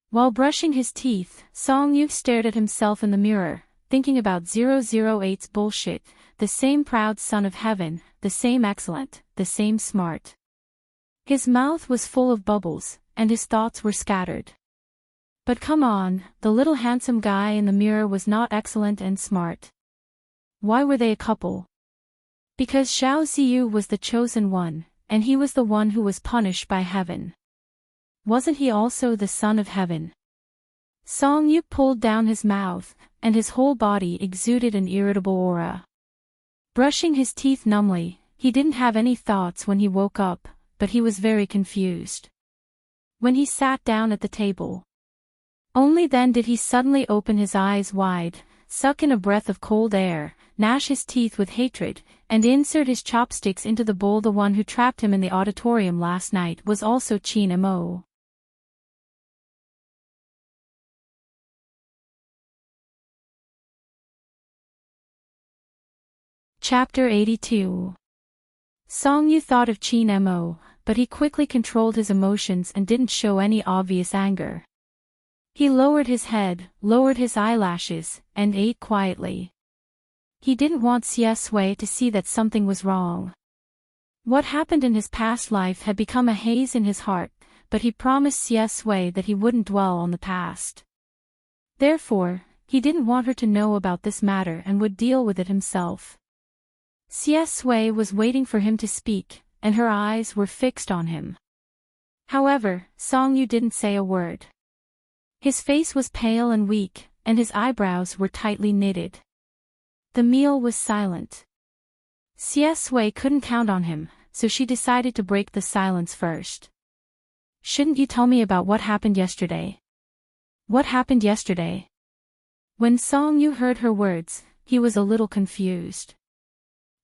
While brushing his teeth, Song Yu stared at himself in the mirror, thinking about 008's bullshit, the same proud son of heaven, the same excellent, the same smart. His mouth was full of bubbles, and his thoughts were scattered. But come on, the little handsome guy in the mirror was not excellent and smart. Why were they a couple? Because Xiao Ziyu was the chosen one, and he was the one who was punished by heaven. Wasn't he also the son of heaven? Song Yu pulled down his mouth, and his whole body exuded an irritable aura. Brushing his teeth numbly, he didn't have any thoughts when he woke up, but he was very confused. When he sat down at the table, only then did he suddenly open his eyes wide, suck in a breath of cold air, gnash his teeth with hatred, and insert his chopsticks into the bowl. The one who trapped him in the auditorium last night was also Qin Mo. Chapter 82. Song Yu thought of Qin Mo, but he quickly controlled his emotions and didn't show any obvious anger. He lowered his head, lowered his eyelashes, and ate quietly. He didn't want CS Wei to see that something was wrong. What happened in his past life had become a haze in his heart, but he promised CS Wei that he wouldn't dwell on the past. Therefore, he didn't want her to know about this matter and would deal with it himself. CS Wei was waiting for him to speak, and her eyes were fixed on him. However, Song Yu didn't say a word. His face was pale and weak, and his eyebrows were tightly knitted. The meal was silent. CS Wei couldn't count on him, so she decided to break the silence first. Shouldn't you tell me about what happened yesterday? What happened yesterday? When Song Yu heard her words, he was a little confused.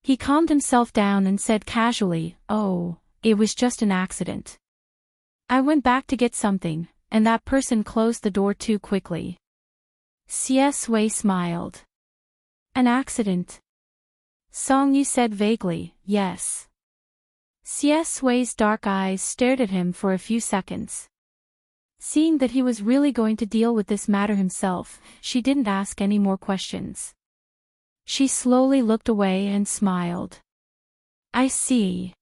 He calmed himself down and said casually, "Oh, it was just an accident. I went back to get something, and that person closed the door too quickly." CS Wei smiled. An accident? Song Yu said vaguely, "Yes." CS Wei's dark eyes stared at him for a few seconds. Seeing that he was really going to deal with this matter himself, she didn't ask any more questions. She slowly looked away and smiled. "I see.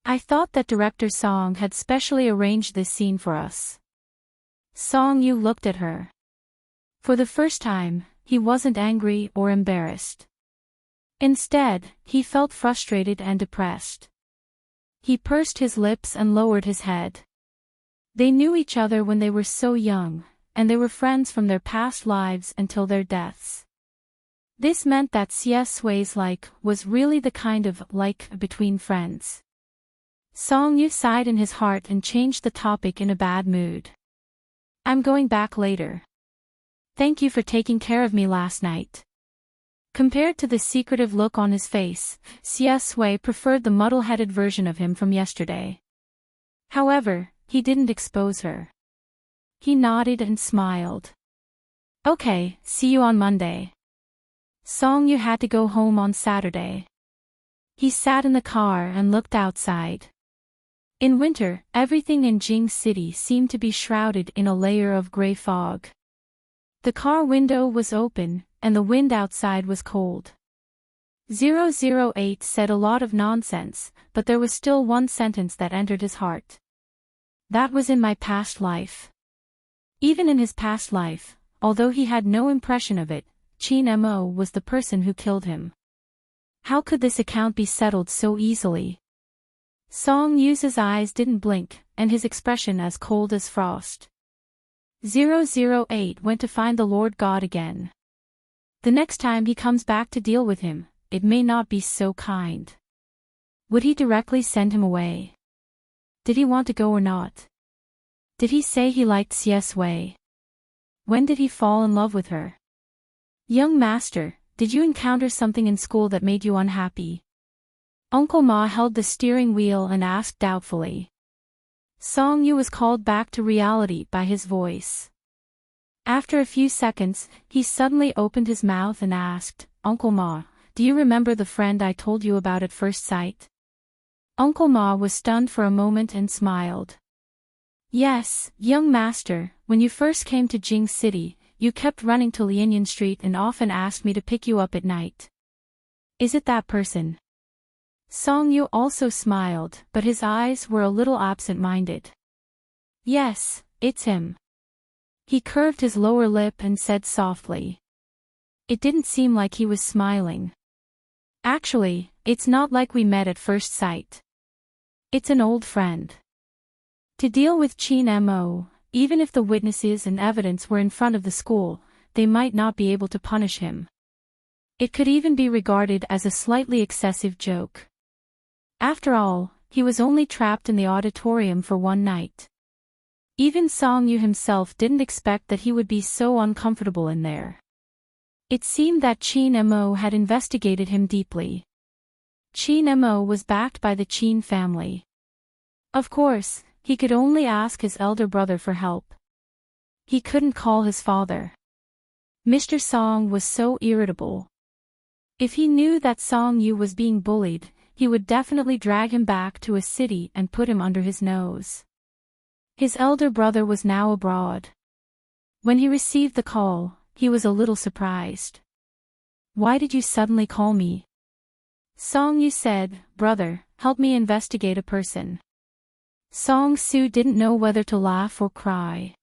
I thought that director Song had specially arranged this scene for us." Song Yu looked at her. For the first time, he wasn't angry or embarrassed. Instead, he felt frustrated and depressed. He pursed his lips and lowered his head. They knew each other when they were so young, and they were friends from their past lives until their deaths. This meant that CS Wei's like was really the kind of like between friends. Song Yu sighed in his heart and changed the topic in a bad mood. "I'm going back later. Thank you for taking care of me last night." Compared to the secretive look on his face, CS Wei preferred the muddle-headed version of him from yesterday. However, he didn't expose her. He nodded and smiled. "Okay, see you on Monday." Song Yu had to go home on Saturday. He sat in the car and looked outside. In winter, everything in Jing City seemed to be shrouded in a layer of gray fog. The car window was open, and the wind outside was cold. 008 said a lot of nonsense, but there was still one sentence that entered his heart. That was in my past life. Even in his past life, although he had no impression of it, Qin Mo was the person who killed him. How could this account be settled so easily? Song Yu's eyes didn't blink, and his expression as cold as frost. 008 went to find the Lord God again. The next time he comes back to deal with him, it may not be so kind. Would he directly send him away? Did he want to go or not? Did he say he liked CS Wei? When did he fall in love with her? "Young master, did you encounter something in school that made you unhappy?" Uncle Ma held the steering wheel and asked doubtfully. Song Yu was called back to reality by his voice. After a few seconds, he suddenly opened his mouth and asked, Uncle Ma, do you remember the friend I told you about at first sight? Uncle Ma was stunned for a moment and smiled. Yes, young master, when you first came to Jing City, you kept running to Lianyan Street and often asked me to pick you up at night. Is it that person? Song Yu also smiled, but his eyes were a little absent-minded. Yes, it's him. He curved his lower lip and said softly. It didn't seem like he was smiling. Actually, it's not like we met at first sight. It's an old friend. To deal with Qin Mo, even if the witnesses and evidence were in front of the school, they might not be able to punish him. It could even be regarded as a slightly excessive joke. After all, he was only trapped in the auditorium for one night. Even Song Yu himself didn't expect that he would be so uncomfortable in there. It seemed that Qin Mo had investigated him deeply. Qin Mo was backed by the Qin family. Of course, he could only ask his elder brother for help. He couldn't call his father. Mr. Song was so irritable. If he knew that Song Yu was being bullied, he would definitely drag him back to a city and put him under his nose. His elder brother was now abroad. When he received the call, he was a little surprised. Why did you suddenly call me? Song Yu said, Brother, help me investigate a person. Song Su didn't know whether to laugh or cry.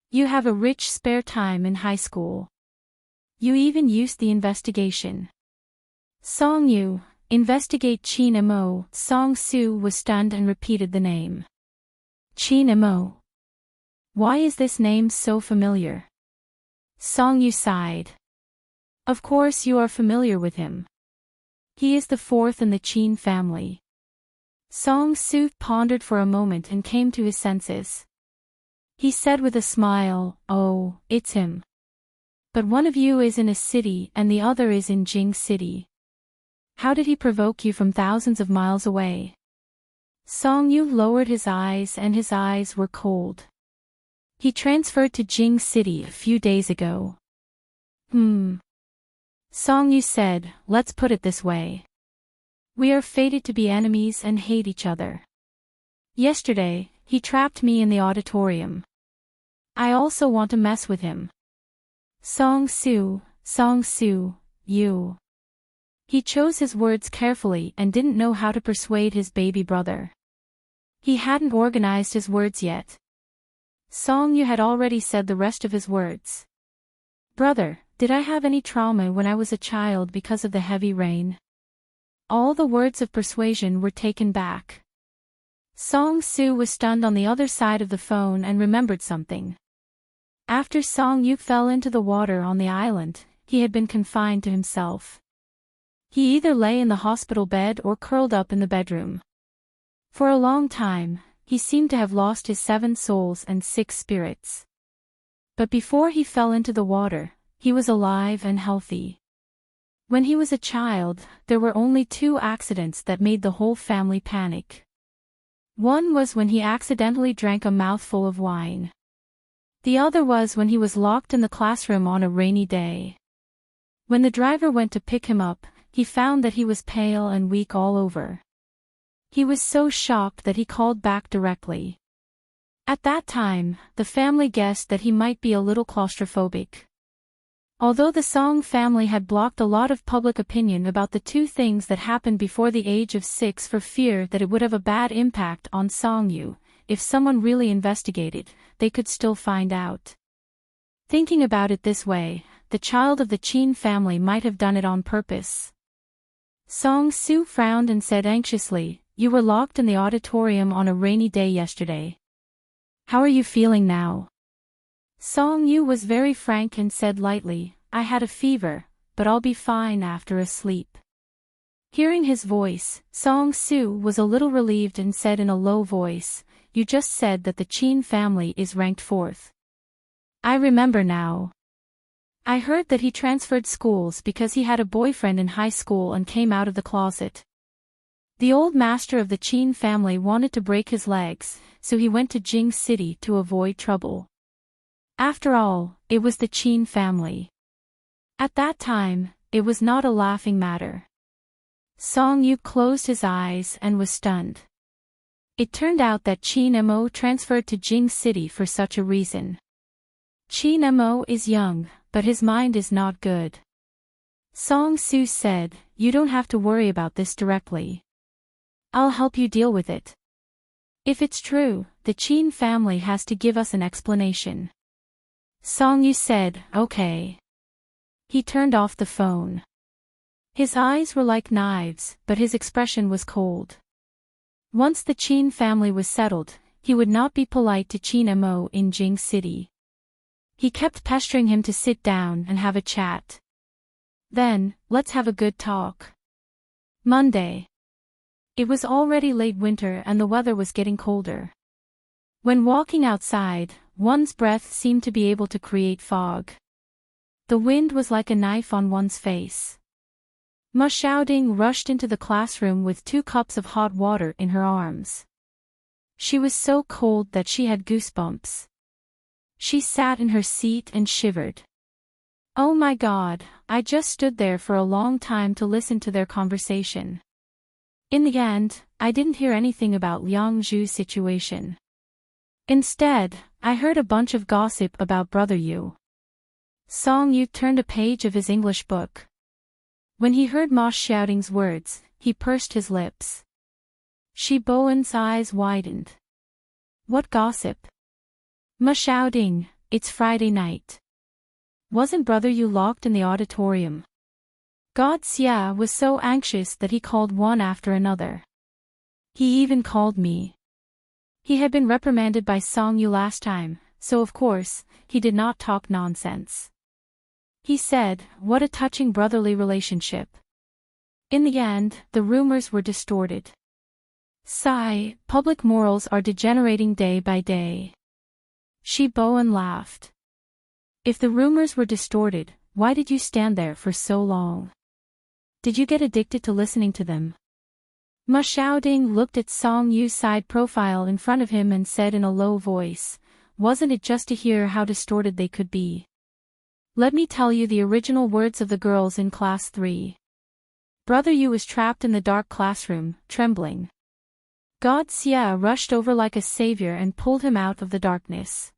You have a rich spare time in high school. You even used the investigation. Song Yu, investigate Qin Mo. Song Su was stunned and repeated the name. Qin Mo. Why is this name so familiar? Song Yu sighed. Of course you are familiar with him. He is the fourth in the Qin family. Song Su pondered for a moment and came to his senses. He said with a smile, Oh, it's him. But one of you is in a city and the other is in Jing City. How did he provoke you from thousands of miles away? Song Yu lowered his eyes and his eyes were cold. He transferred to Jing City a few days ago. Song Yu said, let's put it this way. We are fated to be enemies and hate each other. Yesterday, he trapped me in the auditorium. I also want to mess with him. Song Su, you. He chose his words carefully and didn't know how to persuade his baby brother. He hadn't organized his words yet. Song Yu had already said the rest of his words. Brother, did I have any trauma when I was a child because of the heavy rain? All the words of persuasion were taken back. Song Su was stunned on the other side of the phone and remembered something. After Song Yu fell into the water on the island, he had been confined to himself. He either lay in the hospital bed or curled up in the bedroom. For a long time, he seemed to have lost his 7 souls and 6 spirits. But before he fell into the water, he was alive and healthy. When he was a child, there were only 2 accidents that made the whole family panic. One was when he accidentally drank a mouthful of wine. The other was when he was locked in the classroom on a rainy day. When the driver went to pick him up, he found that he was pale and weak all over. He was so shocked that he called back directly. At that time, the family guessed that he might be a little claustrophobic. Although the Song family had blocked a lot of public opinion about the 2 things that happened before the age of 6 for fear that it would have a bad impact on Song Yu, if someone really investigated, they could still find out. Thinking about it this way, the child of the Qin family might have done it on purpose. Song Su frowned and said anxiously, You were locked in the auditorium on a rainy day yesterday. How are you feeling now? Song Yu was very frank and said lightly, I had a fever, but I'll be fine after a sleep. Hearing his voice, Song Su was a little relieved and said in a low voice, You just said that the Qin family is ranked 4th. I remember now. I heard that he transferred schools because he had a boyfriend in high school and came out of the closet. The old master of the Qin family wanted to break his legs, so he went to Jing City to avoid trouble. After all, it was the Qin family. At that time, it was not a laughing matter. Song Yu closed his eyes and was stunned. It turned out that Qin Mo transferred to Jing City for such a reason. Qin Mo is young, but his mind is not good. Song Su said, "You don't have to worry about this directly. I'll help you deal with it. If it's true, the Qin family has to give us an explanation." Song Yu said, "Okay." He turned off the phone. His eyes were like knives, but his expression was cold. Once the Qin family was settled, he would not be polite to Qin Mo in Jing City. He kept pestering him to sit down and have a chat. Then, let's have a good talk. Monday. It was already late winter and the weather was getting colder. When walking outside, one's breath seemed to be able to create fog. The wind was like a knife on one's face. Ma Xiaoding rushed into the classroom with 2 cups of hot water in her arms. She was so cold that she had goosebumps. She sat in her seat and shivered. Oh my God, I just stood there for a long time to listen to their conversation. In the end, I didn't hear anything about Liang Zhu's situation. Instead, I heard a bunch of gossip about Brother Yu. Song Yu turned a page of his English book. When he heard Ma Xiaoding's words, he pursed his lips. Shi Bowen's eyes widened. What gossip? Ma Xiaoding, it's Friday night. Wasn't Brother Yu locked in the auditorium? God Xia was so anxious that he called one after another. He even called me. He had been reprimanded by Song Yu last time, so of course, he did not talk nonsense. He said, what a touching brotherly relationship. In the end, the rumors were distorted. Sigh, public morals are degenerating day by day. Shi Bowen laughed. If the rumors were distorted, why did you stand there for so long? Did you get addicted to listening to them? Ma Xiaoding looked at Song Yu's side profile in front of him and said in a low voice, wasn't it just to hear how distorted they could be? Let me tell you the original words of the girls in class 3. Brother Yu was trapped in the dark classroom, trembling. God Xia rushed over like a savior and pulled him out of the darkness.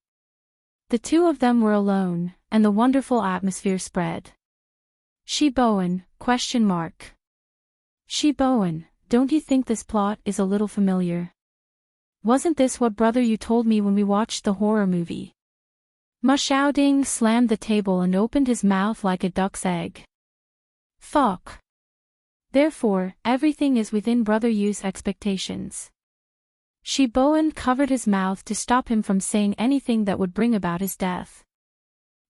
The 2 of them were alone, and the wonderful atmosphere spread. Shi Bowen, ? Shi Bowen, don't you think this plot is a little familiar? Wasn't this what Brother Yu told me when we watched the horror movie? Ma Xiaoding slammed the table and opened his mouth like a duck's egg. Fuck. Therefore, everything is within Brother Yu's expectations. Shi Bowen covered his mouth to stop him from saying anything that would bring about his death.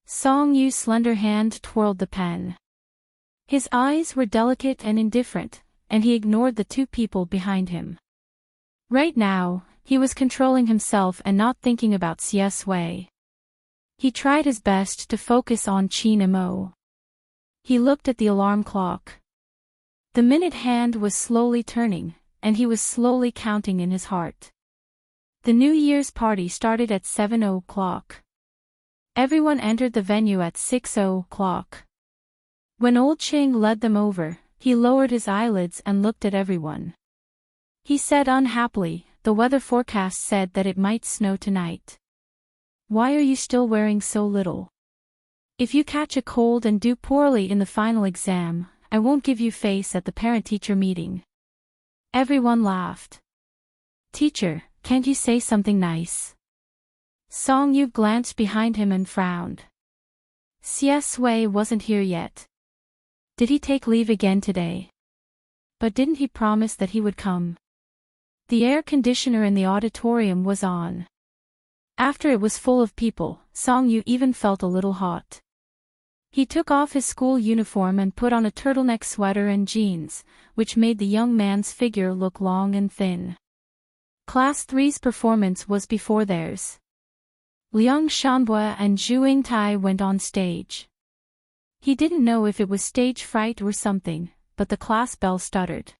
Song Yu's slender hand twirled the pen. His eyes were delicate and indifferent, and he ignored the 2 people behind him. Right now, he was controlling himself and not thinking about Xie Sui. He tried his best to focus on Qin Mo. He looked at the alarm clock. The minute hand was slowly turning, and he was slowly counting in his heart. The New Year's party started at 7 o'clock. Everyone entered the venue at 6 o'clock. When old Qing led them over, he lowered his eyelids and looked at everyone. He said unhappily, the weather forecast said that it might snow tonight. Why are you still wearing so little? If you catch a cold and do poorly in the final exam, I won't give you face at the parent-teacher meeting. Everyone laughed. Teacher, can't you say something nice? Song Yu glanced behind him and frowned. Xie Sui wasn't here yet. Did he take leave again today? But didn't he promise that he would come? The air conditioner in the auditorium was on. After it was full of people, Song Yu even felt a little hot. He took off his school uniform and put on a turtleneck sweater and jeans, which made the young man's figure look long and thin. Class 3's performance was before theirs. Liang Shanbua and Zhu Yingtai went on stage. He didn't know if it was stage fright or something, but the class bell stuttered.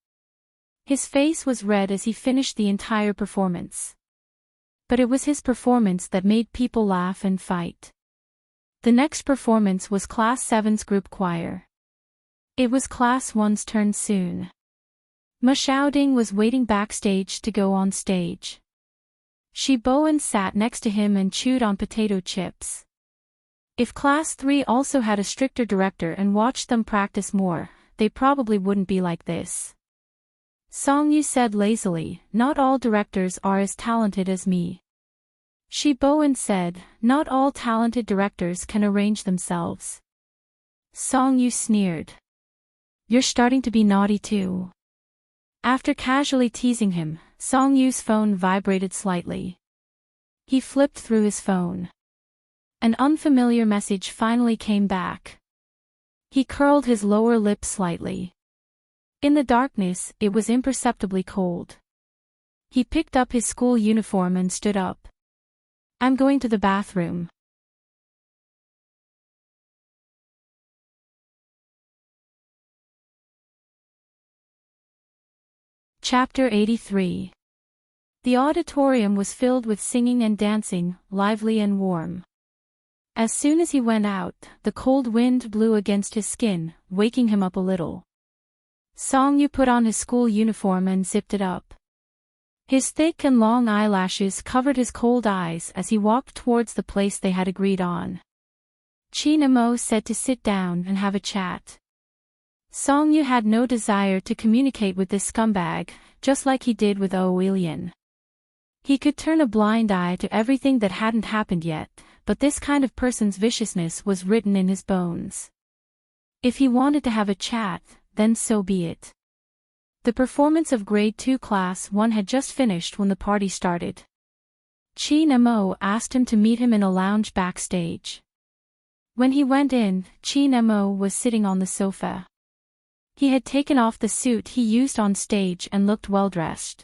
His face was red as he finished the entire performance. But it was his performance that made people laugh and fight. The next performance was Class 7's group choir. It was Class 1's turn soon. Enchanting was waiting backstage to go on stage. She bowed and sat next to him and chewed on potato chips. If Class 3 also had a stricter director and watched them practice more, they probably wouldn't be like this. Songyu said lazily, "Not all directors are as talented as me." Shi Bowen said, "Not all talented directors can arrange themselves." Songyu sneered. "You're starting to be naughty too." After casually teasing him, Songyu's phone vibrated slightly. He flipped through his phone. An unfamiliar message finally came back. He curled his lower lip slightly. In the darkness, it was imperceptibly cold. He picked up his school uniform and stood up. "I'm going to the bathroom." Chapter 83. The auditorium was filled with singing and dancing, lively and warm. As soon as he went out, the cold wind blew against his skin, waking him up a little. Songyu put on his school uniform and zipped it up. His thick and long eyelashes covered his cold eyes as he walked towards the place they had agreed on. Chinamo said to sit down and have a chat. Songyu had no desire to communicate with this scumbag, just like he did with Oilian. He could turn a blind eye to everything that hadn't happened yet, but this kind of person's viciousness was written in his bones. If he wanted to have a chat, then so be it. The performance of Grade 2 Class 1 had just finished when the party started. Chinamo asked him to meet him in a lounge backstage. When he went in, Chinamo was sitting on the sofa. He had taken off the suit he used on stage and looked well-dressed.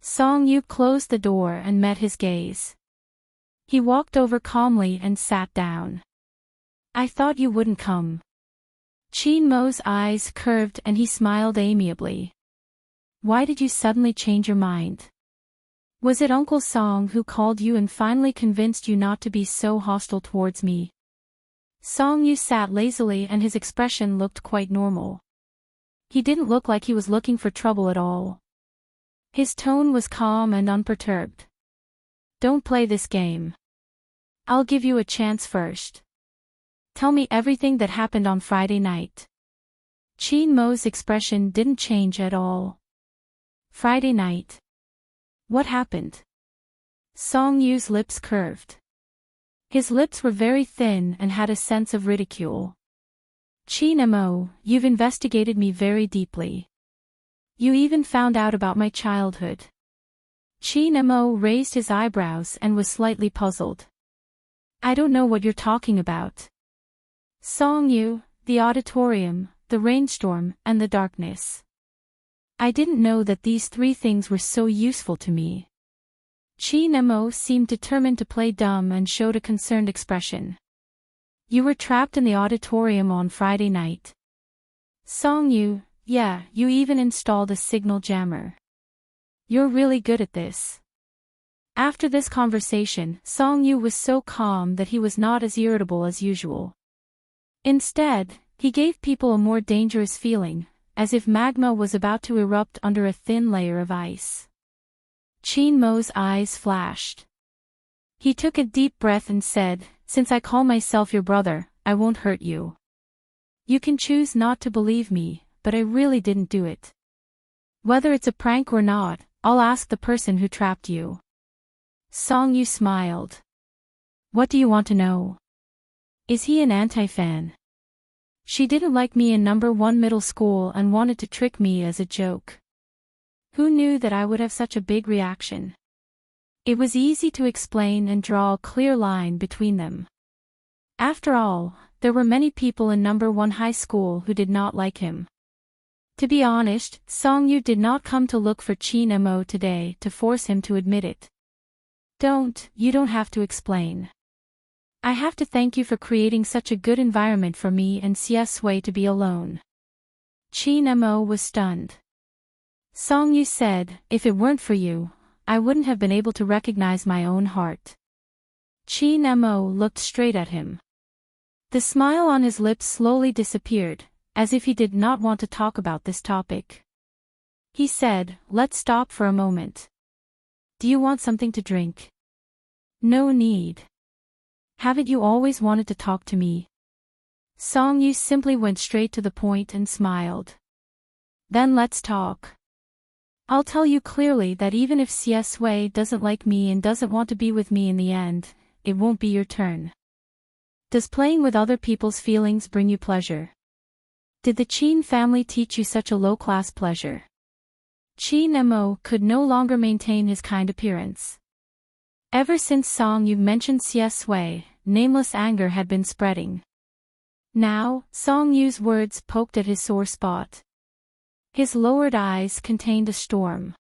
Songyu closed the door and met his gaze. He walked over calmly and sat down. "I thought you wouldn't come." Chinmo's eyes curved and he smiled amiably. "Why did you suddenly change your mind? Was it Uncle Song who called you and finally convinced you not to be so hostile towards me?" Songyu sat lazily and his expression looked quite normal. He didn't look like he was looking for trouble at all. His tone was calm and unperturbed. "Don't play this game. I'll give you a chance first. Tell me everything that happened on Friday night." Chinmo's expression didn't change at all. "Friday night? What happened?" Songyu's lips curved. His lips were very thin and had a sense of ridicule. "Chinmo, you've investigated me very deeply. You even found out about my childhood." Chinmo raised his eyebrows and was slightly puzzled. "I don't know what you're talking about." "Songyu, the auditorium, the rainstorm, and the darkness. I didn't know that these three things were so useful to me." Chinamo seemed determined to play dumb and showed a concerned expression. "You were trapped in the auditorium on Friday night." "Songyu, yeah, you even installed a signal jammer. You're really good at this." After this conversation, Songyu was so calm that he was not as irritable as usual. Instead, he gave people a more dangerous feeling, as if magma was about to erupt under a thin layer of ice. Chinmo's eyes flashed. He took a deep breath and said, "Since I call myself your brother, I won't hurt you. You can choose not to believe me, but I really didn't do it. Whether it's a prank or not, I'll ask the person who trapped you." Songyu smiled. "What do you want to know? Is he an anti-fan? She didn't like me in number 1 middle school and wanted to trick me as a joke. Who knew that I would have such a big reaction?" It was easy to explain and draw a clear line between them. After all, there were many people in number 1 high school who did not like him. To be honest, Songyu did not come to look for Chinmo today to force him to admit it. You don't have to explain. I have to thank you for creating such a good environment for me and Siesui to be alone." Chinmo was stunned. Song Yu said, if it weren't for you, I wouldn't have been able to recognize my own heart. Qin Mo looked straight at him. The smile on his lips slowly disappeared, as if he did not want to talk about this topic. He said, let's stop for a moment. Do you want something to drink? No need. Haven't you always wanted to talk to me? Song Yu simply went straight to the point and smiled. Then let's talk. I'll tell you clearly that even if Xie Sui doesn't like me and doesn't want to be with me in the end, it won't be your turn. Does playing with other people's feelings bring you pleasure? Did the Qin family teach you such a low-class pleasure? Qin Mo could no longer maintain his kind appearance. Ever since Song Yu mentioned Xie Sui, nameless anger had been spreading. Now, Song Yu's words poked at his sore spot. His lowered eyes contained a storm.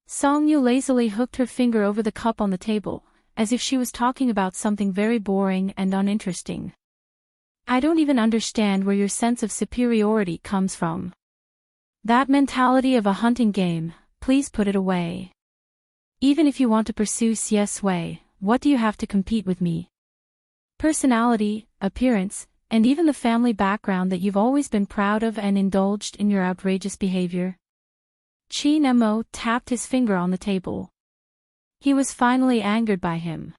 Song Yu lazily hooked her finger over the cup on the table, as if she was talking about something very boring and uninteresting. I don't even understand where your sense of superiority comes from. That mentality of a hunting game, please put it away. Even if you want to pursue Xie Sui, what do you have to compete with me? Personality, appearance, and even the family background that you've always been proud of and indulged in your outrageous behavior? Qin Mo tapped his finger on the table. He was finally angered by him.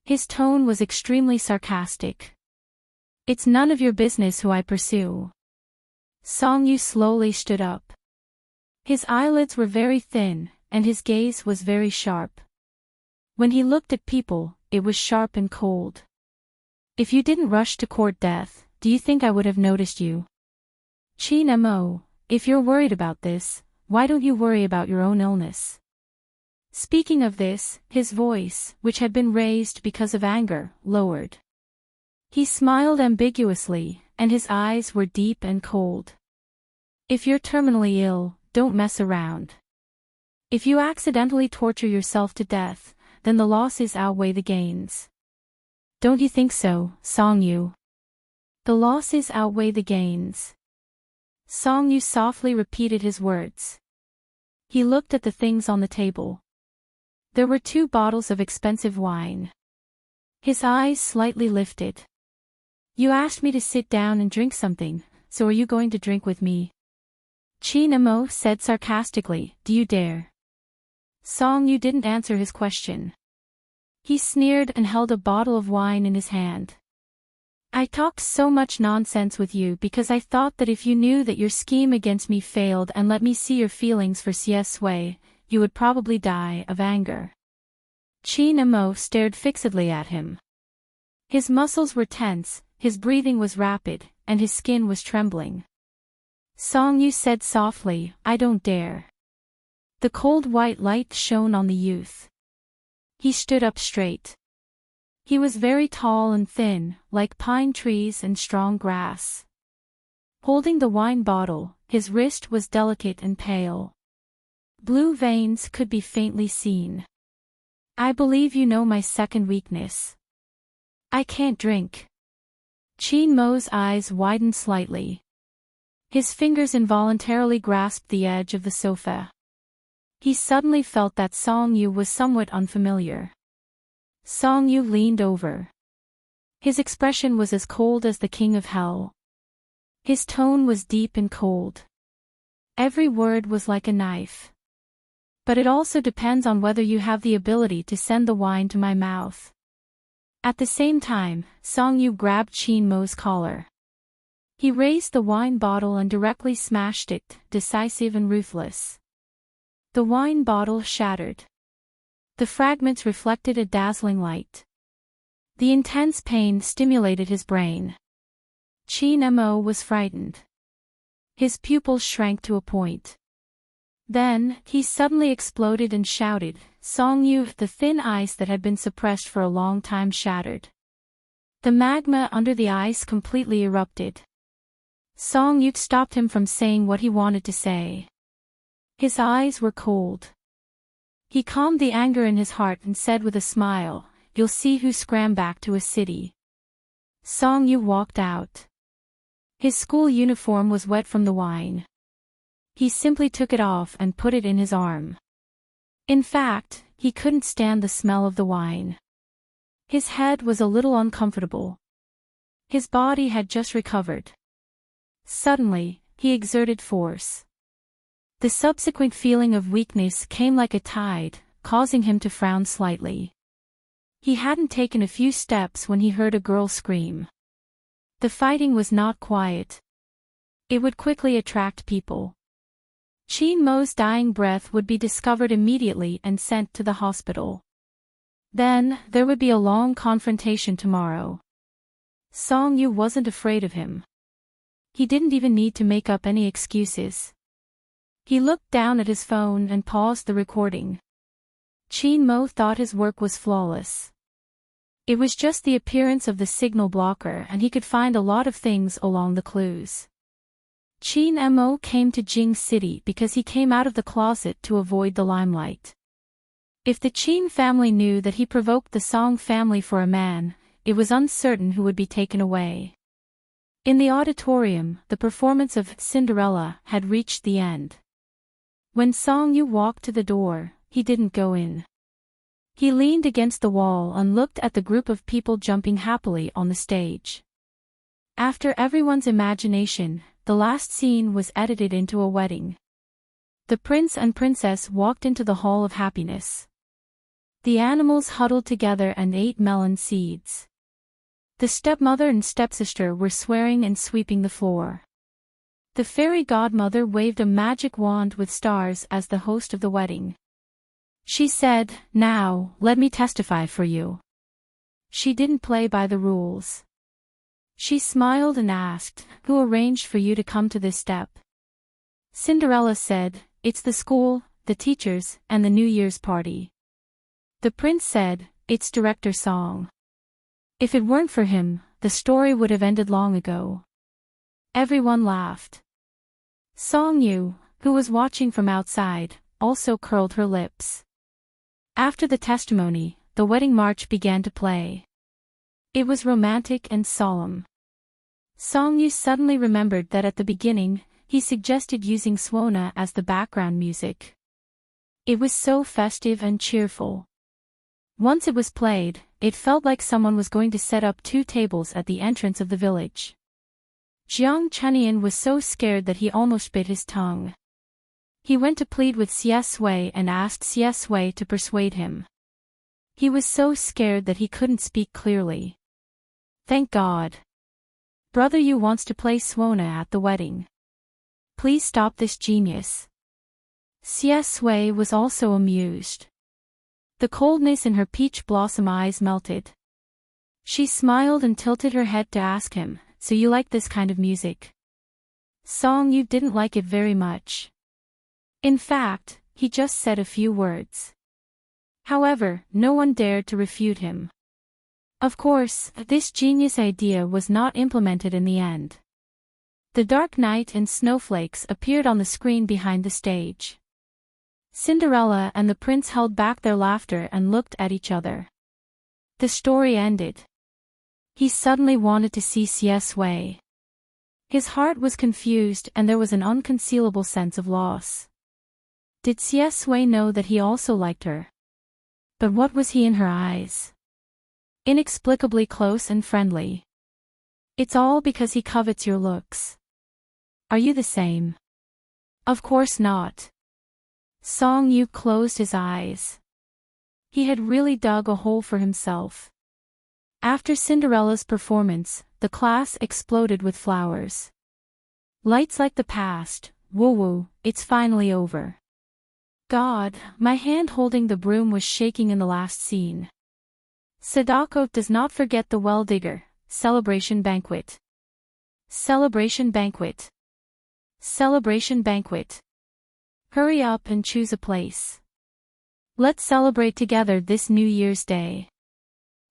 His tone was extremely sarcastic. It's none of your business who I pursue. Song Yu slowly stood up. His eyelids were very thin, and his gaze was very sharp. When he looked at people, it was sharp and cold. If you didn't rush to court death, do you think I would have noticed you? Qin Mo, if you're worried about this, why don't you worry about your own illness? Speaking of this, his voice, which had been raised because of anger, lowered. He smiled ambiguously, and his eyes were deep and cold. If you're terminally ill, don't mess around. If you accidentally torture yourself to death, then the losses outweigh the gains. Don't you think so, Song Yu? The losses outweigh the gains. Song Yu softly repeated his words. He looked at the things on the table. There were 2 bottles of expensive wine. His eyes slightly lifted. You asked me to sit down and drink something, so are you going to drink with me? Qin Mo said sarcastically, do you dare? Song Yu didn't answer his question. He sneered and held a bottle of wine in his hand. I talked so much nonsense with you because I thought that if you knew that your scheme against me failed and let me see your feelings for Xie Sui, you would probably die of anger. Qin Mo stared fixedly at him. His muscles were tense, his breathing was rapid, and his skin was trembling. Song Yu said softly, I don't dare. The cold white light shone on the youth. He stood up straight. He was very tall and thin, like pine trees and strong grass. Holding the wine bottle, his wrist was delicate and pale. Blue veins could be faintly seen. I believe you know my second weakness. I can't drink. Qin Mo's eyes widened slightly. His fingers involuntarily grasped the edge of the sofa. He suddenly felt that Song Yu was somewhat unfamiliar. Song Yu leaned over. His expression was as cold as the king of hell. His tone was deep and cold. Every word was like a knife. But it also depends on whether you have the ability to send the wine to my mouth. At the same time, Song Yu grabbed Qin Mo's collar. He raised the wine bottle and directly smashed it, decisive and ruthless. The wine bottle shattered. The fragments reflected a dazzling light. The intense pain stimulated his brain. Qin Mo was frightened. His pupils shrank to a point. Then, he suddenly exploded and shouted, Song Yu, the thin ice that had been suppressed for a long time shattered. The magma under the ice completely erupted. Song Yu stopped him from saying what he wanted to say. His eyes were cold. He calmed the anger in his heart and said with a smile, you'll see who scram back to a city. Song Yu walked out. His school uniform was wet from the wine. He simply took it off and put it in his arm. In fact, he couldn't stand the smell of the wine. His head was a little uncomfortable. His body had just recovered. Suddenly, he exerted force. The subsequent feeling of weakness came like a tide, causing him to frown slightly. He hadn't taken a few steps when he heard a girl scream. The fighting was not quiet. It would quickly attract people. Qin Mo's dying breath would be discovered immediately and sent to the hospital. Then, there would be a long confrontation tomorrow. Song Yu wasn't afraid of him. He didn't even need to make up any excuses. He looked down at his phone and paused the recording. Qin Mo thought his work was flawless. It was just the appearance of the signal blocker and he could find a lot of things along the clues. Qin Mo came to Jing City because he came out of the closet to avoid the limelight. If the Qin family knew that he provoked the Song family for a man, it was uncertain who would be taken away. In the auditorium, the performance of Cinderella had reached the end. When Song Yu walked to the door, he didn't go in. He leaned against the wall and looked at the group of people jumping happily on the stage. After everyone's imagination, the last scene was edited into a wedding. The prince and princess walked into the hall of happiness. The animals huddled together and ate melon seeds. The stepmother and stepsister were swearing and sweeping the floor. The fairy godmother waved a magic wand with stars as the host of the wedding. She said, "Now, let me testify for you." She didn't play by the rules. She smiled and asked, "Who arranged for you to come to this step?" Cinderella said, "It's the school, the teachers, and the New Year's party." The prince said, "It's Director Song. If it weren't for him, the story would have ended long ago." Everyone laughed. Song Yu, who was watching from outside, also curled her lips. After the testimony, the wedding march began to play. It was romantic and solemn. Song Yu suddenly remembered that at the beginning, he suggested using Swona as the background music. It was so festive and cheerful. Once it was played, it felt like someone was going to set up 2 tables at the entrance of the village. Jiang Chenian was so scared that he almost bit his tongue. He went to plead with Xie Sui and asked Xie Sui to persuade him. He was so scared that he couldn't speak clearly. Thank God. Brother Yu wants to play Swona at the wedding. Please stop this genius. Xie Sui was also amused. The coldness in her peach blossom eyes melted. She smiled and tilted her head to ask him, "So you like this kind of music?" Song Yu didn't like it very much. In fact, he just said a few words. However, no one dared to refute him. Of course, this genius idea was not implemented in the end. The dark night and snowflakes appeared on the screen behind the stage. Cinderella and the prince held back their laughter and looked at each other. The story ended. He suddenly wanted to see Xie Sui. His heart was confused and there was an unconcealable sense of loss. Did Xie Sui know that he also liked her? But what was he in her eyes? Inexplicably close and friendly. It's all because he covets your looks. Are you the same? Of course not. Song Yu closed his eyes. He had really dug a hole for himself. After Cinderella's performance, the class exploded with flowers. Lights like the past, woo-woo, it's finally over. God, my hand holding the broom was shaking in the last scene. Sadako does not forget the well digger, celebration banquet. Celebration banquet. Celebration banquet. Hurry up and choose a place. Let's celebrate together this New Year's Day.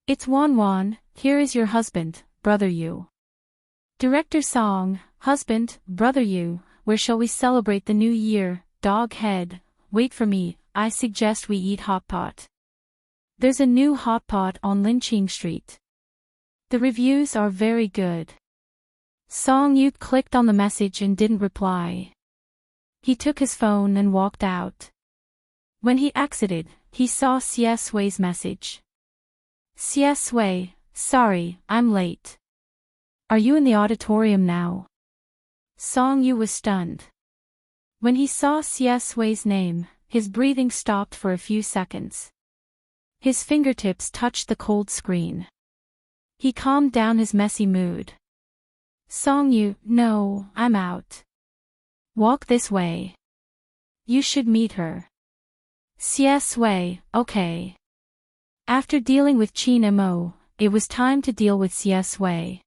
It's Wan, here is your husband, Brother Yu. Director Song, husband, Brother Yu, where shall we celebrate the new year, dog head? Wait for me, I suggest we eat hot pot. There's a new hot pot on Linqing Street. The reviews are very good. Song Yu clicked on the message and didn't reply. He took his phone and walked out. When he exited, he saw CS Wei's message. CS Wei, sorry, I'm late. Are you in the auditorium now? Song Yu was stunned. When he saw CS Wei's name, his breathing stopped for a few seconds. His fingertips touched the cold screen. He calmed down his messy mood. Song Yu, no, I'm out. Walk this way. You should meet her. CS Wei, okay. After dealing with Qin Mo, it was time to deal with CS Wei.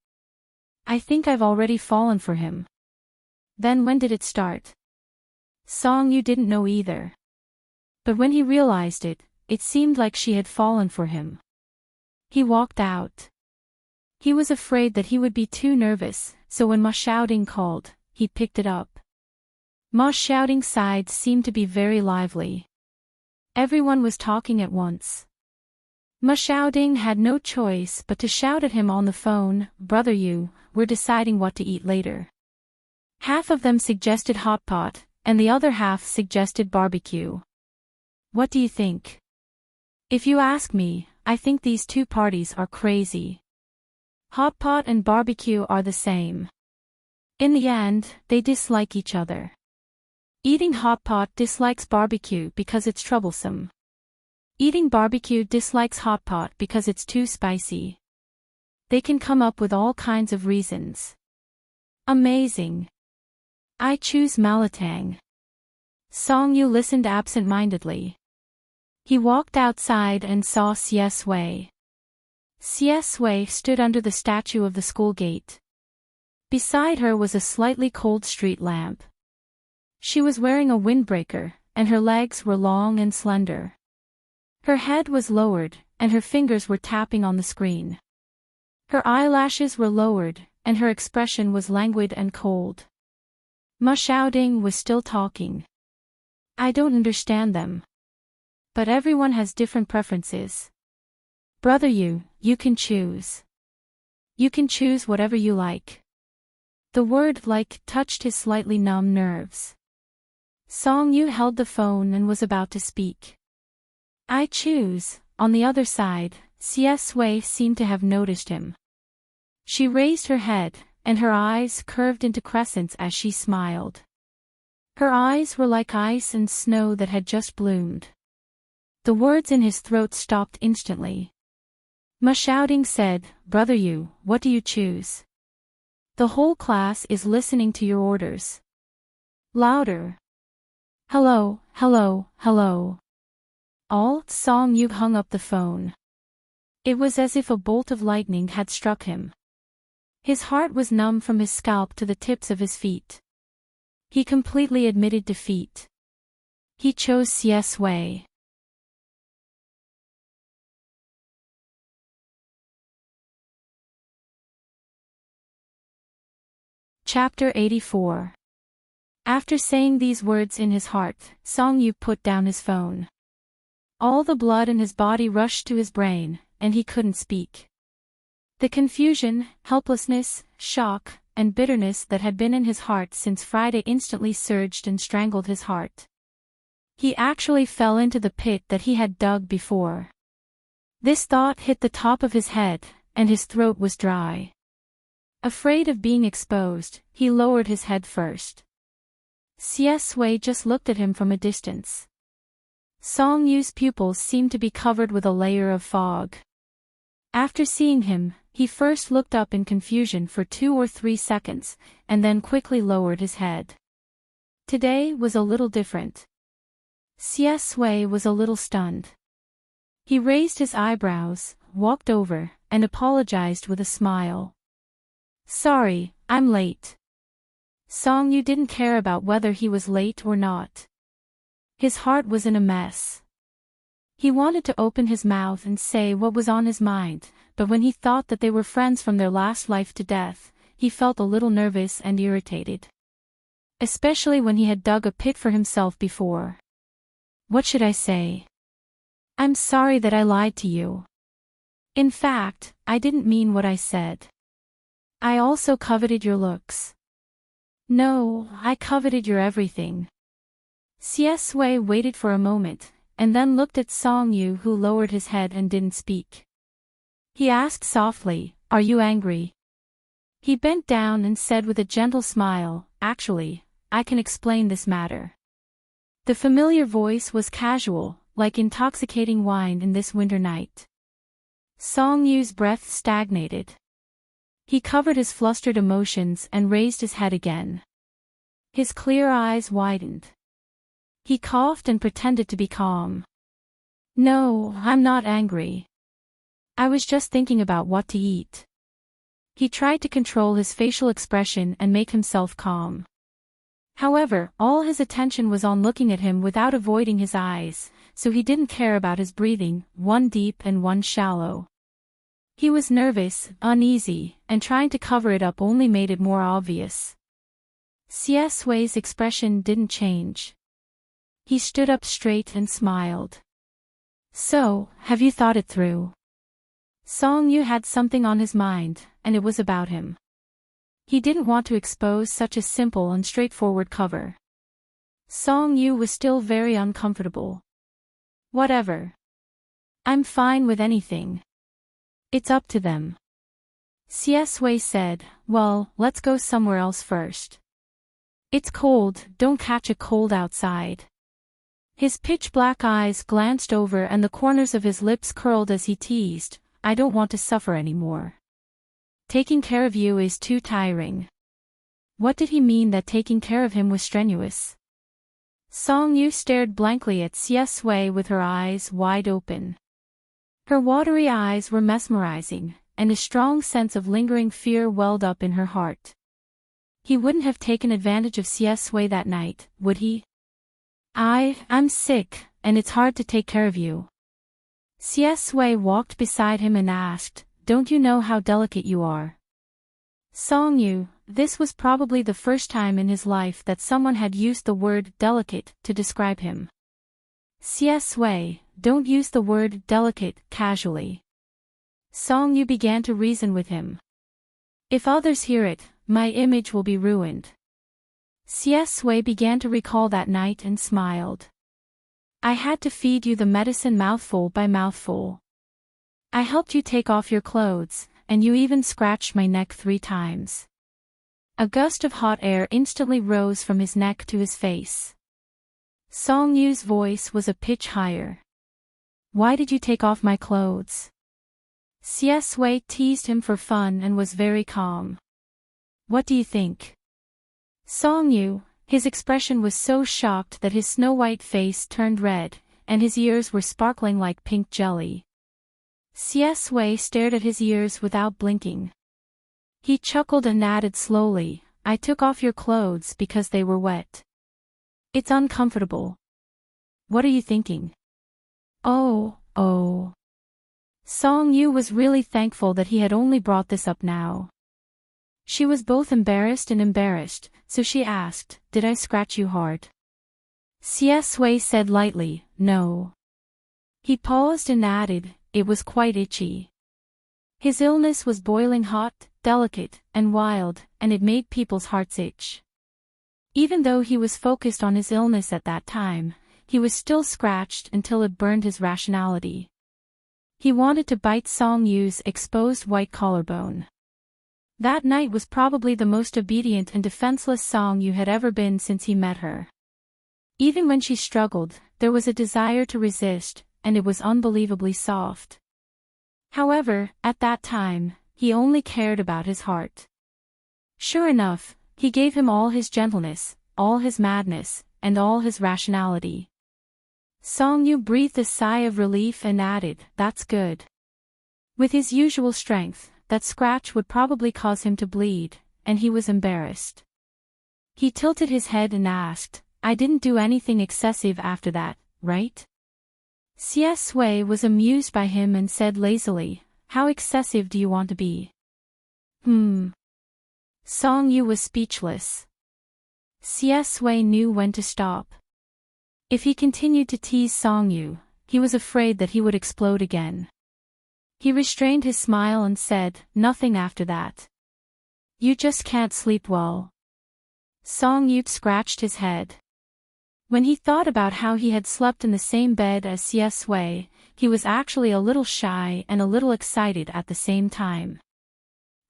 I think I've already fallen for him. Then when did it start? Song Yu didn't know either. But when he realized it, it seemed like she had fallen for him. He walked out. He was afraid that he would be too nervous, so when Ma Xiaoding called, he picked it up. Ma Xiaoding's side seemed to be very lively. Everyone was talking at once. Ma Xiaoding had no choice but to shout at him on the phone, Brother Yu, we're deciding what to eat later. Half of them suggested hot pot, and the other half suggested barbecue. What do you think? If you ask me, I think these two parties are crazy. Hot pot and barbecue are the same. In the end, they dislike each other. Eating hot pot dislikes barbecue because it's troublesome. Eating barbecue dislikes hot pot because it's too spicy. They can come up with all kinds of reasons. Amazing. I choose Malatang. Song Yu listened absent-mindedly. He walked outside and saw CS Wei. CS Wei stood under the statue of the school gate. Beside her was a slightly cold street lamp. She was wearing a windbreaker, and her legs were long and slender. Her head was lowered, and her fingers were tapping on the screen. Her eyelashes were lowered, and her expression was languid and cold. Ma Xiaoding was still talking. I don't understand them. But everyone has different preferences. Brother Yu, you can choose. You can choose whatever you like. The word like touched his slightly numb nerves. Song Yu held the phone and was about to speak. I choose. On the other side, CS Wei seemed to have noticed him. She raised her head, and her eyes curved into crescents as she smiled. Her eyes were like ice and snow that had just bloomed. The words in his throat stopped instantly. Ma Xiaoding said, Brother Yu, what do you choose? The whole class is listening to your orders. Louder. Hello, hello, hello. All Song Yu hung up the phone. It was as if a bolt of lightning had struck him. His heart was numb from his scalp to the tips of his feet. He completely admitted defeat. He chose CS Wei. Chapter 84. After saying these words in his heart, Song Yu put down his phone. All the blood in his body rushed to his brain, and he couldn't speak. The confusion, helplessness, shock, and bitterness that had been in his heart since Friday instantly surged and strangled his heart. He actually fell into the pit that he had dug before. This thought hit the top of his head, and his throat was dry. Afraid of being exposed, he lowered his head first. CS Wei just looked at him from a distance. Song Yu's pupils seemed to be covered with a layer of fog. After seeing him, he first looked up in confusion for 2 or 3 seconds, and then quickly lowered his head. Today was a little different. CS Wei was a little stunned. He raised his eyebrows, walked over, and apologized with a smile. Sorry, I'm late. Song Yu didn't care about whether he was late or not. His heart was in a mess. He wanted to open his mouth and say what was on his mind, but when he thought that they were friends from their last life to death, he felt a little nervous and irritated. Especially when he had dug a pit for himself before. What should I say? I'm sorry that I lied to you. In fact, I didn't mean what I said. I also coveted your looks. No, I coveted your everything. Sui waited for a moment, and then looked at Song Yu, who lowered his head and didn't speak. He asked softly, "Are you angry?" He bent down and said with a gentle smile, "Actually, I can explain this matter." The familiar voice was casual, like intoxicating wine in this winter night. Song Yu's breath stagnated. He covered his flustered emotions and raised his head again. His clear eyes widened. He coughed and pretended to be calm. "No, I'm not angry. I was just thinking about what to eat." He tried to control his facial expression and make himself calm. However, all his attention was on looking at him without avoiding his eyes, so he didn't care about his breathing, one deep and one shallow. He was nervous, uneasy, and trying to cover it up only made it more obvious. Sui's expression didn't change. He stood up straight and smiled. "So, have you thought it through?" Song Yu had something on his mind, and it was about him. He didn't want to expose such a simple and straightforward cover. Song Yu was still very uncomfortable. "Whatever. I'm fine with anything. It's up to them." Sui said, "Well, let's go somewhere else first. It's cold, don't catch a cold outside." His pitch-black eyes glanced over and the corners of his lips curled as he teased, "I don't want to suffer anymore. Taking care of you is too tiring." What did he mean that taking care of him was strenuous? Song Yu stared blankly at Sui with her eyes wide open. Her watery eyes were mesmerizing, and a strong sense of lingering fear welled up in her heart. He wouldn't have taken advantage of Sui that night, would he? I'm sick, and it's hard to take care of you." Sui walked beside him and asked, "Don't you know how delicate you are?" Song Yu, this was probably the first time in his life that someone had used the word delicate to describe him. Sui, don't use the word delicate casually. Song Yu began to reason with him. If others hear it, my image will be ruined. Sui began to recall that night and smiled. I had to feed you the medicine mouthful by mouthful. I helped you take off your clothes, and you even scratched my neck 3 times. A gust of hot air instantly rose from his neck to his face. Song Yu's voice was a pitch higher. Why did you take off my clothes? Sui teased him for fun and was very calm. What do you think? Song Yu, his expression was so shocked that his snow-white face turned red, and his ears were sparkling like pink jelly. Sui stared at his ears without blinking. He chuckled and added slowly, I took off your clothes because they were wet. It's uncomfortable. What are you thinking? Oh. Song Yu was really thankful that he had only brought this up now. She was both embarrassed and embarrassed, so she asked, Did I scratch you hard? Sui said lightly, No. He paused and added, It was quite itchy. His illness was boiling hot, delicate, and wild, and it made people's hearts itch. Even though he was focused on his illness at that time, he was still scratched until it burned his rationality. He wanted to bite Song Yu's exposed white collarbone. That night was probably the most obedient and defenseless Song Yu had ever been since he met her. Even when she struggled, there was a desire to resist, and it was unbelievably soft. However, at that time, he only cared about his heart. Sure enough, he gave him all his gentleness, all his madness, and all his rationality. Song Yu breathed a sigh of relief and added, That's good. With his usual strength, that scratch would probably cause him to bleed, and he was embarrassed. He tilted his head and asked, I didn't do anything excessive after that, right? Sui was amused by him and said lazily, How excessive do you want to be? Song Yu was speechless. Sui knew when to stop. If he continued to tease Song Yu, he was afraid that he would explode again. He restrained his smile and said, Nothing after that. You just can't sleep well. Song Yu scratched his head. When he thought about how he had slept in the same bed as Sui, he was actually a little shy and a little excited at the same time.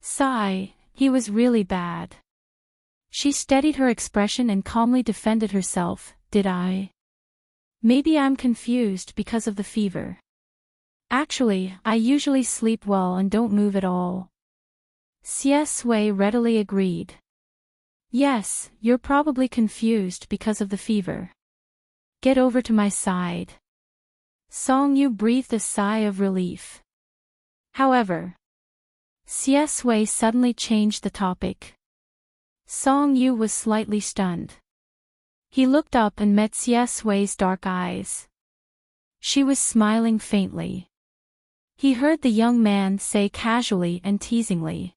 Sigh, he was really bad. She steadied her expression and calmly defended herself. Did I? Maybe I'm confused because of the fever. Actually, I usually sleep well and don't move at all. Sui readily agreed. Yes, you're probably confused because of the fever. Get over to my side. Song-yu breathed a sigh of relief. However, Sui suddenly changed the topic. Song-yu was slightly stunned. He looked up and met Sui's dark eyes. She was smiling faintly. He heard the young man say casually and teasingly,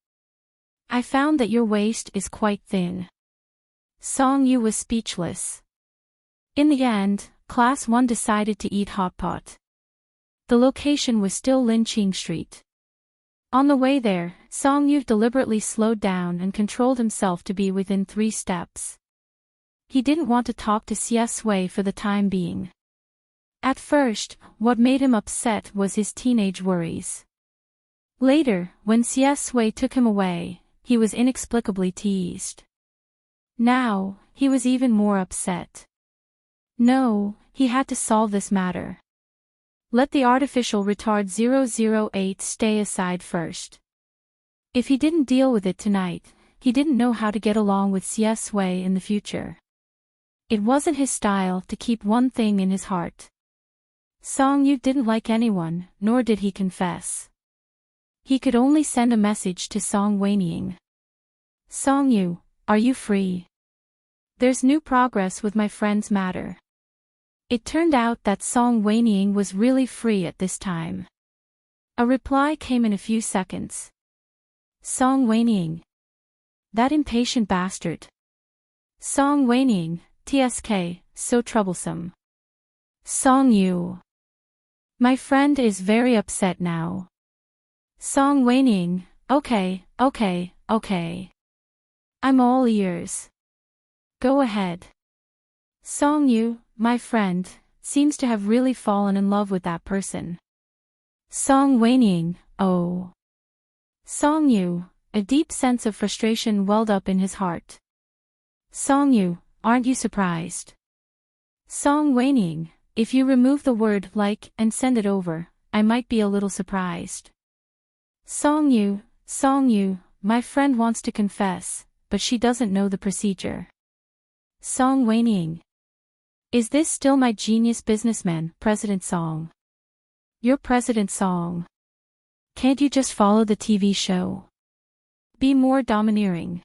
I found that your waist is quite thin. Song-yu was speechless. In the end, Class 1 decided to eat hot pot. The location was still Linqing Street. On the way there, Song-yu deliberately slowed down and controlled himself to be within 3 steps. He didn't want to talk to Sui for the time being. At first, what made him upset was his teenage worries. Later, when Sui took him away, he was inexplicably teased. Now, he was even more upset. No, he had to solve this matter. Let the artificial retard 008 stay aside first. If he didn't deal with it tonight, he didn't know how to get along with Sui in the future. It wasn't his style to keep one thing in his heart. Song-yu didn't like anyone, nor did he confess. He could only send a message to Song-Waining. Song-yu, are you free? There's new progress with my friend's matter. It turned out that Song-Waining was really free at this time. A reply came in a few seconds. Song-Waining. That impatient bastard. Song-Waining, TSK, so troublesome. Song-yu. My friend is very upset now. Song-Waining, okay. I'm all ears. Go ahead. Song-yu, my friend, seems to have really fallen in love with that person. Song-Waining, oh. Song-yu, a deep sense of frustration welled up in his heart. Song-yu, aren't you surprised? Song-Waining, if you remove the word like and send it over, I might be a little surprised. Song-yu, my friend wants to confess, but she doesn't know the procedure. Song-Waining. Is this still my genius businessman, President Song? You're President Song. Can't you just follow the TV show? Be more domineering.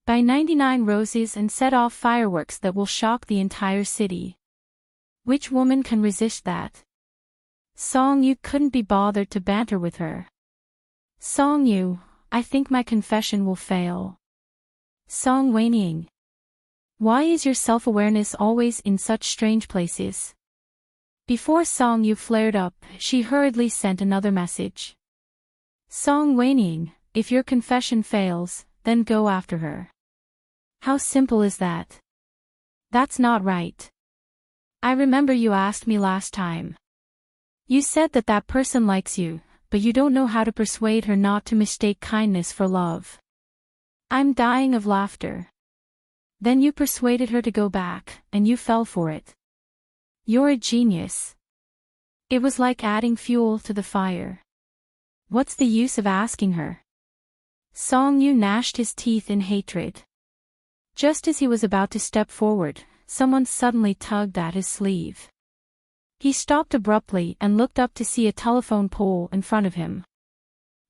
Buy 99 roses and set off fireworks that will shock the entire city. Which woman can resist that? Song-yu couldn't be bothered to banter with her. Song-yu, I think my confession will fail. Song-Waining. Why is your self-awareness always in such strange places? Before Song-yu flared up, she hurriedly sent another message. Song-Waining, if your confession fails, then go after her. How simple is that? That's not right. I remember you asked me last time. You said that that person likes you, but you don't know how to persuade her not to mistake kindness for love. I'm dying of laughter. Then you persuaded her to go back, and you fell for it. You're a genius. It was like adding fuel to the fire. What's the use of asking her? Song-yu gnashed his teeth in hatred. Just as he was about to step forward, someone suddenly tugged at his sleeve. He stopped abruptly and looked up to see a telephone pole in front of him.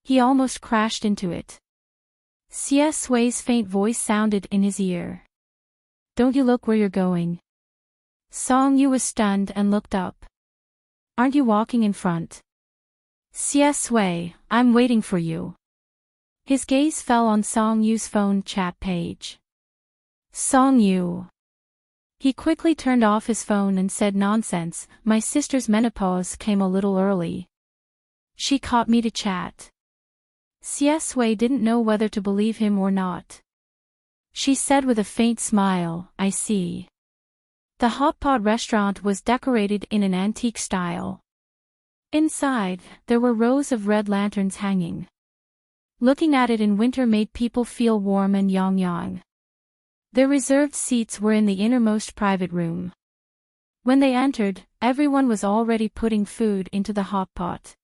He almost crashed into it. Sui's faint voice sounded in his ear. Don't you look where you're going? Song-yu was stunned and looked up. Aren't you walking in front? Sui, I'm waiting for you. His gaze fell on Song-yu's phone chat page. Song-yu. He quickly turned off his phone and said, nonsense, my sister's menopause came a little early. She caught me to chat. Sui didn't know whether to believe him or not. She said with a faint smile, I see. The hotpot restaurant was decorated in an antique style. Inside, there were rows of red lanterns hanging. Looking at it in winter made people feel warm and yang. Their reserved seats were in the innermost private room. When they entered, everyone was already putting food into the hotpot.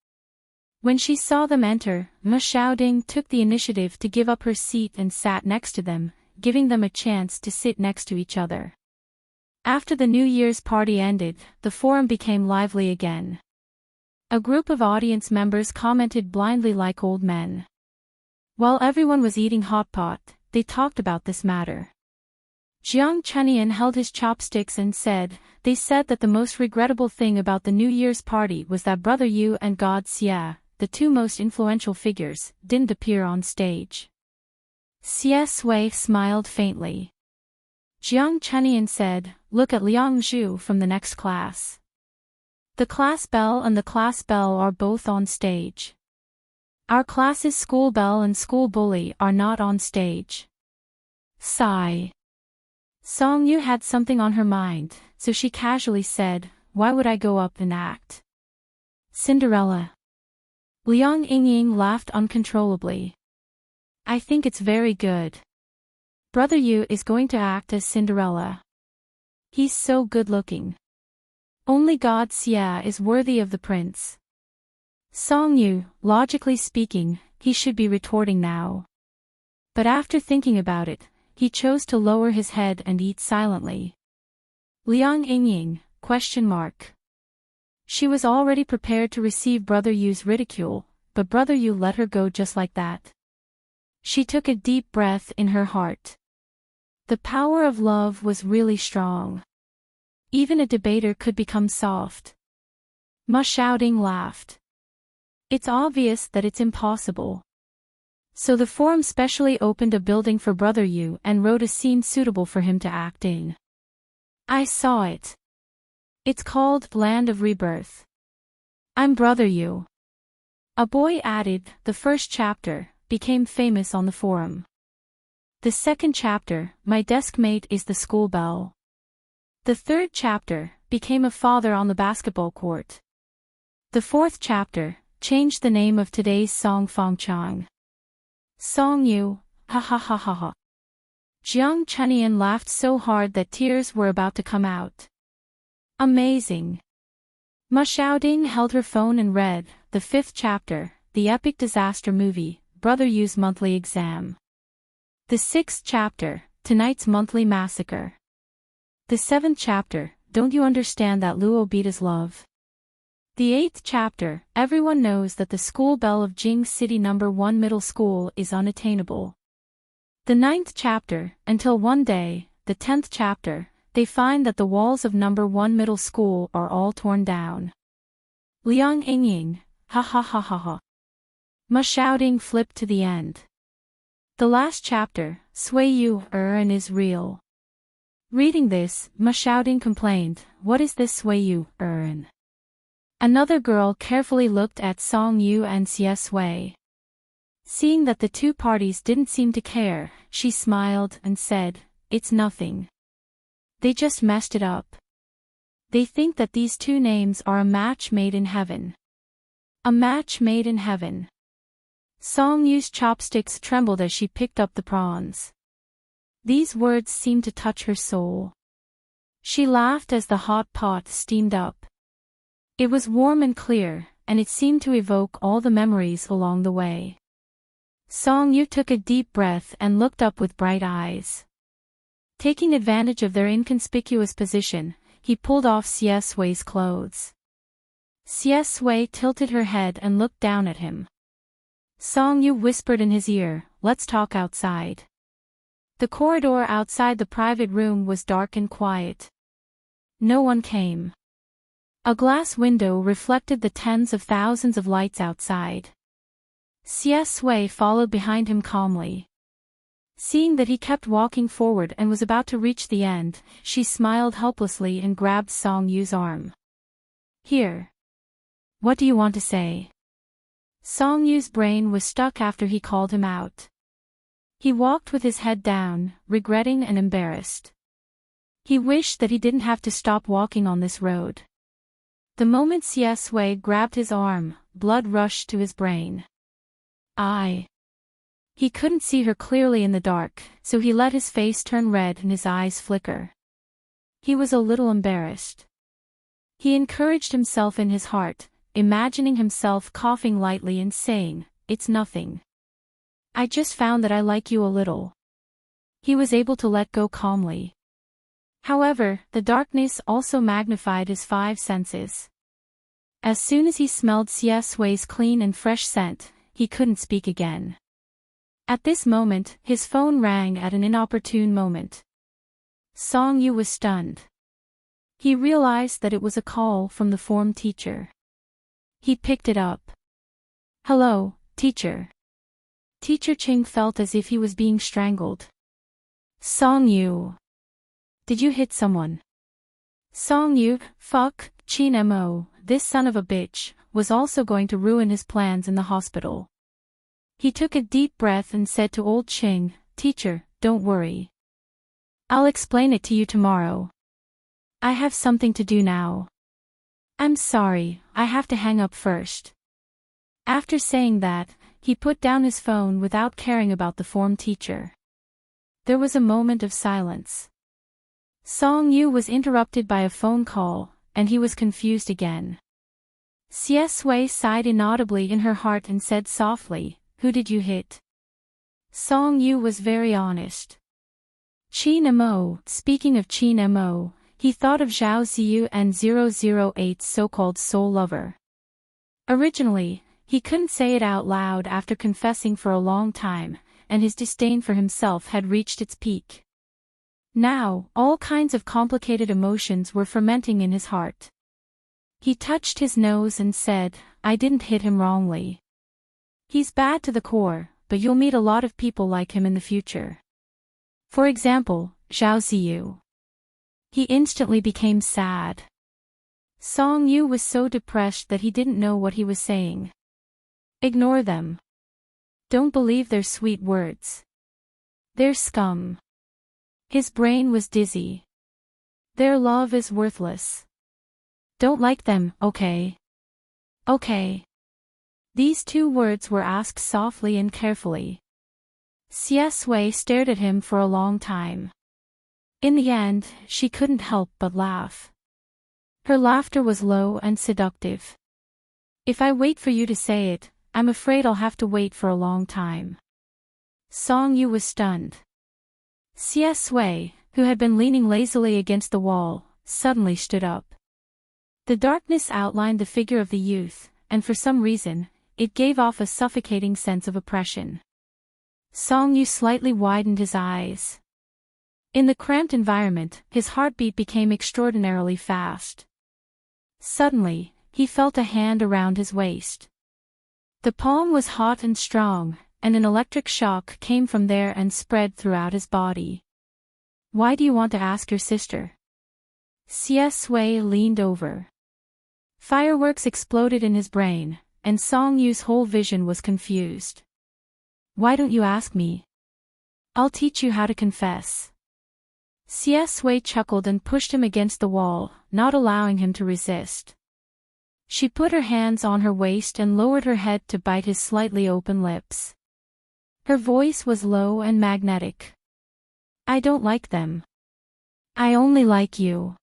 When she saw them enter, Enchanting took the initiative to give up her seat and sat next to them, giving them a chance to sit next to each other. After the New Year's party ended, the forum became lively again. A group of audience members commented blindly like old men. While everyone was eating hotpot, they talked about this matter. Jiang Chenian held his chopsticks and said, "They said that the most regrettable thing about the New Year's party was that Brother Yu and God Xie, the two most influential figures, didn't appear on stage." Xie Sui smiled faintly. Jiang Chenian said, "Look at Liang Zhu from the next class. The class belle and the class belle are both on stage. Our class's school belle and school bully are not on stage." Sigh. Song Yu had something on her mind, so she casually said, "Why would I go up and act Cinderella?" Liang Yingying laughed uncontrollably. "I think it's very good. Brother Yu is going to act as Cinderella. He's so good-looking. Only God Xie is worthy of the prince." Song Yu, logically speaking, he should be retorting now. But after thinking about it, he chose to lower his head and eat silently. Liang Yingying, ? She was already prepared to receive Brother Yu's ridicule, but Brother Yu let her go just like that. She took a deep breath in her heart. The power of love was really strong. Even a debater could become soft. Enchanting laughed. "It's obvious that it's impossible. So the forum specially opened a building for Brother Yu and wrote a scene suitable for him to act in. I saw it. It's called Land of Rebirth. I'm Brother Yu." A boy added, "The first chapter became famous on the forum. The second chapter, my desk mate is the school belle. The third chapter became a father on the basketball court. The fourth chapter changed the name of today's song Fangchang." Song Yu, ha ha ha ha ha. Jiang Chenian laughed so hard that tears were about to come out. Amazing. Enchanting held her phone and read, "The fifth chapter, the epic disaster movie, Brother Yu's monthly exam. The sixth chapter, tonight's monthly massacre. The seventh chapter, don't you understand that Luo Beta's love? The eighth chapter, everyone knows that the school belle of Jing City No. 1 Middle School is unattainable. The ninth chapter, until one day, the 10th chapter, they find that the walls of No. 1 Middle School are all torn down." Liang Yingying, ha ha ha ha ha. Enchanting flipped to the end. "The last chapter, Sui Yu and is real." Reading this, Enchanting complained, "What is this Sui Yu and?" Another girl carefully looked at Song Yu and Xie Sui. Seeing that the two parties didn't seem to care, she smiled and said, "It's nothing. They just messed it up. They think that these two names are a match made in heaven." A match made in heaven. Song Yu's chopsticks trembled as she picked up the prawns. These words seemed to touch her soul. She laughed as the hot pot steamed up. It was warm and clear, and it seemed to evoke all the memories along the way. Song Yu took a deep breath and looked up with bright eyes. Taking advantage of their inconspicuous position, he pulled off Xie Sui's clothes. Xie Sui tilted her head and looked down at him. Song Yu whispered in his ear, "Let's talk outside." The corridor outside the private room was dark and quiet. No one came. A glass window reflected the tens of thousands of lights outside. Xie Sui followed behind him calmly. Seeing that he kept walking forward and was about to reach the end, she smiled helplessly and grabbed Song Yu's arm. "Here. What do you want to say?" Song Yu's brain was stuck after he called him out. He walked with his head down, regretting and embarrassed. He wished that he didn't have to stop walking on this road. The moment Siesue grabbed his arm, blood rushed to his brain. He couldn't see her clearly in the dark, so he let his face turn red and his eyes flicker. He was a little embarrassed. He encouraged himself in his heart, imagining himself coughing lightly and saying, "It's nothing. I just found that I like you a little." He was able to let go calmly. However, the darkness also magnified his 5 senses. As soon as he smelled Siesue's clean and fresh scent, he couldn't speak again. At this moment, his phone rang at an inopportune moment. Song Yu was stunned. He realized that it was a call from the form teacher. He picked it up. "Hello, teacher." Teacher Ching felt as if he was being strangled. "Song Yu. Did you hit someone?" Song Yu, fuck, Chin Mo, this son of a bitch, was also going to ruin his plans in the hospital. He took a deep breath and said to old Ching, "Teacher, don't worry. I'll explain it to you tomorrow. I have something to do now. I'm sorry, I have to hang up first." After saying that, he put down his phone without caring about the form teacher. There was a moment of silence. Song Yu was interrupted by a phone call, and he was confused again. Siesue sighed inaudibly in her heart and said softly, "Who did you hit?" Song Yu was very honest. Chin Mo. Speaking of Chin Mo, he thought of Zhao Ziyu and 008's so-called soul lover. Originally, he couldn't say it out loud after confessing for a long time, and his disdain for himself had reached its peak. Now, all kinds of complicated emotions were fermenting in his heart. He touched his nose and said, "I didn't hit him wrongly. He's bad to the core, but you'll meet a lot of people like him in the future. For example, Zhao Ziyu." He instantly became sad. Song Yu was so depressed that he didn't know what he was saying. "Ignore them. Don't believe their sweet words. They're scum." His brain was dizzy. "Their love is worthless. Don't like them, okay? Okay." These 2 words were asked softly and carefully. Siesue stared at him for a long time. In the end, she couldn't help but laugh. Her laughter was low and seductive. "If I wait for you to say it, I'm afraid I'll have to wait for a long time." Song Yu was stunned. Siesue, who had been leaning lazily against the wall, suddenly stood up. The darkness outlined the figure of the youth, and for some reason, it gave off a suffocating sense of oppression. Song Yu slightly widened his eyes. In the cramped environment, his heartbeat became extraordinarily fast. Suddenly, he felt a hand around his waist. The palm was hot and strong, and an electric shock came from there and spread throughout his body. "Why do you want to ask your sister?" Siesue leaned over. Fireworks exploded in his brain, and Song Yu's whole vision was confused. "Why don't you ask me? I'll teach you how to confess." Siesue chuckled and pushed him against the wall, not allowing him to resist. She put her hands on her waist and lowered her head to bite his slightly open lips. Her voice was low and magnetic. "I don't like them. I only like you."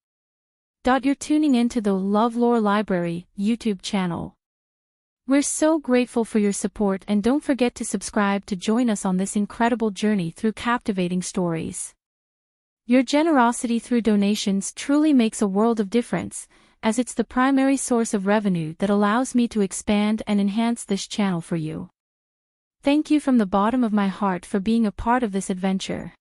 You're tuning into the LoveLore Library YouTube channel. We're so grateful for your support, and don't forget to subscribe to join us on this incredible journey through captivating stories. Your generosity through donations truly makes a world of difference, as it's the primary source of revenue that allows me to expand and enhance this channel for you. Thank you from the bottom of my heart for being a part of this adventure.